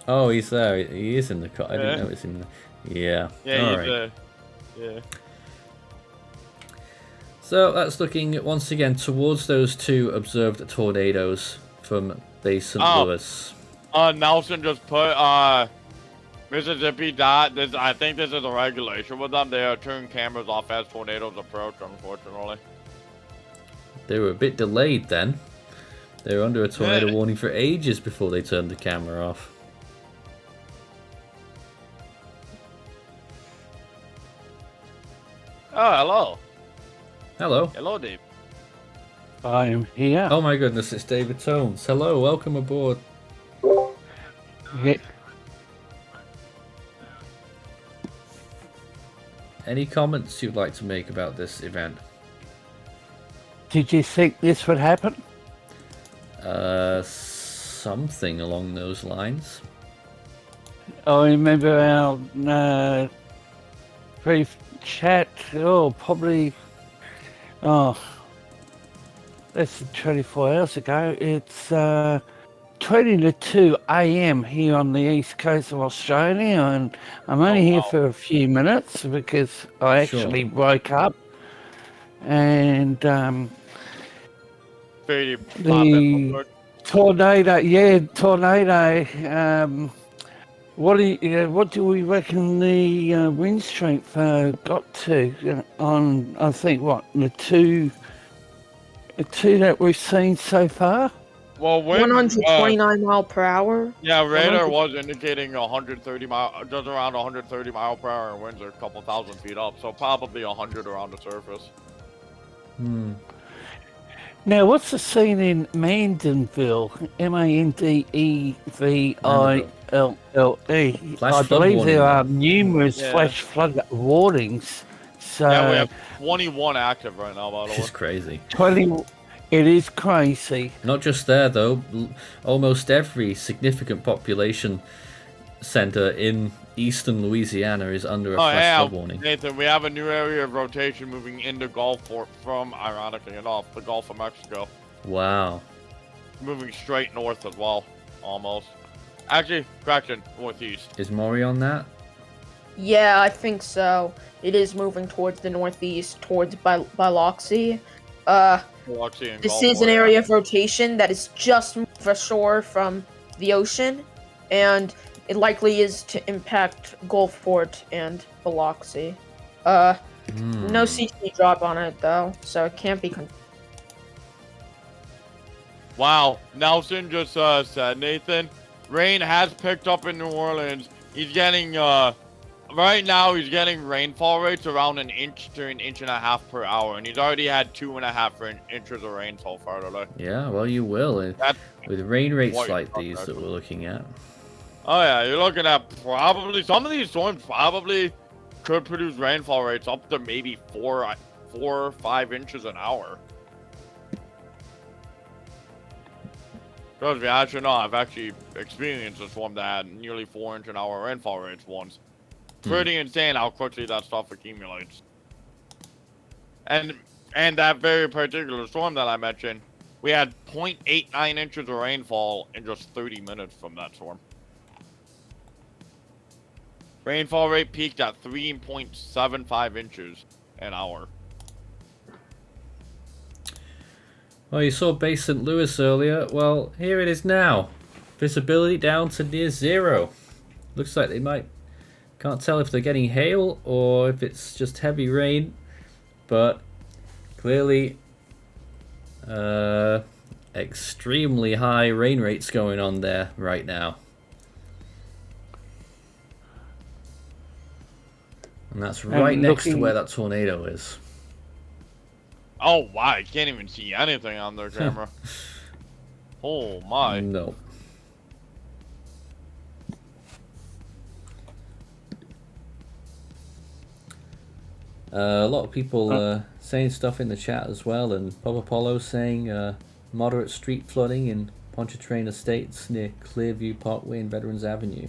Oh, he's there. He is in the car. I didn't
Yeah.
notice him there. Yeah.
Yeah,
All
he's
right.
yeah.
So that's looking once again towards those two observed tornadoes from Bay St.
Oh.
Louis.
Nelson just put, Mississippi, I think this is a regulation with them. They turn cameras off as tornadoes approach, unfortunately.
They were a bit delayed then. They were under a tornado warning for ages before they turned the camera off.
Oh, hello.
Hello.
Hello, Dave.
I am here.
Oh my goodness, it's David Tones. Hello, welcome aboard.
Yeah.
Any comments you'd like to make about this event?
Did you think this would happen?
Something along those lines.
I remember our brief chat. Probably. That's 24 hours ago. It's 20 to 2 a.m. here on the east coast of Australia, and I'm only here for a few minutes because I actually woke up and the tornado. What do we reckon the wind strength got to on? I think the two that we've seen so far.
Well,
129 mile per hour.
Yeah, radar was indicating 130 just around 130 mile per hour, and winds are a couple thousand feet up, so probably 100 around the surface.
Now, what's the scene in Mandeville? Mandeville. I believe there are numerous flash flood warnings. So
yeah, we have 21 active right now, by the way.
It's crazy.
20. It is crazy.
Not just there, though. Almost every significant population center in eastern Louisiana is under a flash flood warning.
Nathan, we have a new area of rotation moving into Gulfport from, ironically enough, the Gulf of Mexico.
Wow.
Moving straight north as well, almost. Actually, correction, northeast.
Is Maury on that?
Yeah, I think so. It is moving towards the northeast, towards Biloxi. This is an area of rotation that is just ashore from the ocean, and it likely is to impact Gulfport and Biloxi. No CC drop on it though, so it can't be.
Wow, Nelson just said, Nathan, rain has picked up in New Orleans. He's getting right now he's getting rainfall rates around an inch to an inch and a half per hour, and he's already had 2.5 inches of rain so far today.
Yeah, well, you will with rain rates like these that we're looking at.
Oh yeah, you're looking at probably some of these storms probably could produce rainfall rates up to maybe 4 or 5 inches an hour. Trust me, I should know. I've actually experienced a storm that had nearly 4-inch an hour rainfall rates once. Pretty insane how quickly that stuff accumulates. And that very particular storm that I mentioned, we had 0.89 inches of rainfall in just 30 minutes from that storm. Rainfall rate peaked at 3.75 inches an hour.
Well, you saw Base St. Louis earlier. Well, here it is now. Visibility down to near zero. Looks like they might... Can't tell if they're getting hail or if it's just heavy rain, but clearly extremely high rain rates going on there right now. And that's right next to where that tornado is.
Oh, wow. I can't even see anything on their camera. Oh, my.
No. A lot of people saying stuff in the chat as well, and Bob Apollo saying moderate street flooding in Pontchartrain Estates near Clearview Parkway and Veterans Avenue.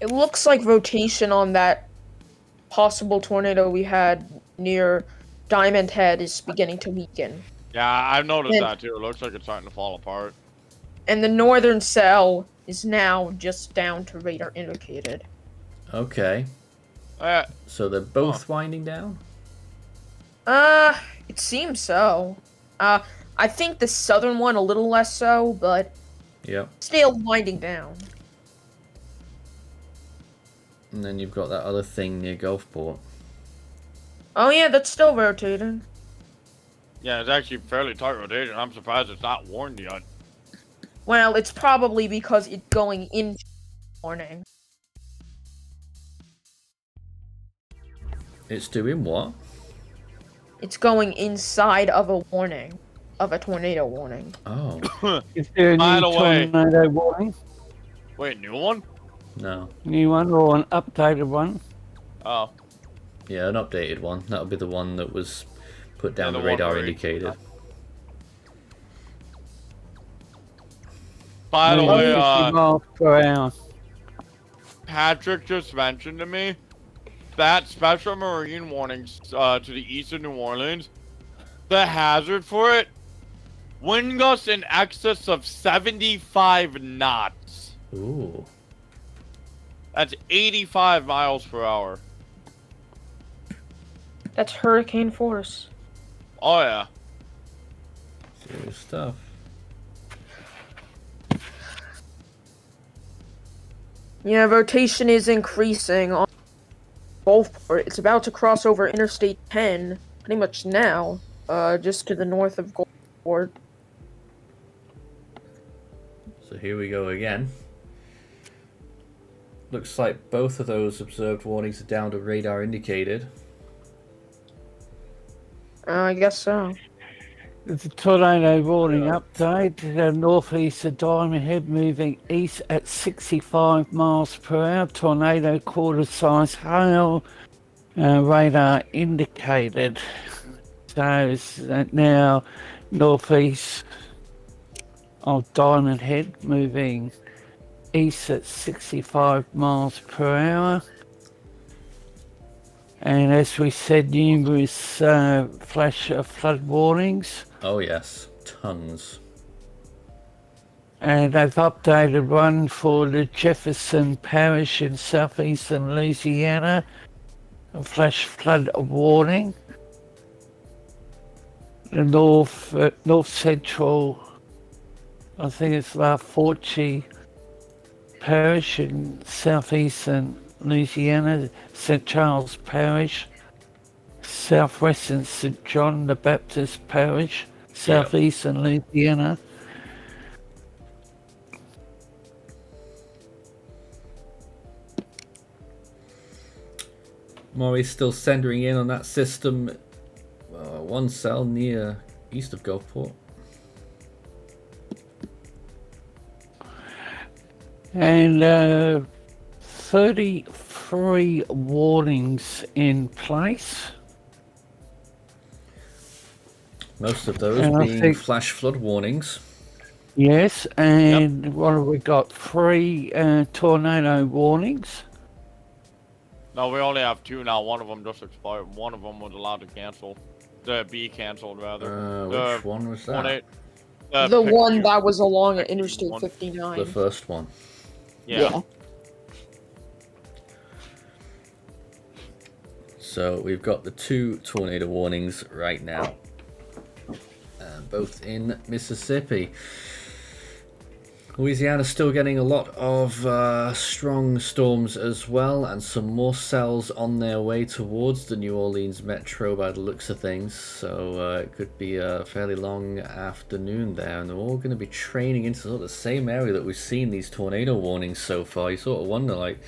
It looks like rotation on that possible tornado we had near Diamond Head is beginning to weaken.
Yeah, I've noticed that too. It looks like it's starting to fall apart.
And the northern cell is now just down to radar indicated.
Okay. So they're both winding down?
It seems so. I think the southern one a little less so, but
Yep.
still winding down.
And then you've got that other thing near Gulfport.
Oh yeah, that's still rotating.
Yeah, it's actually fairly tight rotation. I'm surprised it's not warned yet.
Well, it's probably because it's going into warning.
It's doing what?
It's going inside of a warning, of a tornado warning.
Oh,
Is there a
By
new
the way-
tornado warning?
Wait, new one?
no.
New one or an updated one?
Oh.
Yeah, an updated one. That'll be the one that was put down
Yeah,
the
the one
radar
where it-
indicated.
By the
Maybe
way,
50 miles per hour.
Patrick just mentioned to me that special marine warnings to the east of New Orleans, the hazard for it, wind gusts in excess of 75 knots.
Ooh.
That's 85 miles per hour.
That's hurricane force.
Oh yeah.
Serious stuff.
Yeah, rotation is increasing on Gulfport. It's about to cross over Interstate 10 pretty much now, just to the north of Gulfport.
So here we go again. Looks like both of those observed warnings are down to radar indicated.
I guess so.
There's a tornado warning update. The northeast of Diamond Head moving east at 65 miles per hour. Tornado quarter size hail. Radar indicated. So it's now northeast of Diamond Head moving east at 65 miles per hour. And as we said, numerous flash flood warnings.
Oh yes, tons.
And they've updated one for the Jefferson Parish in southeastern Louisiana. A flash flood warning. The north central, I think it's La Forte Parish in southeastern Louisiana, St. Charles Parish, southwestern St. John the Baptist Parish, southeastern Louisiana.
Maury's still centering in on that system. One cell near east of Gulfport.
And 33 warnings in place.
Most of those
And I
being
think-
flash flood warnings.
Yes, and what have we got? 3 tornado warnings.
No, we only have 2 now. One of them just expired. One of them was allowed to cancel. Be canceled rather.
Which one was that?
The one that was along Interstate 59.
The first one.
Yeah.
So we've got the 2 tornado warnings right now, both in Mississippi. Louisiana's still getting a lot of strong storms as well, and some more cells on their way towards the New Orleans metro by the looks of things. So it could be a fairly long afternoon there, and they're all going to be training into sort of the same area that we've seen these tornado warnings so far. You sort of wonder, like,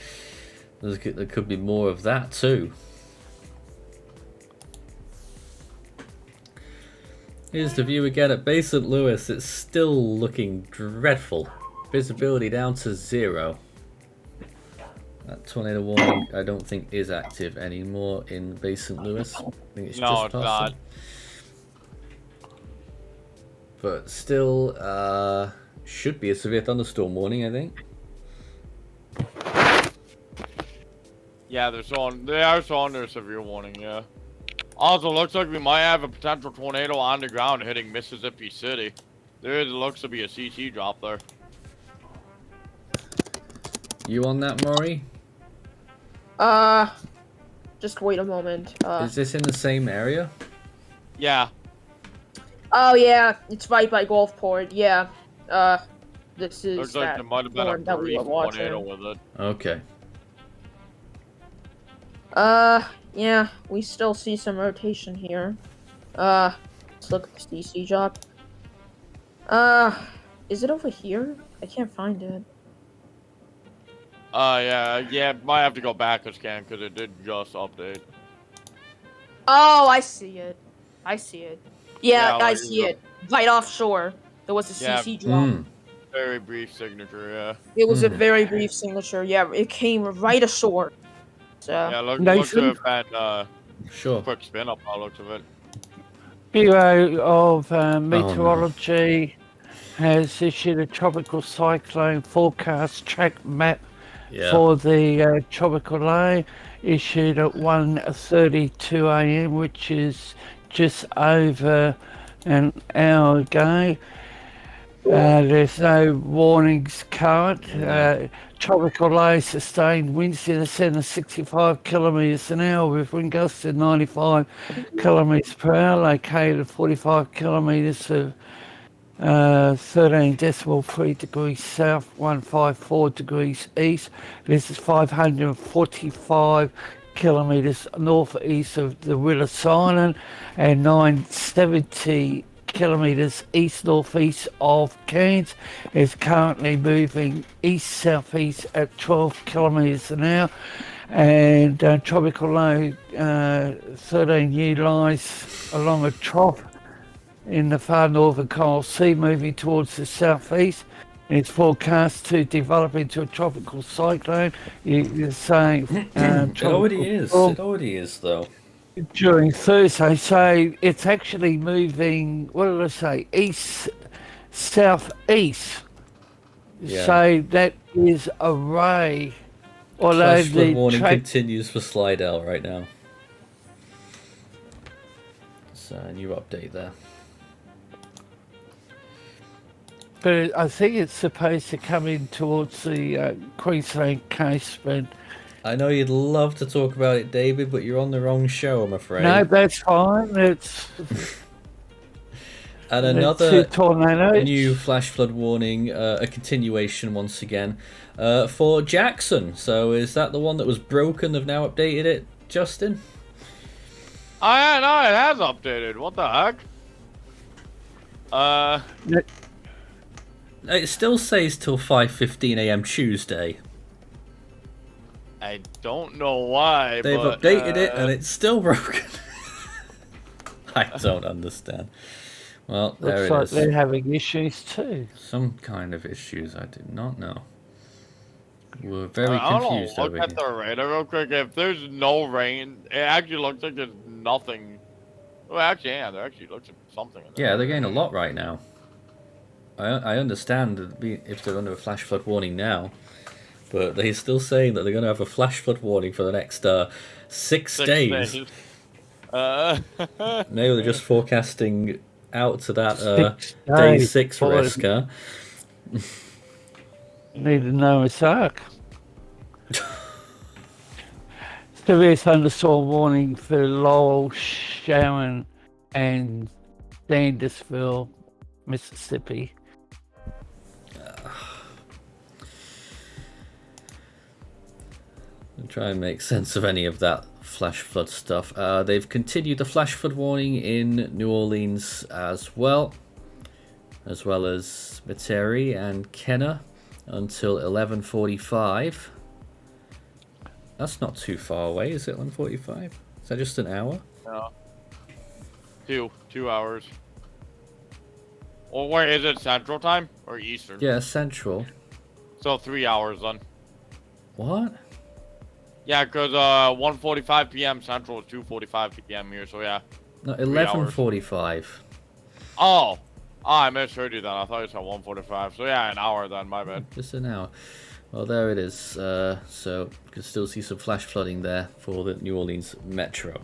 there could be more of that too. Here's the view again at Bay St. Louis. It's still looking dreadful. Visibility down to 0. That tornado warning I don't think is active anymore in Bay St. Louis. I think it's
No,
just
it's
past
not.
them. But still, should be a severe thunderstorm warning, I think.
Yeah, they are still under severe warning, yeah. Also, looks like we might have a potential tornado on the ground hitting Mississippi City. There looks to be a CT drop there.
You on that, Maury?
Just wait a moment.
Is this in the same area?
Yeah.
Oh yeah, it's right by Gulfport. Yeah. This is
Looks like
that
there might have been a
storm that we
brief
were
tornado
watching.
with it.
Okay.
Yeah, we still see some rotation here. Let's look at the CC drop. Is it over here? I can't find it.
Yeah, might have to go back a scan because it did just update.
Oh, I see it. I see it. Yeah,
Yeah,
I
like,
see it. Right offshore. There was a
Yeah.
CC drop.
Mm.
Very brief signature, yeah.
It was a
Hmm.
very brief signature. Yeah, it came right ashore. So.
Yeah, looks to
Nathan?
have had
Sure.
quick spin up by the looks of it.
Bureau of
no.
Meteorology has issued a tropical cyclone forecast track map
Yeah.
for the tropical low, issued at 1:32 a.m., which is just over an hour ago. There's no warnings current. Tropical low sustained winds in the centre 65 kilometres an hour with wind gusts of 95 kilometres per hour, located at 45 kilometres of 13.3 degrees south, 154 degrees east. This is 545 kilometres northeast of the Willis Island and 970 kilometres east-northeast of Cairns. Is currently moving east-southeast at 12 kilometres an hour. And tropical low 13U lies along a trough in the far northern Coral Sea, moving towards the southeast. It's forecast to develop into a tropical cyclone. You're saying
It already is.
storm
It already is, though.
during Thursday. So it's actually moving, what did I say, east, southeast.
Yeah.
So that is a ray. Although
Flash flood
the
warning
track,
continues for Slidell right now. So, new update there.
but I think it's supposed to come in towards the Queensland coast, but
I know you'd love to talk about it, David, but you're on the wrong show, I'm afraid.
no, that's fine. It's
And
two
another
tornadoes.
new flash flood warning, a continuation once again, for Jackson. So is that the one that was broken? They've now updated it, Justin?
Oh yeah, no, it has updated. What the heck?
It still says till 5:15 a.m. Tuesday.
I don't know why,
They've
but,
updated it and it's still broken. I don't understand. Well, there
Looks
it
like
is.
they're having issues too.
Some kind of issues I did not know. We're very
I don't
confused
know,
over
look
here.
at the radar real quick. If there's no rain, it actually looks like there's nothing. Well, actually, yeah, there actually looks like something. In there.
Yeah, they're getting a lot right now. I understand if they're under a flash flood warning now, but they're still saying that they're going to have a flash flood warning for the next 6 days. Maybe they're just forecasting out to that
6
day
days
6
for it.
risk, huh?
Need to know it's arc. Severe thunderstorm warning for Laurel, Sharon, and Sandersville, Mississippi.
And try and make sense of any of that flash flood stuff. They've continued the flash flood warning in New Orleans as well as Metairie and Kenner until 11:45. That's not too far away, is it? 11:45? Is that just an hour?
No. 2 hours. Or where is it? Central time or Eastern?
Yeah, Central.
So 3 hours then.
What?
Yeah, because 1:45 p.m. Central is 2:45 p.m. here. So yeah.
No,
11:45.
11:45.
Oh, I misheard you then. I thought you said 1:45. So yeah, an hour then. My bad.
Just an hour. Well, there it is. So you can still see some flash flooding there for the New Orleans Metro.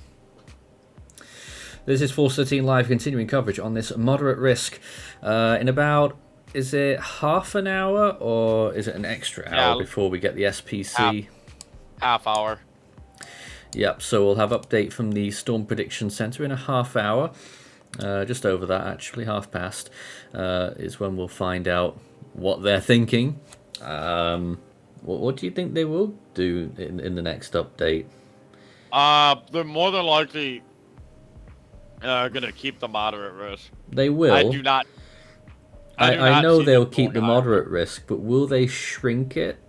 This is 413 Live, continuing coverage on this moderate risk. In about, is it half an hour or is it an extra hour before we get the SPC?
Half hour.
Yep, so we'll have update from the Storm Prediction Center in a half hour. just over that actually, half past, is when we'll find out what they're thinking. What do you think they will do in the next update?
They're more than likely gonna keep the moderate risk.
They will.
I do not.
I know
see
they'll
them
keep the
going
moderate risk, but will they shrink it?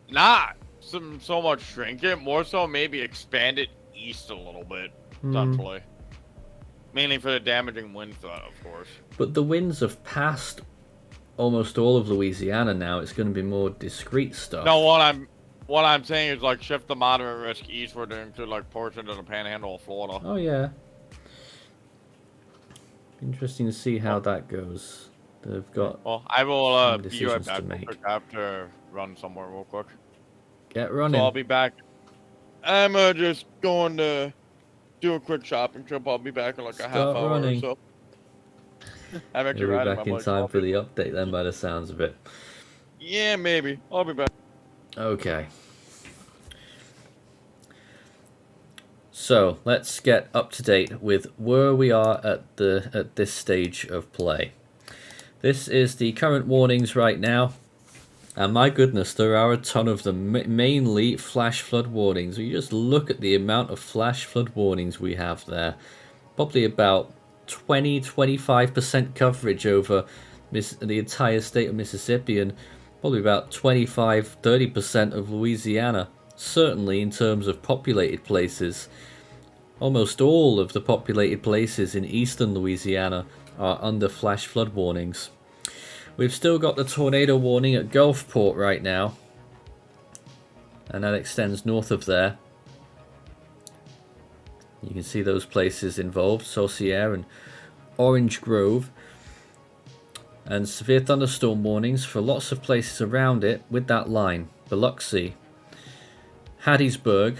Not so much shrink it, more so maybe expand it east a little bit, essentially. Mainly for the damaging wind threat, of course.
But the winds have passed almost all of Louisiana now. It's going to be more discreet stuff.
No, what I'm saying is like shift the moderate risk eastward into like portions of the panhandle of Florida.
Oh yeah. Interesting to see how that goes. They've got.
Well, I will be right
decisions
back.
to make.
I have to run somewhere real quick.
Get running.
So I'll be back. I'm just going to do a quick shopping trip. I'll be back in like a half hour
running.
or so. I'm actually
You'll be
riding
back
my
in
bike.
time for the update then, by the sounds of it.
Yeah, maybe. I'll be back.
Okay. So let's get up to date with where we are at this stage of play. This is the current warnings right now, and my goodness, there are a ton of them. Mainly flash flood warnings. You just look at the amount of flash flood warnings we have there. Probably about 20-25% coverage over the entire state of Mississippi, and probably about 25-30% of Louisiana. Certainly in terms of populated places. Almost all of the populated places in eastern Louisiana are under flash flood warnings. We've still got the tornado warning at Gulfport right now, and that extends north of there. You can see those places involved, Saucier and Orange Grove. And severe thunderstorm warnings for lots of places around it with that line. Biloxi, Hattiesburg,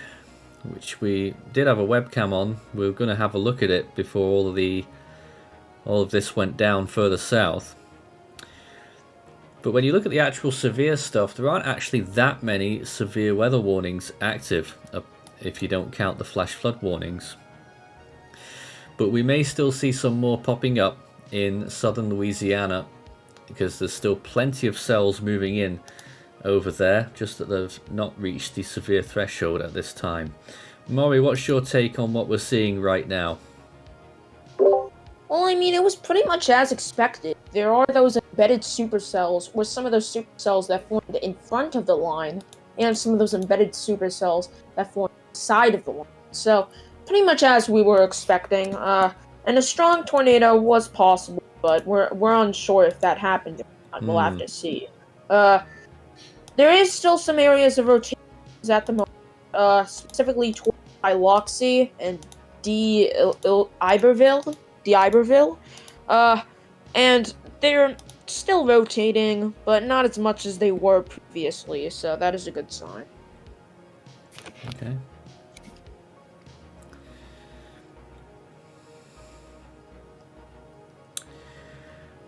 which we did have a webcam on. We were going to have a look at it before all of this went down further south. But when you look at the actual severe stuff, there aren't actually that many severe weather warnings active, if you don't count the flash flood warnings. But we may still see some more popping up in southern Louisiana, because there's still plenty of cells moving in over there, just that they've not reached the severe threshold at this time. Maury, what's your take on what we're seeing right now?
Well, I mean, it was pretty much as expected. There are those embedded supercells, or some of those supercells that formed in front of the line, and some of those embedded supercells that formed side of the line. So, pretty much as we were expecting. And a strong tornado was possible, but we're unsure if that happened. We'll have to see. There is still some areas of rotation at the moment, specifically towards Biloxi and D'Iberville, and they're still rotating, but not as much as they were previously, so that is a good sign.
Okay.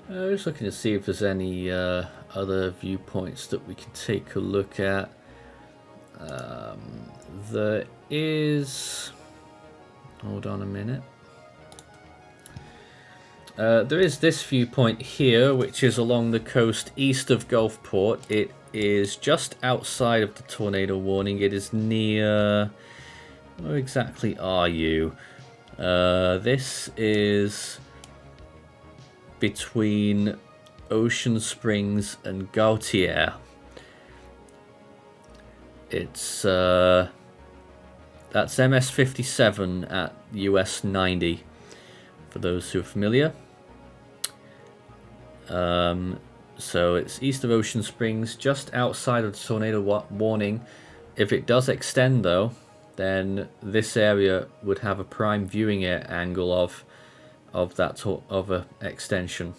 Just looking to see if there's any other viewpoints that we can take a look at. There is... Hold on a minute. There is this viewpoint here, which is along the coast east of Gulfport. It is just outside of the tornado warning. It is near... Where exactly are you? This is between Ocean Springs and Gautier. It's that's MS-57 at US 90 for those who are familiar. So it's east of Ocean Springs, just outside of the tornado warning. If it does extend though, then this area would have a prime viewing angle of a extension.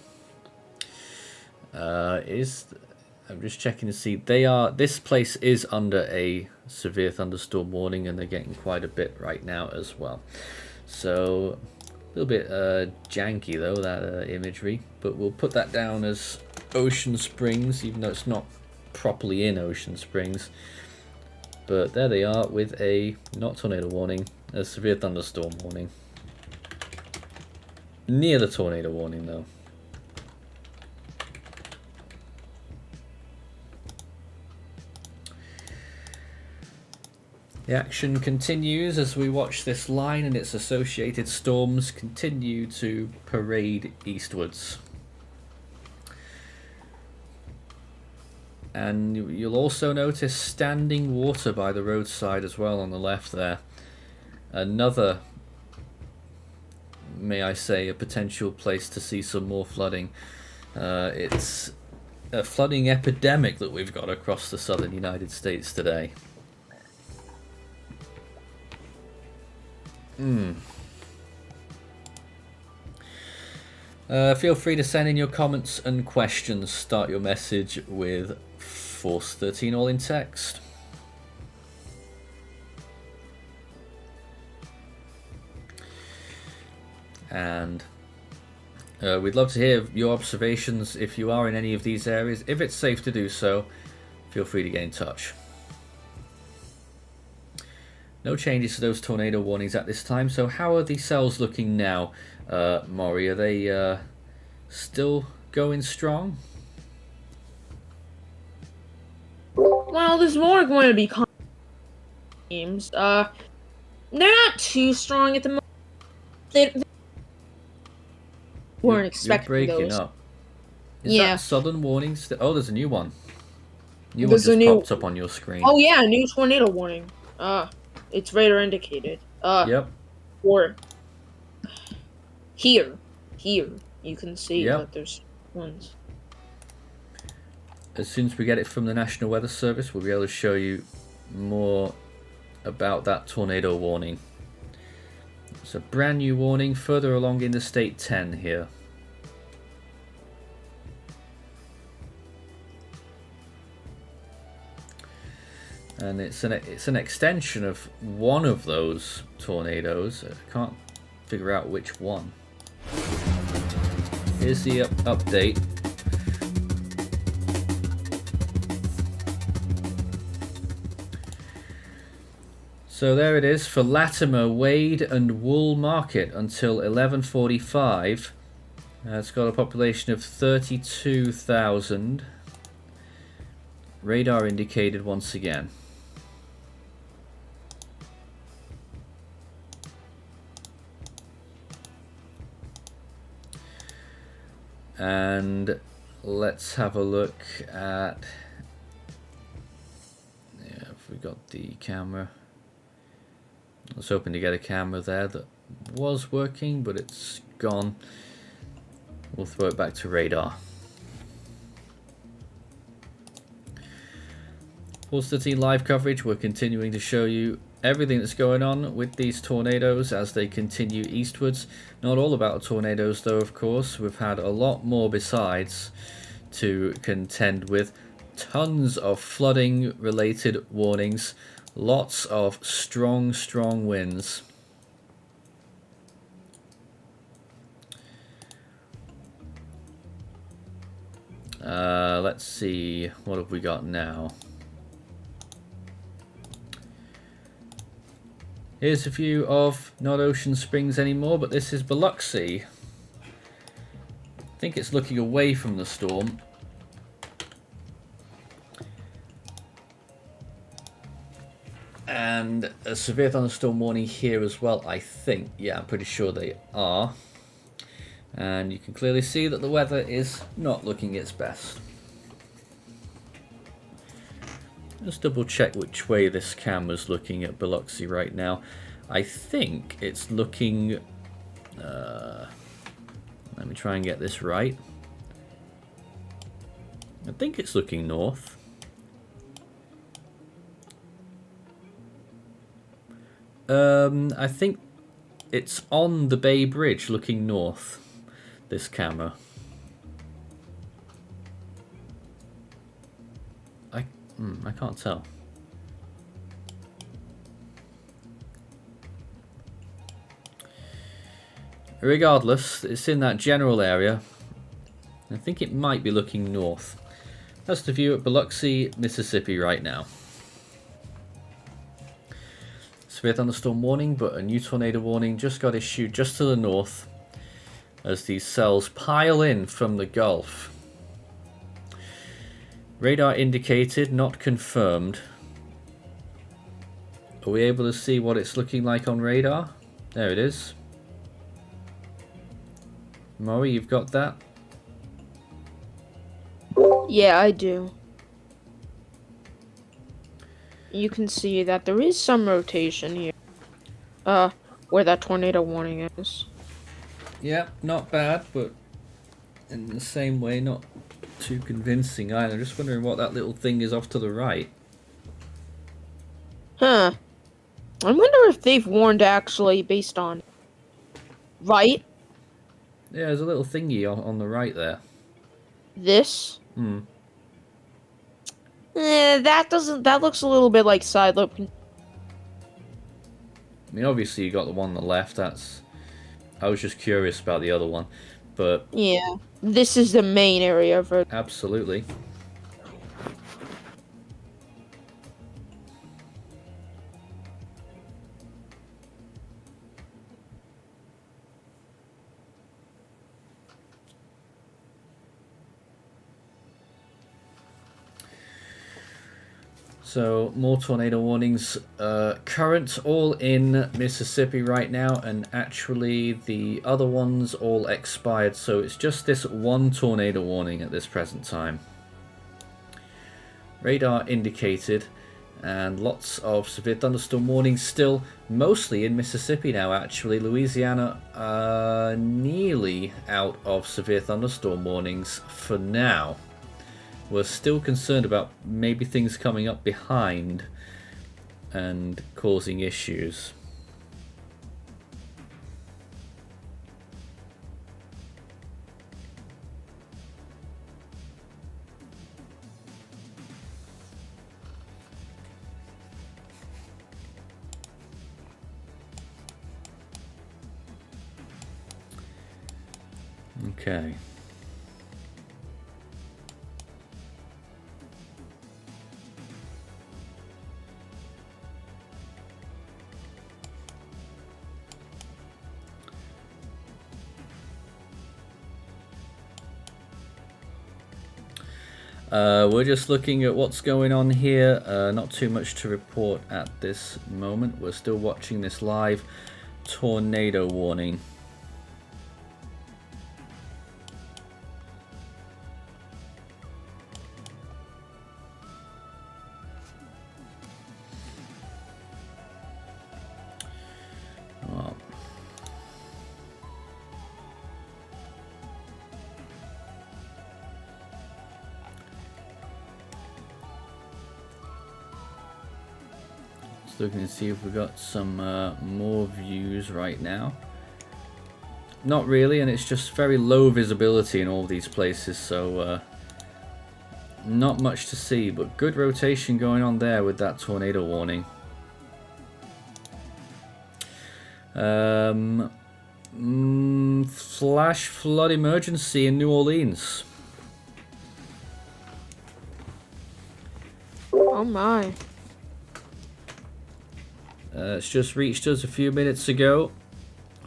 I'm just checking to see this place is under a severe thunderstorm warning, and they're getting quite a bit right now as well. So a little bit janky though, that imagery, but we'll put that down as Ocean Springs, even though it's not properly in Ocean Springs. But there they are with a not tornado warning, a severe thunderstorm warning. near the tornado warning though. The action continues as we watch this line and its associated storms continue to parade eastwards. And you'll also notice standing water by the roadside as well on the left there. Another, may I say, a potential place to see some more flooding. It's a flooding epidemic that we've got across the southern United States today. Feel free to send in your comments and questions. Start your message with Force 13 all in text. And we'd love to hear your observations if you are in any of these areas. If it's safe to do so, feel free to get in touch. No changes to those tornado warnings at this time. So how are the cells looking now, Maury? Are they still going strong?
Well, there's more going to be teams. They're not too strong at the moment. They weren't expecting
You're breaking
those.
up. Is that southern warnings? Oh, there's a new one.
There's
One
a
just
new...
popped up on your screen.
Oh yeah, new tornado warning. It's radar indicated.
Yep.
Or here, you can see that there's ones.
As soon as we get it from the National Weather Service, we'll be able to show you more about that tornado warning. It's a brand new warning further along Interstate 10 here. And it's an extension of one of those tornadoes. I can't figure out which one. Here's the update. So there it is for Latimer, Wade and Wool Market until 11:45. It's got a population of 32,000. Radar indicated once again. And let's have a look at, if we got the camera. I was hoping to get a camera there that was working, but it's gone. We'll throw it back to radar. Force 13 live coverage. We're continuing to show you everything that's going on with these tornadoes as they continue eastwards. Not all about tornadoes though, of course. We've had a lot more besides to contend with. Tons of flooding related warnings. Lots of strong winds. Let's see, what have we got now? Here's a view of not Ocean Springs anymore, but this is Biloxi. I think it's looking away from the storm. And a severe thunderstorm warning here as well, I think. Yeah, I'm pretty sure they are. And you can clearly see that the weather is not looking its best. Just double check which way this camera's looking at Biloxi right now. I think it's looking... let me try and get this right. I think it's looking north. I think it's on the Bay Bridge looking north, this camera. I can't tell. Regardless, it's in that general area. I think it might be looking north. That's the view at Biloxi, Mississippi right now. Severe thunderstorm warning, but a new tornado warning just got issued just to the north as these cells pile in from the Gulf. Radar indicated, not confirmed. Are we able to see what it's looking like on radar? There it is. Maury, you've got that?
Yeah, I do. You can see that there is some rotation here. Where that tornado warning is.
Yeah, not bad, but in the same way, not too convincing either. I'm just wondering what that little thing is off to the right.
Huh. I wonder if they've warned actually based on... Right?
Yeah, there's a little thingy on the right there.
This?
Hmm.
That looks a little bit like side loop.
I mean, obviously you got the one on the left. I was just curious about the other one, but
Yeah. This is the main area of it.
absolutely. So, more tornado warnings. Current all in Mississippi right now, and actually the other ones all expired, so it's just this one tornado warning at this present time. Radar indicated, and lots of severe thunderstorm warnings still, mostly in Mississippi now actually. Louisiana nearly out of severe thunderstorm warnings for now. We're still concerned about maybe things coming up behind and causing issues. Okay. We're just looking at what's going on here. Not too much to report at this moment. We're still watching this live tornado warning. Well, looking to see if we've got some more views right now. Not really, and it's just very low visibility in all these places, so not much to see, but good rotation going on there with that tornado warning. Flash flood emergency in New Orleans.
Oh my.
It's just reached us a few minutes ago.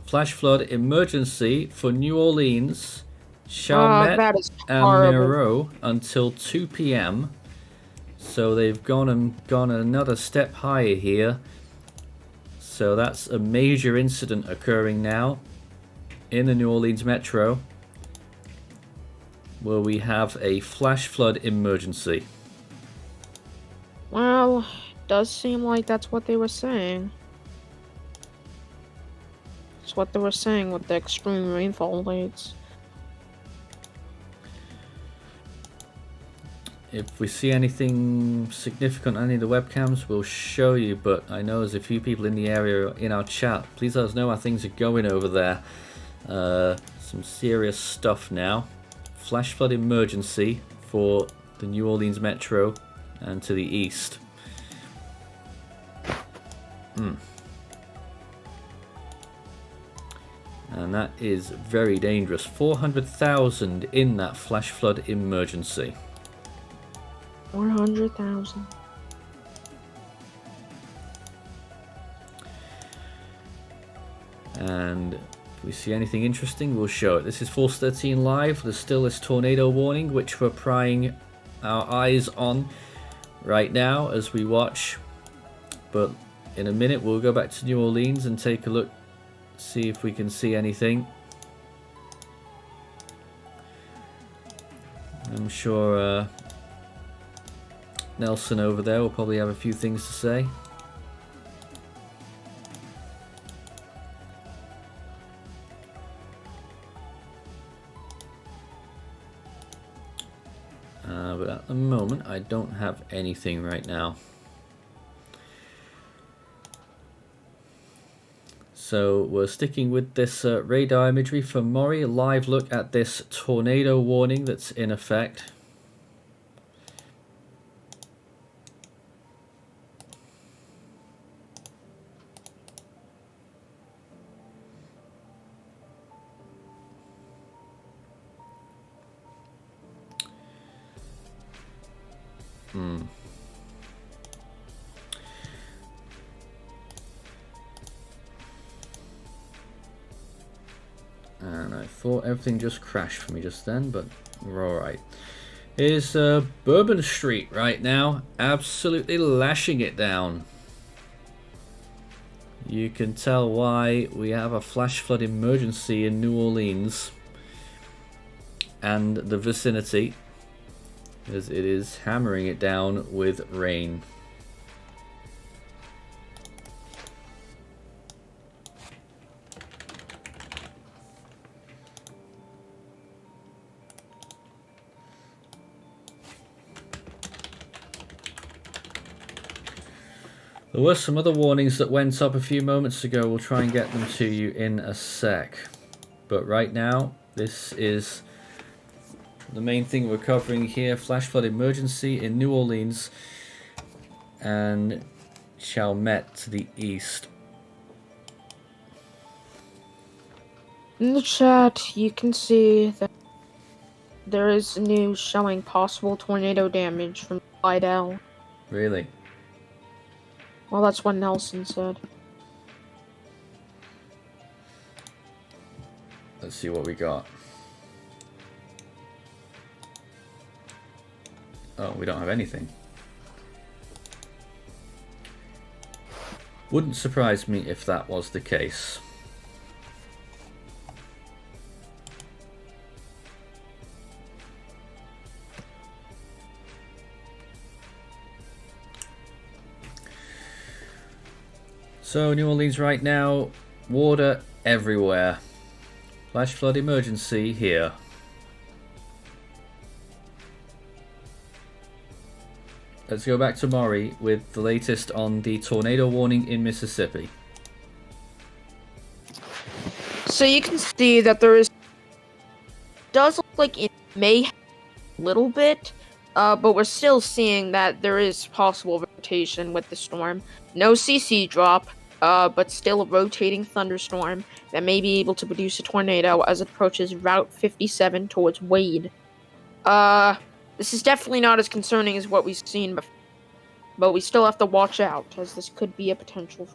Flash flood emergency for New Orleans, Chalmette,
that is
and
horrible.
Monroe until 2 p.m. So they've gone another step higher here. So that's a major incident occurring now in the New Orleans metro, where we have a flash flood emergency.
Well, does seem like that's what they were saying. It's what they were saying with the extreme rainfall rates.
If we see anything significant on any of the webcams, we'll show you, but I know there's a few people in the area in our chat. Please let us know how things are going over there. Some serious stuff now. Flash flood emergency for the New Orleans metro and to the east. And that is very dangerous. 400,000 in that flash flood emergency.
400,000.
And If we see anything interesting, we'll show it. This is Force 13 Live. There's still this tornado warning, which we're prying our eyes on right now as we watch. But in a minute, we'll go back to New Orleans and take a look, see if we can see anything. I'm sure Nelson over there will probably have a few things to say. But at the moment, I don't have anything right now. So we're sticking with this radar imagery from Maury. A live look at this tornado warning that's in effect. And I thought everything just crashed for me just then, but we're alright. Here's Bourbon Street right now, absolutely lashing it down. You can tell why we have a flash flood emergency in New Orleans and the vicinity, as it is hammering it down with rain. There were some other warnings that went up a few moments ago. We'll try and get them to you in a sec. But right now, this is the main thing we're covering here. Flash flood emergency in New Orleans and Chalmette to the east.
In the chat, you can see that there is news showing possible tornado damage from Idell.
Really?
Well, that's what Nelson said.
Let's see what we got. Oh, we don't have anything. Wouldn't surprise me if that was the case. So New Orleans right now, water everywhere. Flash flood emergency here. Let's go back to Maury with the latest on the tornado warning in Mississippi.
So you can see that does look like it may have a little bit, but we're still seeing that there is possible rotation with the storm. No CC drop, but still a rotating thunderstorm that may be able to produce a tornado as it approaches Route 57 towards Wade. This is definitely not as concerning as what we've seen before, but we still have to watch out, as this could be a potential.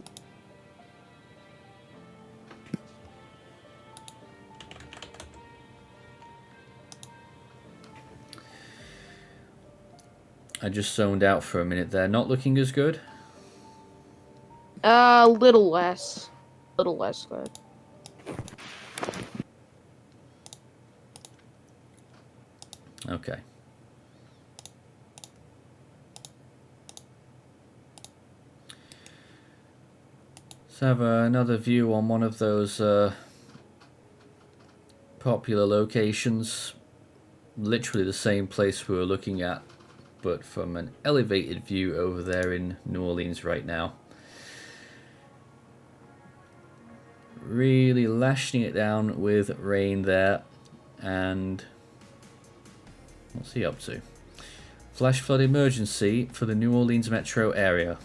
I just zoned out for a minute there. Not looking as good?
Little less. Little less good.
Okay. Let's have another view on one of those popular locations. Literally the same place we were looking at, but from an elevated view over there in New Orleans right now. Really lashing it down with rain there. And what's he up to? Flash flood emergency for the New Orleans metro area.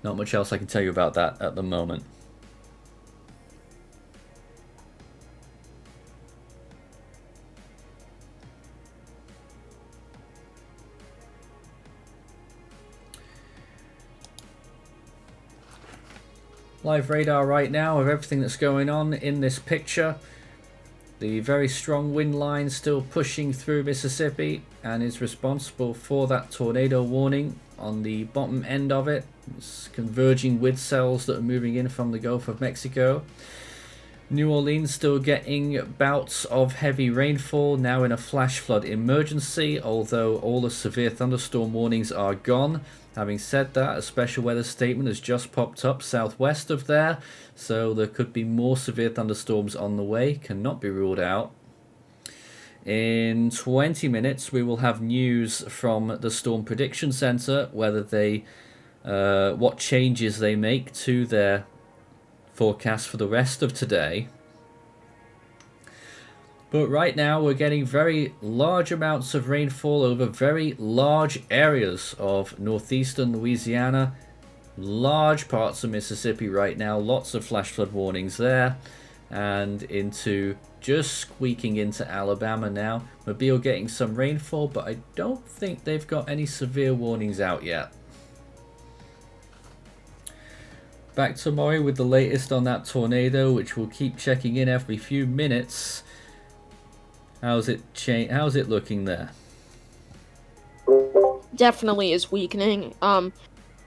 Not much else I can tell you about that at the moment. live radar right now of everything that's going on in this picture. The very strong wind line still pushing through Mississippi and is responsible for that tornado warning on the bottom end of it. It's converging with cells that are moving in from the Gulf of Mexico. New Orleans still getting bouts of heavy rainfall, now in a flash flood emergency, although all the severe thunderstorm warnings are gone. Having said that, a special weather statement has just popped up southwest of there, so there could be more severe thunderstorms on the way, cannot be ruled out. In 20 minutes we will have news from the Storm Prediction Center, whether they what changes they make to their forecast for the rest of today. But right now we're getting very large amounts of rainfall over very large areas of northeastern Louisiana, large parts of Mississippi right now, lots of flash flood warnings there, and into just squeaking into Alabama now. Mobile getting some rainfall, but I don't think they've got any severe warnings out yet. Back to Maury with the latest on that tornado, which we'll keep checking in every few minutes. How's it looking there?
Definitely is weakening.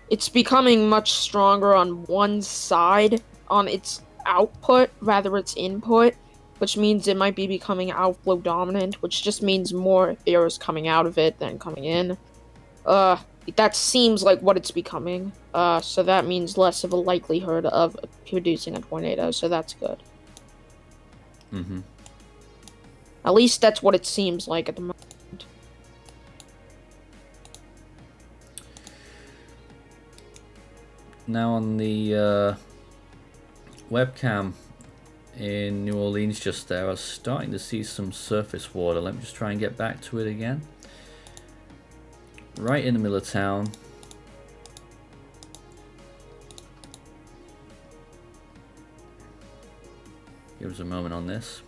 It's becoming much stronger on one side on its output, rather its input, which means it might be becoming outflow dominant, which just means more air is coming out of it than coming in. That seems like what it's becoming. So that means less of a likelihood of producing a tornado, so that's good.
Mm-hmm.
At least that's what it seems like at the moment.
Now on the webcam in New Orleans just there, I was starting to see some surface water. Let me just try and get back to it again. Right in the middle of town. Give us a moment on this.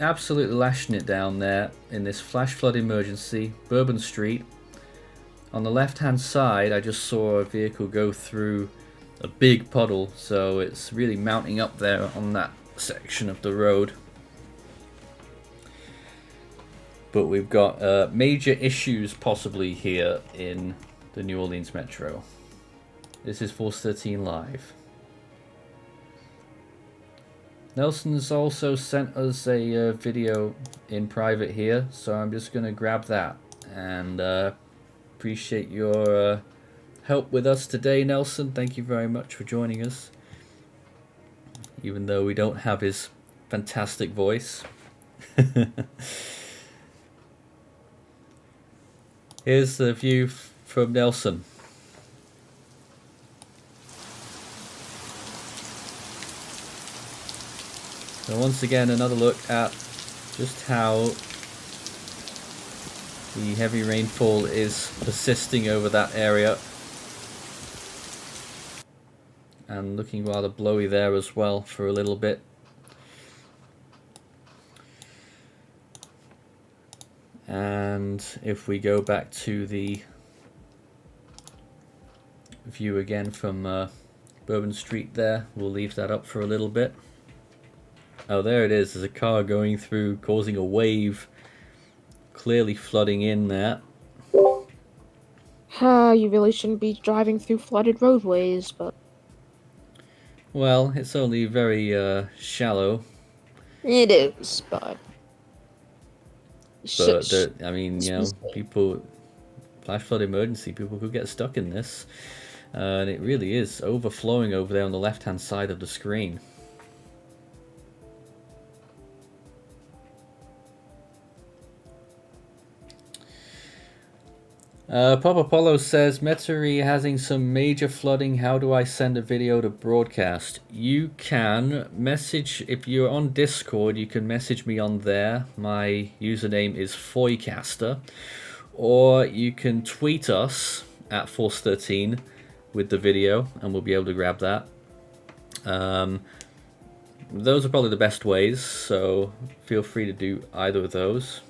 Absolutely lashing it down there in this flash flood emergency, Bourbon Street. On the left hand side I just saw a vehicle go through a big puddle, so it's really mounting up there on that section of the road. But we've got major issues possibly here in the New Orleans Metro. This is Force 13 Live. Nelson's also sent us a video in private here, so I'm just going to grab that. And appreciate your help with us today, Nelson. Thank you very much for joining us. Even though we don't have his fantastic voice. Here's the view from Nelson. So once again, another look at just how the heavy rainfall is persisting over that area. And looking rather blowy there as well for a little bit. And if we go back to the view again from Bourbon Street there, we'll leave that up for a little bit. Oh, there it is. There's a car going through, causing a wave, clearly flooding in there.
You really shouldn't be driving through flooded roadways, but...
Well, it's only very shallow.
It is, but...
But, I mean, you know, people... Flash flood emergency, people could get stuck in this. And it really is overflowing over there on the left-hand side of the screen. Pop Apollo says, Metairie having some major flooding. How do I send a video to broadcast? You can message, if you're on Discord, you can message me on there. My username is Foycaster. Or you can tweet us at Force13 with the video, and we'll be able to grab that. Those are probably the best ways, so feel free to do either of those.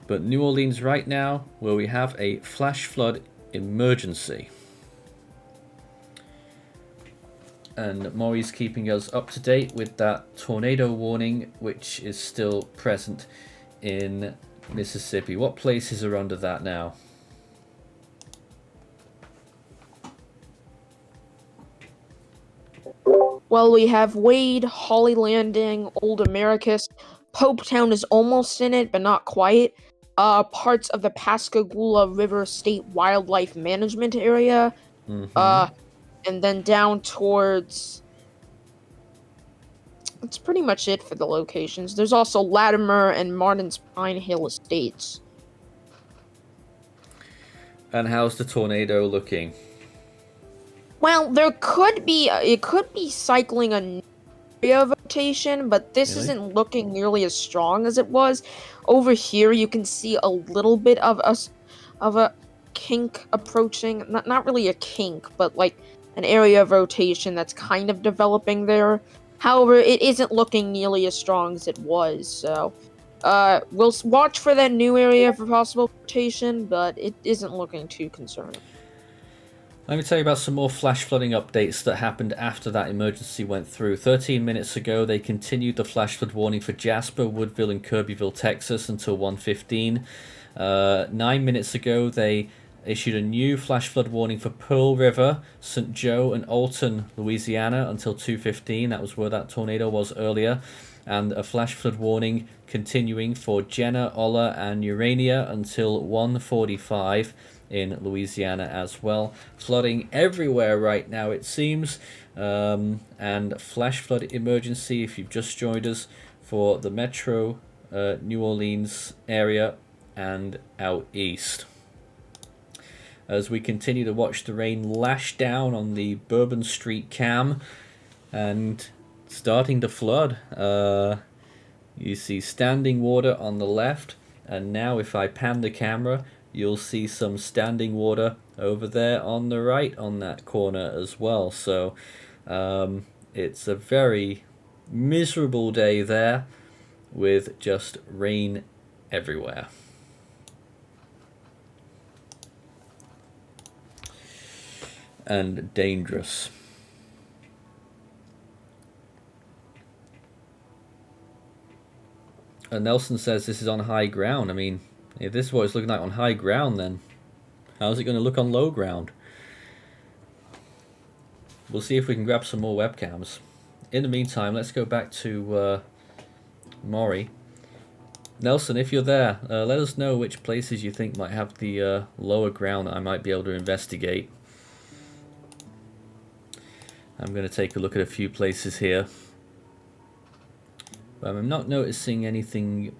But New Orleans right now, where we have a flash flood emergency. And Maury's keeping us up to date with that tornado warning, which is still present in Mississippi. What places are under that now?
Well, we have Wade, Holly Landing, Old Americus. Popetown is almost in it, but not quite. Parts of the Pascagoula River State Wildlife Management Area. And then down towards... That's pretty much it for the locations. There's also Latimer and Martin's Pine Hill Estates.
And how's the tornado looking?
Well, it could be cycling a area of rotation, but this isn't looking nearly as strong as it was. Over here, you can see a little bit of a kink approaching. Not really a kink, but like an area of rotation that's kind of developing there. However, it isn't looking nearly as strong as it was, so we'll watch for that new area for possible rotation, but it isn't looking too concerning.
Let me tell you about some more flash flooding updates that happened after that emergency went through. 13 minutes ago, they continued the flash flood warning for Jasper, Woodville, and Kirbyville, Texas until 1:15. 9 minutes ago, they issued a new flash flood warning for Pearl River, St. Joe, and Alton, Louisiana until 2:15. That was where that tornado was earlier. And a flash flood warning continuing for Jenna, Olla, and Urania until 1:45 in Louisiana as well. Flooding everywhere right now, it seems. And flash flood emergency, if you've just joined us, for the Metro New Orleans area and out east. As we continue to watch the rain lash down on the Bourbon Street cam and starting to flood. You see standing water on the left, and now if I pan the camera, you'll see some standing water over there on the right on that corner as well. So it's a very miserable day there with just rain everywhere. And dangerous. And Nelson says this is on high ground. I mean, if this is what it's looking like on high ground, then how's it going to look on low ground? We'll see if we can grab some more webcams. In the meantime, let's go back to Maury. Nelson, if you're there, let us know which places you think might have the lower ground that I might be able to investigate. I'm going to take a look at a few places here. I'm not noticing anything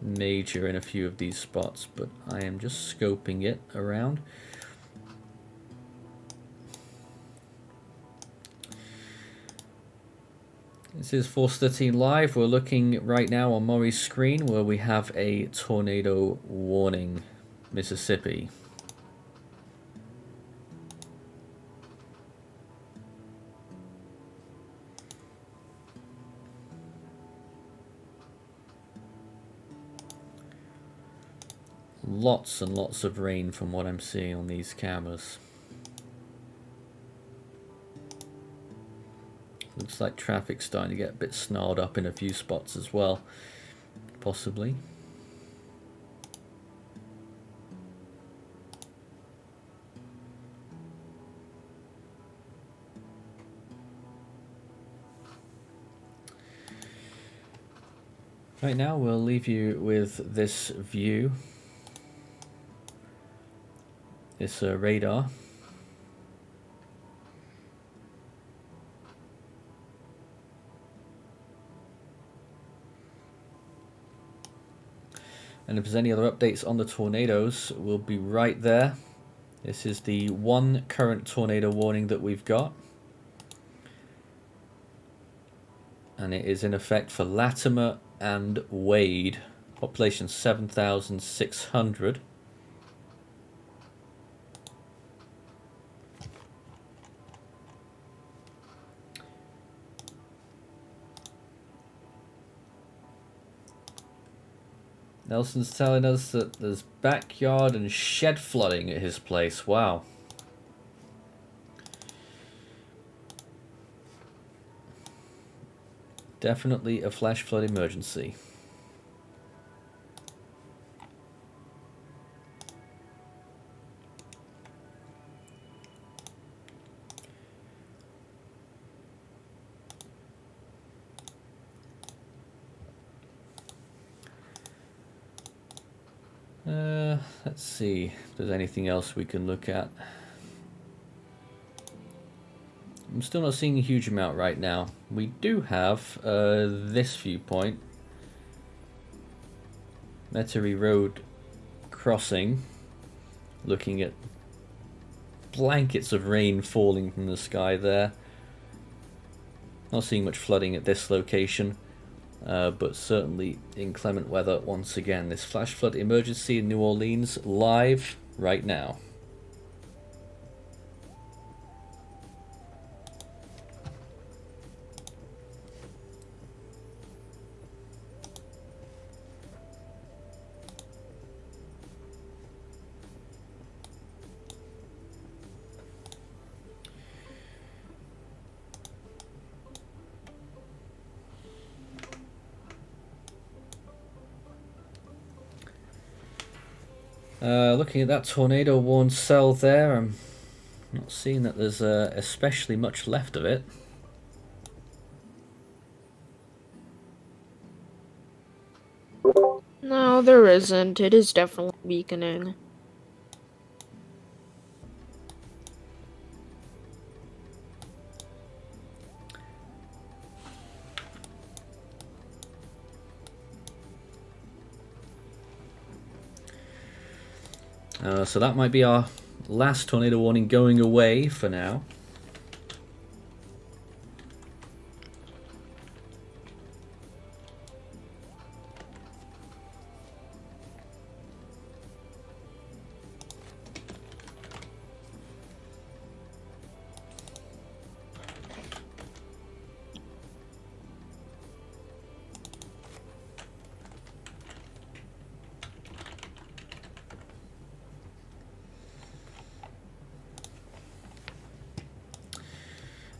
major in a few of these spots, but I am just scoping it around. This is Force 13 Live. We're looking right now on Maury's screen where we have a tornado warning, Mississippi. Lots and lots of rain from what I'm seeing on these cameras. Looks like traffic's starting to get a bit snarled up in a few spots as well, possibly. Right now we'll leave you with this view. This radar. And if there's any other updates on the tornadoes, we'll be right there. This is the one current tornado warning that we've got. And it is in effect for Latimer and Wade. Population 7,600. Nelson's telling us that there's backyard and shed flooding at his place. Wow. Definitely a flash flood emergency. Let's see if there's anything else we can look at. I'm still not seeing a huge amount right now. We do have this viewpoint. Metairie Road crossing. Looking at blankets of rain falling from the sky there. Not seeing much flooding at this location. But certainly inclement weather once again. This flash flood emergency in New Orleans live right now. Looking at that tornado warned cell there, I'm not seeing that there's especially much left of it.
No, there isn't. It is definitely weakening.
So that might be our last tornado warning going away for now.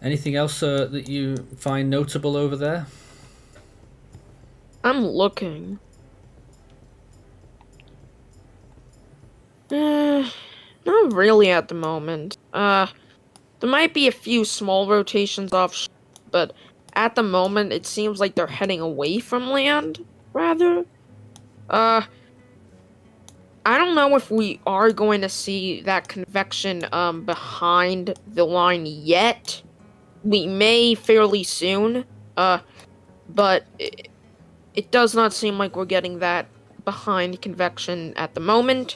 Anything else that you find notable over there?
I'm looking. Not really at the moment. There might be a few small rotations off, but at the moment it seems like they're heading away from land, rather. I don't know if we are going to see that convection behind the line yet. We may fairly soon, but it does not seem like we're getting that behind convection at the moment.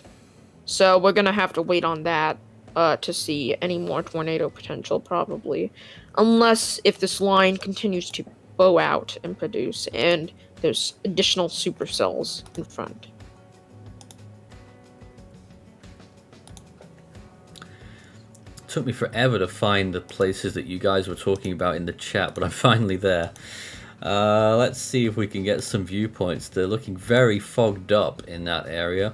So we're gonna have to wait on that to see any more tornado potential, probably. Unless if this line continues to bow out and produce, and there's additional supercells in front.
Took me forever to find the places that you guys were talking about in the chat, but I'm finally there. Let's see if we can get some viewpoints. They're looking very fogged up in that area.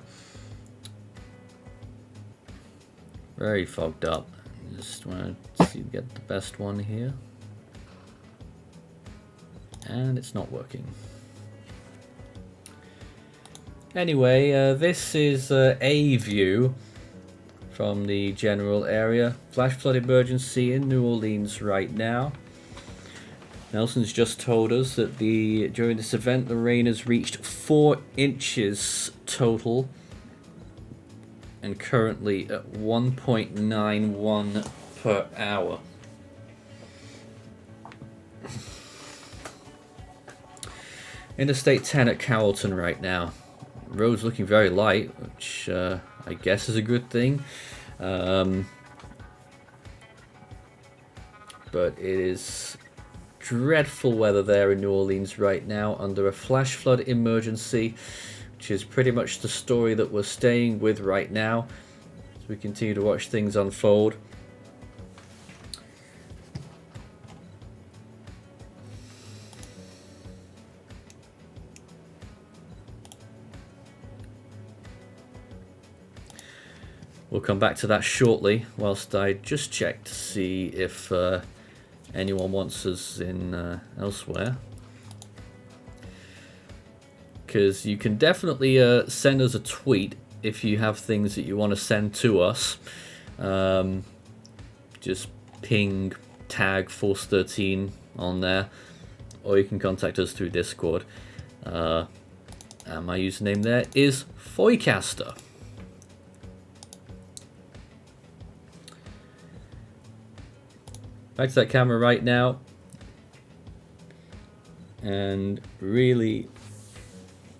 Very fogged up. Just want to see get the best one here. And it's not working. Anyway, this is a view from the general area. Flash flood emergency in New Orleans right now. Nelson's just told us that during this event the rain has reached 4 inches total and currently at 1.91 per hour. Interstate 10 at Carrollton right now. Road's looking very light, which I guess is a good thing. But it is dreadful weather there in New Orleans right now under a flash flood emergency, which is pretty much the story that we're staying with right now as we continue to watch things unfold. We'll come back to that shortly, whilst I just check to see if anyone wants us in elsewhere. because you can definitely send us a tweet if you have things that you want to send to us. Just ping tag Force13 on there, or you can contact us through Discord. And my username there is Foycaster. Back to that camera right now. And really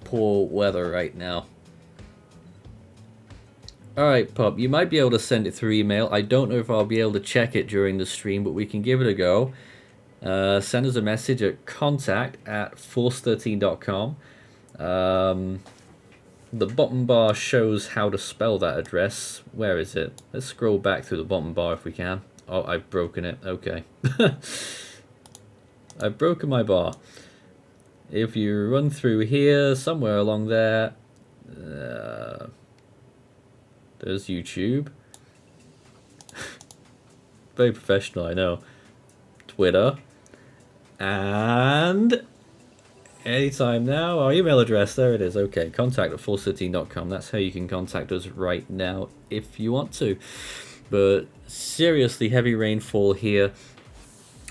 poor weather right now. Alright, Pop, you might be able to send it through email. I don't know if I'll be able to check it during the stream, but we can give it a go. Send us a message at contact@force13.com. The bottom bar shows how to spell that address. Where is it? Let's scroll back through the bottom bar if we can. Oh, I've broken it. Okay. I've broken my bar. If you run through here, somewhere along there, there's YouTube. Very professional, I know. Twitter. And anytime now, our email address, there it is. Okay, contact@force13.com. That's how you can contact us right now if you want to. But seriously heavy rainfall here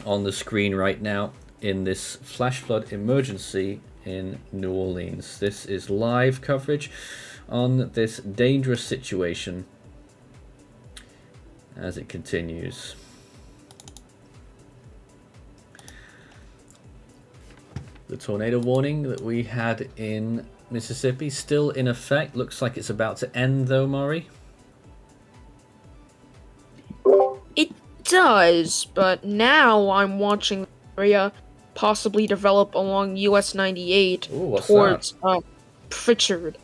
on the screen right now in this flash flood emergency in New Orleans. This is live coverage on this dangerous situation as it continues. The tornado warning that we had in Mississippi still in effect. Looks like it's about to end though, Maury.
It does, but now I'm watching the area possibly develop along US 98 towards Pritchard.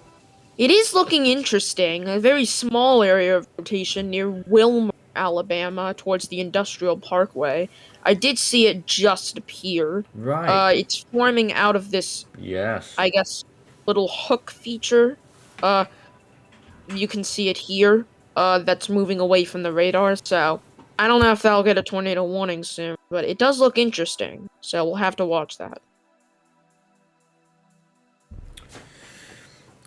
It is looking interesting. A very small area of rotation near Wilmer, Alabama, towards the Industrial Parkway. I did see it just appear.
Right.
It's forming out of this,
Yes.
I guess, little hook feature. You can see it here. That's moving away from the radar, so I don't know if that'll get a tornado warning soon, but it does look interesting, so we'll have to watch that.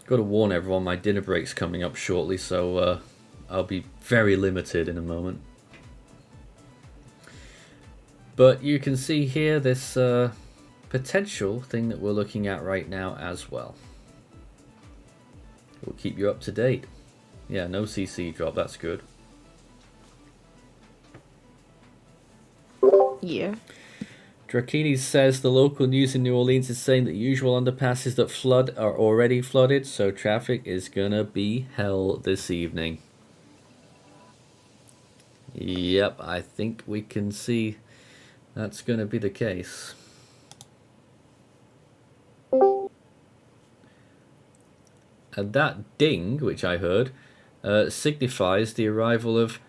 Got to warn everyone, my dinner break's coming up shortly, so I'll be very limited in a moment. But you can see here this potential thing that we're looking at right now as well. We'll keep you up to date. Yeah, no CC drop, that's good.
Yeah.
Drakini says the local news in New Orleans is saying that usual underpasses that flood are already flooded, so traffic is gonna be hell this evening. Yep, I think we can see that's gonna be the case. And that ding, which I heard, signifies the arrival of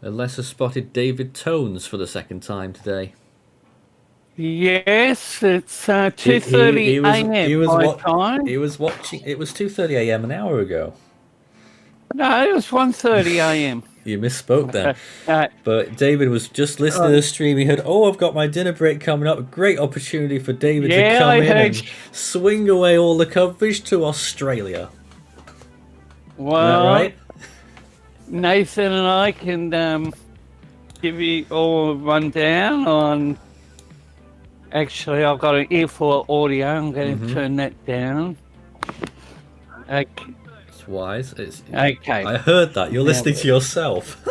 a lesser spotted David Tones for the second time today.
Yes, it's 2:30 a.m. my time.
He was watching. It was 2:30 a.m. an hour ago.
No, it was 1:30 a.m.
You misspoke then. But David was just listening to the stream. He heard, "Oh, I've got my dinner break coming up. A great opportunity for David to come in and swing away all the coverage to Australia."
Well,
isn't that right?
Nathan and I can give you all a rundown on. Actually, I've got an earful of audio. I'm going to turn that down. Okay.
It's wise. It's
okay.
I heard that. You're listening to yourself.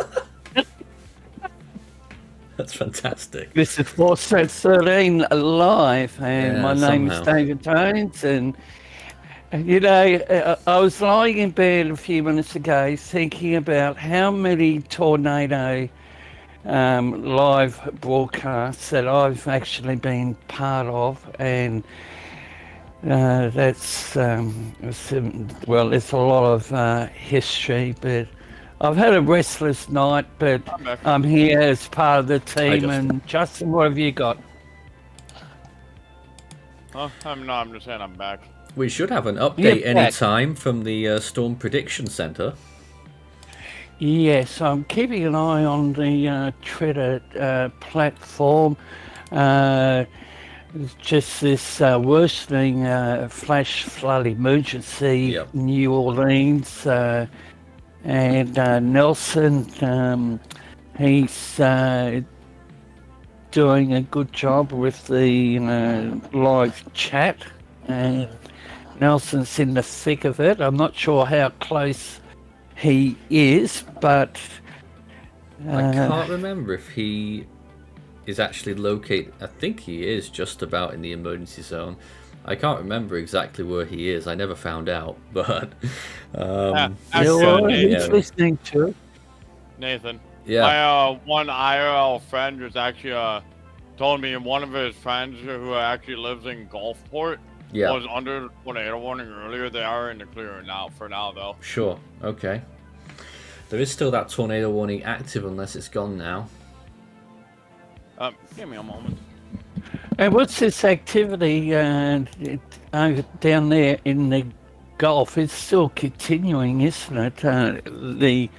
That's fantastic.
This is Force 13 live, and
Yeah,
my name is David Tones. And you know, I was lying in bed a few minutes ago thinking about how many tornado live broadcasts that I've actually been part of, and that's well, it's a lot of history, but I've had a restless night, but I'm here as part of the team. And Justin, what have you got?
Oh, I'm just saying I'm back.
We should have an update any time from the Storm Prediction Center.
Yes, I'm keeping an eye on the Twitter platform. It's just this worsening flash flood emergency
Yep.
in New Orleans. And Nelson, he's doing a good job with the live chat. And Nelson's in the thick of it. I'm not sure how close he is, but...
I can't remember if he is actually located. I think he is just about in the emergency zone. I can't remember exactly where he is. I never found out, but
he's listening to it.
Nathan.
Yeah.
My one IRL friend was actually told me one of his friends who actually lives in Gulfport was under the tornado warning earlier. They are in the clear now for now though.
Sure. Okay. There is still that tornado warning active unless it's gone now.
Give me a moment.
And what's this activity down there in the Gulf? It's still continuing, isn't it? The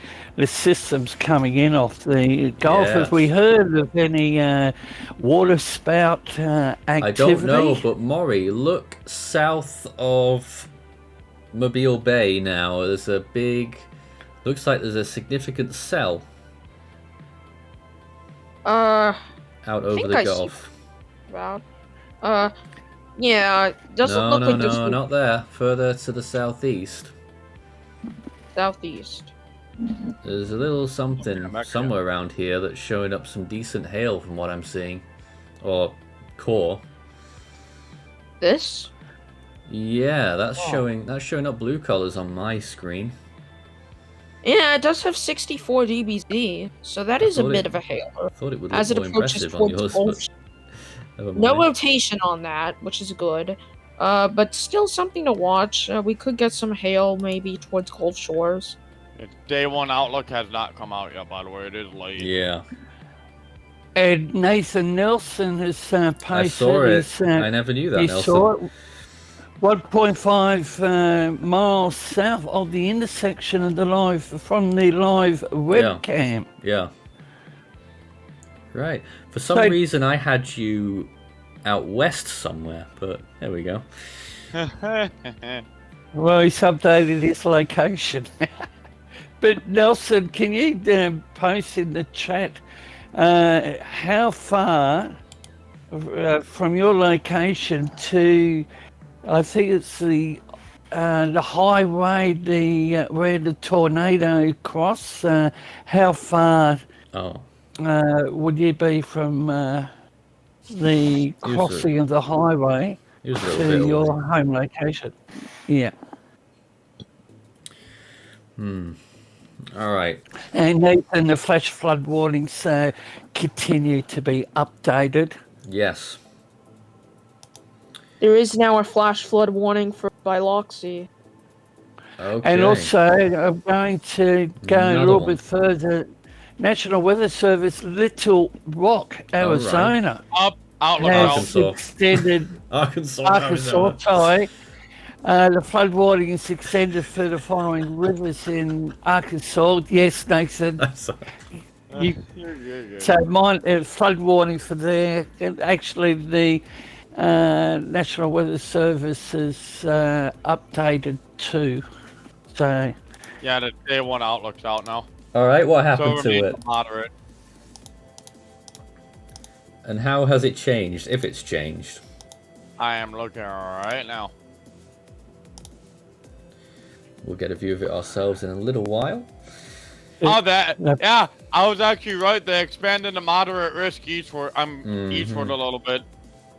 systems coming in off the Gulf.
Yes.
Have we heard of any water spout activity?
I don't know, but Maury, look south of Mobile Bay now. There's a big... Looks like there's a significant cell out over the Gulf.
About. Yeah, it doesn't look like there's
No, not there. Further to the southeast.
southeast.
There's a little something
back
somewhere around here that's showing up some decent hail from what I'm seeing. Or core.
This?
Yeah, that's showing up blue colors on my screen.
Yeah, it does have 64 dBz, so that is a bit of a hail.
I thought it would
As
look
it
more
approaches
impressive on
towards
yours,
Gulf.
but never
No
mind.
rotation on that, which is good. But still something to watch. We could get some hail maybe towards Gulf Shores.
Day one outlook has not come out yet, by the way. It is late.
Yeah,
And Nathan Nelson has posted.
I saw it.
his,
I never knew that,
you
Nelson.
saw it? 1.5 miles south of the intersection of the live webcam.
Yeah. Right. For some reason, I had you out west somewhere, but there we go.
Well, he's updated his location. But Nelson, can you post in the chat how far from your location to, I think it's the highway, where the tornado crossed, how far would you be from the crossing of the highway to your home location? Yeah.
All right.
And Nathan, the flash flood warnings continue to be updated.
Yes.
There is now a flash flood warning for Biloxi.
Okay.
And also, I'm going to go a little bit further. National Weather Service, Little Rock, Arizona,
Outlook
has
out.
extended
Arkansas.
Sorry. The flood warning is extended for the following rivers in Arkansas. Yes, Nathan. So mine flood warning for there. Actually, the National Weather Service has updated too. So
Yeah, the day one outlook's out now.
All right. What happened
So
to
remain
it?
moderate.
And how has it changed? If it's changed.
I am looking right now.
We'll get a view of it ourselves in a little while.
Yeah, I was actually right. They expanded the moderate risk eastward. Eastward a little bit.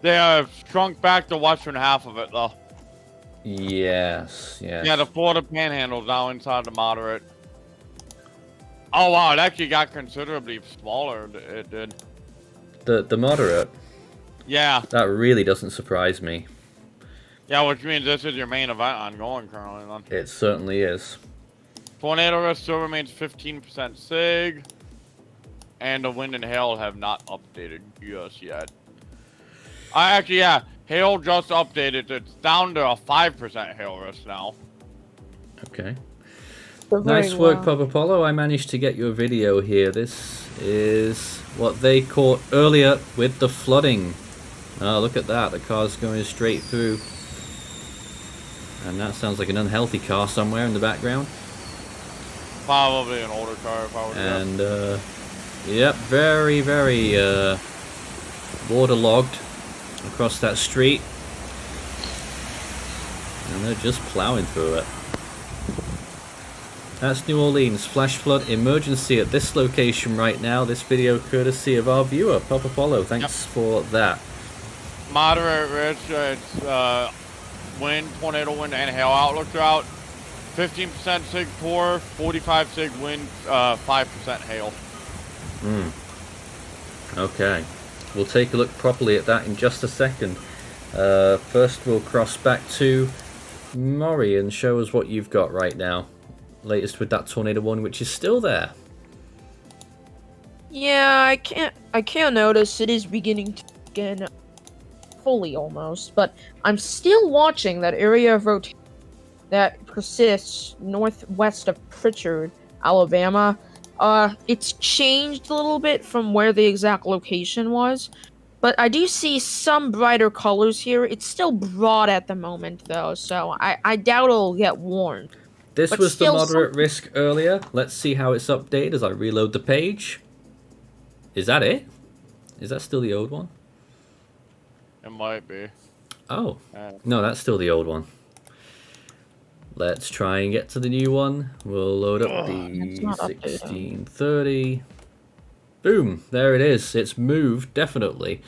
They have shrunk back the western half of it, though.
Yes.
Yeah, the Florida Panhandle's now inside the moderate. Oh wow, it actually got considerably smaller. It did.
The moderate.
Yeah.
That really doesn't surprise me.
Yeah, which means this is your main event ongoing currently, then.
It certainly is.
Tornado risk still remains 15% SIG, and the wind and hail have not updated just yet. Hail just updated. It's down to a 5% hail risk now.
Okay. Nice work, Pop Apollo. I managed to get your video here. This is what they caught earlier with the flooding Oh, look at that. The car's going straight through. And that sounds like an unhealthy car somewhere in the background.
Probably an older car if I were to guess.
And, yep, very, very waterlogged across that street. And they're just plowing through it. That's New Orleans. Flash flood emergency at this location right now. This video courtesy of our viewer, Papa Polo. Thanks for that.
Moderate risk. It's wind, tornado wind, and hail outlook throughout. 15% sig pour, 45 sig wind, 5% hail.
Okay. We'll take a look properly at that in just a second. First, we'll cross back to Maury and show us what you've got right now. Latest with that tornado one, which is still there.
Yeah, I can't notice it is beginning to begin fully almost, but I'm still watching that area of rotation that persists northwest of Pritchard, Alabama. It's changed a little bit from where the exact location was, but I do see some brighter colors here. It's still broad at the moment though, so I doubt it'll get warm.
This
But
was the
still
moderate risk earlier. Let's see how it's updated as I reload the page. Is that it? Is that still the old one?
It might be.
Oh, no, that's still the old one. Let's try and get to the new one. We'll load up the
It's not updated.
1630. Boom, there it is. It's moved, definitely.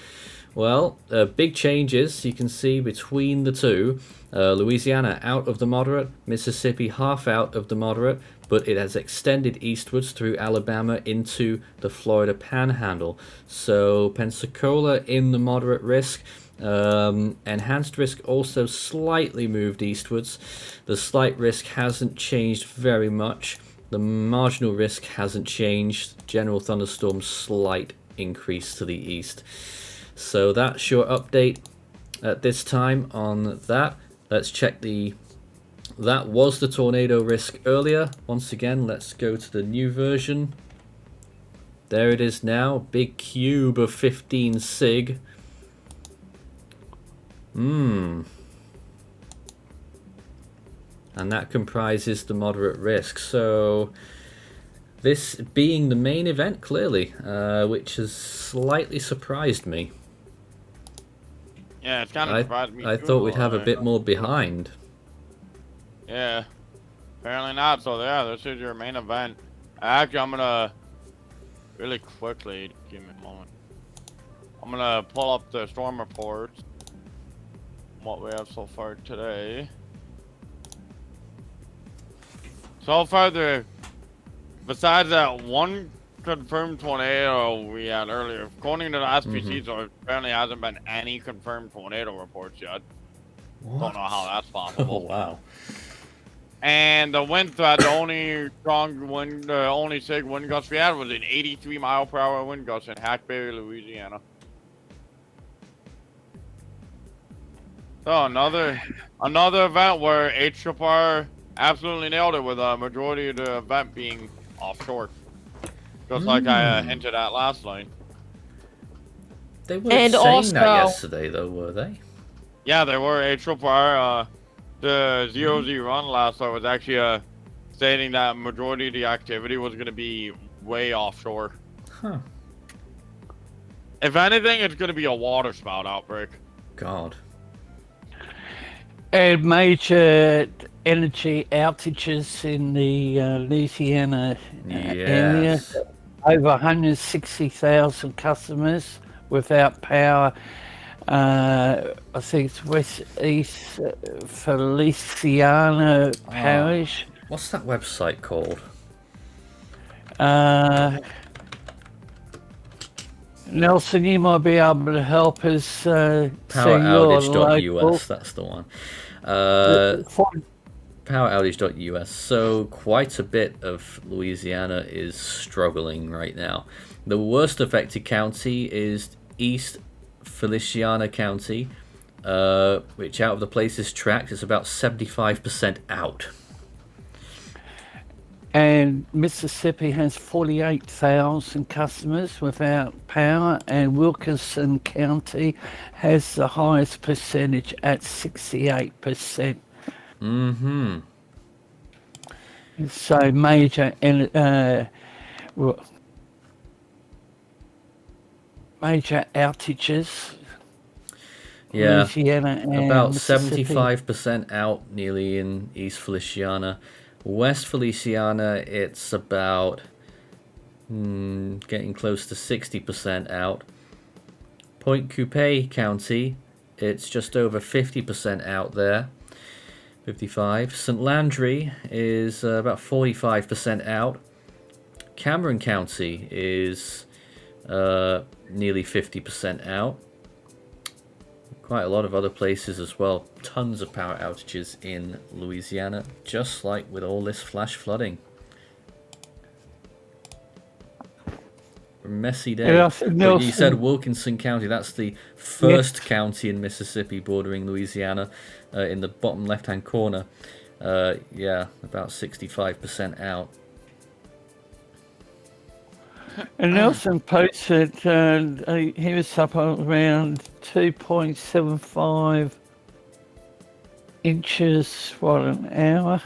Well, big changes you can see between the two. Louisiana out of the moderate, Mississippi half out of the moderate, but it has extended eastwards through Alabama into the Florida Panhandle. So Pensacola in the moderate risk. Enhanced risk also slightly moved eastwards. The slight risk hasn't changed very much. The marginal risk hasn't changed. General thunderstorm slight increase to the east. So that's your update at this time on that. Let's check that was the tornado risk earlier. Once again, let's go to the new version. There it is now, big cube of 15 sig. And that comprises the moderate risk. So this being the main event clearly, which has slightly surprised me.
Yeah, it's kind of surprised me.
I
too,
thought we'd have a
right?
bit more behind.
Yeah, apparently not. So yeah, this is your main event. Actually, I'm gonna really quickly give me a moment. I'm gonna pull up the storm reports. What we have so far today. So far, besides that one confirmed tornado we had earlier, according to the SPC, there apparently hasn't been any confirmed tornado reports yet.
What?
Don't know how that's
Oh
possible.
wow.
And the wind threat, the only strong wind, the only sig wind gust we had was an 83-mile-per-hour wind gust in Hackberry, Louisiana. So another event where HRR absolutely nailed it with a majority of the event being offshore. Just like I hinted at last night.
They weren't
And
saying
also-
that yesterday though, were they?
Yeah, they were HRR. The ZOZ run last night was actually stating that majority of the activity was going to be way offshore.
Huh.
If anything, it's going to be a water spout outbreak.
God.
And major energy outages in the Louisiana area.
Yes.
Over 160,000 customers without power. I think it's East Feliciana Parish.
What's that website called?
Nelson, you might be able to help us see your local.
Poweroutage.us, that's the one. Poweroutage.us. So quite a bit of Louisiana is struggling right now. The worst affected county is East Feliciana County, which out of the places tracked is about 75% out.
And Mississippi has 48,000 customers without power, and Wilkinson County has the highest percentage at 68%.
Mm-hmm.
So major outages.
Yeah,
Louisiana and
about
Mississippi.
75% out nearly in East Feliciana. West Feliciana, it's about getting close to 60% out. Point Coupe County, it's just over 50% out there. 55. St. Landry is about 45% out. Cameron County is nearly 50% out. Quite a lot of other places as well. Tons of power outages in Louisiana, just like with all this flash flooding. Messy day. But you said Wilkinson County, that's the first county in Mississippi bordering Louisiana, in the bottom left-hand corner. Yeah, about 65% out.
And Nelson posted he was up around 2.75 inches for an hour.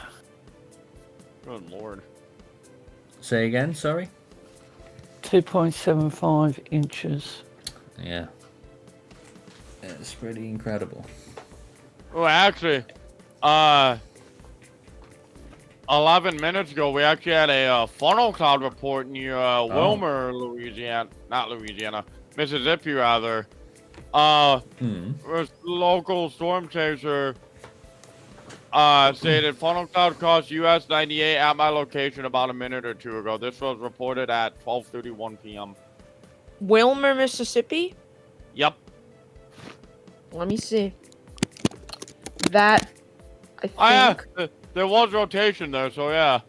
Good Lord.
Say again, sorry?
2.75 inches.
Yeah. It's pretty incredible.
Well, actually, 11 minutes ago, we actually had a funnel cloud report near Wilmer, Mississippi, rather. Local storm chaser stated funnel cloud crossed US 98 at my location about a minute or two ago. This was reported at 12:31 p.m.
Wilmer, Mississippi?
Yep.
Let me see. That, I think...
There was rotation there, so yeah.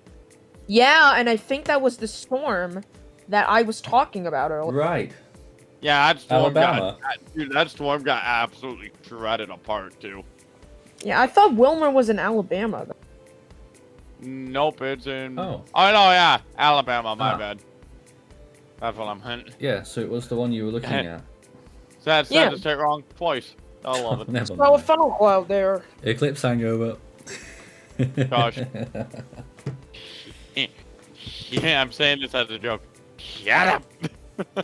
Yeah, and I think that was the storm that I was talking about earlier.
Right.
Yeah, that storm
Alabama.
that storm got absolutely shredded apart, too.
Yeah, I thought Wilmer was in Alabama.
Nope, it's in...
Oh.
Oh, no, yeah. Alabama, my bad. That's what I'm hinting.
Yeah, so it was the one you were looking at.
Sad to say wrong twice. I love it.
Never
Well, a
mind.
funnel cloud there.
Eclipse hangover.
Gosh. Yeah, I'm saying this as a joke. Shut up!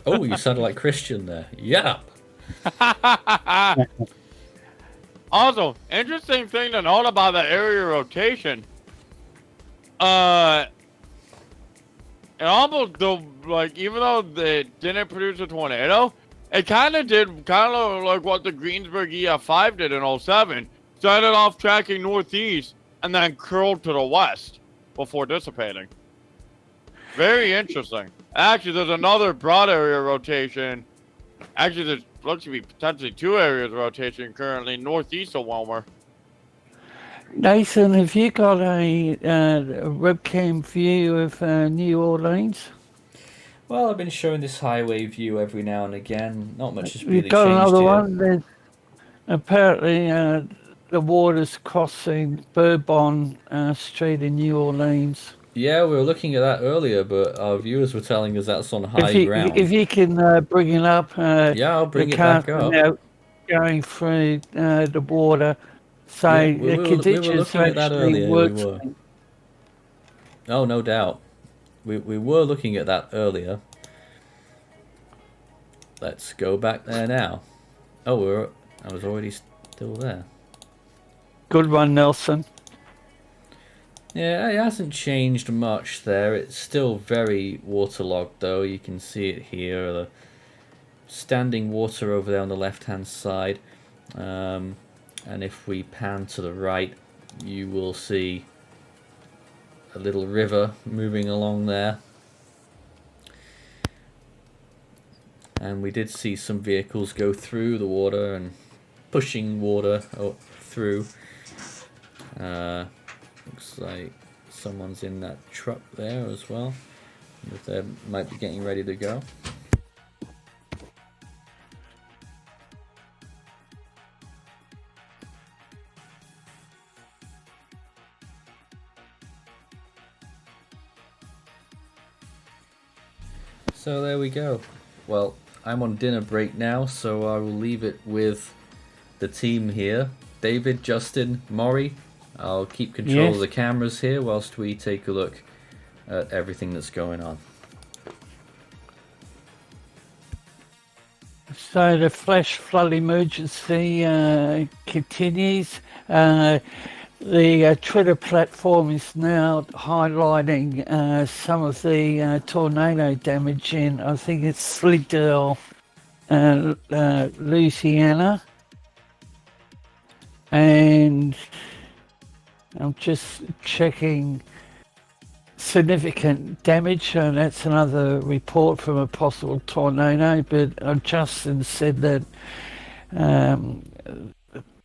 Oh, you sounded like Christian there. Yeah.
Also, interesting thing to note about the area rotation. It almost, even though they didn't produce a tornado, it kind of like what the Greensburg EF5 did in 07. Started off tracking northeast and then curled to the west before dissipating. Very interesting. Actually, there's another broad area rotation. Actually, there looks to be potentially two areas of rotation currently northeast of Wilmer.
Nathan, have you got a webcam view of New Orleans?
Well, I've been showing this highway view every now and again. Not much has really
You've got
changed
another
here.
one? There's apparently the water's crossing Bourbon Street in New Orleans.
Yeah, we were looking at that earlier, but our viewers were telling us that's on high ground.
If you can bring it up.
Yeah, I'll bring it back up.
Now going through the water. So
Yeah,
the conditions
we were looking at that earlier.
worked.
We were. Oh, no doubt. We were looking at that earlier. Let's go back there now. Oh, I was already still there.
Good one, Nelson.
Yeah, it hasn't changed much there. It's still very waterlogged, though. You can see it here. The standing water over there on the left-hand side. And if we pan to the right, you will see a little river moving along there. And we did see some vehicles go through the water and pushing water through. Looks like someone's in that truck there as well. They might be getting ready to go. So there we go. Well, I'm on dinner break now, so I will leave it with the team here. David, Justin, Maury. I'll keep control of the cameras here whilst we take a look at everything that's going on.
So the flash flood emergency continues. The Twitter platform is now highlighting some of the tornado damage in, I think it's Sleepdale, Louisiana. And I'm just checking significant damage, and that's another report from a possible tornado, but Justin said that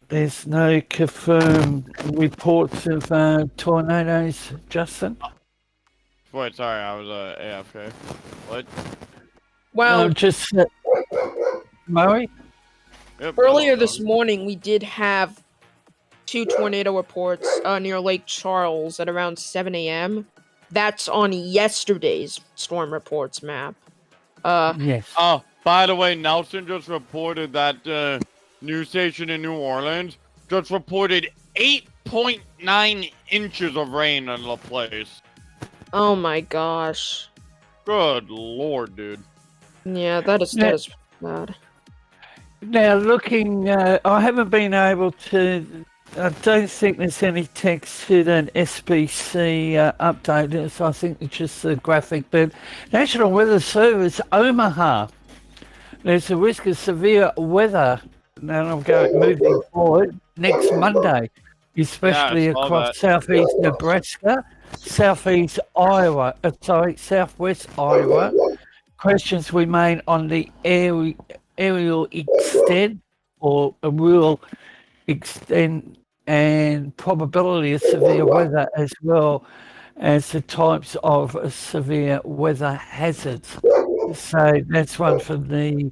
there's no confirmed reports of tornadoes, Justin.
Wait, sorry, I was AFK. What?
Well,
Just Murray?
Yep,
earlier this morning we did have 2 tornado reports near Lake Charles at around 7 a.m. That's on yesterday's storm reports map.
Yes.
Oh, by the way, Nelson just reported that news station in New Orleans just reported 8.9 inches of rain in the place.
Oh my gosh.
Good lord, dude.
Yeah, that is bad.
Now looking, I haven't been able to, I don't think there's any text to that SBC update, so I think it's just a graphic, but National Weather Service, Omaha, there's a risk of severe weather, now I'm moving forward, next Monday, especially across southeast Nebraska, southwest Iowa. Questions remain on the aerial extent or a real extent and probability of severe weather, as well as the types of severe weather hazards. So that's one from the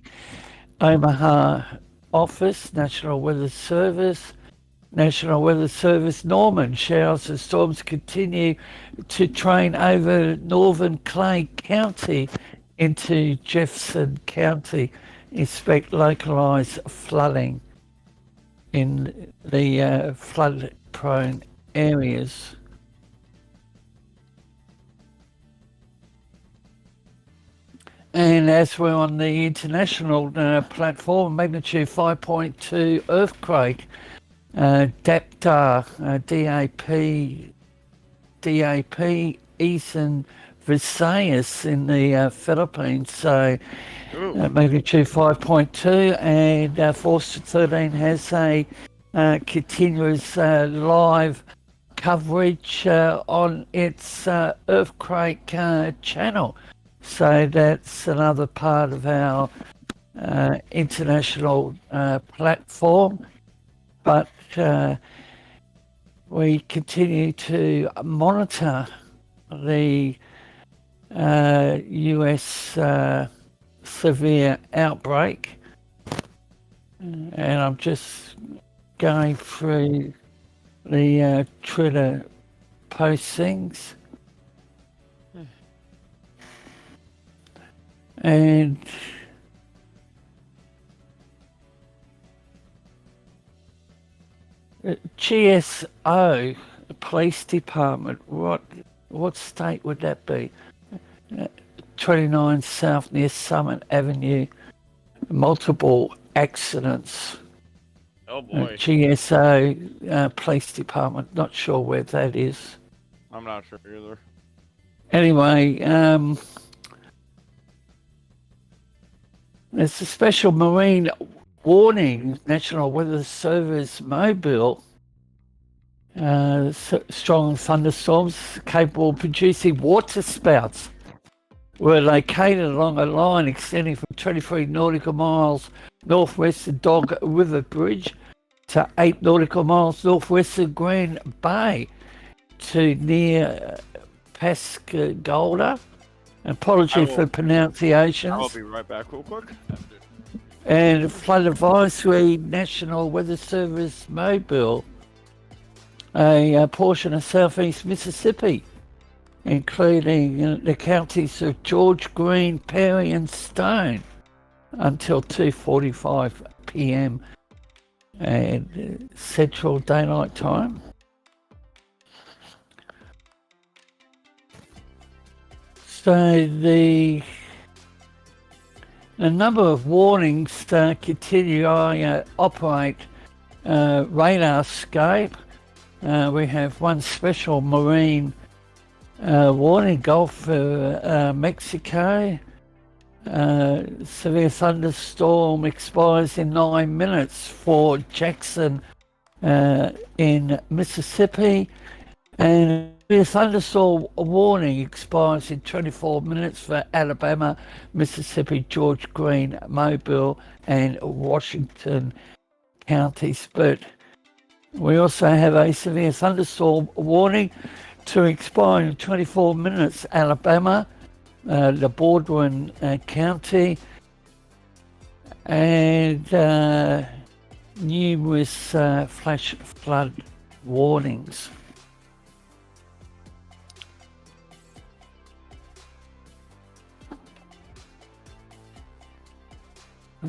Omaha office, National Weather Service. National Weather Service, Norman, showers and storms continue to train over northern Clay County into Jefferson County. Expect localised flooding in the flood-prone areas. And as we're on the international platform, magnitude 5.2 earthquake, DAP, Ethan Visayas in the Philippines. So magnitude 5.2, and Force 13 has a continuous live coverage on its earthquake channel. So that's another part of our international platform. But we continue to monitor the US severe outbreak, and I'm just going through the Twitter postings, and GSO Police Department, what state would that be? 29 South near Summit Avenue, multiple accidents.
Oh boy.
GSO Police Department, not sure where that is.
I'm not sure either.
Anyway, there's a special marine warning, National Weather Service Mobile. Strong thunderstorms capable of producing water spouts were located along a line extending from 23 nautical miles northwest of Dog River Bridge to 8 nautical miles northwest of Grand Bay to near Pascagoula. Apology for pronunciations.
I'll be right back real quick.
And flood advisory, National Weather Service Mobile, a portion of southeast Mississippi including the counties of George, Green, Perry and Stone until 2:45 p.m. and Central Daylight Time. So the number of warnings continue to operate radar scope. We have one special marine warning, Gulf of Mexico. Severe thunderstorm expires in 9 minutes for Jackson in Mississippi, and severe thunderstorm warning expires in 24 minutes for Alabama, Mississippi, George, Green, Mobile and Washington counties. But we also have a severe thunderstorm warning to expire in 24 minutes, Alabama, the Baldwin County, and numerous flash flood warnings.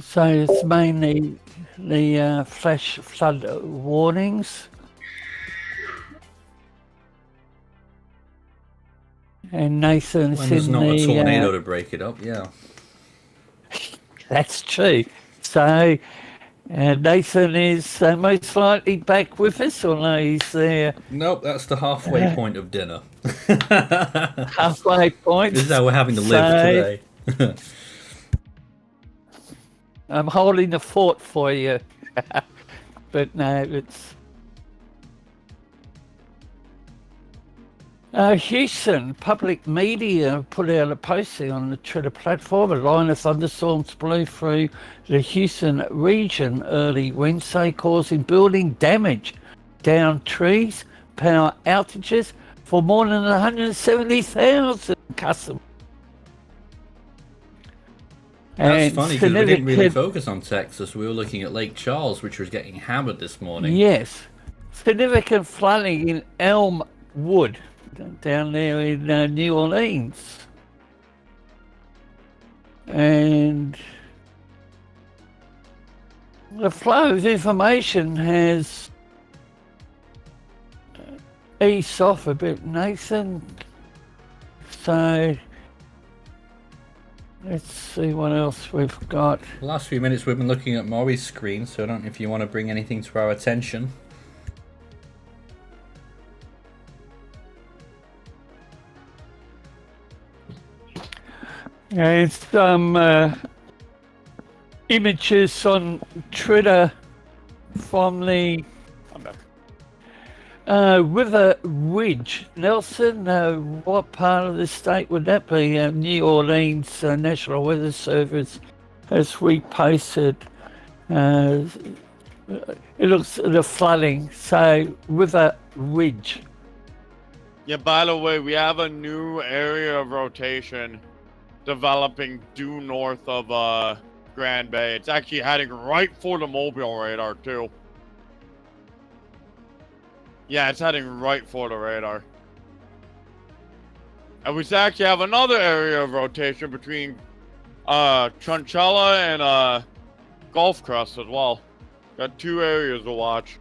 So it's mainly the flash flood warnings. And Nathan's
When there's
in
not
the
a tornado to break it up, yeah.
That's true. So Nathan is most likely back with us, or no, he's there.
Nope, that's the halfway point of dinner.
Halfway point.
This is how we're having to live today.
I'm holding the fort for you. But no, it's... Houston public media put out a posting on the Twitter platform. A line of thunderstorms blew through the Houston region early Wednesday, causing building damage, downed trees, power outages for more than 170,000 customers.
That's funny because we didn't really focus on Texas. We were looking at Lake Charles, which was getting hammered this morning.
Yes. Significant flooding in Elmwood, down there in New Orleans. And the flow of information has eased off a bit, Nathan. So let's see what else we've got.
The last few minutes we've been looking at Maury's screen, so I don't know if you want to bring anything to our attention.
There's some images on Twitter from the River Ridge. Nelson, what part of the state would that be? New Orleans National Weather Service has reposted. It looks at the flooding. So River Ridge.
Yeah, by the way, we have a new area of rotation developing due north of Grand Bay. It's actually heading right for the Mobile radar too. Yeah, it's heading right for the radar. And we actually have another area of rotation between Chunchella and Gulf Crest as well. Got two areas to watch.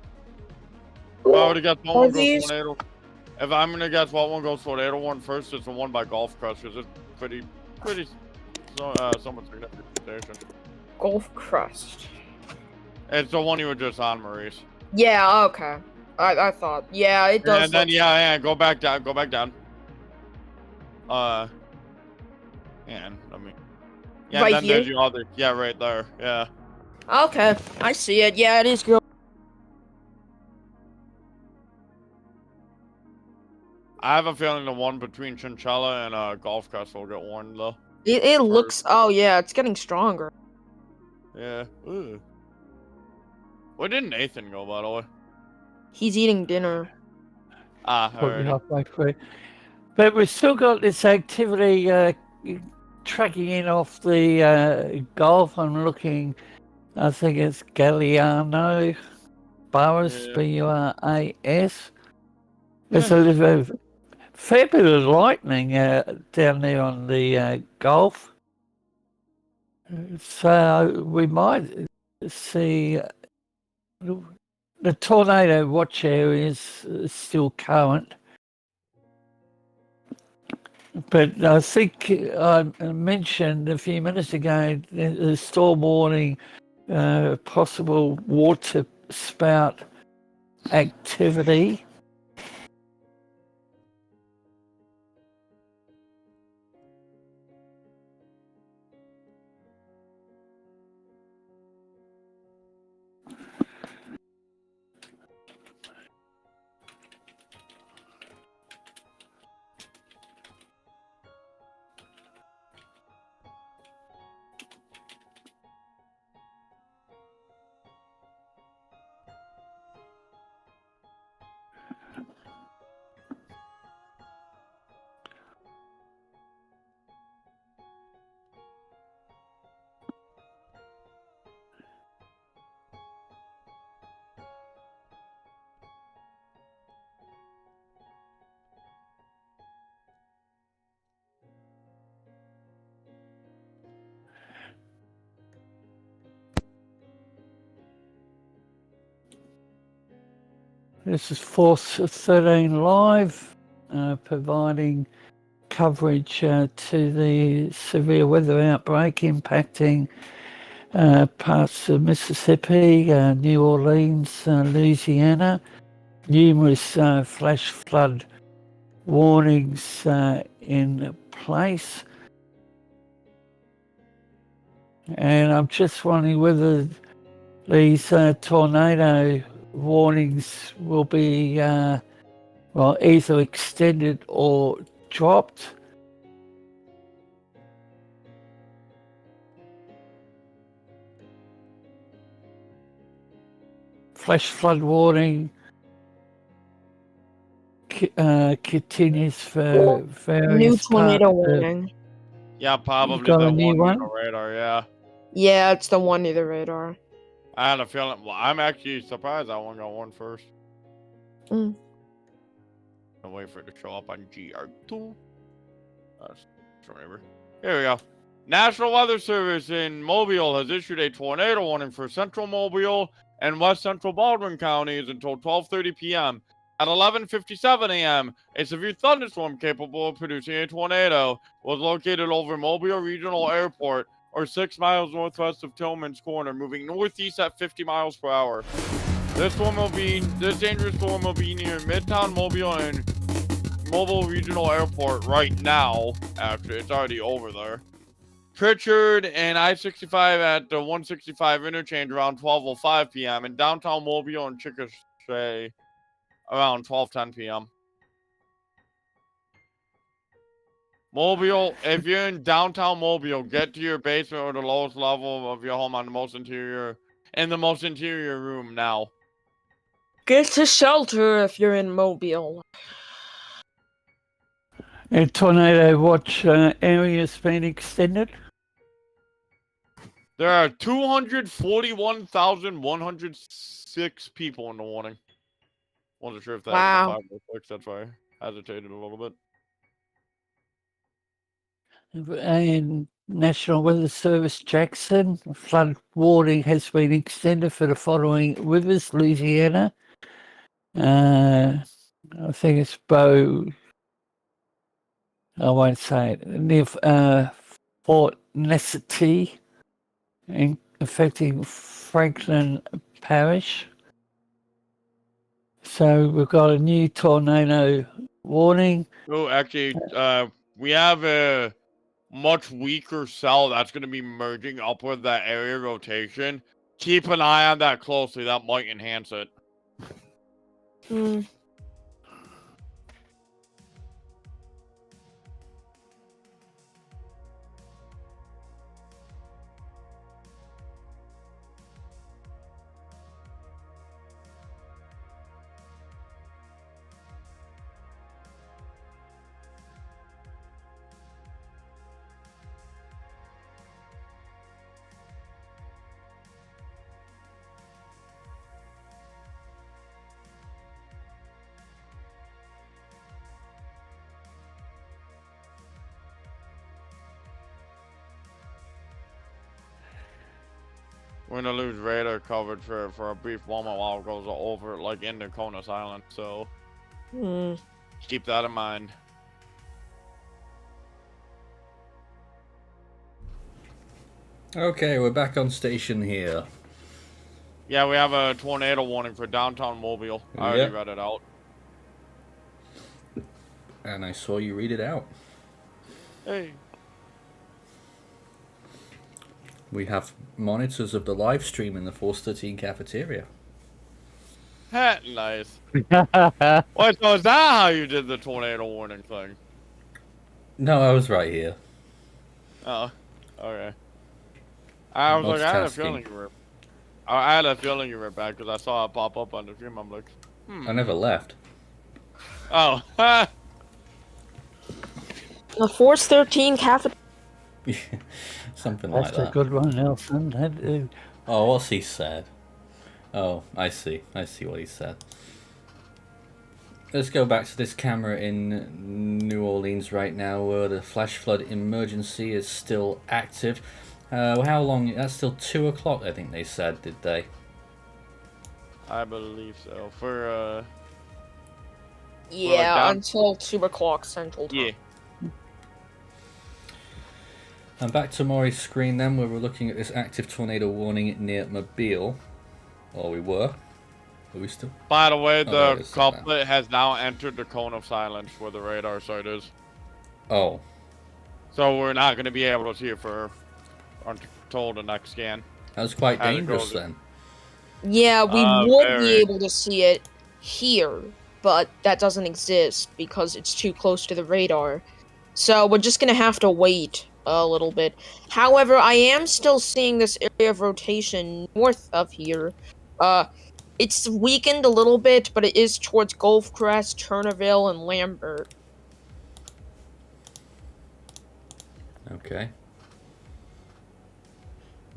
If I were to guess what one goes tornado, if I'm gonna guess what one goes tornado one first, it's the one by Gulf Crest because it's pretty somewhat significant station.
Gulf Crest.
It's the one you were just on, Maurice.
Yeah, okay. I thought. Yeah, it does.
And then yeah, go back down. And I mean, yeah,
right
then
here?
there's your other. Yeah, right there. Yeah.
Okay, I see it. Yeah, it is good.
I have a feeling the one between Chinchilla and Gulf Crest will get warned though.
It looks. Oh yeah, it's getting stronger.
Yeah. Ooh. Where did Nathan go, by the way?
He's eating dinner.
Probably
Alright.
halfway through. But we've still got this activity tracking in off the Gulf. I'm looking, I think it's Galliano Burras,
Yeah.
Buras. There's a fair bit of lightning down there on the Gulf. So we might see the tornado watch area is still current. But I think I mentioned a few minutes ago the storm warning, possible water spout activity. This is Force 13 Live, providing coverage to the severe weather outbreak impacting parts of Mississippi, New Orleans, Louisiana. Numerous flash flood warnings in place. And I'm just wondering whether these tornado warnings will be either extended or dropped. Flash flood warning continues for various
New tornado
parts
warning.
Yeah, probably
got
the
a new
one near
one?
the radar, yeah.
Yeah, it's the one near the radar.
I had a feeling. Well, I'm actually surprised that one got one first.
Mm.
I'll wait for it to show up on GR2. That's whatever. Here we go. National Weather Service in Mobile has issued a tornado warning for central Mobile and west central Baldwin counties until 12:30 p.m. At 11:57 a.m., a severe thunderstorm capable of producing a tornado was located over Mobile Regional Airport, or 6 miles northwest of Tillman's Corner, moving northeast at 50 miles per hour. This dangerous storm will be near Midtown Mobile and Mobile Regional Airport right now. Actually, it's already over there. Pritchard and I-65 at the 165 interchange around 12:05 p.m. in downtown Mobile and Chickasha around 12:10 p.m. Mobile, if you're in downtown Mobile, get to your basement or the lowest level of your home in the most interior room now.
Get to shelter if you're in Mobile.
A tornado watch area has been extended.
There are 241,106 people in the warning. Wasn't sure if that
Wow.
was a 5 or 6. That's why I hesitated a little bit.
And National Weather Service Jackson, flood warning has been extended for the following rivers: Louisiana, I think it's I won't say it, near Fort Nessie, affecting Franklin Parish. So we've got a new tornado warning.
Oh, actually, we have a much weaker cell that's going to be merging up with that area rotation. Keep an eye on that closely. That might enhance it.
Mm.
we're gonna lose radar coverage for a brief moment while it goes over like into Conus Island. So keep that in mind.
Okay, we're back on station here.
Yeah, we have a tornado warning for downtown Mobile. I already read it out.
And I saw you read it out.
Hey.
We have monitors of the live stream in the Force 13 cafeteria.
Nice. Wait, so is that how you did the tornado warning thing?
No, I was right here.
Oh, okay. I was like, I had a feeling you were back because I saw it pop up on the stream. I'm like,
I never left.
Oh.
The Force 13 cafeteria.
Something like
That's
that.
a good one, Nelson.
Oh, what's he said? Oh, I see. I see what he said. Let's go back to this camera in New Orleans right now where the flash flood emergency is still active. How long? That's still 2 o'clock, I think they said, did they?
I believe so. For,
Yeah, until 2 o'clock Central Time.
yeah.
And back to Maury's screen then, where we're looking at this active tornado warning near Mobile. Or we were. Are we still?
By the way,
there it
the
is
couplet has now entered the cone of silence where the radar site is.
Oh.
So we're not going to be able to see it for until the next scan.
That was quite
As it
dangerous
goes.
then.
Yeah, we would be
very.
able to see it here, but that doesn't exist because it's too close to the radar. So we're just gonna have to wait a little bit. However, I am still seeing this area of rotation north of here. It's weakened a little bit, but it is towards Gulf Crest, Turnaville, and Lambert.
Okay.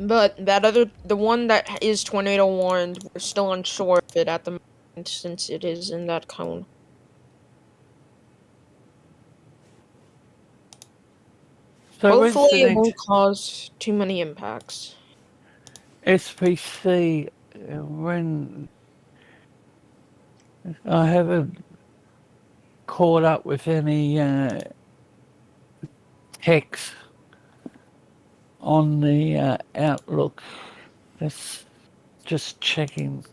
But the one that is tornado warned, we're still unsure of it at the moment since it is in that cone.
So
Hopefully it won't cause too many impacts.
SPC, when I haven't caught up with any text on the Outlook. That's just checking.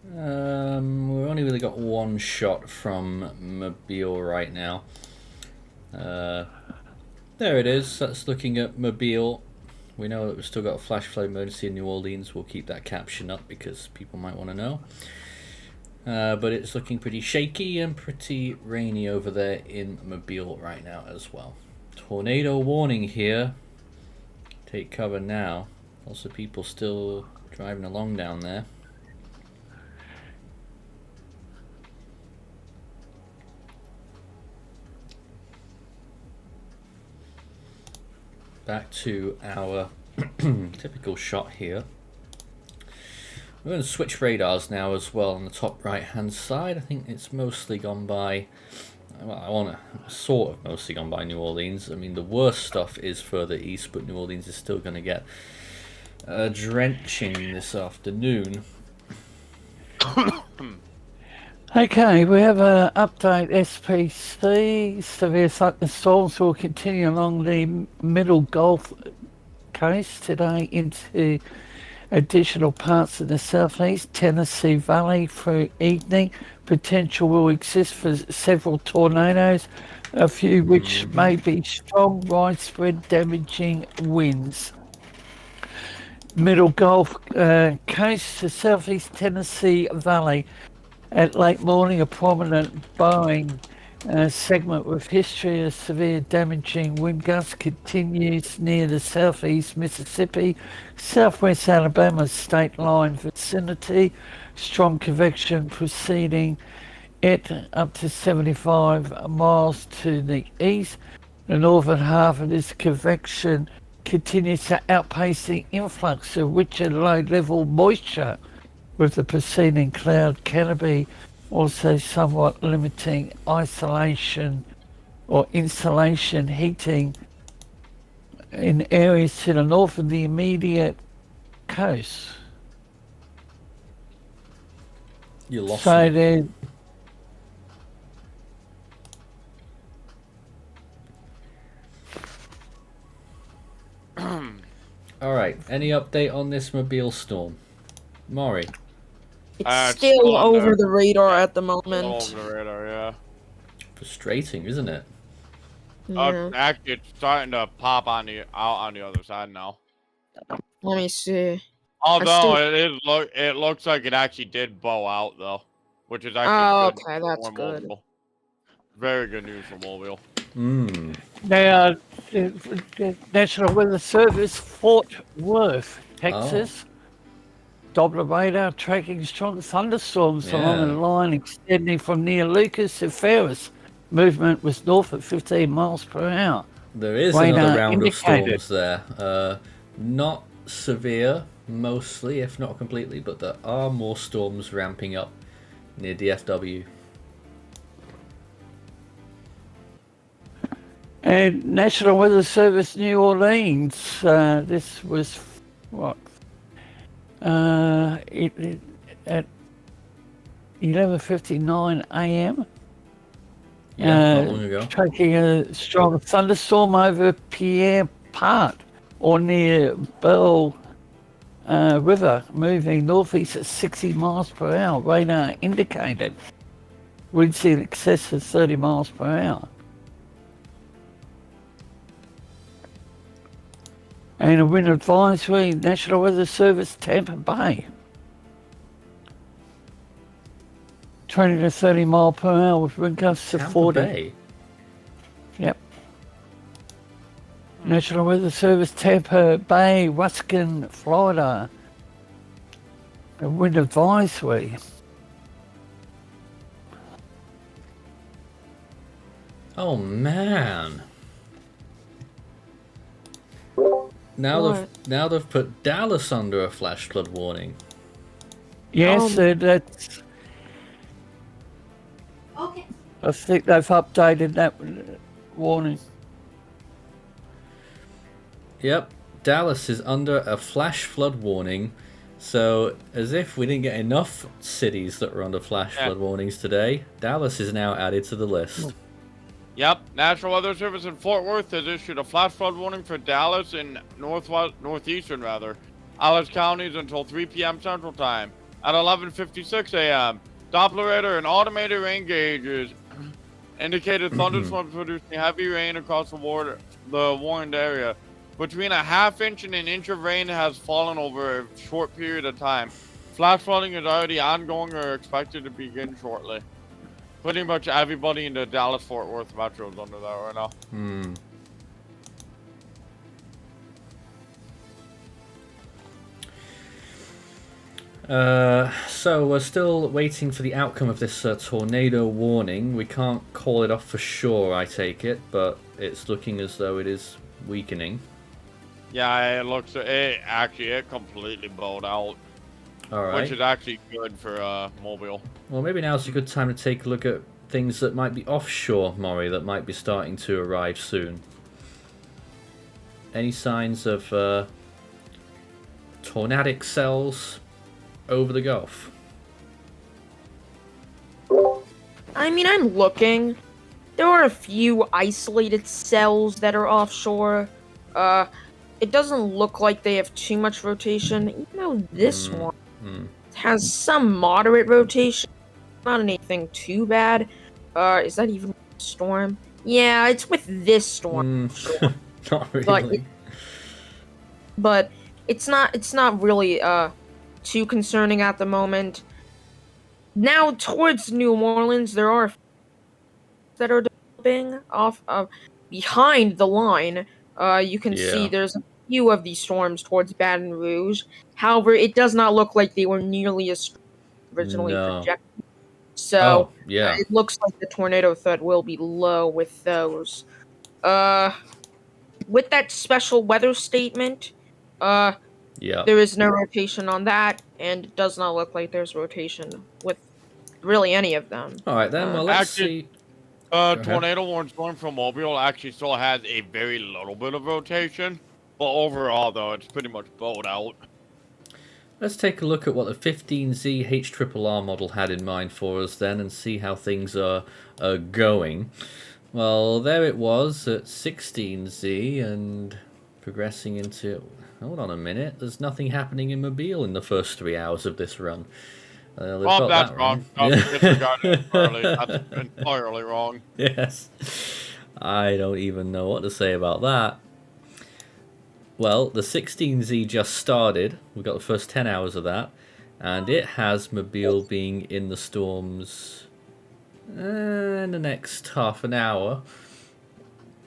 We've only really got one shot from Mobile right now. There it is. That's looking at Mobile. We know that we've still got a flash flood emergency in New Orleans. We'll keep that caption up because people might want to know. But it's looking pretty shaky and pretty rainy over there in Mobile right now as well. Tornado warning here. Take cover now. Lots of people still driving along down there. Back to our typical shot here. We're going to switch radars now as well on the top right hand side. I think it's mostly gone by, well, I want to sort of mostly gone by New Orleans. I mean, the worst stuff is further east, but New Orleans is still going to get drenching this afternoon.
Okay, we have an update SPC. Severe thunderstorms will continue along the middle Gulf Coast today into additional parts of the southeast Tennessee Valley through evening. Potential will exist for several tornadoes, a few which may be strong, widespread, damaging winds. Middle Gulf Coast to southeast Tennessee Valley. At late morning, a prominent Boeing segment with history of severe damaging wind gusts continues near the southeast Mississippi, southwest Alabama state line vicinity. Strong convection preceding it up to 75 miles to the east. The northern half of this convection continues to outpace the influx of richer low-level moisture with the preceding cloud canopy, also somewhat limiting isolation or insulation heating in areas to the north of the immediate coast.
You lost
So
me.
there,
All right. Any update on this mobile storm, Maury?
It's
It's
still
still on
over
there.
the radar at the
All
moment.
over the radar, yeah.
Frustrating, isn't it?
Yeah.
Actually, it's starting to pop on the out on the other side now.
Let me see.
Although
still-
it looks like it actually did bow out though, which is actually
Oh,
good
okay, that's
for
good.
Mobile. Very good news for Mobile.
now the National Weather Service, Fort Worth, Texas. Doppler radar tracking strong thunderstorms along a
Yeah.
line extending from near Lucas to Ferris. Movement was north at 15 miles per hour.
There is
Radar
another round
indicated.
of storms there. Not severe, mostly, if not completely, but there are more storms ramping up near DFW.
And National Weather Service New Orleans, this was what? At 11:59 a.m.
Yeah, not long ago.
Tracking a strong thunderstorm over Pierre Part or near Belle River, moving northeast at 60 miles per hour. Radar indicated. Winds in excess of 30 miles per hour. And a wind advisory, National Weather Service, Tampa Bay. 20 to 30 mile per hour with wind gusts of
Tampa
40.
Bay.
Yep. National Weather Service, Tampa Bay, Ruskin, Florida. A wind advisory.
Oh man. Now they've put Dallas under a flash flood warning.
Yes, that's.
Okay.
I think they've updated that warning.
Yep, Dallas is under a flash flood warning. So, as if we didn't get enough cities that were under flash flood warnings today, Dallas is now added to the list.
Yep, National Weather Service in Fort Worth has issued a flash flood warning for Dallas and northeastern Alice counties until 3 p.m. Central Time. At 11:56 a.m., Doppler radar and automated rain gauges indicated thunderstorms producing heavy rain across the warned area. Between a half inch and an inch of rain has fallen over a short period of time. Flash flooding is already ongoing or expected to begin shortly. Pretty much everybody in the Dallas-Fort Worth metro is under that right now.
So we're still waiting for the outcome of this tornado warning. We can't call it off for sure, I take it, but it's looking as though it is weakening.
Yeah, it completely bowed out.
All right.
Which is actually good for Mobile.
Well, maybe now's a good time to take a look at things that might be offshore, Maury, that might be starting to arrive soon. Any signs of tornadic cells over the Gulf?
I mean, I'm looking. There are a few isolated cells that are offshore. It doesn't look like they have too much rotation, even though this one has some moderate rotation. Not anything too bad. Is that even a storm? Yeah, it's with this storm. Sure.
Not really.
But it's not really too concerning at the moment. Now towards New Orleans, there are that are developing off behind the line. You can see there's a few of these storms towards Baton Rouge. However, it does not look like they were nearly as originally projected. So it looks like the tornado threat will be low with those. With that special weather statement,
Yeah.
There is no rotation on that, and it does not look like there's rotation with really any of them.
All right then. Well, let's
Actually,
see. Go ahead.
tornado warning storm from Mobile actually still has a very little bit of rotation, but overall though, it's pretty much bowed out.
Let's take a look at what the 15Z HRRR model had in mind for us then, and see how things are going. Well, there it was at 16Z, and progressing into... Hold on a minute, there's nothing happening in Mobile in the first 3 hours of this run. They've
Oh,
got
that's
that
wrong. No, disregard it entirely. That's entirely wrong.
Yes. I don't even know what to say about that. Well, the 16Z just started. We got the first 10 hours of that. And it has Mobile being in the storms in the next half an hour.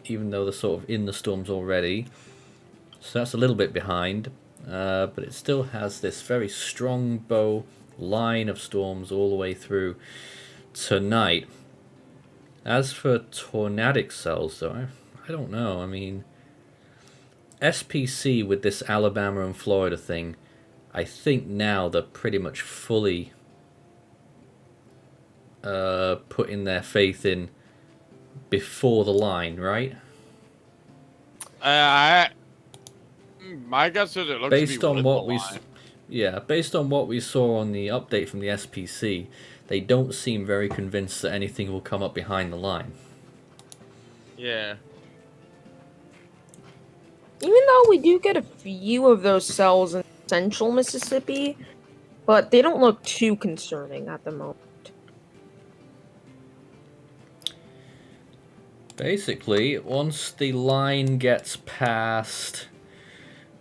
Even though they're sort of in the storms already. So that's a little bit behind. But it still has this very strong bow line of storms all the way through tonight. As for Tornadic cells, though, I don't know. I mean, SPC with this Alabama and Florida thing, I think now they're pretty much fully putting their faith in before the line, right?
My guess is it looks
Based
to be
on
with
what
the
we,
line.
yeah, based on what we saw on the update from the SPC, they don't seem very convinced that anything will come up behind the line.
Yeah.
Even though we do get a few of those cells in central Mississippi, but they don't look too concerning at the moment.
Basically, once the line gets past...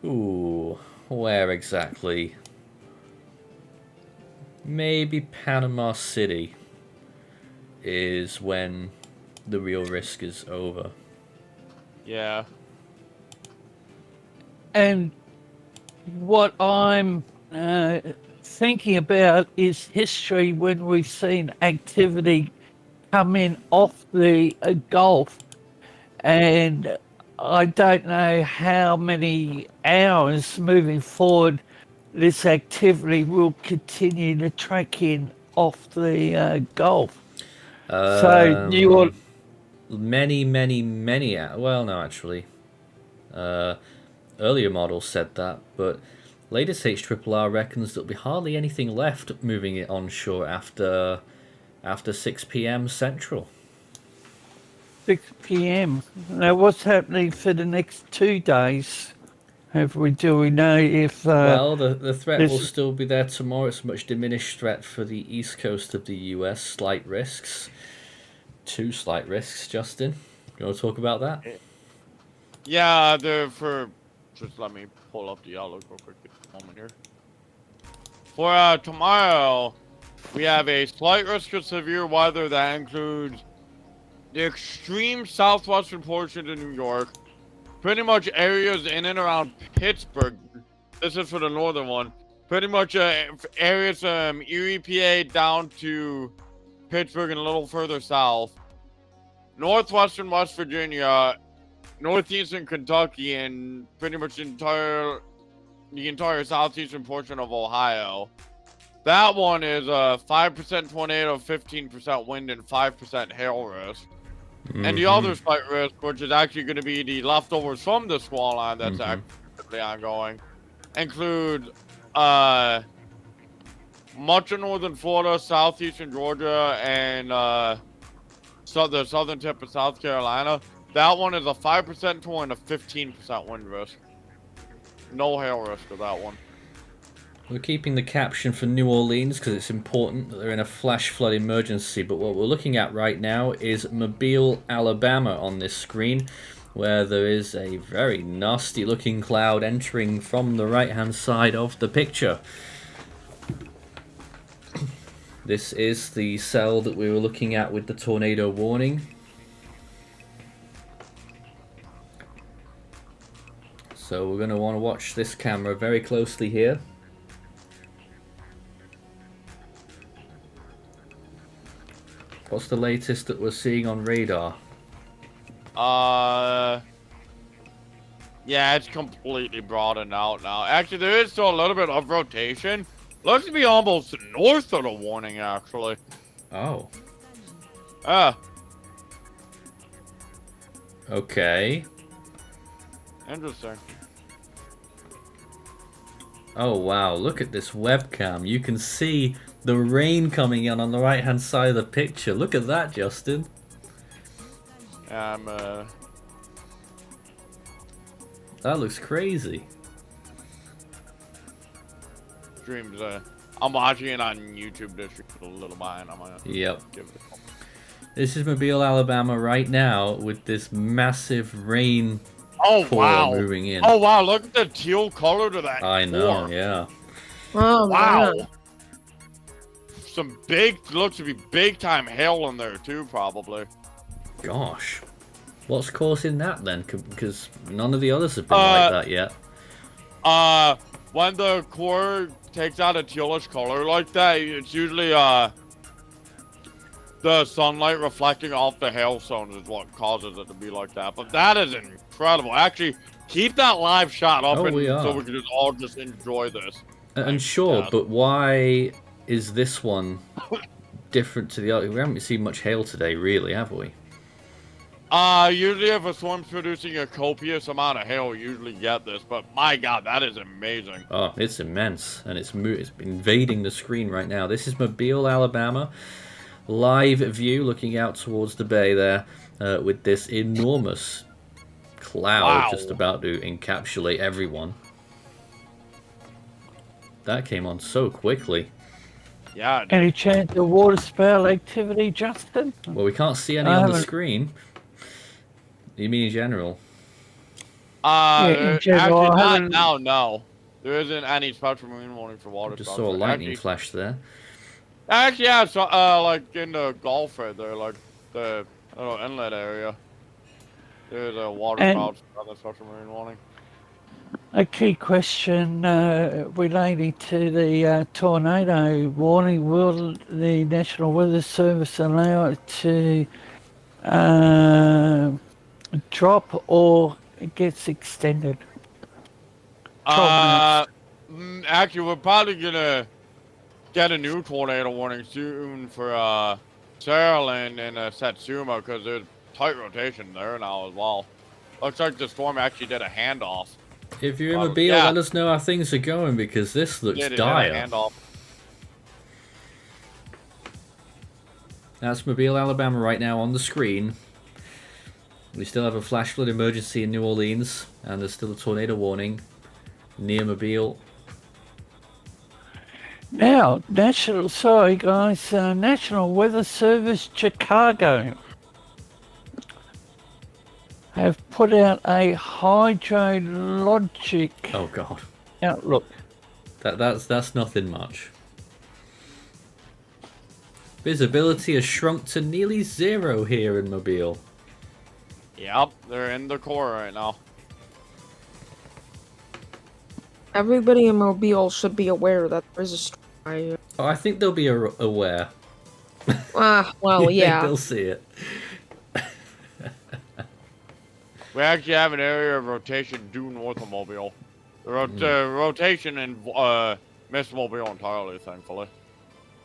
Ooh, where exactly? Maybe Panama City is when the real risk is over.
Yeah.
And what I'm thinking about is history when we've seen activity come in off the Gulf. And I don't know how many hours moving forward this activity will continue to track in off the Gulf. So New Orleans.
Many... Well, no, actually. Earlier models said that, but latest HRRR reckons there'll be hardly anything left moving it onshore after 6 p.m. Central.
6 p.m. Now, what's happening for the next 2 days? Do we know if...
well, the threat will still be there tomorrow. It's a much diminished threat for the east coast of the US. Slight risks. 2 slight risks, Justin. You want to talk about that?
Yeah, just let me pull up the outlook real quick. Just a moment here. For tomorrow, we have a slight risk of severe weather that includes the extreme southwestern portion of New York, pretty much areas in and around Pittsburgh. This is for the northern one. Pretty much areas from Erie, PA down to Pittsburgh and a little further south. Northwestern West Virginia, northeastern Kentucky, and pretty much the entire southeastern portion of Ohio. That one is a 5% tornado, 15% wind, and 5% hail risk. And the other slight risk, which is actually going to be the leftovers from the squall line that's actively ongoing, include much of northern Florida, southeastern Georgia, and the southern tip of South Carolina. That one is a 5% torn and a 15% wind risk. No hail risk of that one.
We're keeping the caption for New Orleans because it's important that they're in a flash flood emergency, but what we're looking at right now is Mobile, Alabama on this screen, where there is a very nasty looking cloud entering from the right hand side of the picture. This is the cell that we were looking at with the tornado warning. So we're going to want to watch this camera very closely here. What's the latest that we're seeing on radar?
Yeah, it's completely broadened out now. Actually, there is still a little bit of rotation. Looks to be almost north of the warning, actually.
Oh.
Ah,
Okay.
interesting.
Oh wow, look at this webcam. You can see the rain coming in on the right hand side of the picture. Look at that, Justin. That looks crazy.
Streams, I'm watching it on YouTube. This is a little behind. I'm gonna
Yep.
give it a couple.
This is Mobile, Alabama right now with this massive rain
Oh,
pour
wow.
moving in.
Oh, wow. Look at the teal color to that.
I know,
pour.
yeah.
Oh,
Wow.
man.
Some looks to be big time hail in there too, probably.
Gosh. What's causing that then? Because none of the others have been like that yet.
When the core takes out a tealish color like that, it's usually, the sunlight reflecting off the hailstones is what causes it to be like that. But that is incredible. Actually, keep that live shot up
Oh, we
so
are.
we can just all just enjoy this.
And sure, but why is this one different to the other? We haven't seen much hail today, really, have we?
Usually if a storm's producing a copious amount of hail, we usually get this. But my god, that is amazing.
Oh, it's immense, and it's invading the screen right now. This is Mobile, Alabama. Live view looking out towards the bay there with this enormous cloud just about to encapsulate everyone. That came on so quickly.
Yeah.
Any chance of water spout activity, Justin?
Well, we can't see any on the screen. You mean in general?
In general,
actually,
I
not
haven't-
now, no. There isn't any special marine warning for water
Just
spouts.
saw a lightning
Actually,
flash there.
actually, yeah, so, like in the Gulf right there, like the little inlet area. There's a water
And-
spout on the special marine warning.
A key question relating to the tornado warning: will the National Weather Service allow it to drop, or it gets extended?
Actually, we're probably gonna get a new tornado warning soon for Saraland and Satsuma because there's tight rotation there now as well. Looks like the storm actually did a handoff.
If you're in Mobile,
yeah.
let us know how things are going because this looks
Did a
dire.
handoff.
That's Mobile, Alabama right now on the screen. We still have a flash flood emergency in New Orleans, and there's still a tornado warning near Mobile.
Now, National Weather Service Chicago have put out a hydrologic
Oh god,
outlook.
that's nothing much. Visibility has shrunk to nearly zero here in Mobile.
Yep, they're in the core right now.
Everybody in Mobile should be aware that there's a storm right here.
Oh, I think they'll be aware.
Well,
You think
yeah.
they'll see it.
We actually have an area of rotation due north of Mobile. The rotation missed Mobile entirely, thankfully.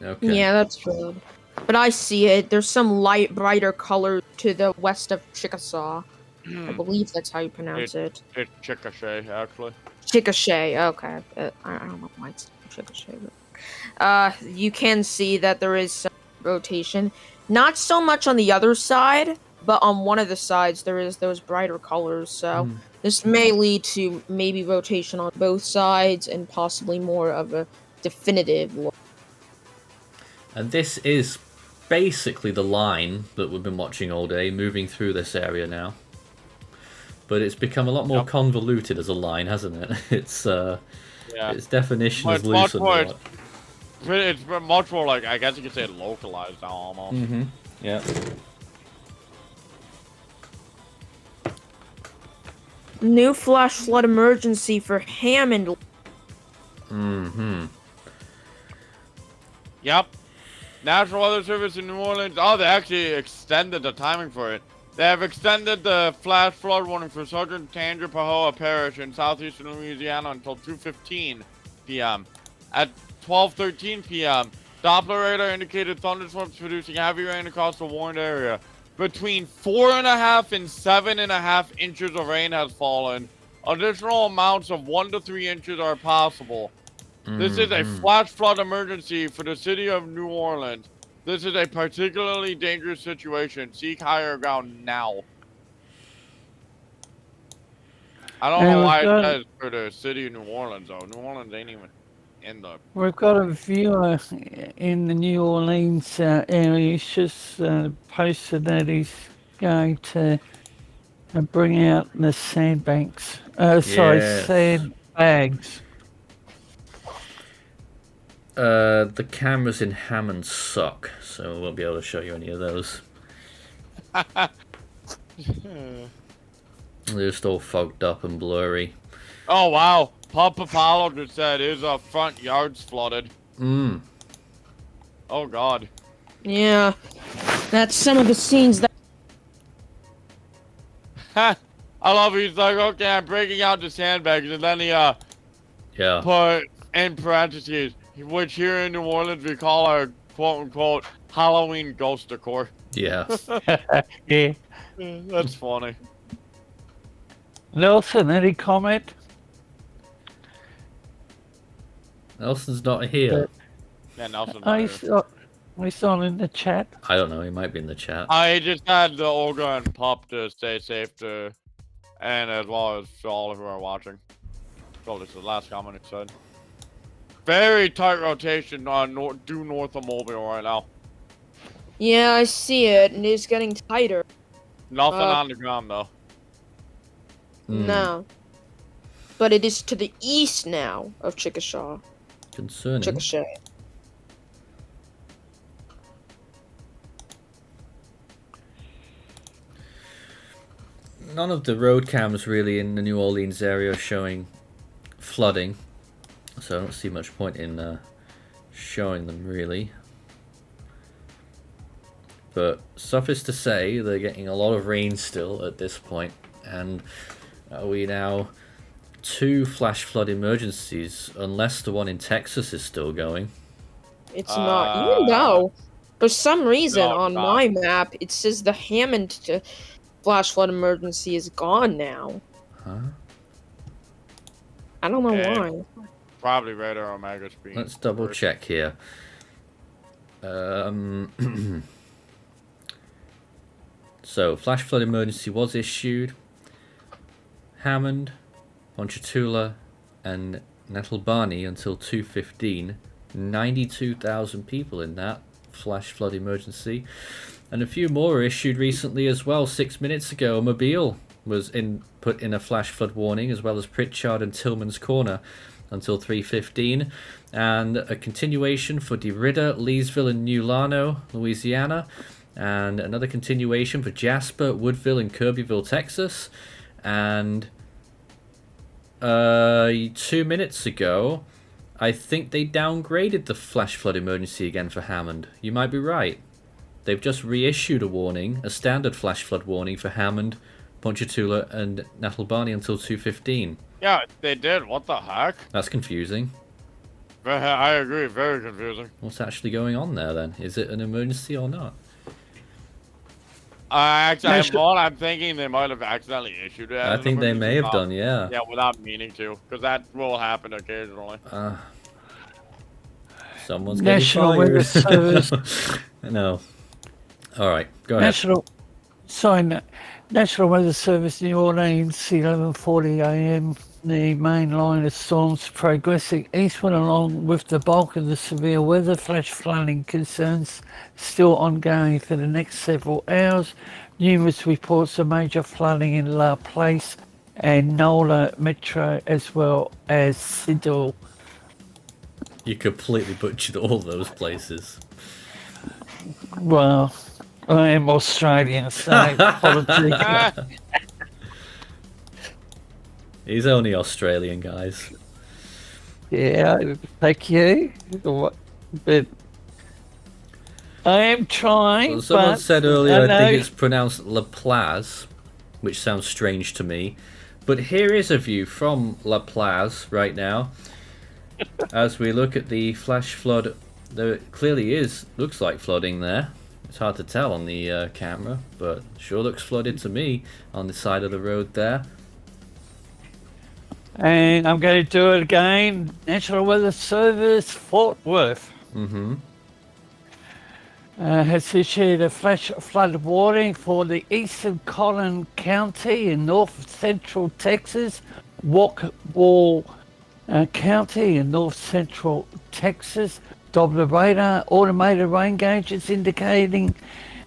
Okay.
Yeah, that's good. But I see it. There's some light, brighter color to the west of Chickasaw. I believe that's how you pronounce it.
It's Chickasha, actually.
Chickasha. Okay. I don't know why it's Chickasha. But, you can see that there is some rotation. Not so much on the other side, but on one of the sides there is those brighter colors. So this may lead to maybe rotation on both sides and possibly more of a definitive look.
And this is basically the line that we've been watching all day, moving through this area now. But it's become a lot more convoluted as a line, hasn't it? Its definition
Well,
is
it's much
loosened a
more-
lot.
It's much more like, I guess you could say localized now almost.
Mm-hmm. Yeah.
New flash flood emergency for Hammond.
Mm-hmm.
Yep. National Weather Service in New Orleans. Oh, they actually extended the timing for it. They have extended the flash flood warning for Southern Tangipahoa Parish in southeastern Louisiana until 2:15 p.m. At 12:13 p.m., Doppler radar indicated thunderstorms producing heavy rain across the warned area. Between 4.5 and 7.5 inches of rain has fallen. Additional amounts of 1 to 3 inches are possible. This is a flash flood emergency for the city of New Orleans. This is a particularly dangerous situation. Seek higher ground now. I don't know why it says for the city of New Orleans, though. New Orleans ain't even in the...
We've got a viewer in the New Orleans area. He's just posted that he's going to bring out the sandbanks.
Yes.
Sandbags.
The cameras in Hammond suck, so we won't be able to show you any of those. They're just all fogged up and blurry.
Oh, wow. Papa Apollo just said his front yard's flooded. Oh, God.
Yeah, that's some of the scenes that.
I love it. He's like, okay, I'm breaking out the sandbags, and then he put in parentheses, which here in New Orleans we call our quote-unquote Halloween ghost decor.
Yeah.
Yeah.
That's funny.
Nelson, any comment?
Nelson's not here.
Yeah, Nelson.
He's not in the chat.
I don't know, he might be in the chat.
I just had the Olga and Pup to stay safe and as well as to all who are watching. So this is the last comment it said. Very tight rotation due north of Mobile right now.
Yeah, I see it, and it's getting tighter.
Nothing on the ground though.
No. But it is to the east now of Chickasha.
Concerning.
Chickasha.
None of the road cams really in the New Orleans area are showing flooding, so I don't see much point in showing them really. But suffice to say, they're getting a lot of rain still at this point, and we now 2 flash flood emergencies, unless the one in Texas is still going.
It's not, even though for some reason
No,
on my map it says the Hammond flash flood emergency is gone now.
Huh?
I don't know why.
Probably radar Omega speed.
Let's double check here. So, flash flood emergency was issued. Hammond, Ponchatoula, and Nettlebani until 2:15. 92,000 people in that flash flood emergency. And a few more were issued recently as well. 6 minutes ago, Mobile was put in a flash flood warning, as well as Pritchard and Tillman's Corner until 3:15. And a continuation for DeRidder, Leesville, and New Llano, Louisiana. And another continuation for Jasper, Woodville, and Kirbyville, Texas. And 2 minutes ago, I think they downgraded the flash flood emergency again for Hammond. You might be right. They've just reissued a warning, a standard flash flood warning for Hammond, Ponchatoula, and Nettlebani until 2:15.
Yeah, they did. What the heck?
That's confusing.
I agree. Very confusing.
What's actually going on there then? Is it an emergency or not?
I'm thinking they might have accidentally issued it.
I think they may have done, yeah.
Yeah, without meaning to, because that will happen occasionally.
Someone's
National
getting
Weather
fired.
Service.
No. All right, go ahead.
National Weather Service, New Orleans, 11:40 a.m. The main line of storms progressing eastward along with the bulk of the severe weather. Flash flooding concerns still ongoing for the next several hours. Numerous reports of major flooding in La Place and Nola Metro, as well as Sidle.
You completely butchered all those places.
Well, I am Australian, so politics.
He's only Australian, guys.
Yeah, thank you. But I am trying,
Well, someone
but
said earlier, I
know.
think it's pronounced La Place, which sounds strange to me. But here is a view from La Place right now. As we look at the flash flood, there clearly looks like flooding there. It's hard to tell on the camera, but sure looks flooded to me on the side of the road there.
And I'm going to do it again. National Weather Service, Fort Worth.
Mm-hmm.
Has issued a flash flood warning for the eastern Collin County in north central Texas, Walk-Wall County in north central Texas. Doppler radar, automated rain gauges indicating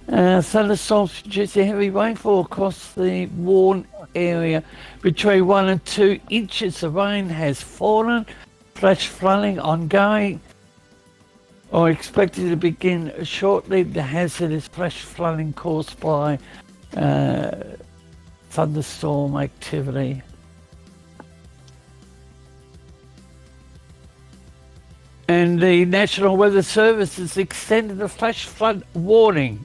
thunderstorms producing heavy rainfall across the warned area. Between 1 and 2 inches of rain has fallen. Flash flooding ongoing or expected to begin shortly. The hazard is flash flooding caused by thunderstorm activity. And the National Weather Service has extended the flash flood warning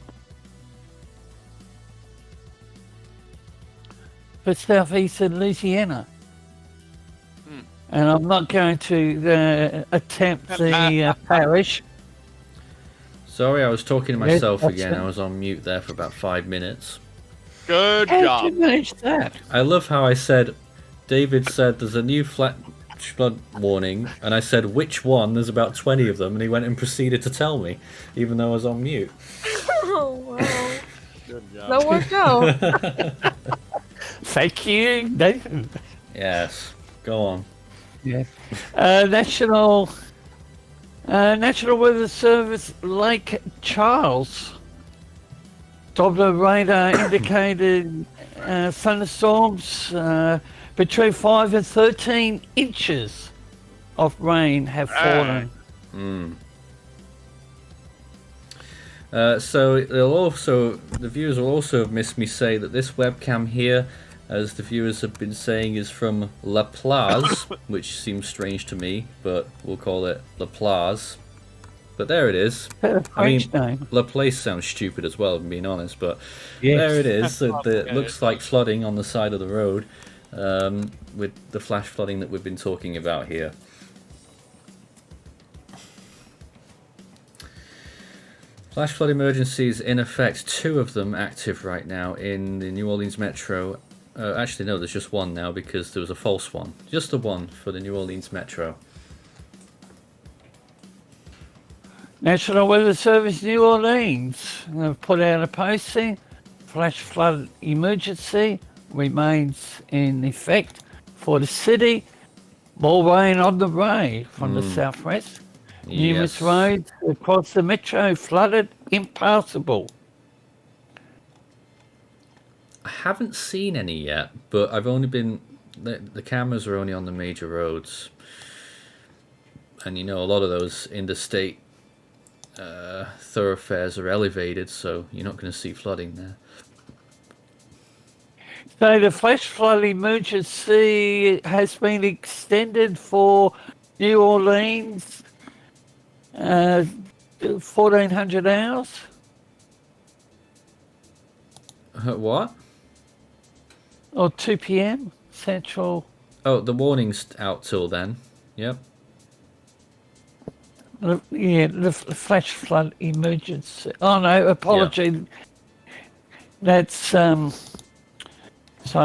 for southeastern Louisiana. And I'm not going to attempt the parish.
Sorry, I was talking to myself
Yes,
again.
that's
I was on mute there for about 5 minutes.
Good
How
job.
did you manage that?
I love how I said, David said there's a new flash flood warning, and I said which one, there's about 20 of them, and he went and proceeded to tell me, even though I was on mute.
Oh, wow.
Good job.
That worked out.
Thank you, Nathan.
Yes, go on.
Yeah. National Weather Service, Lake Charles. Doppler radar indicated thunderstorms between 5 and 13 inches of rain have fallen.
So the viewers will also have missed me say that this webcam here, as the viewers have been saying, is from La Place, which seems strange to me, but we'll call it La Place. But there it is. I mean,
Name.
La Place sounds stupid as well, if I'm being honest, but
Yes.
there it is. It looks like flooding on the side of the road, with the flash flooding that we've been talking about here. Flash flood emergencies in effect, 2 of them active right now in the New Orleans Metro. Actually, no, there's just one now because there was a false one. Just the one for the New Orleans Metro.
National Weather Service New Orleans have put out a posting. Flash flood emergency remains in effect for the city. More rain on the way from the southwest. Numerous
Yes.
roads across the metro flooded, impassable.
I haven't seen any yet, but I've only been... The cameras are only on the major roads. And you know, a lot of those interstate thoroughfares are elevated, so you're not going to see flooding there.
So the flash flood emergency has been extended for New Orleans, 1400 hours.
What?
Or 2 p.m. Central.
Oh, the warning's out till then. Yep.
Yeah, the flash flood emergency. Oh no, apology.
Yeah.
That's sorry,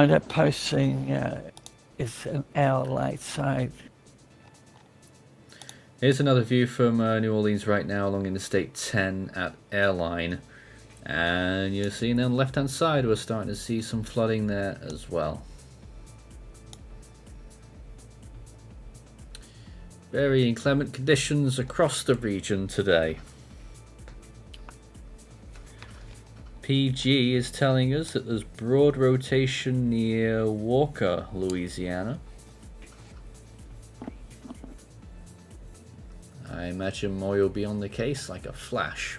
that posting is an hour late. So
Here's another view from New Orleans right now along Interstate 10 at Airline. And you're seeing on the left hand side we're starting to see some flooding there as well. Very inclement conditions across the region today. PG is telling us that there's broad rotation near Walker, Louisiana. I imagine more will be on the case like a flash.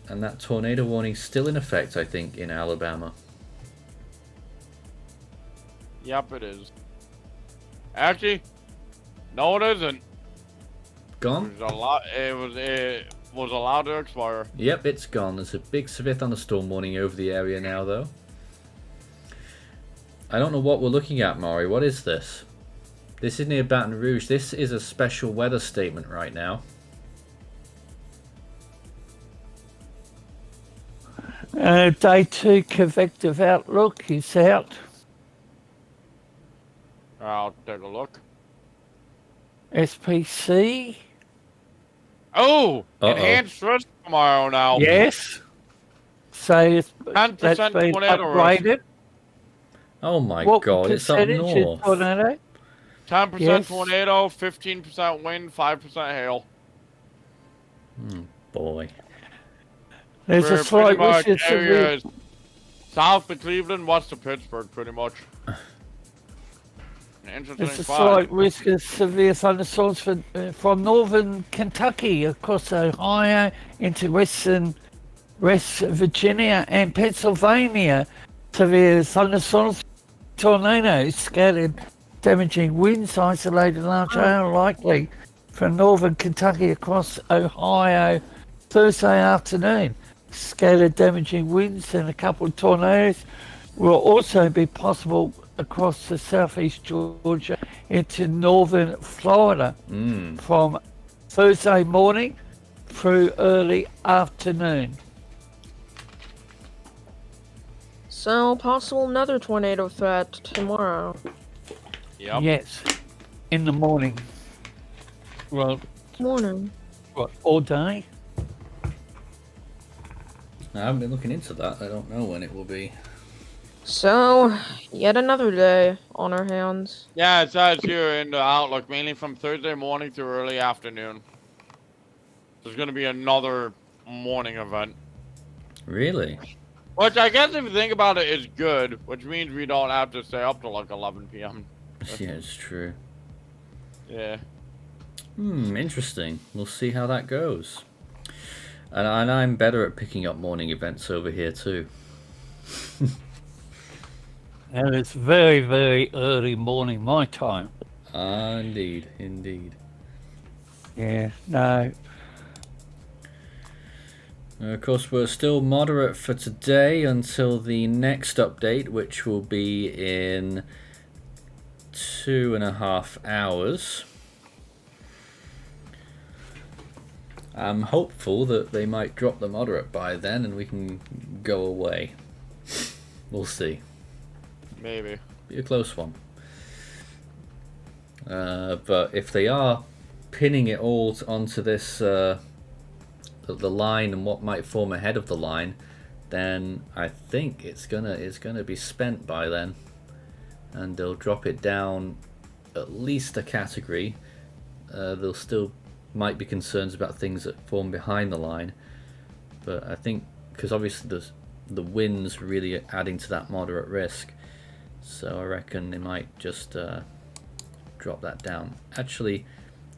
And that tornado warning still in effect, I think, in Alabama.
Yep, it is. Actually, no, it isn't.
Gone?
There's a lot. It was was allowed to expire.
Yep, it's gone. There's a big severe thunderstorm warning over the area now, though. I don't know what we're looking at, Maury. What is this? This is near Baton Rouge. This is a special weather statement right now.
Day 2 convective outlook is out.
I'll take a look.
SPC.
Oh,
Uh-oh.
enhanced risk tomorrow now.
Yes. So it's
10%
that's been
tornado risk.
upgraded.
Oh my
What
god, it's up
percentage is
north.
tornado?
10%
Yes.
tornado, 15% wind, 5% hail.
Boy.
There's
For
a slight
pretty
risk
much
of severe.
areas south of Cleveland, west of Pittsburgh, pretty much. An interesting
There's a
spot.
slight risk of severe thunderstorms from northern Kentucky across Ohio into West Virginia and Pennsylvania. Severe thunderstorms, tornadoes, scattered, damaging winds, isolated large hail likely from northern Kentucky across Ohio Thursday afternoon. Scattered, damaging winds and a couple of tornadoes will also be possible across the southeast Georgia into northern Florida from Thursday morning through early afternoon.
So, possible another tornado threat tomorrow.
Yep.
Yes, in the morning. Well,
Morning.
what, all day?
I haven't been looking into that. I don't know when it will be.
So, yet another day on our hands.
Yeah, it says here in the outlook, mainly from Thursday morning through early afternoon. There's going to be another morning event.
Really?
Which I guess if you think about it is good, which means we don't have to stay up till like 11 p.m.
Yeah, it's true.
Yeah.
Interesting. We'll see how that goes. And I'm better at picking up morning events over here too.
And it's very, very early morning my time.
Indeed, indeed.
Yeah, no.
Of course, we're still moderate for today until the next update, which will be in 2.5 hours. I'm hopeful that they might drop the moderate by then and we can go away. We'll see.
Maybe.
Be a close one. But if they are pinning it all onto this the line and what might form ahead of the line, then I think it's gonna be spent by then, and they'll drop it down at least a category. There'll still might be concerns about things that form behind the line, but I think because obviously the wind's really adding to that moderate risk, so I reckon they might just drop that down. Actually,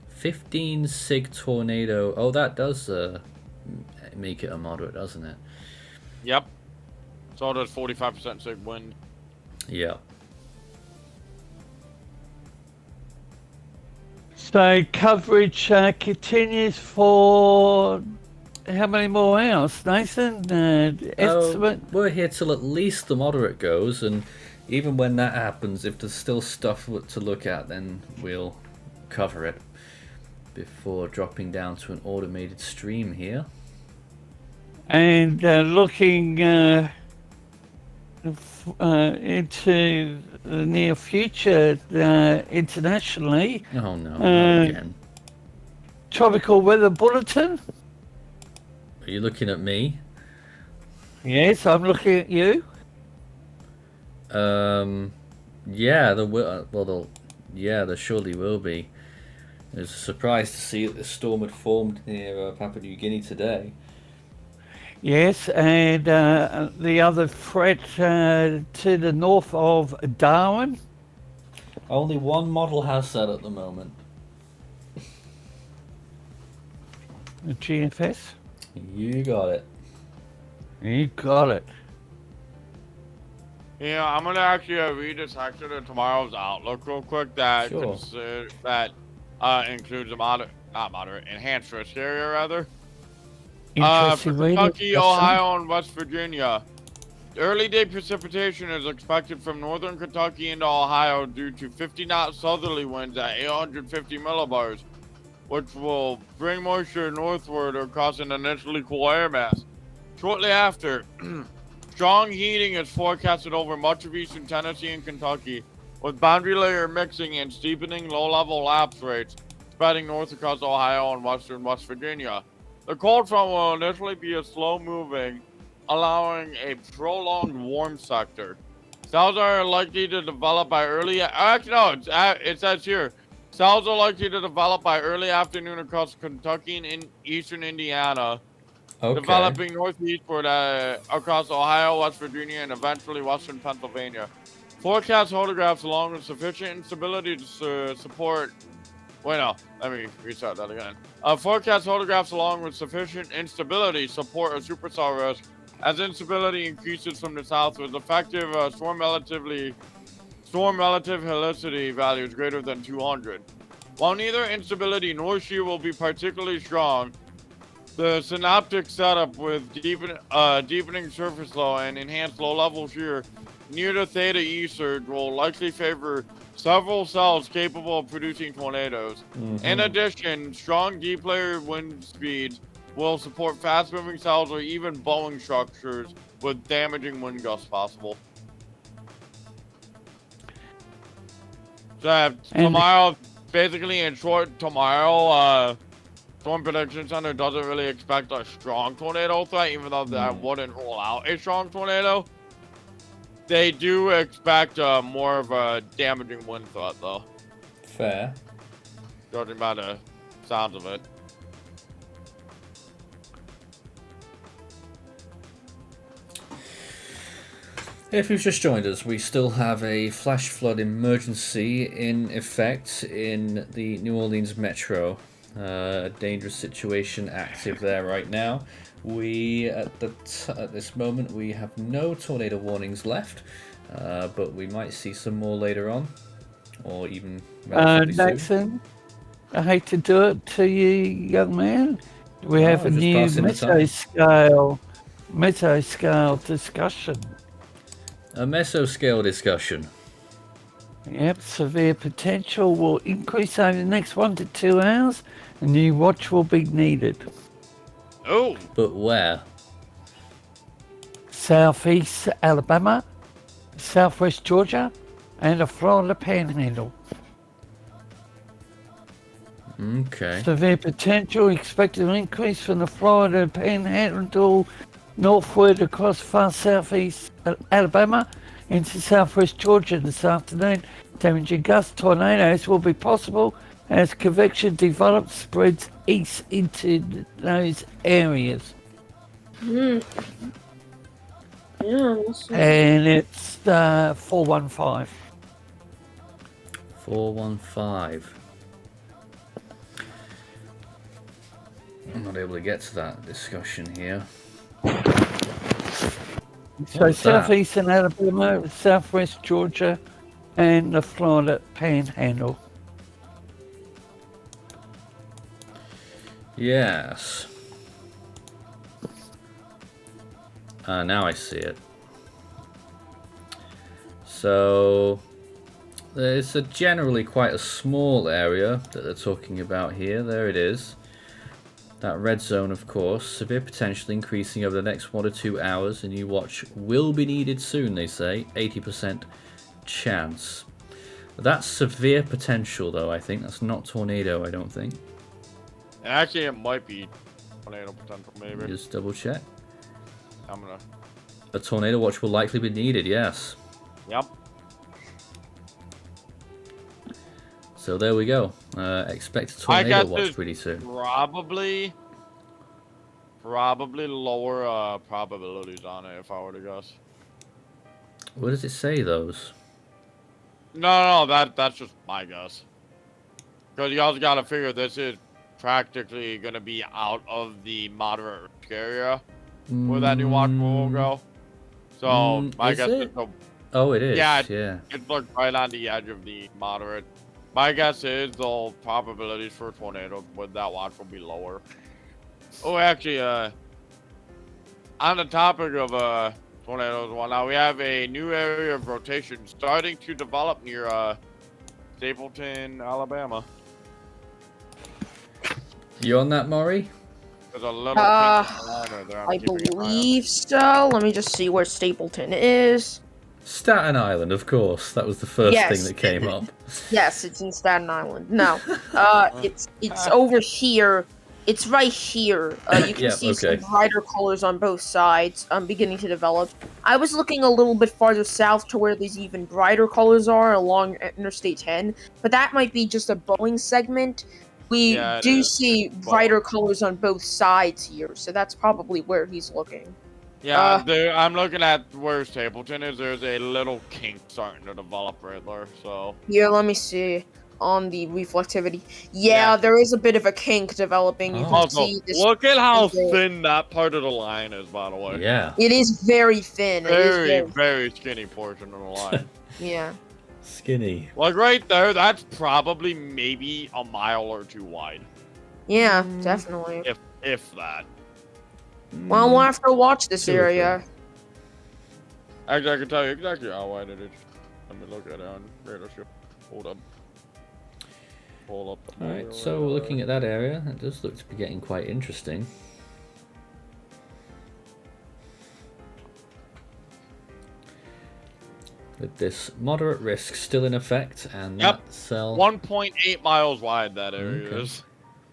15 sig tornado. Oh, that does make it a moderate, doesn't it?
Yep. So does 45% sig wind.
Yeah.
So coverage continues for how many more hours, Nathan? Estimate?
We're here till at least the moderate goes, and even when that happens, if there's still stuff to look at, then we'll cover it before dropping down to an automated stream here.
And looking into the near future internationally.
Oh no, not again.
Tropical weather bulletin.
Are you looking at me?
Yes, I'm looking at you.
Yeah, there will. Well, there surely will be. It was a surprise to see that the storm had formed near Papua New Guinea today.
Yes, and the other threat to the north of Darwin.
Only one model has that at the moment.
The GFS.
You got it.
You got it.
Yeah, I'm gonna actually read this section of tomorrow's outlook real quick that
Sure.
includes a not moderate, enhanced risk area rather.
Interesting reading.
Kentucky,
Justin.
Ohio, and West Virginia. Early day precipitation is expected from northern Kentucky into Ohio due to 50-knot southerly winds at 850 millibars, which will bring moisture northward across an initially cool air mass. Shortly after, strong heating is forecasted over much of eastern Tennessee and Kentucky, with boundary layer mixing and steepening low-level lapse rates spreading north across Ohio and western West Virginia. The cold front will initially be a slow-moving, allowing a prolonged warm sector. Cells are likely to develop by early. Actually, no, it says here. Cells are likely to develop by early afternoon across Kentucky and in eastern Indiana, developing northeastward across Ohio, West Virginia, and eventually western Pennsylvania. Forecast photographs along with sufficient instability to support. Wait, no. Let me restart that again. Forecast photographs along with sufficient instability support a supercell risk as instability increases from the south with effective storm relative helicity values greater than 200. While neither instability nor shear will be particularly strong, the synaptic setup with deepening surface flow and enhanced low-level shear near the theta E surge will likely favor several cells capable of producing tornadoes. In addition, strong deep layer wind speeds will support fast-moving cells or even Boeing structures with damaging wind gusts possible. So tomorrow, basically in short, tomorrow, Storm Prediction Center doesn't really expect a strong tornado threat, even though that wouldn't rule out a strong tornado. They do expect more of a damaging wind threat, though.
Fair.
Judging by the sounds of it.
If you've just joined us, we still have a flash flood emergency in effect in the New Orleans metro. A dangerous situation active there right now. We at this moment we have no tornado warnings left, but we might see some more later on, or even relatively soon.
Jackson, I hate to do it to you, young man. We have a new mesoscale discussion.
A mesoscale discussion.
Yep, severe potential will increase over the next 1 to 2 hours. A new watch will be needed.
Oh!
But where?
Southeast Alabama, southwest Georgia, and the Florida Panhandle.
Okay.
Severe potential expected to increase from the Florida Panhandle northward across far southeast Alabama into southwest Georgia this afternoon. Damaging gust tornadoes will be possible as convection develops, spreads east into those areas.
Yeah,
And it's 415.
415. I'm not able to get to that discussion here.
So southeastern Alabama, southwest Georgia, and the Florida Panhandle.
Yes. Now I see it. So it's generally quite a small area that they're talking about here. There it is. That red zone, of course. Severe potential increasing over the next 1 to 2 hours. A new watch will be needed soon, they say. 80% chance. That's severe potential, though, I think. That's not tornado, I don't think.
Actually, it might be tornado potential, maybe.
Just double check.
I'm gonna.
A tornado watch will likely be needed, yes.
Yep.
So there we go. Expect a tornado watch pretty soon.
Probably lower probabilities on it, if I were to guess.
What does it say, those?
No, that's just my guess. Because you also gotta figure this is practically gonna be out of the moderate risk area where that new watch will go. So my guess is
oh, it is.
Yeah,
Yeah.
it's like right on the edge of the moderate. My guess is the probabilities for a tornado with that watch will be lower. Oh, actually, on the topic of tornadoes and whatnot, we have a new area of rotation starting to develop near Stapleton, Alabama.
You on that, Maury?
There's a little pink liner there. I'm
I
keeping an eye on.
believe so. Let me just see where Stapleton is.
Staten Island, of course. That was the first
Yes.
thing that came up.
Yes, it's in Staten Island. No, it's over here. It's right here. You can
Yeah,
see
okay.
some brighter colors on both sides. Beginning to develop. I was looking a little bit farther south to where these even brighter colors are along Interstate 10, but that might be just a Boeing segment. We
Yeah, it
do
is.
see brighter colors on both sides here, so that's probably where he's looking.
Yeah, I'm looking at where Stapleton is. There's a little kink starting to develop right there. So
Here, let me see on the reflectivity. Yeah, there is a bit of a kink developing. You can
also,
see this.
look at how
thing.
thin that part of the line is, by the way.
Yeah.
It is very thin. It is
Very, very skinny portion of the line.
yeah.
Skinny.
Like right there, that's probably maybe a mile or two wide,
Yeah, definitely.
if that.
Well, we'll have to watch this
Two or
area.
Actually, I can tell you exactly how wide it is. Let me look at it on radar show. Hold up. Pull up.
Alright, so we're looking at that area. It does look to be getting quite interesting. With this moderate risk still in effect, and
Yep.
that cell
1.8 miles wide that area
Okay.
is.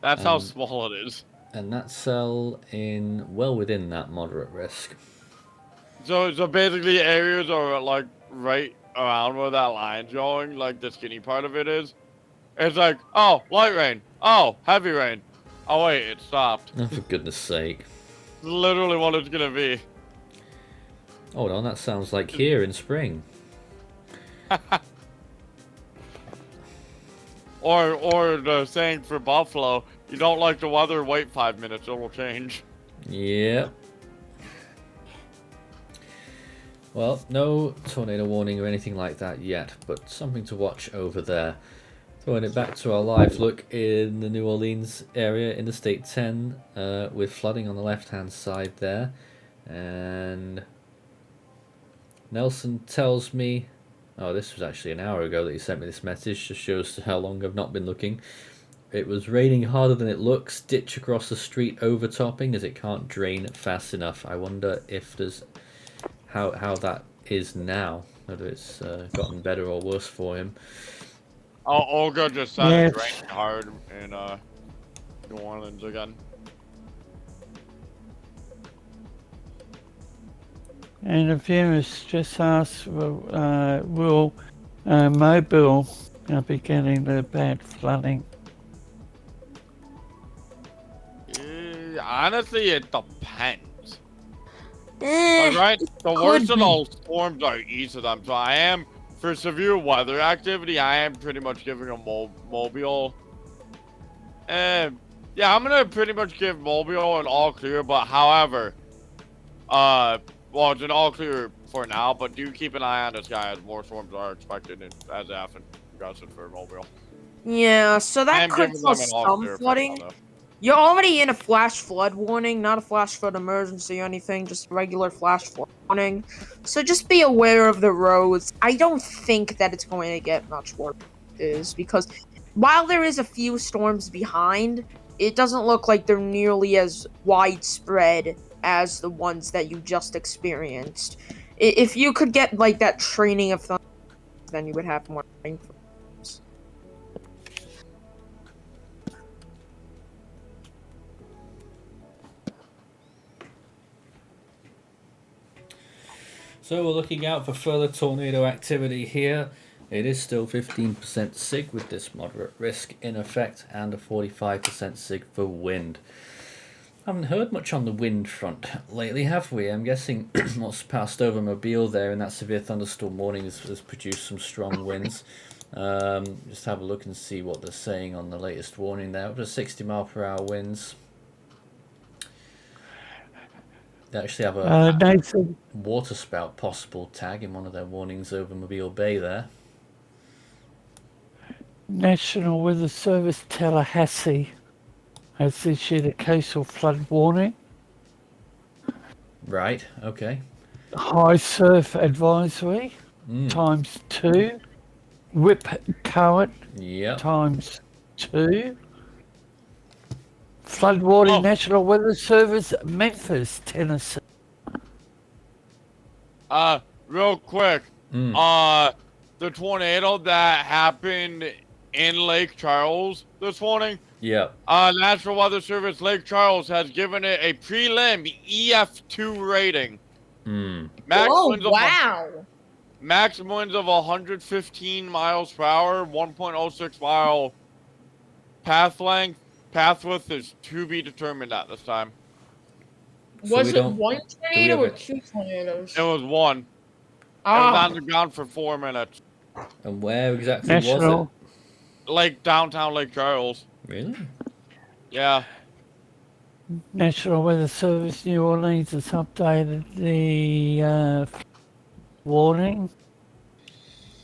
That's how small it is.
and that cell in well within that moderate risk.
So basically areas are like right around where that line's going, like the skinny part of it is. It's like, oh, light rain. Oh, heavy rain. Oh wait, it stopped.
Oh, for goodness sake.
Literally what it's gonna be.
Hold on, that sounds like here in spring.
Or the saying for Buffalo, you don't like the weather, wait 5 minutes, it will change.
Yep. Well, no tornado warning or anything like that yet, but something to watch over there. Throwing it back to our live look in the New Orleans area, Interstate 10, with flooding on the left-hand side there. And Nelson tells me, oh, this was actually an hour ago that he sent me this message, just shows how long I've not been looking. It was raining harder than it looks, ditch across the street overtopping as it can't drain fast enough. I wonder if there's how that is now, whether it's gotten better or worse for him.
Oh, Olga just said it rained hard in New Orleans again.
And the viewers just asked, will Mobile be getting the bad flooding?
Honestly, it depends. Like, right? The worst of those storms are east of them, so I am, for severe weather activity, I am pretty much giving a Mobile. Yeah, I'm gonna pretty much give Mobile an all clear, but however, well, it's an all clear for now, but do keep an eye on the sky as more storms are expected as they happen for Mobile.
Yeah, so
I
that
am
could
giving them
cause
an all
some
clear for
flooding.
now, though.
You're already in a flash flood warning, not a flash flood emergency or anything, just regular flash flood warning. So just be aware of the roads. I don't think that it's going to get much worse because while there is a few storms behind, it doesn't look like they're nearly as widespread as the ones that you just experienced. If you could get like that training of thunder, then you would have more rain.
So we're looking out for further tornado activity here. It is still 15% SIG with this moderate risk in effect and a 45% SIG for wind. Haven't heard much on the wind front lately, have we? I'm guessing what's passed over Mobile there in that severe thunderstorm warning has produced some strong winds. Just have a look and see what they're saying on the latest warning there. Up to 60 mile per hour winds. They actually have a water spout possible tag in one of their warnings over Mobile Bay there.
National Weather Service Tallahassee has issued a coastal flood warning.
Right. Okay.
High surf advisory
Mm.
times 2. Whip current
Yep.
times 2. Floodwatering
Oh,
National Weather Service, Memphis, Tennessee.
real quick.
Mm.
The tornado that happened in Lake Charles this morning.
Yep.
National Weather Service Lake Charles has given it a prelim EF2 rating.
Mm.
Wow.
Max winds of 115 miles per hour, 1.06 mile path length. Path width is to be determined at this time.
So we
Was it
don't.
one
Do we
tornado
have
or
it?
2 tornadoes?
It was one. It was
Ah,
on the ground for 4 minutes.
And where exactly was
National
Like downtown Lake Charles.
it? Really?
Yeah.
National Weather Service New Orleans has updated the warning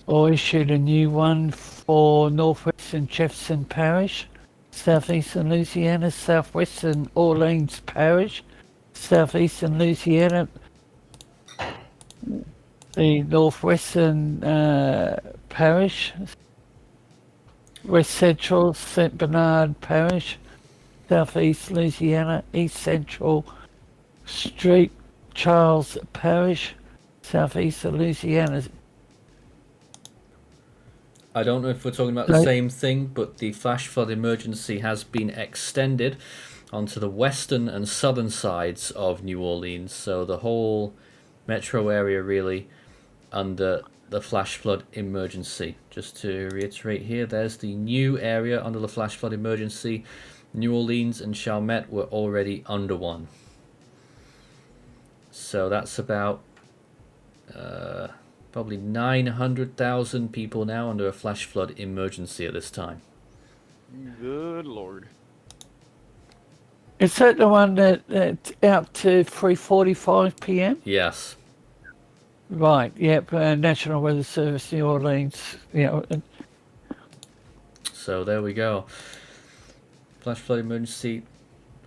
or issued a new one for northwestern Jefferson Parish, southeastern Louisiana, southwestern Orleans Parish, southeastern Louisiana, the northwestern Parish, west central St. Bernard Parish, southeast Louisiana, east central Street Charles Parish, southeast of Louisiana.
I don't know if we're talking about the
Right.
same thing, but the flash flood emergency has been extended onto the western and southern sides of New Orleans. So the whole metro area really under the flash flood emergency. Just to reiterate here, there's the new area under the flash flood emergency. New Orleans and Chalmette were already under one. So that's about probably 900,000 people now under a flash flood emergency at this time.
Good Lord.
Is that the one that's out to 3:45 p.m.?
Yes.
Right. Yep. National Weather Service, New Orleans.
So there we go. Flash flood emergency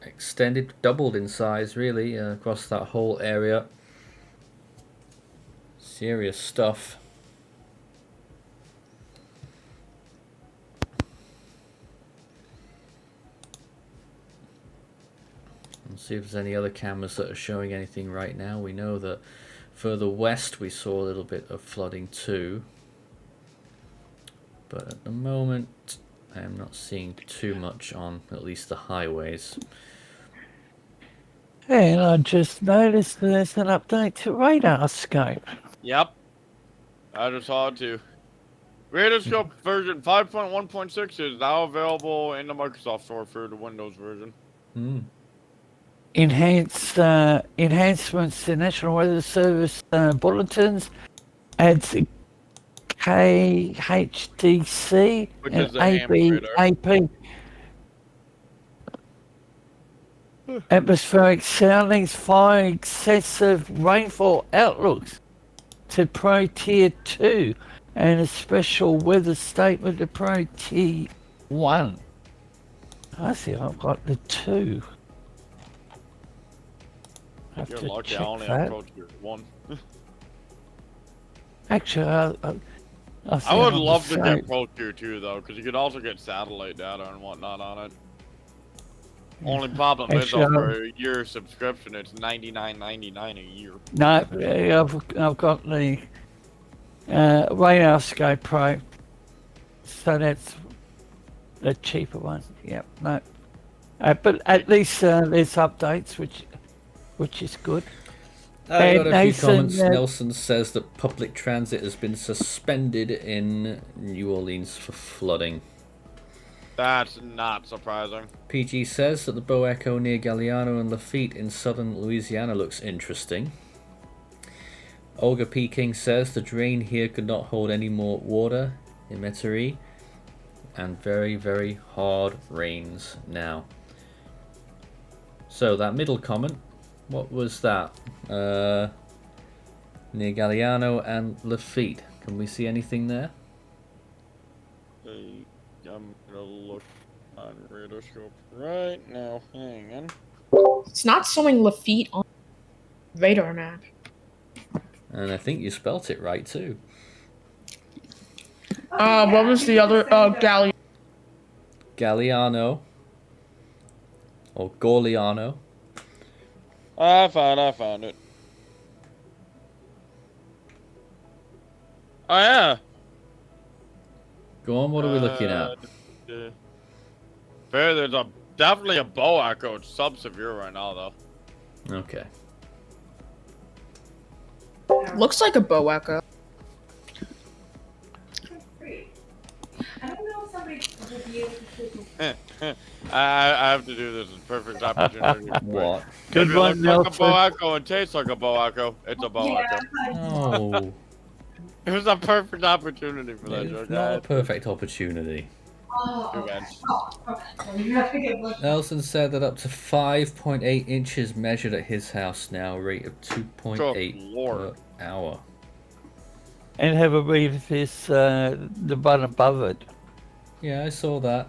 extended, doubled in size really across that whole area. Serious stuff. Let's see if there's any other cameras that are showing anything right now. We know that further west we saw a little bit of flooding too. But at the moment I am not seeing too much on at least the highways.
And I just noticed there's an update to Radarscope.
Yep. I just saw it too. Radarscope version 5.1.6 is now available in the Microsoft Store for the Windows version.
Enhancements to National Weather Service bulletins adds KHDC
Which
and
is the ham radar.
AP atmospheric soundings, fire, excessive rainfall outlooks to Pro Tier 2 and a special weather statement to Pro Tier 1. I see I've got the 2. Have
You're
to
lucky I
check
only
that.
have Pro Tier 1.
Actually,
I would love to get Pro Tier 2 though, because you could also get satellite data and whatnot on it. Only problem is
Actually,
though, for a year subscription, it's $99.99 a year.
No, I've got the Radarscope Pro, so that's the cheaper one. Yep, no. But at least there's updates, which is good.
I got a few
Nathan,
comments. Nelson says that public transit has been suspended in New Orleans for flooding.
That's not surprising.
PG says that the Bow Echo near Galliano and Lafitte in southern Louisiana looks interesting. Olga P. King says the drain here could not hold any more water in Metairie, and very, very hard rains now. So that middle comment, what was that? Near Galliano and Lafitte. Can we see anything there?
I'm gonna look on Radarscope right now. Hang on.
it's not showing Lafitte on. Radar map.
And I think you spelt it right too.
What was the other? Galleon.
Galliano. Or Gorliano.
I found it. Oh yeah.
Go on, what are we looking at?
There's definitely a bow echo. It's sub-severe right now, though.
Okay.
Looks like a bow echo.
I don't know if somebody would be able to take
I have to do this. It's perfect opportunity.
What?
Good
If it
one,
looks like a bow
Nelson.
echo and tastes like a bow echo, it's a bow echo.
Oh,
It was a perfect opportunity for that
it's
joke.
not a perfect opportunity.
Too bad.
Okay. Well, you have to get one.
Nelson said that up to 5.8 inches measured at his house now, rate of 2.8
Good Lord.
per hour.
And have a read of this, the one above it.
Yeah, I saw that.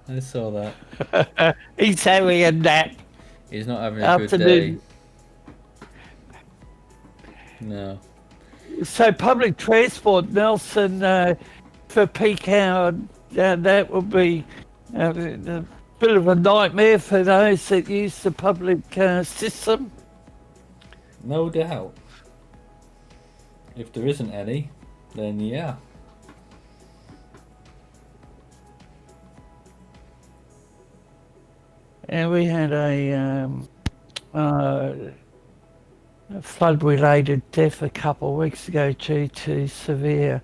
I saw that.
He's having a nap.
He's not having a good day. No.
So public transport, Nelson, for peak hour, that would be a bit of a nightmare for those that use the public system.
No doubt. If there isn't any, then yeah.
And we had a flood-related death a couple of weeks ago due to severe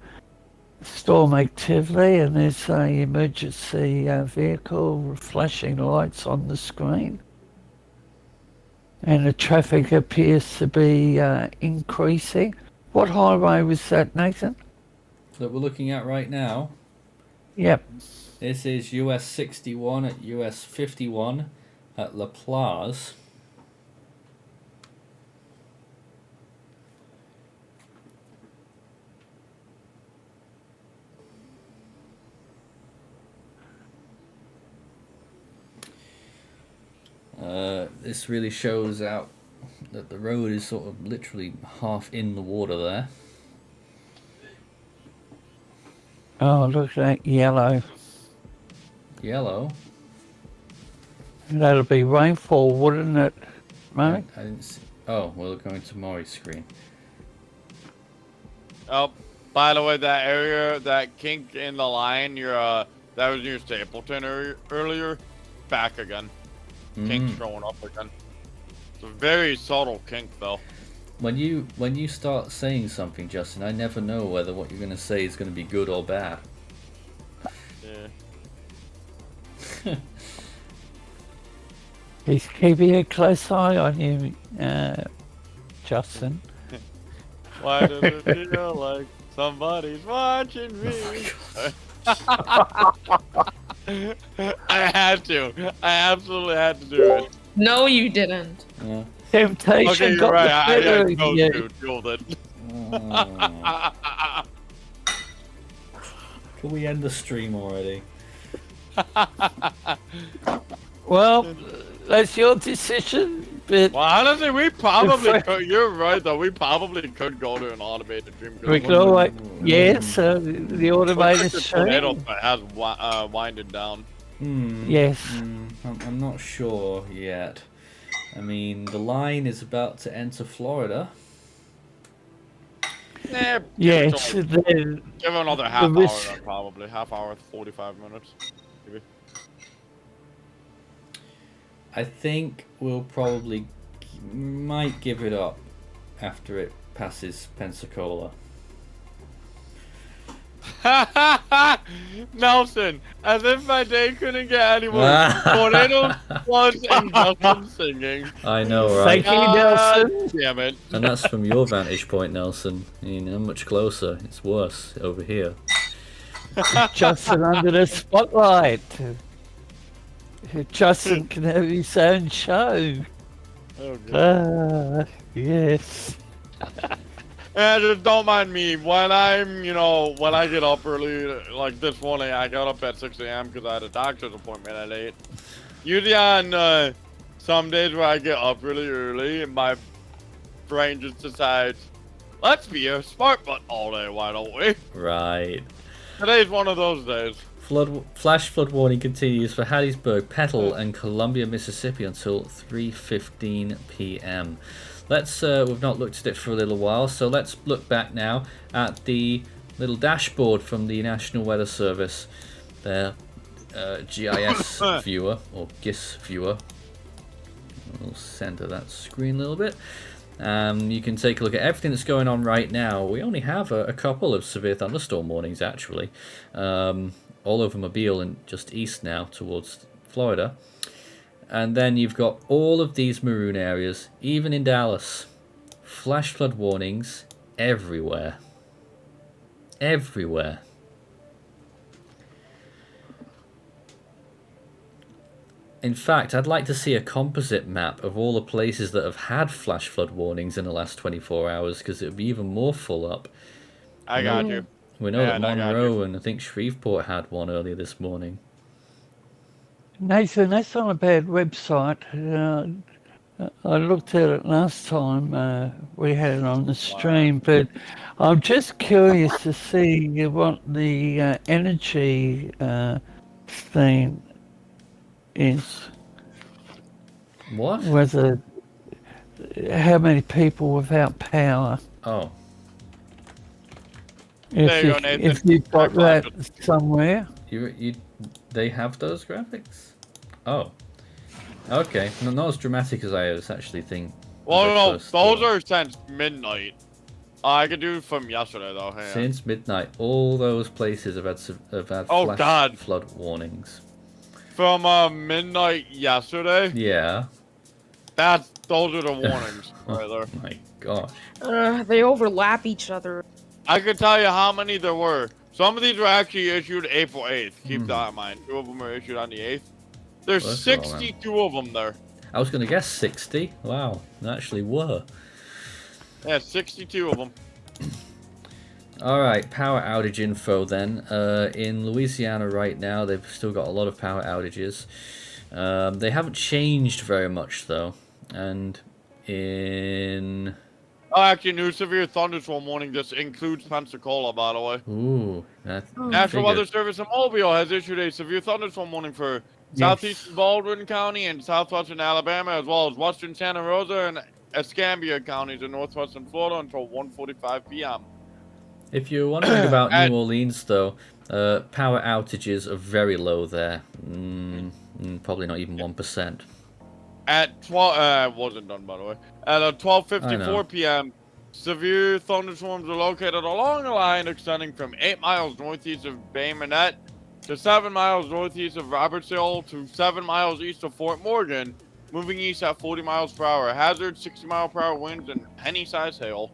storm activity, and there's a emergency vehicle flashing lights on the screen. And the traffic appears to be increasing. What highway was that, Nathan?
That we're looking at right now.
Yep.
This is US 61 at US 51 at La Plaza. This really shows out that the road is sort of literally half in the water there.
Oh, look at that yellow.
Yellow.
That'll be rainfall, wouldn't it, Murray?
I didn't see. Oh, we're going to Maury's screen.
Oh, by the way, that area, that kink in the line, that was near Stapleton earlier. Back again. Kink showing up again. It's a very subtle kink, though.
When you start saying something, Justin, I never know whether what you're going to say is going to be good or bad.
Yeah.
He's keeping a close eye on you, Justin.
Why does it feel like somebody's watching me? I had to. I absolutely had to do it.
No, you didn't.
Yeah.
Temptation
Okay, you're
got
right.
the better
I
of you.
killed it.
Oh. Can we end the stream already?
Well, that's your decision, but
Well, honestly, we probably could. You're right, though. We probably could go to an automated stream.
we can always, yes, the automated
the tornado
stream.
has winded down.
Yes.
I'm not sure yet. I mean, the line is about to enter Florida.
Nah,
Yes,
give
the,
it another half hour,
risk-
then, probably. Half hour, 45 minutes. Maybe.
I think we'll probably might give it up after it passes Pensacola.
Nelson, as if my day couldn't get any worse. Tornadoes, floods, and Justin singing.
I know, right?
thank you, Nelson.
Damn it.
And that's from your vantage point, Nelson. You know, much closer. It's worse over here.
Justin under the spotlight. Justin can have his own show.
Oh, God.
Yes.
And just don't mind me. When I'm, when I get up early, like this morning, I got up at 6 a.m. because I had a doctor's appointment at 8. Usually on some days where I get up really early, my brain just decides, let's be a smart butt all day, why don't we?
Right.
Today's one of those days.
Flash flood warning continues for Hattiesburg, Petal, and Columbia, Mississippi until 3:15 p.m. We've not looked at it for a little while, so let's look back now at the little dashboard from the National Weather Service, their GIS viewer, or GIS viewer. We'll center that screen a little bit. You can take a look at everything that's going on right now. We only have a couple of severe thunderstorm warnings, actually. All over Mobile and just east now towards Florida. And then you've got all of these maroon areas, even in Dallas. Flash flood warnings everywhere. Everywhere. In fact, I'd like to see a composite map of all the places that have had flash flood warnings in the last 24 hours, because it would be even more full up.
I got you.
We know that
I got
Monroe and I think Shreveport had one earlier this morning.
Nathan, that's not a bad website. I looked at it last time we had it on the stream, but I'm just curious to see what the energy thing is.
What?
Whether how many people without power.
Oh.
There you go, Nathan.
If you've got that somewhere.
They have those graphics? Oh. Okay. Not as dramatic as I was actually thinking.
Well, no, those are since midnight. I could do from yesterday, though. Hang on.
Since midnight, all those places have had
Oh, God.
flood warnings.
From midnight yesterday?
Yeah.
Those are the warnings right there.
Oh my gosh.
They overlap each other.
I could tell you how many there were. Some of these were actually issued April 8th. Keep that in mind. 2 of them were issued on the 8th. There's
Well,
62 of them there.
I was going to guess 60. Wow. They actually were.
Yeah, 62 of them.
Alright, power outage info then. In Louisiana right now, they've still got a lot of power outages. They haven't changed very much though. And in...
Oh, actually, new severe thunderstorm warning. This includes Pensacola, by the way.
Ooh,
National Weather Service in Mobile has issued a severe thunderstorm warning for southeastern Baldwin County and southwestern Alabama, as well as western Santa Rosa and Escambia counties in northwestern Florida until 1:45 p.m.
If you're wondering about New Orleans, though, power outages are very low there. Probably not even 1%.
At 12, wasn't done by the way. At 12:54 p.m., severe thunderstorms are located along a line extending from 8 miles northeast of Bay Minette to 7 miles northeast of Robertsville to 7 miles east of Fort Morgan, moving east at 40 miles per hour. Hazard 60-mile-per-hour winds and penny-sized hail.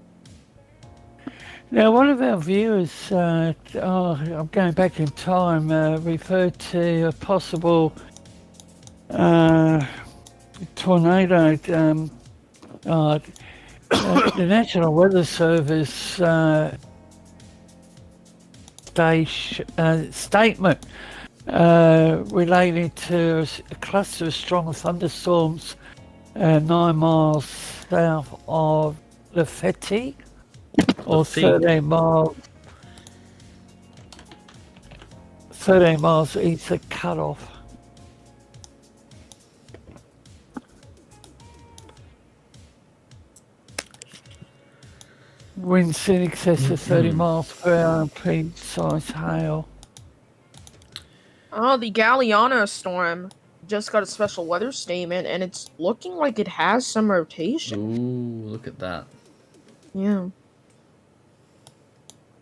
Now, one of our viewers, I'm going back in time, referred to a possible tornado. The National Weather Service statement relating to a cluster of strong thunderstorms 9 miles south of Lafayette. Or 13 miles east of Cutoff. Winds in excess of 30 miles per hour and pea-sized hail.
Oh, the Galliano storm just got a special weather statement, and it's looking like it has some rotation.
Ooh, look at that.
Yeah.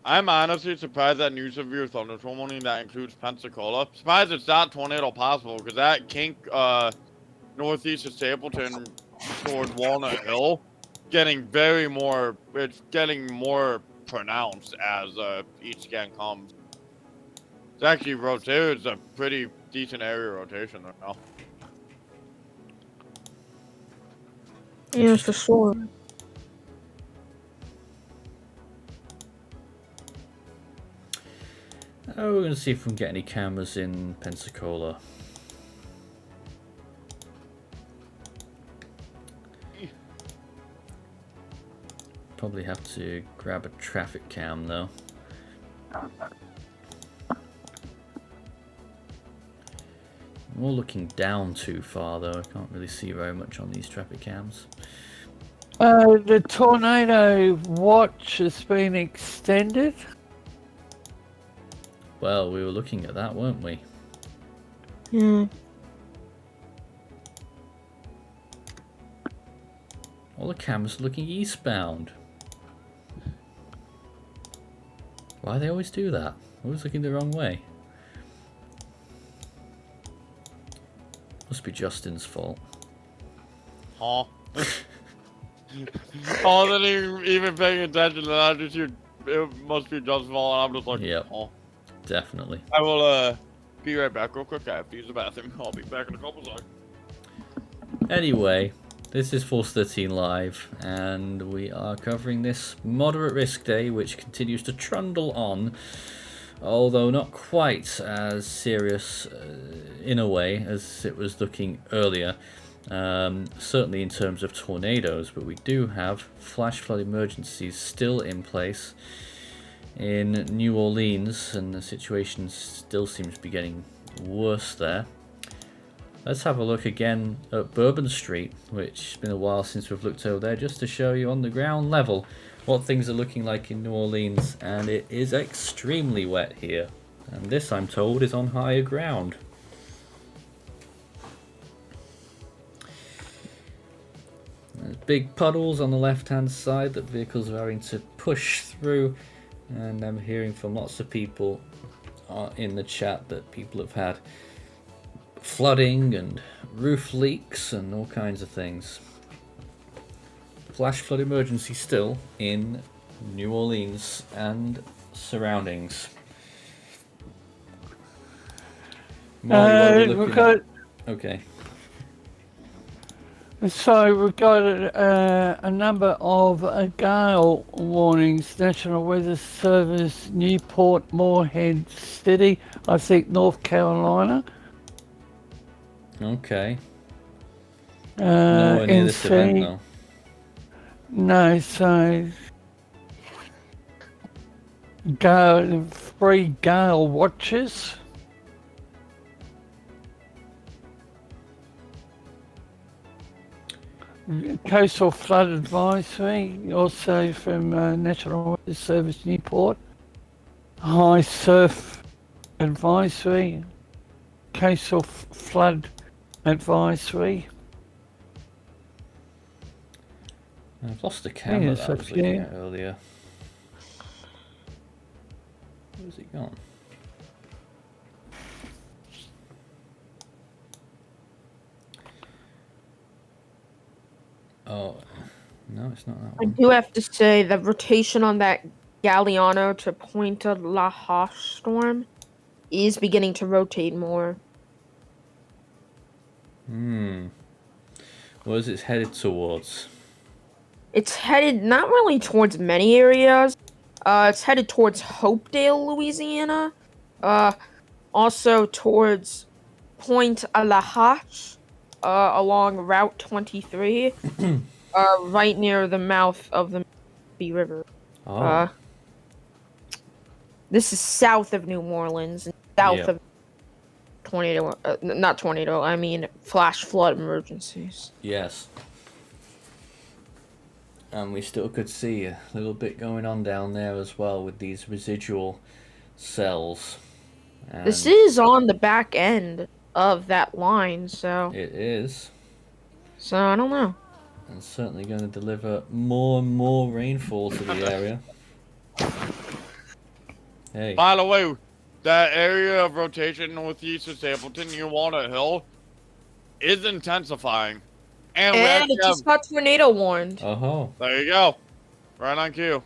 I'm honestly surprised that new severe thunderstorm warning that includes Pensacola. Surprised it's not tornado possible, because that kink northeast of Stapleton towards Walnut Hill it's getting more pronounced as each scan comes. It's actually rotated. It's a pretty decent area rotation there now.
Yeah, for sure.
Oh, we're going to see if we can get any cameras in Pensacola. Probably have to grab a traffic cam though. I'm all looking down too far though. I can't really see very much on these traffic cams.
The tornado watch has been extended.
Well, we were looking at that, weren't we?
Hmm.
All the cameras are looking eastbound. Why do they always do that? Always looking the wrong way. Must be Justin's fault.
Huh? I wasn't even paying attention, and I just hear it must be Justin's fault, and I'm just like,
Yep.
huh?
Definitely.
I will be right back real quick. I have to use the bathroom. I'll be back in a couple seconds.
Anyway, this is Force 13 Live, and we are covering this moderate risk day, which continues to trundle on, although not quite as serious in a way as it was looking earlier. Certainly in terms of tornadoes, but we do have flash flood emergencies still in place in New Orleans, and the situation still seems to be getting worse there. Let's have a look again at Bourbon Street, which has been a while since we've looked over there, just to show you on the ground level what things are looking like in New Orleans, and it is extremely wet here, and this, I'm told, is on higher ground. There's big puddles on the left hand side that vehicles are having to push through, and I'm hearing from lots of people in the chat that people have had flooding and roof leaks and all kinds of things. Flash flood emergency still in New Orleans and surroundings. Molly, what are we looking at? Okay.
So we've got a number of gale warnings. National Weather Service, Newport, Morehead City, I think North Carolina.
Okay. Nowhere near this event though.
No, so free gale watches. Coastal flood advisory, also from National Weather Service Newport. High surf advisory. Coastal flood advisory.
I've lost the camera
Yes,
that I was looking at earlier. Where's it gone? Oh, no, it's not that
I
one.
do have to say the rotation on that Galliano to Pointe La Hache storm is beginning to rotate more.
Where is it headed towards?
It's headed not really towards many areas. It's headed towards Hopedale, Louisiana. Also towards Pointe La Hache, along Route 23. Right near the mouth of the Mississippi River.
Oh,
This is south of New Orleans, and south
Yep.
of tornado, not tornado, I mean flash flood emergencies.
yes. And we still could see a little bit going on down there as well with these residual cells. And
This is on the back end of that line, so
it is.
I don't know.
And certainly going to deliver more and more rainfall to the area. Hey.
By the way, that area of rotation northeast of Stapleton, near Walnut Hill, is intensifying. And we
And
actually
it just got tornado warned.
Oh.
there you go. Right on cue.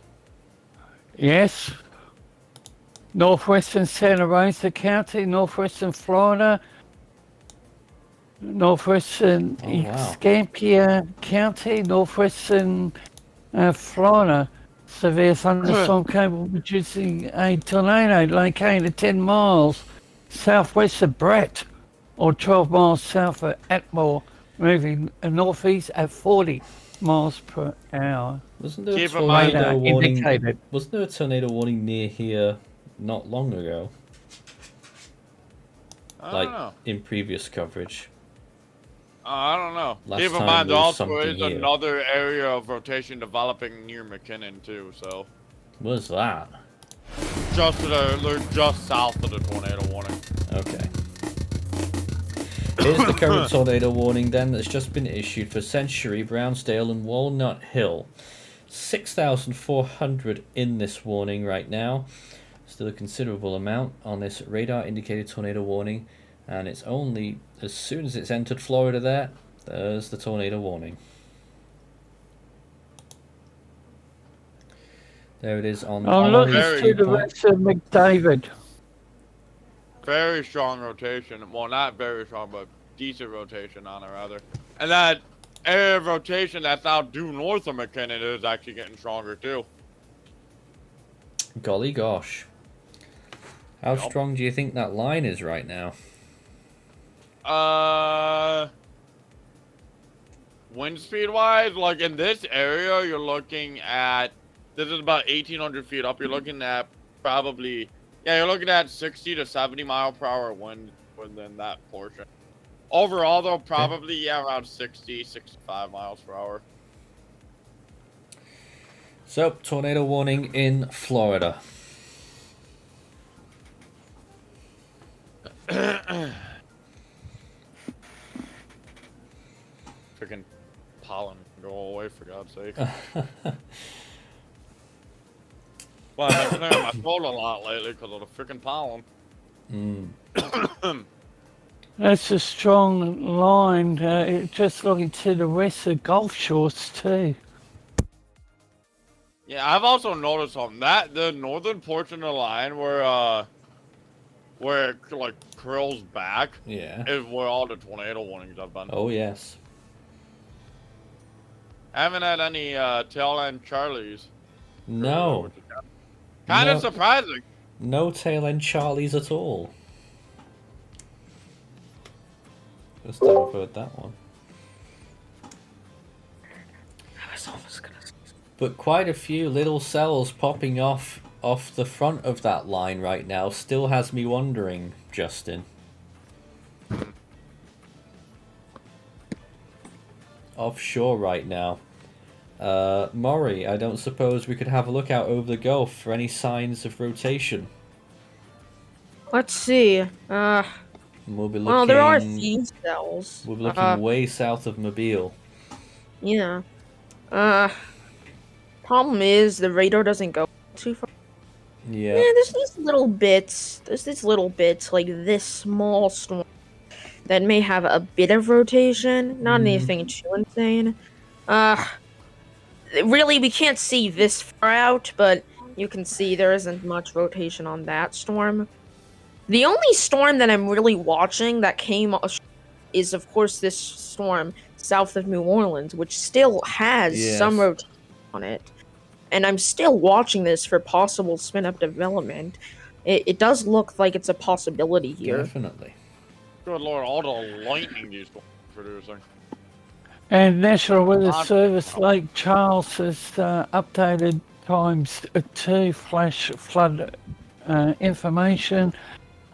Yes. Northwestern Santa Rosa County, Northwestern Florida, Northwestern
Oh, wow.
Escalating County, Northwestern Florida. Severe thunderstorm cable producing a tornado located 10 miles southwest of Brett, or 12 miles south of Atmore, moving northeast at 40 miles per hour.
Wasn't there a
Keep in mind
tornado
that
warning?
indicated.
Wasn't there a tornado warning near here not long ago?
I
Like
don't know.
in previous coverage.
I don't know.
Last
Keep in
time
mind,
there
there
was
also
something
is
here.
another area of rotation developing near McKinnon too. So
What's that?
they're just south of the tornado warning.
Okay. Here's the current tornado warning then that's just been issued for Century, Brownsdale and Walnut Hill. 6,400 in this warning right now. Still a considerable amount on this radar indicated tornado warning, and it's only as soon as it's entered Florida there's the tornado warning. There it is on
I'm
all
looking
his
to the
viewpoint.
rest of McDavid.
Very strong rotation. Well, not very strong, but decent rotation on it rather. And that area of rotation that's out due north of McKinnon is actually getting stronger too.
Golly gosh. How
Yup.
strong do you think that line is right now?
Wind speed wise, like in this area, you're looking at, this is about 1,800 feet up. You're looking at probably, yeah, you're looking at 60 to 70 mile per hour wind within that portion. Overall, though, probably, yeah, around 60, 65 miles per hour.
So, tornado warning in Florida.
Freaking pollen, go away for God's sake. Well, I've been in my throat a lot lately because of the freaking pollen.
That's a strong line. Just looking to the west of Gulf Shores too.
Yeah, I've also noticed something that the northern portion of the line where it like curls back
Yeah.
is where all the tornado warnings have been.
Oh yes.
I haven't had any tail end Charlies.
No.
Kind
No.
of surprising.
No tail end Charlies at all. Just never heard that one. But quite a few little cells popping off the front of that line right now still has me wondering, Justin. Offshore right now. Maury, I don't suppose we could have a look out over the Gulf for any signs of rotation.
Let's see.
And we'll be looking,
Well, there are feed cells.
we'll be looking way south of Mobile.
Yeah. Problem is the radar doesn't go too far.
Yeah.
Yeah, there's these little bits. There's these little bits like this small storm that may have a bit of rotation. Not anything too insane. Really, we can't see this far out, but you can see there isn't much rotation on that storm. The only storm that I'm really watching that came is, of course, this storm south of New Orleans, which still has some rotation on it. And I'm still watching this for possible spin-up development. It does look like it's a possibility here.
Definitely.
Good lord, all the lightning these producing.
And National Weather Service Lake Charles has updated ×2 flash flood information.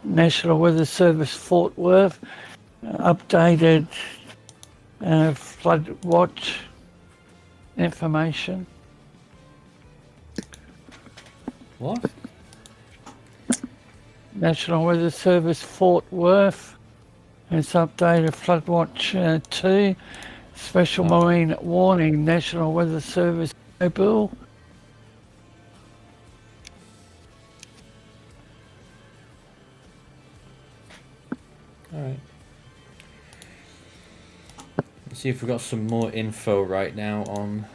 National Weather Service Fort Worth updated flood watch information.
What?
National Weather Service Fort Worth has updated flood watch 2. Special marine warning. National Weather Service Mobile.
Alright. Let's see if we've got some more info right now on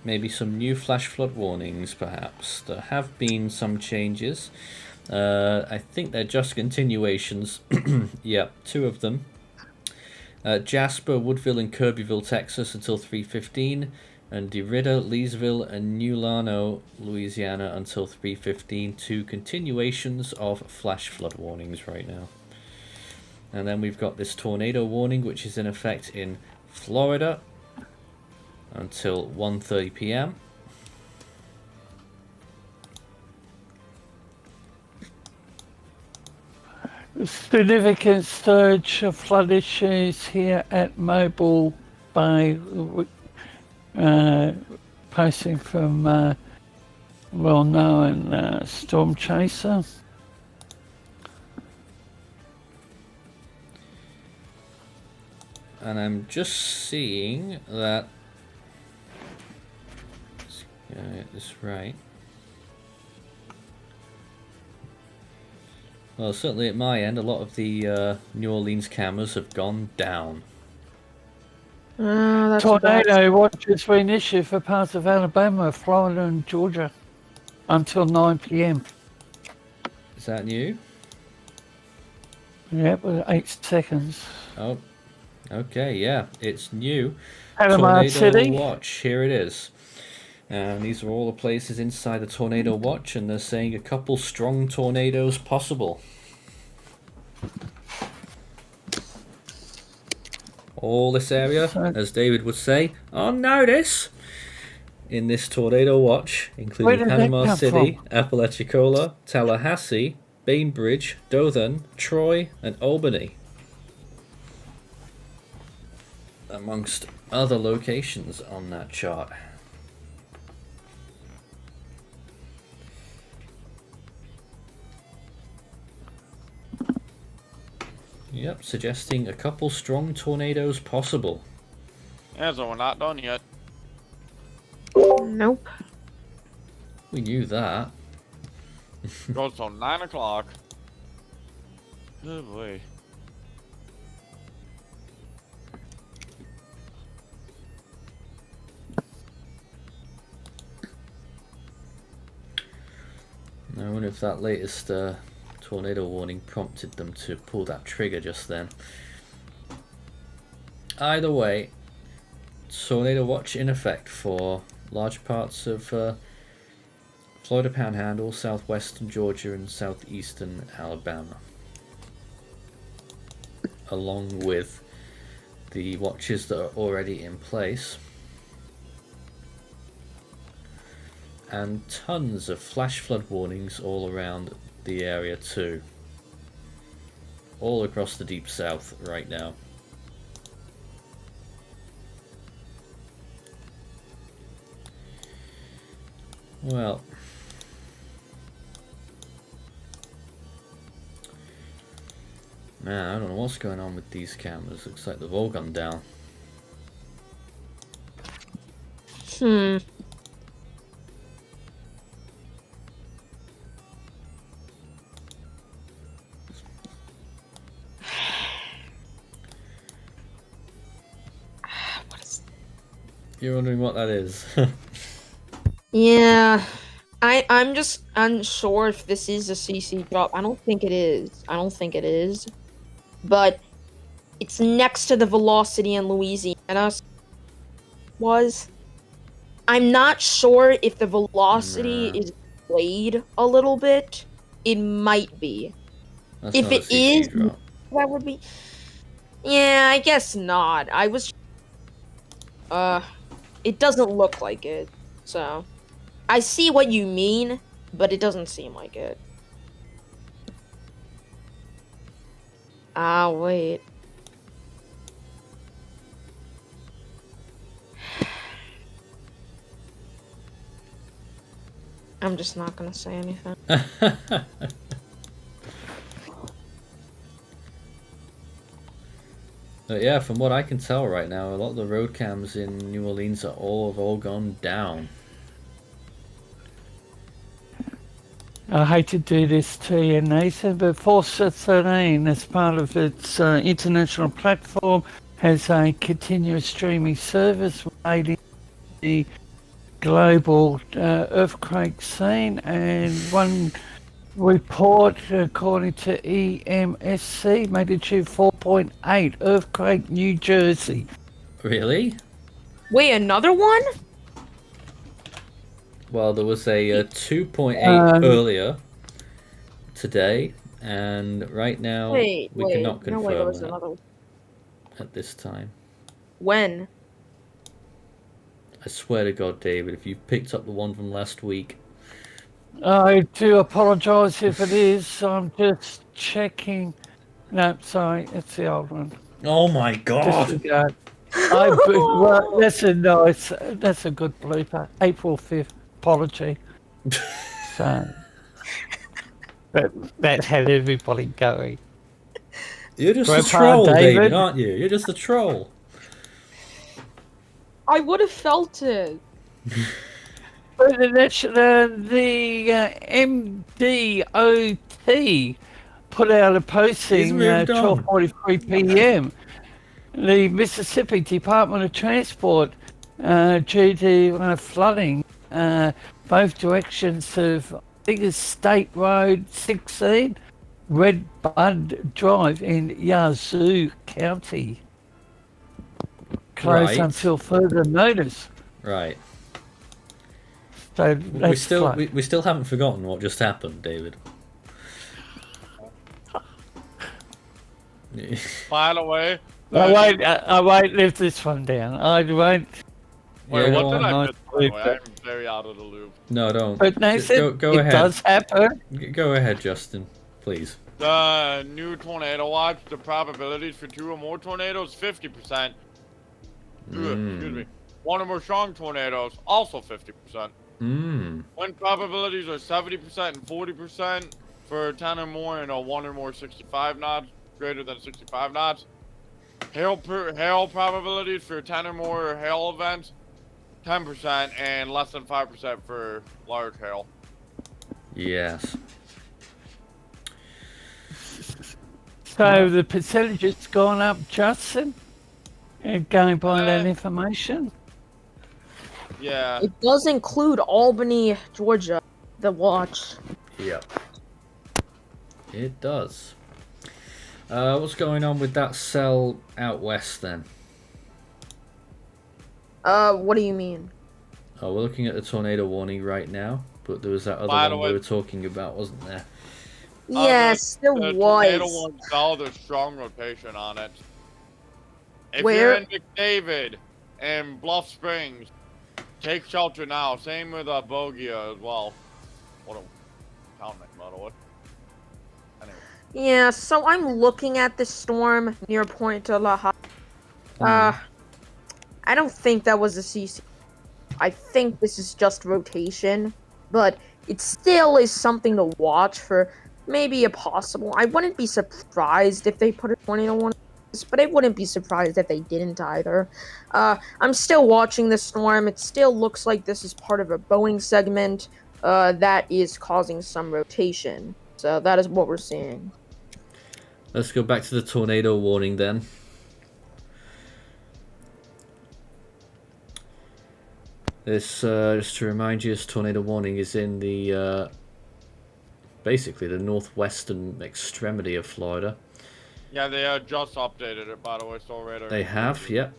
maybe some new flash flood warnings, perhaps. There have been some changes. I think they're just continuations. Yeah, 2 of them. Jasper, Woodville, and Kirbyville, Texas until 3:15, and DeRidder, Leesville, and New Llano, Louisiana until 3:15. 2 continuations of flash flood warnings right now. And then we've got this tornado warning, which is in effect in Florida until 1:30 p.m.
Significant surge of flood issues here at Mobile Bay, posting from well-known storm chaser.
And I'm just seeing that. Let's get this right. Well, certainly at my end, a lot of the New Orleans cameras have gone down.
That's
Tornado watch has been issued for parts of Alabama, Florida, and Georgia until 9 p.m.
Is that new?
Yep, with 8 seconds.
Oh, okay, yeah, it's new.
Panama
Tornado
City.
watch, here it is. And these are all the places inside the tornado watch, and they're saying a couple strong tornadoes possible. All this area, as David would say, on notice in this tornado watch, including Panama City, Apalachicola, Tallahassee, Bainbridge, Dothan, Troy, and Albany, amongst other locations on that chart. Yep, suggesting a couple strong tornadoes possible.
Yeah, so we're not done yet.
Nope.
We knew that.
Goes till 9 o'clock. Oh boy.
I wonder if that latest tornado warning prompted them to pull that trigger just then. Either way, tornado watch in effect for large parts of Florida Panhandle, southwestern Georgia, and southeastern Alabama, along with the watches that are already in place, and tons of flash flood warnings all around the area too, all across the deep south right now. Well, man, I don't know what's going on with these cameras. Looks like they've all gone down. You're wondering what that is.
Yeah. I'm just unsure if this is a CC drop. I don't think it is. But it's next to the velocity in Louisiana. I'm not sure if the velocity is delayed a little bit. It might be.
That's
If
not a
it
CC
is,
drop.
that would be. Yeah, I guess not. I was. It doesn't look like it. So, I see what you mean, but it doesn't seem like it. Ah, wait. I'm just not gonna say anything.
But yeah, from what I can tell right now, a lot of the road cams in New Orleans have all gone down.
I hate to do this to you, Nathan, but Force 13, as part of its international platform, has a continuous streaming service relating to the global earthquake scene, and one report, according to EMSC, magnitude 4.8, earthquake, New Jersey.
Really?
Wait, another one?
Well, there was a 2.8 earlier today, and right now we cannot
there
confirm
was
that
another one.
at this time.
When?
I swear to God, David, if you've picked up the one from last week.
I do apologise if it is. I'm just checking. No, sorry, it's the old one.
Oh my God!
Disregard. Well, that's a good blooper. April 5th, apology. So, but that had everybody going.
You're just a
Grandpa
troll, David,
David.
aren't you? You're just a troll.
I would have felt it.
But the MDOT put out a posting
moved on.
12:43 p.m. The Mississippi Department of Transport, due to flooding, both directions of, I think it's State Road 16, Red Bud Drive in Yazoo County. Closed
Right.
until further notice.
Right.
So
We
that's
still
flood.
we still haven't forgotten what just happened, David.
By the way,
I won't live this one down. I won't.
wait,
Yeah,
what
go
did
on.
I miss? By the way, I'm very out of the loop.
No, don't.
But Nathan,
go
it
ahead.
does happen.
Go ahead, Justin, please.
The new tornado watch, the probabilities for 2 or more tornadoes, 50%. Excuse me. 1 or more strong tornadoes, also 50%. Wind probabilities are 70% and 40% for 10 or more and a 1 or more 65 knots, greater than 65 knots. Hail probabilities for 10 or more hail events, 10% and less than 5% for large hail.
Yes.
So the percentage has gone up, Justin, going by that information.
Yeah.
It does include Albany, Georgia, the watch.
Yep. It does. What's going on with that cell out west then?
What do you mean?
Oh, we're looking at the tornado warning right now, but there was that other
By the
one we
way-
were talking about, wasn't there?
Yes, there
The tornado
was.
one saw there's strong rotation on it. If
Where?
you're in McDavid and Bluff Springs, take shelter now. Same with Bogia as well. What a town name, by the way. Anyway.
Yeah, so I'm looking at the storm near Point de la Ha. I don't think that was a CC. I think this is just rotation, but it still is something to watch for maybe a possible. I wouldn't be surprised if they put a tornado on this, but I wouldn't be surprised if they didn't either. I'm still watching the storm. It still looks like this is part of a Boeing segment that is causing some rotation. So that is what we're seeing.
Let's go back to the tornado warning then. This, just to remind you, this tornado warning is in the basically the northwestern extremity of Florida.
Yeah, they just updated it, by the way, so radar.
They have, yep.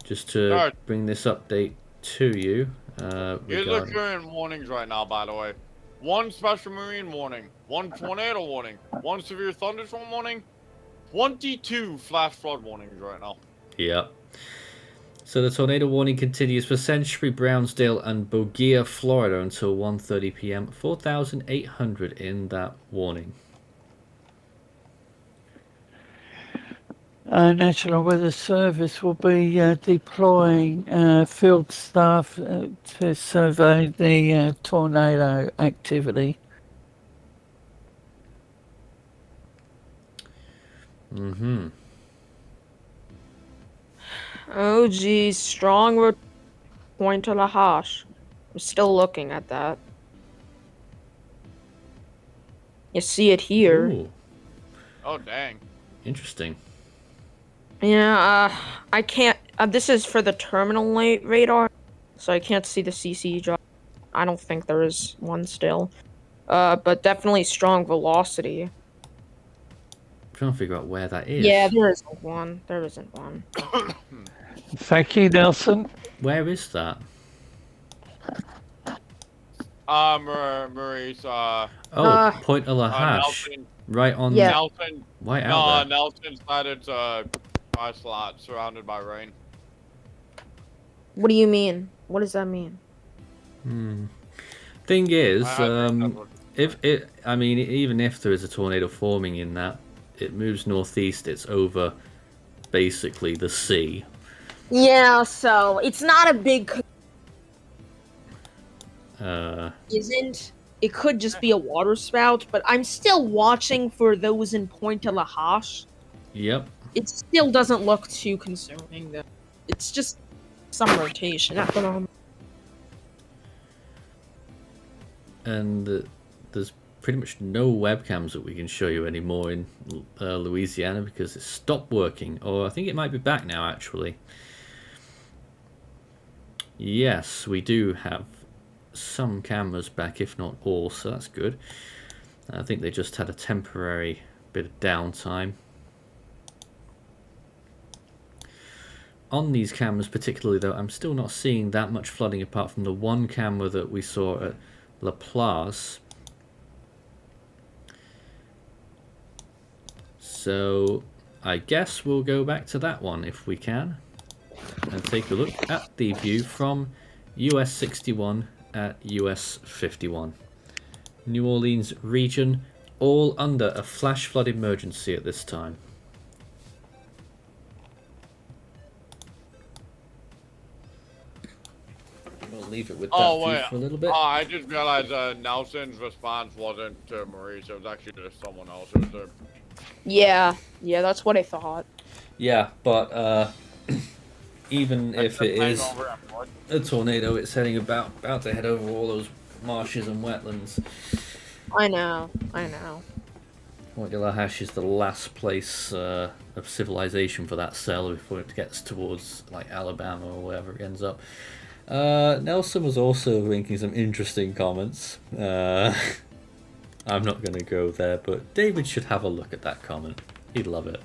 Just to
Alright.
bring this update to you.
Here's the
regarding-
current warnings right now, by the way. 1 special marine warning, 1 tornado warning, 1 severe thunderstorm warning, 22 flash flood warnings right now.
Yep. So the tornado warning continues for Century, Brownsdale, and Bogia, Florida until 1:30 p.m. 4,800 in that warning.
National Weather Service will be deploying field staff to survey the tornado activity.
Mm-hmm.
Oh geez, strong Point to la Hache. I'm still looking at that. You see it here.
Ooh,
Oh, dang.
interesting.
Yeah, I can't. This is for the terminal radar, so I can't see the CC drop. I don't think there is one still. But definitely strong velocity.
I'm trying to figure out where that is.
Yeah, there isn't one. There isn't one.
Thank you, Nelson.
Where is that?
Maurice,
Oh, Point de la Hache.
Nelson,
Right on.
Yeah.
Nelson,
Right out
Nelson decided to Wi-Fi slot surrounded by rain.
What do you mean? What does that mean?
Thing is,
I think that's what-
I mean, even if there is a tornado forming in that, it moves northeast. It's over, basically, the sea.
Yeah, so it's not a big. Isn't. It could just be a water spout, but I'm still watching for those in Pointe La Hache.
Yep.
It still doesn't look too concerning, though. It's just some rotation at the moment.
And there's pretty much no webcams that we can show you anymore in Louisiana because it stopped working. Or I think it might be back now, actually. Yes, we do have some cameras back, if not all, so that's good. I think they just had a temporary bit of downtime. On these cameras particularly, though, I'm still not seeing that much flooding apart from the one camera that we saw at La Place. So I guess we'll go back to that one if we can and take a look at the view from US 61 at US 51. New Orleans region, all under a flash flood emergency at this time. We'll leave it with that view for a little bit.
Oh, I just realized Nelson's response wasn't to Maurice. It was actually to someone else. It was
Yeah, that's what I thought.
Yeah, but even if it is
over at Fort.
a tornado, it's heading about to head over all those marshes and wetlands.
I know.
Pointe de la Hache is the last place of civilization for that cell before it gets towards like Alabama or wherever it ends up. Nelson was also making some interesting comments. I'm not going to go there, but David should have a look at that comment. He'd love it.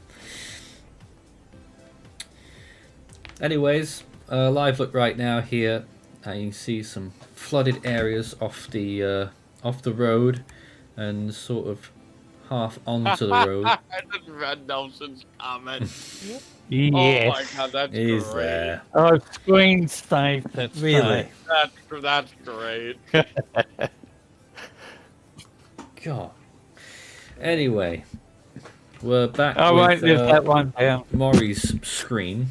Anyways, live look right now here. You can see some flooded areas off the road and sort of half onto the road.
I just read Nelson's comment.
Yes.
Oh my god, that's
He's
great.
there.
Oh, screen safe. That's
Really?
That's great.
God. Anyway, we're back
I won't
with
live that one down.
Maury's screen.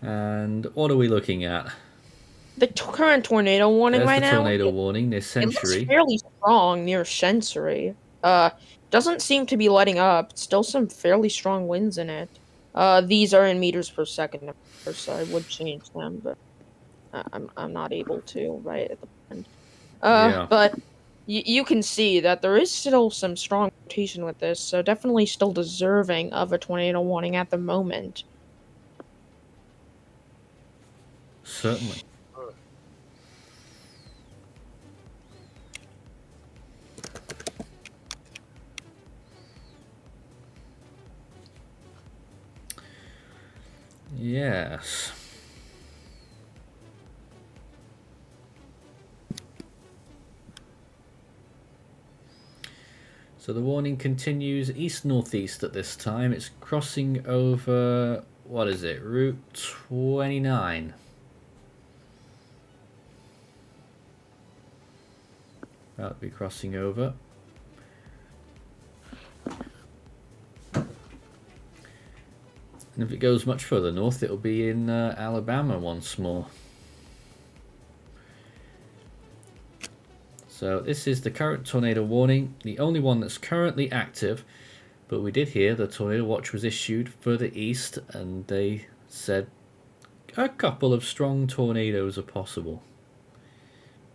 And what are we looking at?
The current tornado warning
There's
right
the
now.
tornado warning near
It looks
Century.
fairly strong near Sensory. Doesn't seem to be letting up. Still some fairly strong winds in it. These are in meters per second, so I would change them, but I'm not able to right at the moment.
Yeah.
But you can see that there is still some strong rotation with this, so definitely still deserving of a tornado warning at the moment.
Certainly. Yes. So the warning continues east-northeast at this time. It's crossing over, what is it, Route 29. That'll be crossing over. And if it goes much further north, it'll be in Alabama once more. So this is the current tornado warning, the only one that's currently active. But we did hear the tornado watch was issued further east, and they said a couple of strong tornadoes are possible.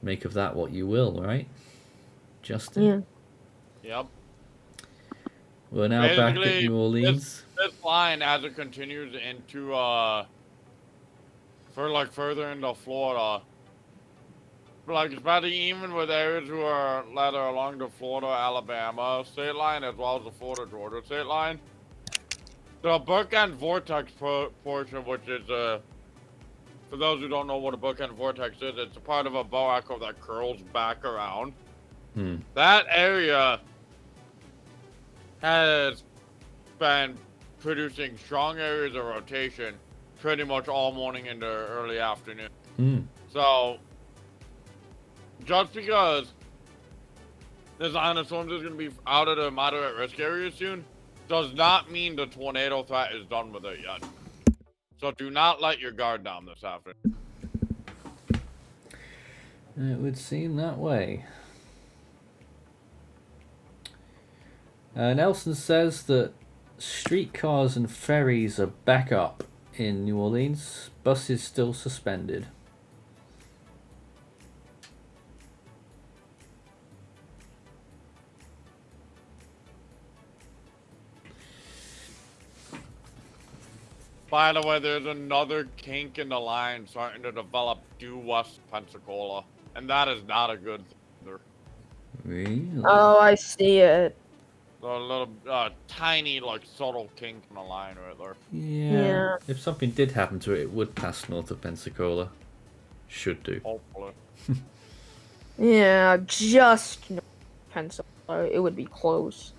Make of that what you will, right, Justin?
Yeah.
Yep.
We're now back at
Basically,
New Orleans.
This line, as it continues into further into Florida, like especially even with areas who are later along the Florida-Alabama state line as well as the Florida-Georgia state line, the bookend vortex portion, which is for those who don't know what a bookend vortex is, it's a part of a bow echo that curls back around. That area has been producing strong areas of rotation pretty much all morning into early afternoon. So, just because this line of storms is going to be out of the moderate risk area soon, does not mean the tornado threat is done with it yet. So do not let your guard down this afternoon.
It would seem that way. Nelson says that streetcars and ferries are back up in New Orleans. Buses still suspended.
By the way, there's another kink in the line starting to develop due west Pensacola, and that is not a good thing.
Really?
Oh, I see it.
A little tiny, like, subtle kink in the line right there.
Yeah. If something did happen to it, it would pass north of Pensacola. Should do.
Hopefully.
Yeah, just north of Pensacola. It would be close.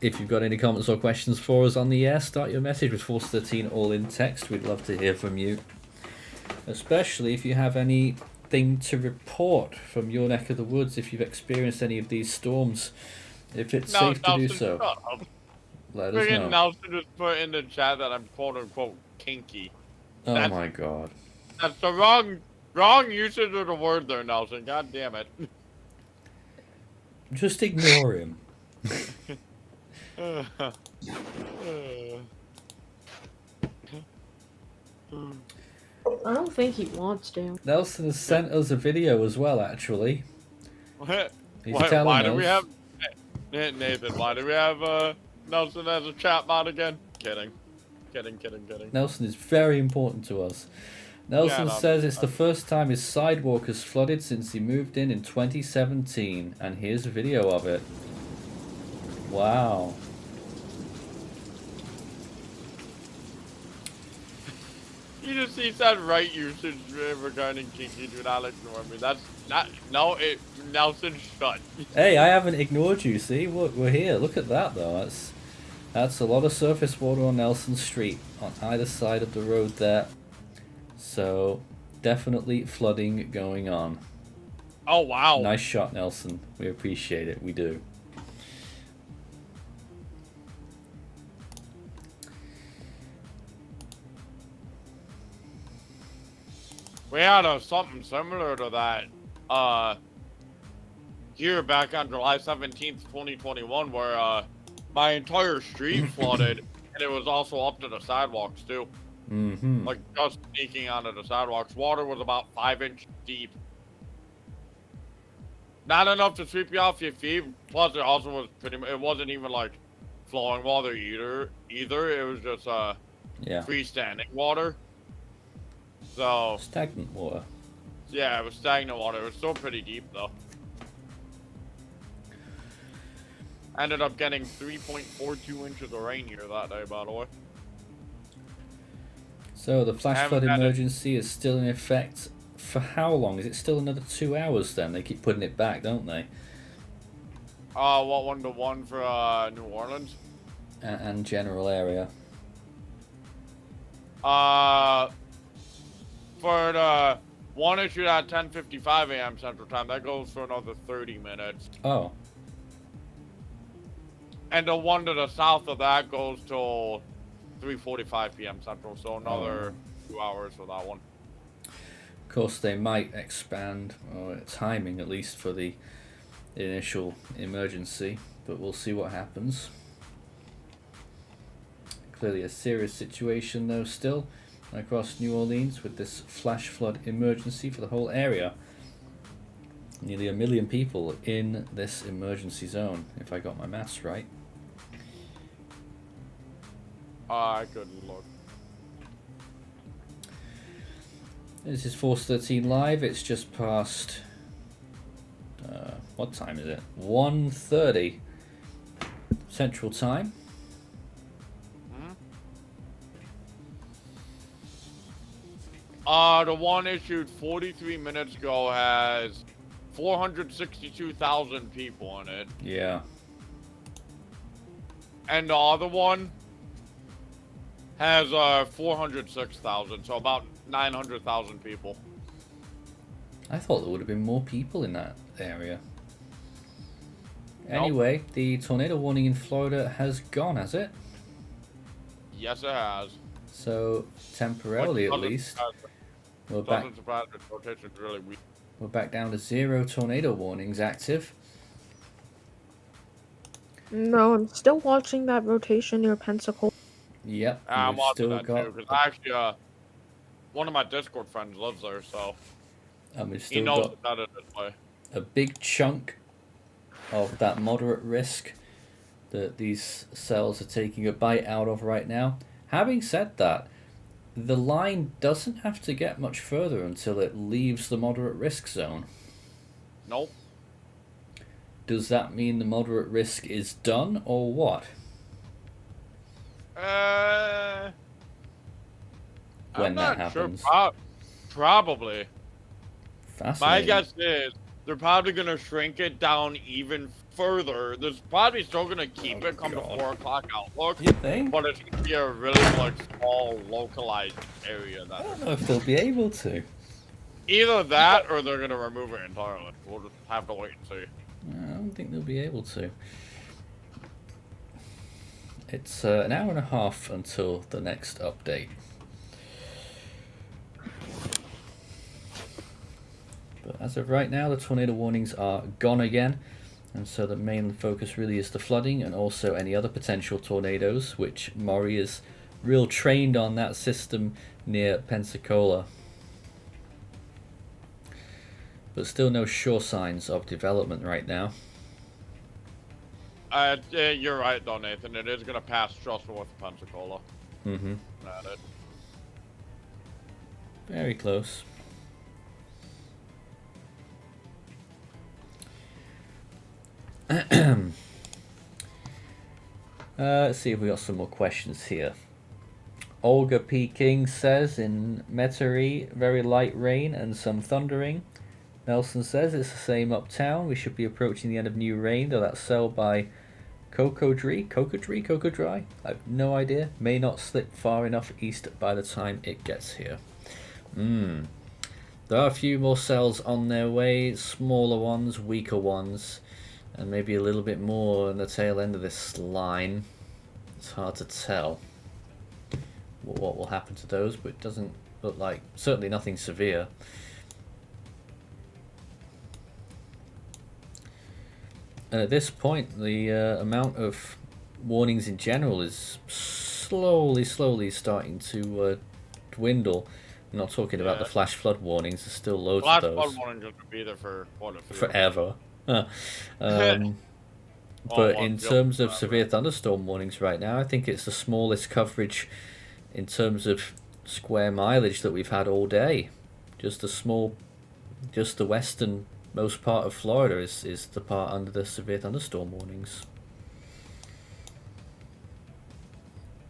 If you've got any comments or questions for us on the air, start your message with Force 13 all in text. We'd love to hear from you. Especially if you have anything to report from your neck of the woods, if you've experienced any of these storms, if it's safe to do so. Let us know.
Nelson just put in the chat that I'm quote unquote kinky.
Oh my god.
That's the wrong usage of the word there, Nelson. God damn it.
Just ignore him.
I don't think he wants to.
Nelson has sent us a video as well, actually. He's telling
why
us.
do we have Nathan? Why do we have Nelson as a chat bot again? Kidding.
Nelson is very important to us. Nelson says it's the first time his sidewalk has flooded since he moved in 2017, and here's a video of it. Wow.
He said right usage regarding kinky. Do not ignore me. That's not Nelson shut.
Hey, I haven't ignored you. See, we're here. Look at that though. That's a lot of surface water on Nelson Street on either side of the road there. So definitely flooding going on.
Oh wow.
Nice shot, Nelson. We appreciate it. We do.
We had something similar to that here back on July 17th, 2021, where my entire street flooded, and it was also up to the sidewalks too.
Mm-hmm.
Like just sneaking onto the sidewalks. Water was about 5 inches deep. Not enough to sweep you off your feet. Plus, it also was it wasn't even like flowing water either. It was just freestanding water. So
stagnant water.
Yeah, it was stagnant water. It was still pretty deep though. Ended up getting 3.42 inches of rain here that day, by the way.
So the flash flood emergency is still in effect for how long? Is it still another 2 hours then? They keep putting it back, don't they?
What one? The one for New Orleans?
And general area.
For the one issued at 10:55 a.m. Central Time, that goes for another 30 minutes.
Oh.
And the one to the south of that goes till 3:45 p.m. Central, so another 2 hours for that one.
Of course, they might expand, or timing at least, for the initial emergency, but we'll see what happens. Clearly a serious situation though still across New Orleans with this flash flood emergency for the whole area. Nearly 1 million people in this emergency zone, if I got my maths right.
I couldn't look.
This is Force 13 Live. It's just past... what time is it? 1:30 Central Time.
The one issued 43 minutes ago has 462,000 people in it.
Yeah.
And the other one has 406,000, so about 900,000 people.
I thought there would have been more people in that area.
Nope.
Anyway, the tornado warning in Florida has gone, has it?
Yes, it has.
So, temporarily at least, we're back.
Doesn't surprise me. Rotation's really weak.
We're back down to 0 tornado warnings active.
No, I'm still watching that rotation near Pensacola.
Yep.
I'm
we've
watching
still
that
got,
too, because actually, one of my Discord friends lives there, so
and we've
he
still
knows
got
that it is way.
a big chunk of that moderate risk that these cells are taking a bite out of right now. Having said that, the line doesn't have to get much further until it leaves the moderate risk zone.
Nope.
Does that mean the moderate risk is done, or what? When
I'm
that
not sure.
happens.
Probably. My
Fascinating.
guess is they're probably going to shrink it down even further. There's probably still going to keep it come to 4 o'clock outlook,
You think?
but it's going to be a really small localized area.
I don't know if they'll be able to.
Either that or they're going to remove it entirely. We'll just have to wait and see.
I don't think they'll be able to. It's an hour and a half until the next update. But as of right now, the tornado warnings are gone again. And so the main focus really is the flooding and also any other potential tornadoes, which Maury is real trained on that system near Pensacola. But still no sure signs of development right now.
You're right, though, Nathan. It is going to pass just north of Pensacola.
Mm-hmm.
At it.
Very close. Let's see if we got some more questions here. Olga P. King says in Metairie, very light rain and some thundering. Nelson says it's the same uptown. We should be approaching the end of new rain, though that's cell by Cocodrie? I have no idea. May not slip far enough east by the time it gets here. There are a few more cells on their way, smaller ones, weaker ones, and maybe a little bit more on the tail end of this line. It's hard to tell what will happen to those, but it doesn't look like, certainly nothing severe. And at this point, the amount of warnings in general is slowly starting to dwindle. I'm not talking about the flash flood warnings. There's still loads of those.
Flash flood warnings are going to be there for what, a few
Forever. But in terms of severe thunderstorm warnings right now, I think it's the smallest coverage in terms of square mileage that we've had all day. Just the westernmost part of Florida is the part under the severe thunderstorm warnings.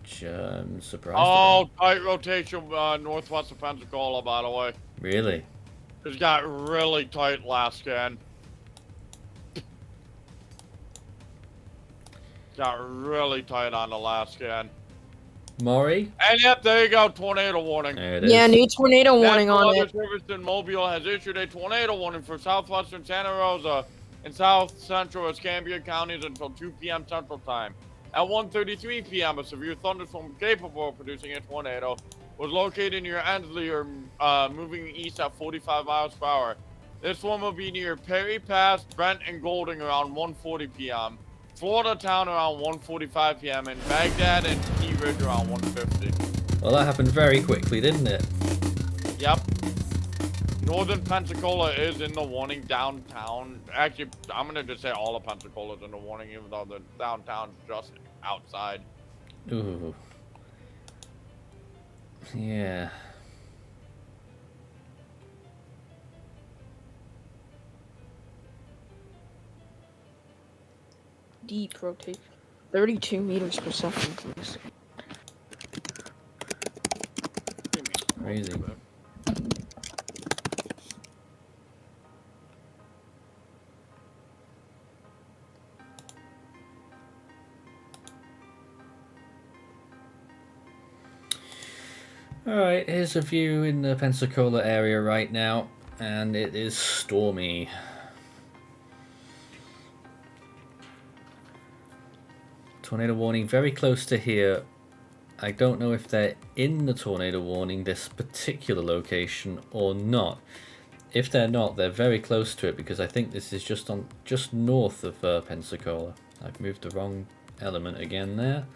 Which I'm surprised about.
Tight rotation northwest of Pensacola, by the way.
Really?
It got really tight last scan. Got really tight on the last scan.
Maury?
And yep, there you go, tornado warning.
There it is.
Yeah, new tornado warning
National
on
Weather
it.
Service in Mobile has issued a tornado warning for southwestern Santa Rosa and south central Escambia counties until 2 p.m. Central Time. At 1:33 p.m., a severe thunderstorm capable of producing a tornado was located near Ensley, moving east at 45 miles per hour. This storm will be near Perry Pass, Brent, and Golding around 1:40 p.m. Florida Town around 1:45 p.m. and Baghdad and Key Ridge around 1:50.
Well, that happened very quickly, didn't it?
Yep. Northern Pensacola is in the warning downtown. Actually, I'm going to just say all of Pensacola is in the warning, even though the downtown's just outside.
Ooh. Yeah.
Deep rotation. 32 meters per second, please.
Crazy. Alright, here's a view in the Pensacola area right now, and it is stormy. Tornado warning very close to here. I don't know if they're in the tornado warning, this particular location, or not. If they're not, they're very close to it, because I think this is just north of Pensacola. I've moved the wrong element again there.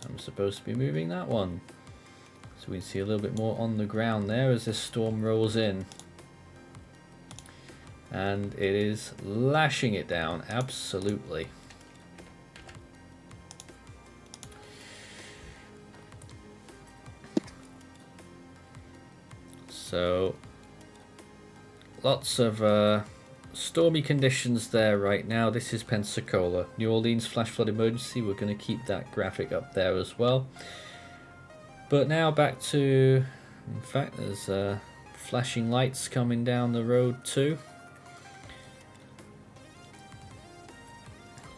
I'm supposed to be moving that one. So we can see a little bit more on the ground there as this storm rolls in. And it is lashing it down, absolutely. So, lots of stormy conditions there right now. This is Pensacola. New Orleans flash flood emergency. We're going to keep that graphic up there as well. But now back to, in fact, there's flashing lights coming down the road too.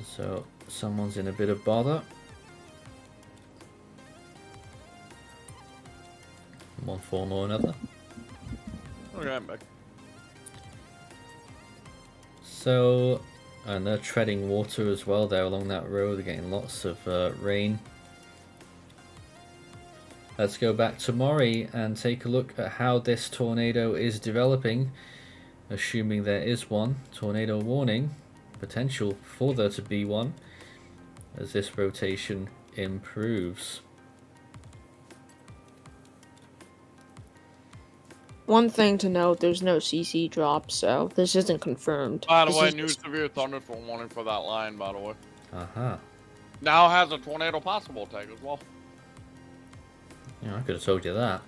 So someone's in a bit of bother. In one form or another.
Okay, I'm back.
So, and they're treading water as well there along that road. They're getting lots of rain. Let's go back to Maury and take a look at how this tornado is developing. Assuming there is one. Tornado warning. Potential for there to be one. As this rotation improves.
One thing to note, there's no CC drop, so this isn't confirmed.
By the
This
way,
is
new
just-
severe thunderstorm warning for that line, by the way.
Aha.
Now has a tornado possible tag as well.
Yeah, I could have told you that.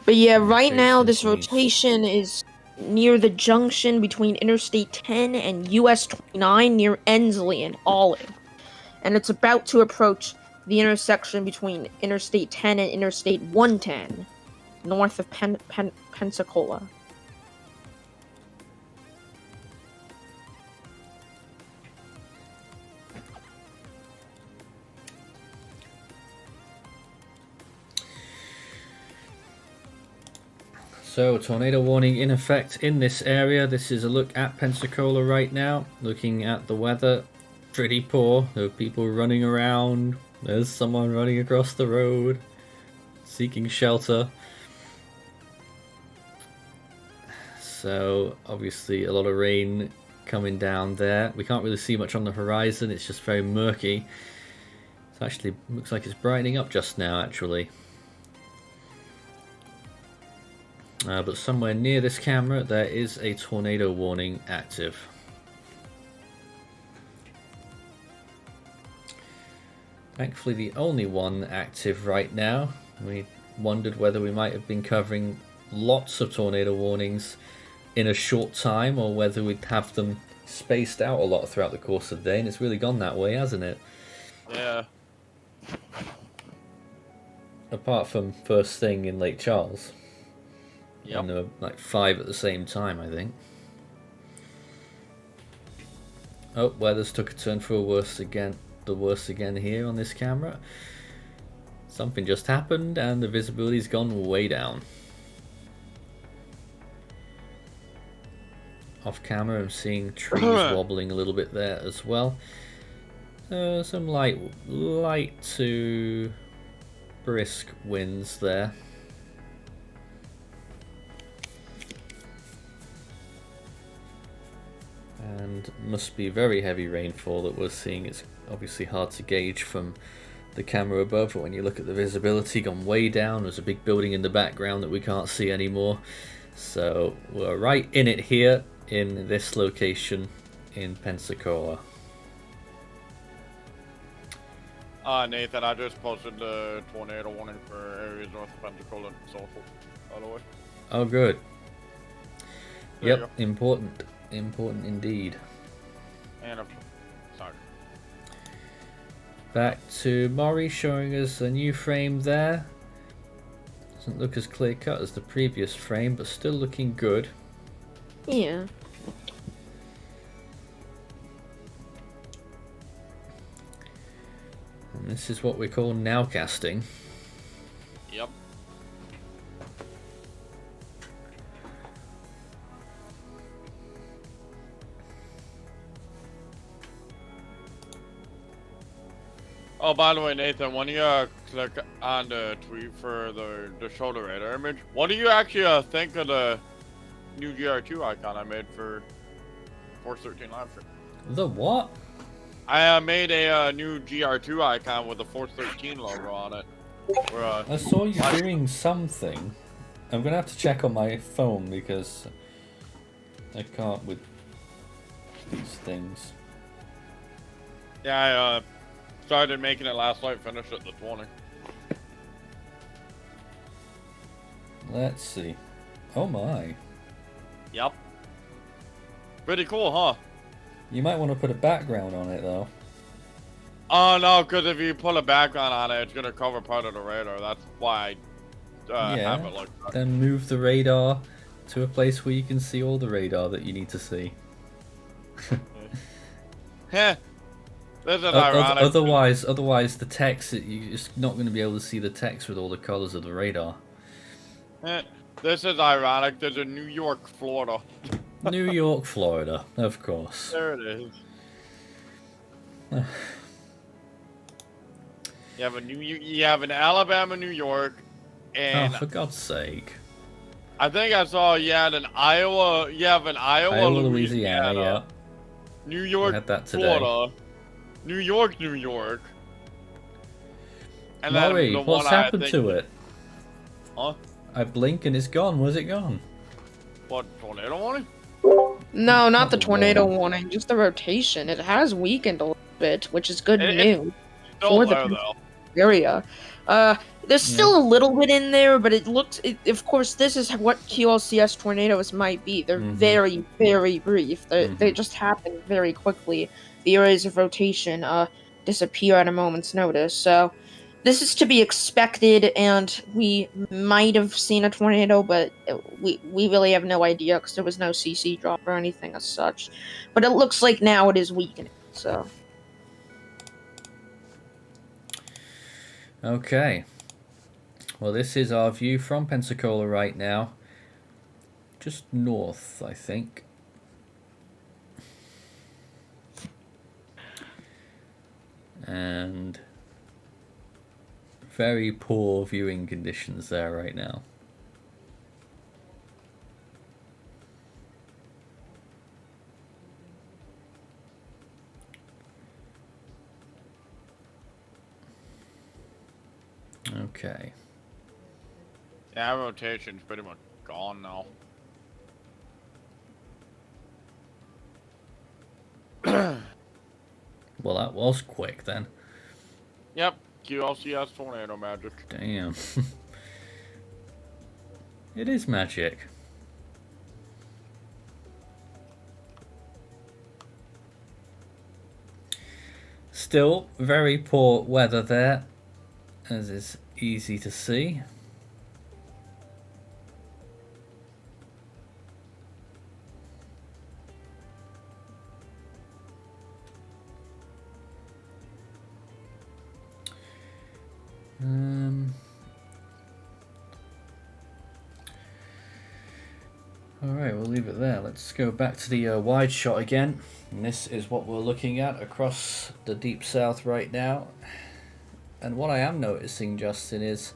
But yeah, right now
Rotation
this
means-
rotation is near the junction between Interstate 10 and US 29 near Ensley and Olive. And it's about to approach the intersection between Interstate 10 and Interstate 110, north of Pensacola.
So, tornado warning in effect in this area. This is a look at Pensacola right now. Looking at the weather, pretty poor. There are people running around. There's someone running across the road, seeking shelter. So, obviously a lot of rain coming down there. We can't really see much on the horizon. It's just very murky. It actually looks like it's brightening up just now, actually. But somewhere near this camera there is a tornado warning active. Thankfully the only one active right now. We wondered whether we might have been covering lots of tornado warnings in a short time, or whether we'd have them spaced out a lot throughout the course of the day, and it's really gone that way, hasn't it?
Yeah.
Apart from first thing in Lake Charles.
Yep.
And there were like 5 at the same time, I think. Oh, weather's took a turn for the worse again here on this camera. Something just happened and the visibility's gone way down. Off camera I'm seeing trees wobbling a little bit there as well. Some light to brisk winds there. And must be very heavy rainfall that we're seeing. It's obviously hard to gauge from the camera above, but when you look at the visibility, gone way down. There's a big building in the background that we can't see anymore. So we're right in it here in this location in Pensacola.
Nathan, I just posted the tornado warning for areas north of Pensacola and Social, by the way.
Oh, good.
There you
Yep, important. Important indeed.
And sorry.
Back to Maury showing us a new frame there. Doesn't look as clear cut as the previous frame, but still looking good.
Yeah.
This is what we call nowcasting.
Yep. Oh, by the way, Nathan, when you click on the tweet for the shoulder radar image, what do you actually think of the new GR2 icon I made for Force 13 Live Stream?
The what?
I made a new GR2 icon with the Force 13 logo on it. Where,
I saw you doing something. I'm gonna have to check on my phone because I can't with these things.
yeah, I started making it last night, finished it this morning.
Let's see. Oh my.
Yep. Pretty cool, huh?
You might want to put a background on it though.
Oh no, because if you put a background on it, it's gonna cover part of the radar. That's why I
Yeah.
have it like that.
Then move the radar to a place where you can see all the radar that you need to see.
Heh. This is ironic.
Otherwise the text, you're just not going to be able to see the text with all the colors of the radar.
Heh. This is ironic. There's a New York, Florida.
New York, Florida, of course.
There it is. You have an Alabama, New York, and
Oh, for God's sake.
I think I saw you had an Iowa. You have an Iowa,
Louisiana, yeah.
New York,
had that today.
Florida, New York, New York. And
Maury,
then the
what's
one I
happened
think-
to it?
Huh?
I blink and it's gone. Where's it gone?
What, tornado warning?
No, not the
Oh,
tornado
Lord.
warning, just the rotation. It has weakened a little bit, which is good
It-
news.
Still
For the-
there, though.
Area. There's still a little bit in there, but it looks. Of course, this is what QLCS tornadoes might be. They're
Mhm.
very, very brief. They
Mhm.
just happen very quickly. The areas of rotation disappear at a moment's notice. So this is to be expected, and we might have seen a tornado, but we really have no idea because there was no CC drop or anything as such. But it looks like now it is weakening. So.
Okay. Well, this is our view from Pensacola right now. Just north, I think. And very poor viewing conditions there right now. Okay.
Yeah, rotation's pretty much gone now.
Well, that was quick then.
Yep, QLCS tornado magic.
Damn. It is magic. Still, very poor weather there, as is easy to see. Alright, we'll leave it there. Let's go back to the wide shot again. And this is what we're looking at across the deep south right now. And what I am noticing, Justin, is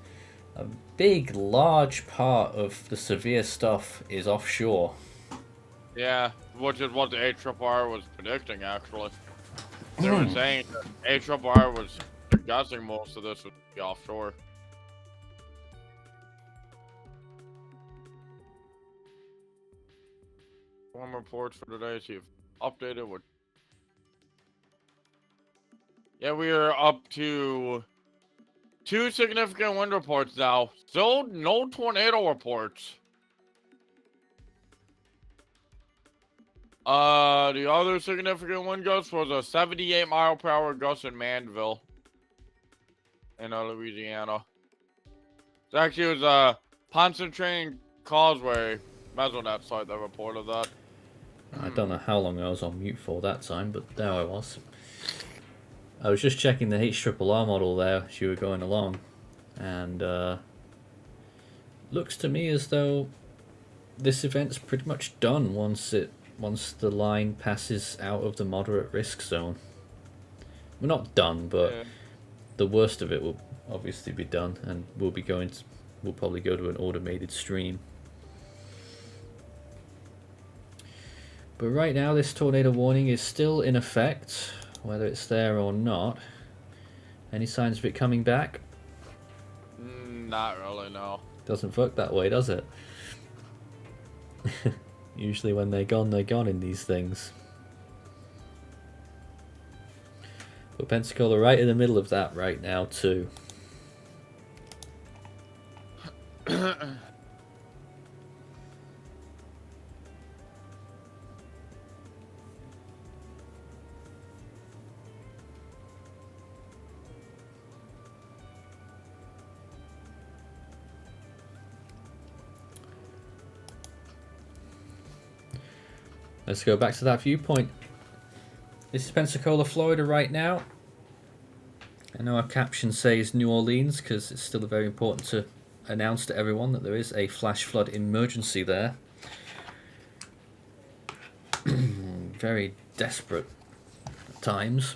a big, large part of the severe stuff is offshore.
Yeah, which is what the ARRR was predicting, actually. They were saying that ARRR was guessing most of this would be offshore. Storm reports for today, see if updated with. Yeah, we are up to 2 significant wind reports now. Still no tornado reports. The other significant wind gust was a 78-mile-per-hour gust in Manville, in Louisiana. It actually was a Pontchartrain Causeway Mesonet site that reported that.
I don't know how long I was on mute for that time, but there I was. I was just checking the HRRR model there as you were going along, and looks to me as though this event's pretty much done once the line passes out of the moderate risk zone. We're not done, but
Yeah.
the worst of it will obviously be done, and we'll probably go to an automated stream. But right now, this tornado warning is still in effect, whether it's there or not. Any signs of it coming back?
Not really, no.
Doesn't work that way, does it? Usually when they're gone in these things. But Pensacola right in the middle of that right now too. Let's go back to that viewpoint. This is Pensacola, Florida right now. I know our caption says New Orleans because it's still very important to announce to everyone that there is a flash flood emergency there. Very desperate times.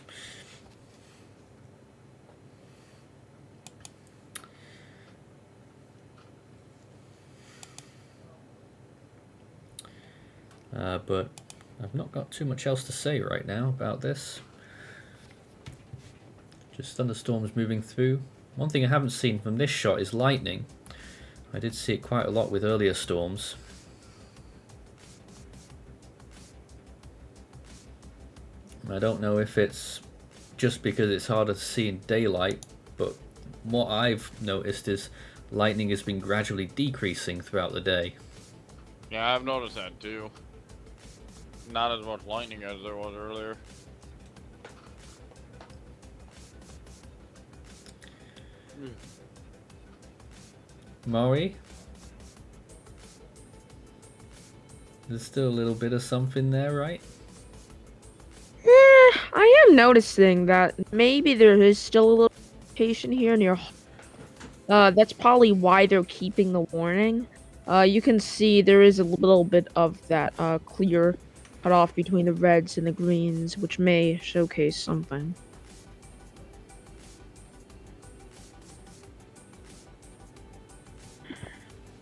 But I've not got too much else to say right now about this. Just thunderstorms moving through. One thing I haven't seen from this shot is lightning. I did see it quite a lot with earlier storms. I don't know if it's just because it's harder to see in daylight, but what I've noticed is lightning has been gradually decreasing throughout the day.
Yeah, I've noticed that too. Not as much lightning as there was earlier.
Maury? There's still a little bit of something there, right?
I am noticing that maybe there is still a little patient here near. That's probably why they're keeping the warning. You can see there is a little bit of that clear cut off between the reds and the greens, which may showcase something.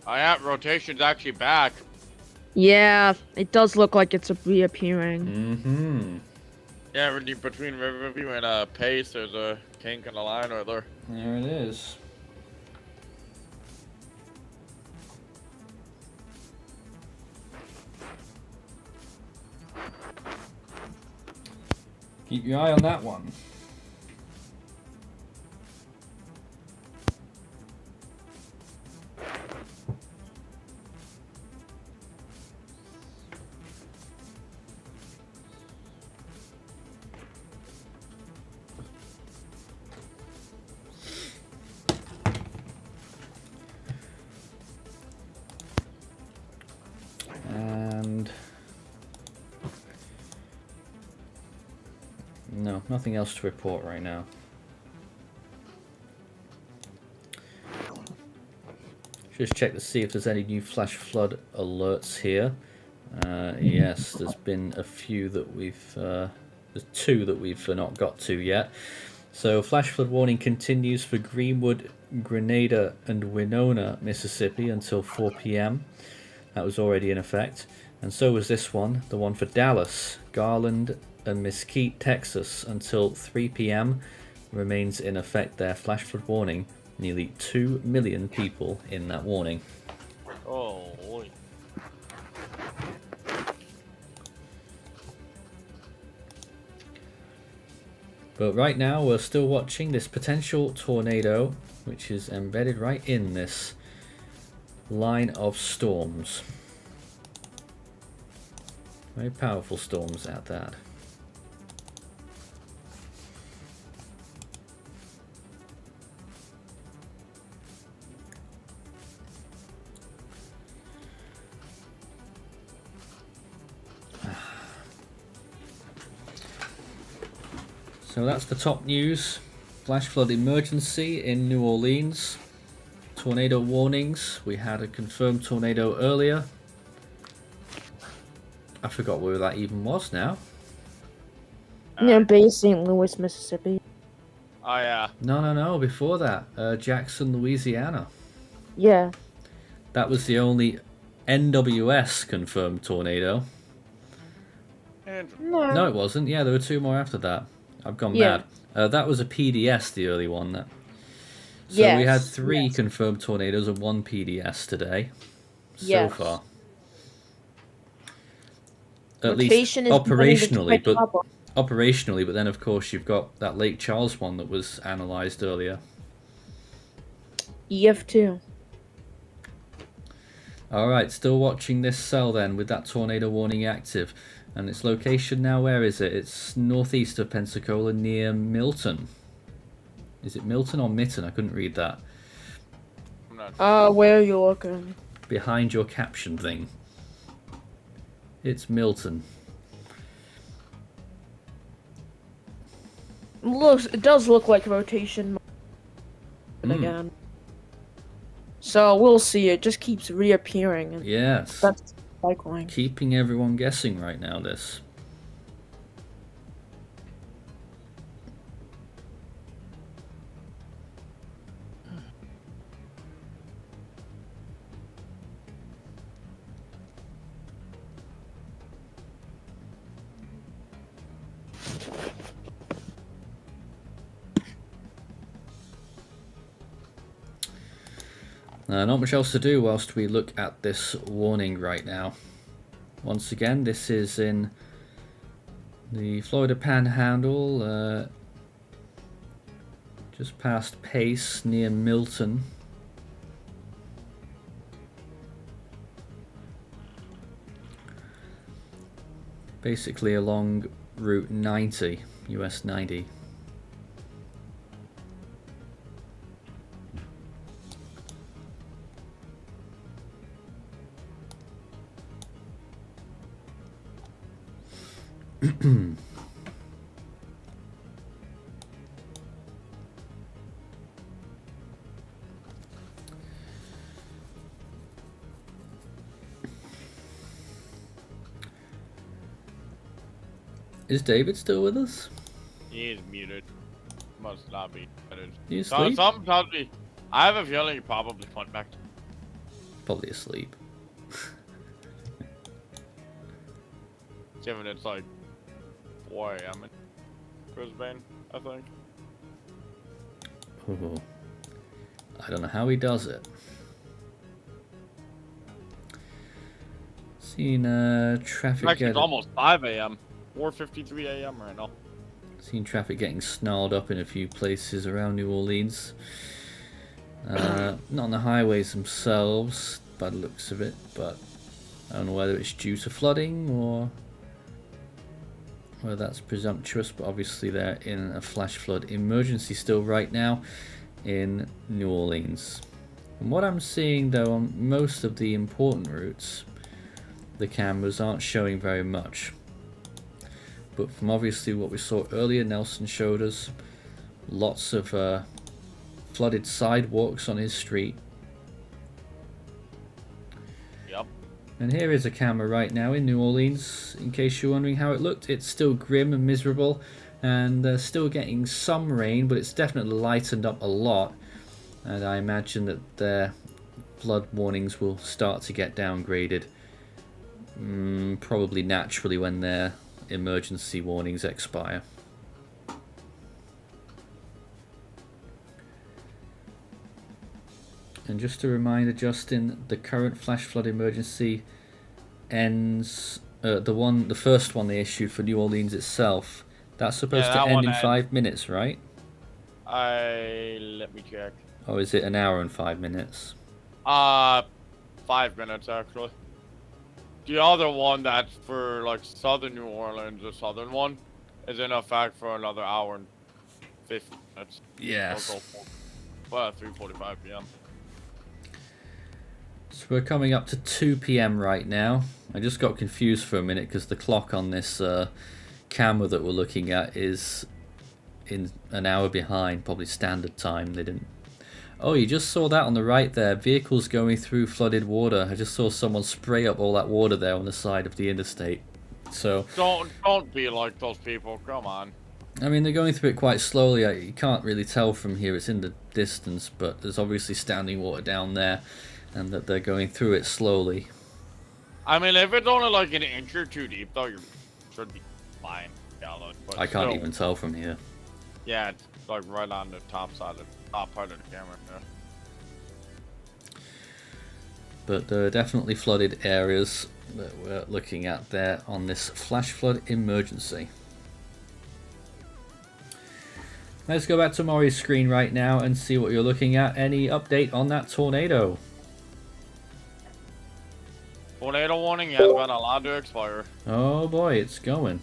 Oh yeah, rotation's actually back.
Yeah, it does look like it's reappearing.
Mm-hmm.
Yeah, between Riverview and Pace, there's a kink in the line right there.
There it is. Keep your eye on that one. And no, nothing else to report right now. Just check to see if there's any new flash flood alerts here. Yes, there's been a few that there's two that we've not got to yet. So flash flood warning continues for Greenwood, Grenada, and Winona, Mississippi until 4 p.m. That was already in effect. And so was this one, the one for Dallas, Garland, and Mesquite, Texas until 3 p.m. remains in effect there. Flash flood warning. Nearly 2 million people in that warning.
Oh, boy.
But right now we're still watching this potential tornado, which is embedded right in this line of storms. Very powerful storms at that. So that's the top news. Flash flood emergency in New Orleans. Tornado warnings. We had a confirmed tornado earlier. I forgot where that even was now.
Near Bay St. Louis, Mississippi.
Oh yeah.
No. Before that, Jackson, Louisiana.
Yeah.
That was the only NWS confirmed tornado. No, it wasn't. Yeah, there were 2 more after that. I've gone
Yeah.
mad. That was a PDS, the early one. So we had 3 confirmed tornadoes and 1 PDS today. So far. At least operationally, but then of course you've got that Lake Charles one that was analysed earlier.
EF2.
Alright, still watching this cell then with that tornado warning active. And its location now, where is it? It's northeast of Pensacola near Milton. Is it Milton or Mitten? I couldn't read that.
Where are you looking?
Behind your caption thing. It's Milton.
It does look like rotation again. So we'll see. It just keeps reappearing. And
Yes.
that's cycling.
Keeping everyone guessing right now, this. Not much else to do whilst we look at this warning right now. Once again, this is in the Florida Panhandle, just past Pace near Milton. Basically along Route 90, US 90. Is David still with us?
He is muted. Must not be muted.
You asleep?
Something tells me. I have a feeling he probably went back.
Probably asleep.
Given it's like 4 a.m. in Brisbane, I think.
Oh, I don't know how he does it. Seen traffic
Actually,
get
it's almost 5 a.m. 4:53 a.m. right now.
Seen traffic getting snarled up in a few places around New Orleans. Not on the highways themselves, by the looks of it, but I don't know whether it's due to flooding or whether that's presumptuous, but obviously they're in a flash flood emergency still right now in New Orleans. And what I'm seeing though on most of the important routes, the cameras aren't showing very much. But from obviously what we saw earlier, Nelson showed us lots of flooded sidewalks on his street.
Yep.
And here is a camera right now in New Orleans. In case you're wondering how it looked, it's still grim and miserable, and still getting some rain, but it's definitely lightened up a lot. And I imagine that their flood warnings will start to get downgraded, probably naturally when their emergency warnings expire. And just a reminder, Justin, the current flash flood emergency ends the first one they issued for New Orleans itself. That's supposed to end in 5 minutes, right?
Let me check.
Or is it an hour and 5 minutes?
5 minutes actually. The other one that's for like southern New Orleans, the southern one, is in effect for another hour and 50 minutes.
Yes.
Well, 3:45 p.m.
So we're coming up to 2 p.m. right now. I just got confused for a minute because the clock on this camera that we're looking at is in an hour behind, probably standard time. They didn't. Oh, you just saw that on the right there. Vehicles going through flooded water. I just saw someone spray up all that water there on the side of the interstate. So
Don't be like those people. Come on.
I mean, they're going through it quite slowly. You can't really tell from here. It's in the distance, but there's obviously standing water down there, and that they're going through it slowly.
I mean, if it's only like an inch or two deep, though, you should be fine. Yeah, look, but
I can't
still,
even tell from here.
Yeah, it's like right on the top side of top part of the camera. Yeah.
But there are definitely flooded areas that we're looking at there on this flash flood emergency. Let's go back to Maury's screen right now and see what you're looking at. Any update on that tornado?
Tornado warning has been allowed to expire.
Oh boy, it's going.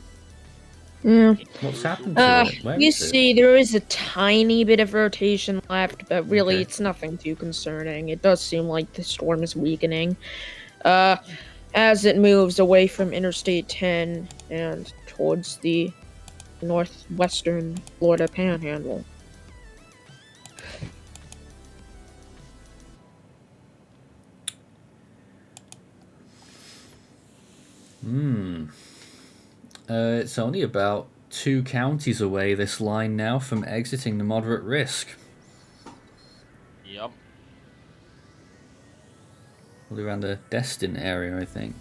Yeah.
What's happened to it? Where
You
is it?
see, there is a tiny bit of rotation left, but really
Okay.
it's nothing too concerning. It does seem like the storm is weakening. As it moves away from Interstate 10 and towards the northwestern Florida Panhandle.
It's only about 2 counties away, this line now, from exiting the moderate risk.
Yep.
Probably around the Destin area, I think.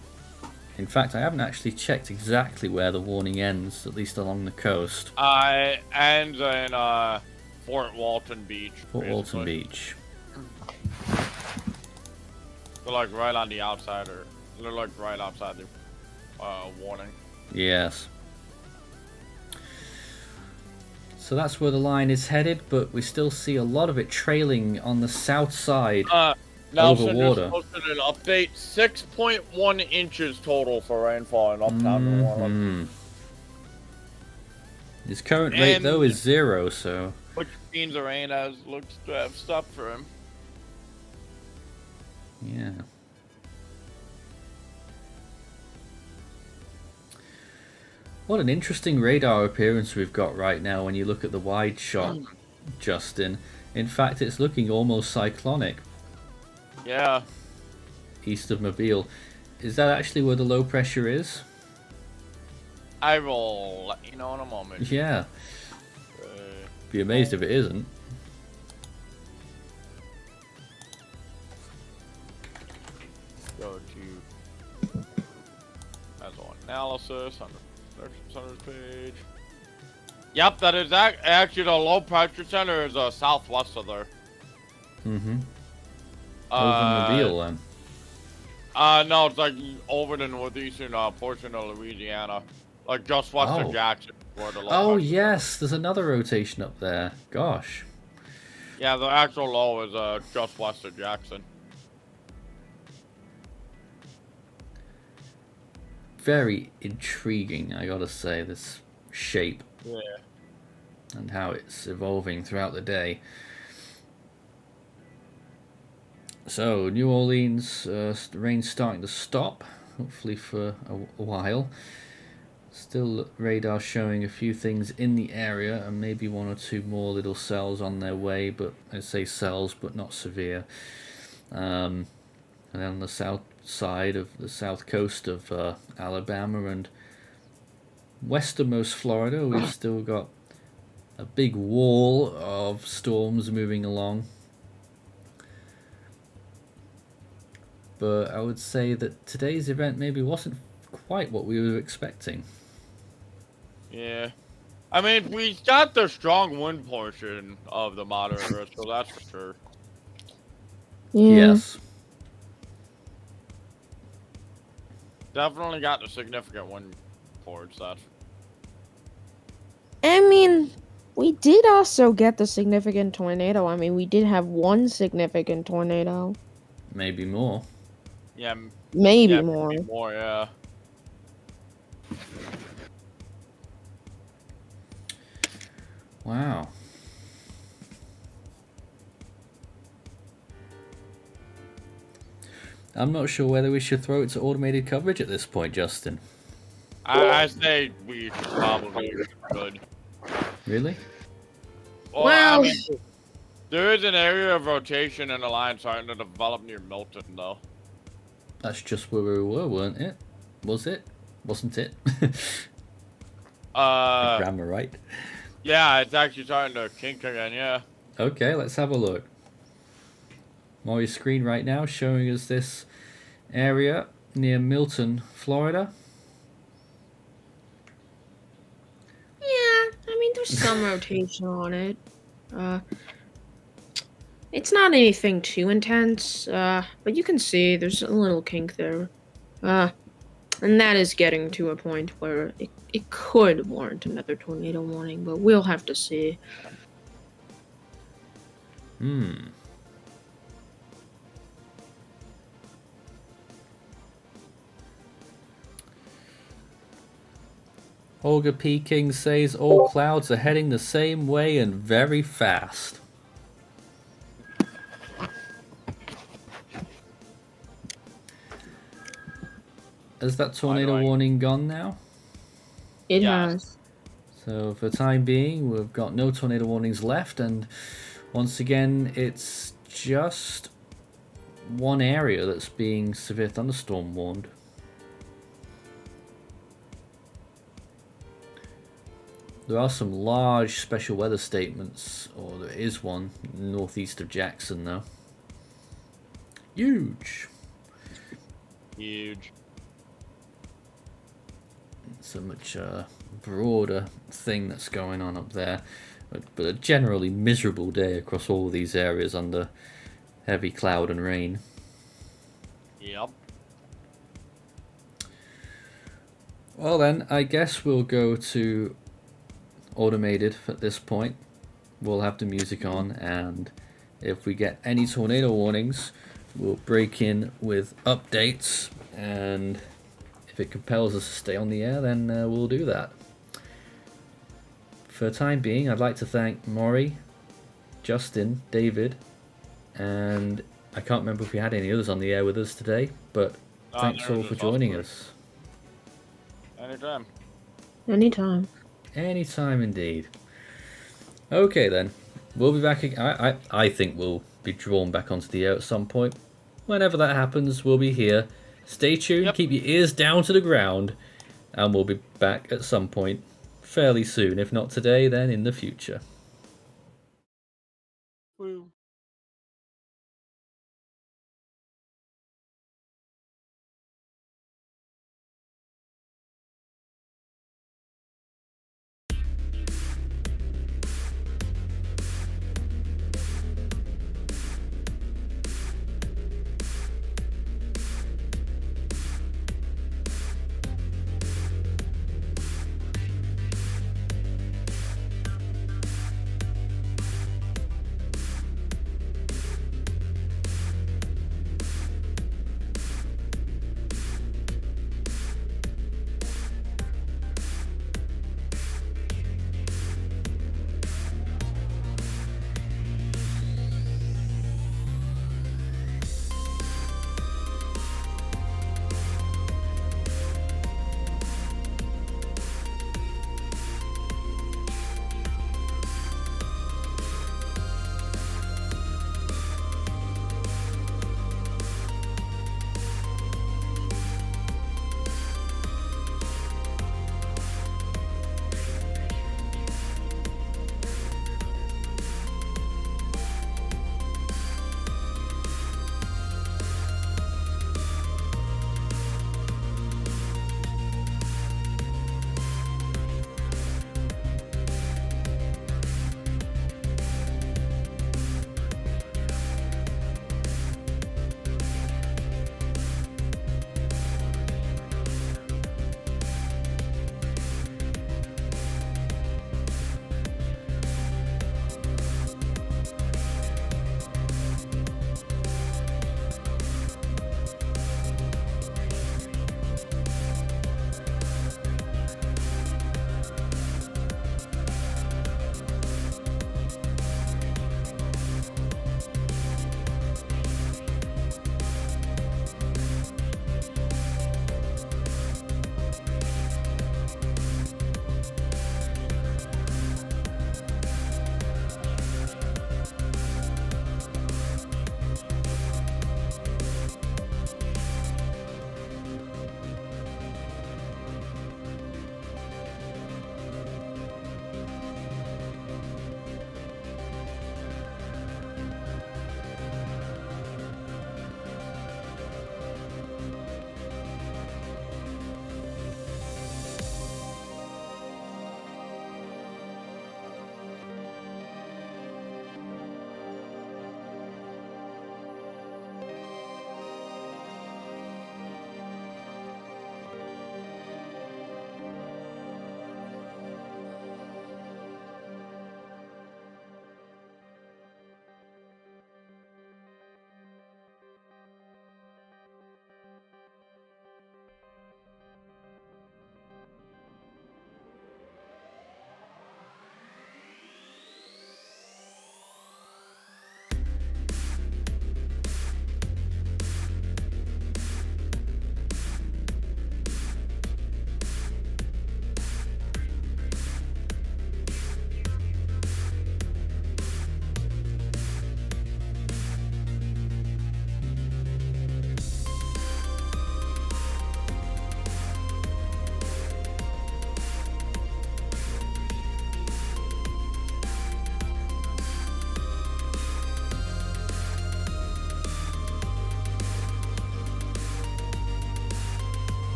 In fact, I haven't actually checked exactly where the warning ends, at least along the coast.
Ends in Fort Walton Beach.
Fort Walton
basically.
Beach.
They're like right on the outside, or they're like right outside the warning.
Yes. So that's where the line is headed, but we still see a lot of it trailing on the south side.
Nelson
Over water.
just posted an update. 6.1 inches total for rainfall in Uptown New Orleans.
His current rate,
And-
though, is 0, so...
Which means the rain has looks to have stopped for him.
Yeah. What an interesting radar appearance we've got right now when you look at the wide shot, Justin. In fact, it's looking almost cyclonic
Yeah.
east of Mobile. Is that actually where the low pressure is?
I will let you know in a moment.
Yeah. Be amazed if it isn't.
Go to as on analysis on the section centers page. Yep, that is actually the low pressure center is southwest of there.
Mm-hmm. Over Mobile, then.
No, it's like over the northeastern portion of Louisiana, like just west
Oh.
of Jackson. Where the low
Oh,
pressure
yes, there's another rotation up there. Gosh.
Yeah, the actual low is just west of Jackson.
Very intriguing, I gotta say, this shape
Yeah.
and how it's evolving throughout the day. So, New Orleans, the rain's starting to stop, hopefully for a while. Still radar showing a few things in the area and maybe 1 or 2 more little cells on their way, but I say cells, but not severe. And then on the south side of the south coast of Alabama and westernmost Florida, we've still got a big wall of storms moving along. But I would say that today's event maybe wasn't quite what we were expecting.
Yeah. I mean, we got the strong wind portion of the moderate risk, so that's for sure.
Yeah.
Yes.
Definitely got the significant wind ports, that's
I mean, we did also get the significant tornado. I mean, we did have one significant tornado.
Maybe more.
yeah,
Maybe
yeah,
more.
maybe more, yeah.
Wow. I'm not sure whether we should throw it to automated coverage at this point, Justin.
I say we probably should.
Really?
Well,
Well-
I mean, there is an area of rotation in the line starting to develop near Milton, though.
That's just where we were, weren't it? Was it? Wasn't it? Grammar, right?
Yeah, it's actually starting to kink again, yeah.
Okay, let's have a look. Maury's screen right now showing us this area near Milton, Florida.
Yeah, I mean, there's some rotation on it. It's not anything too intense, but you can see there's a little kink there. And that is getting to a point where it could warrant another tornado warning, but we'll have to see.
Olga P. King says all clouds are heading the same way and very fast. Has that tornado warning gone now?
It
Yeah.
has.
So for the time being, we've got no tornado warnings left, and once again, it's just one area that's being severe thunderstorm warned. There are some large special weather statements, or there is one northeast of Jackson though. Huge.
Huge.
It's a much broader thing that's going on up there, but a generally miserable day across all of these areas under heavy cloud and rain.
Yep.
Well then, I guess we'll go to automated at this point. We'll have the music on, and if we get any tornado warnings, we'll break in with updates, and if it compels us to stay on the air, then we'll do that. For the time being, I'd like to thank Maury, Justin, David, and I can't remember if we had any others on the air with us today, but thanks
there
all
was
for
us
joining
three.
us.
Anytime.
Anytime.
Anytime indeed. Okay then, we'll be back again. I think we'll be drawn back onto the air at some point. Whenever that happens, we'll be here. Stay tuned,
Yep.
keep your ears down to the ground, and we'll be back at some point fairly soon. If not today, then in the future.
Woo.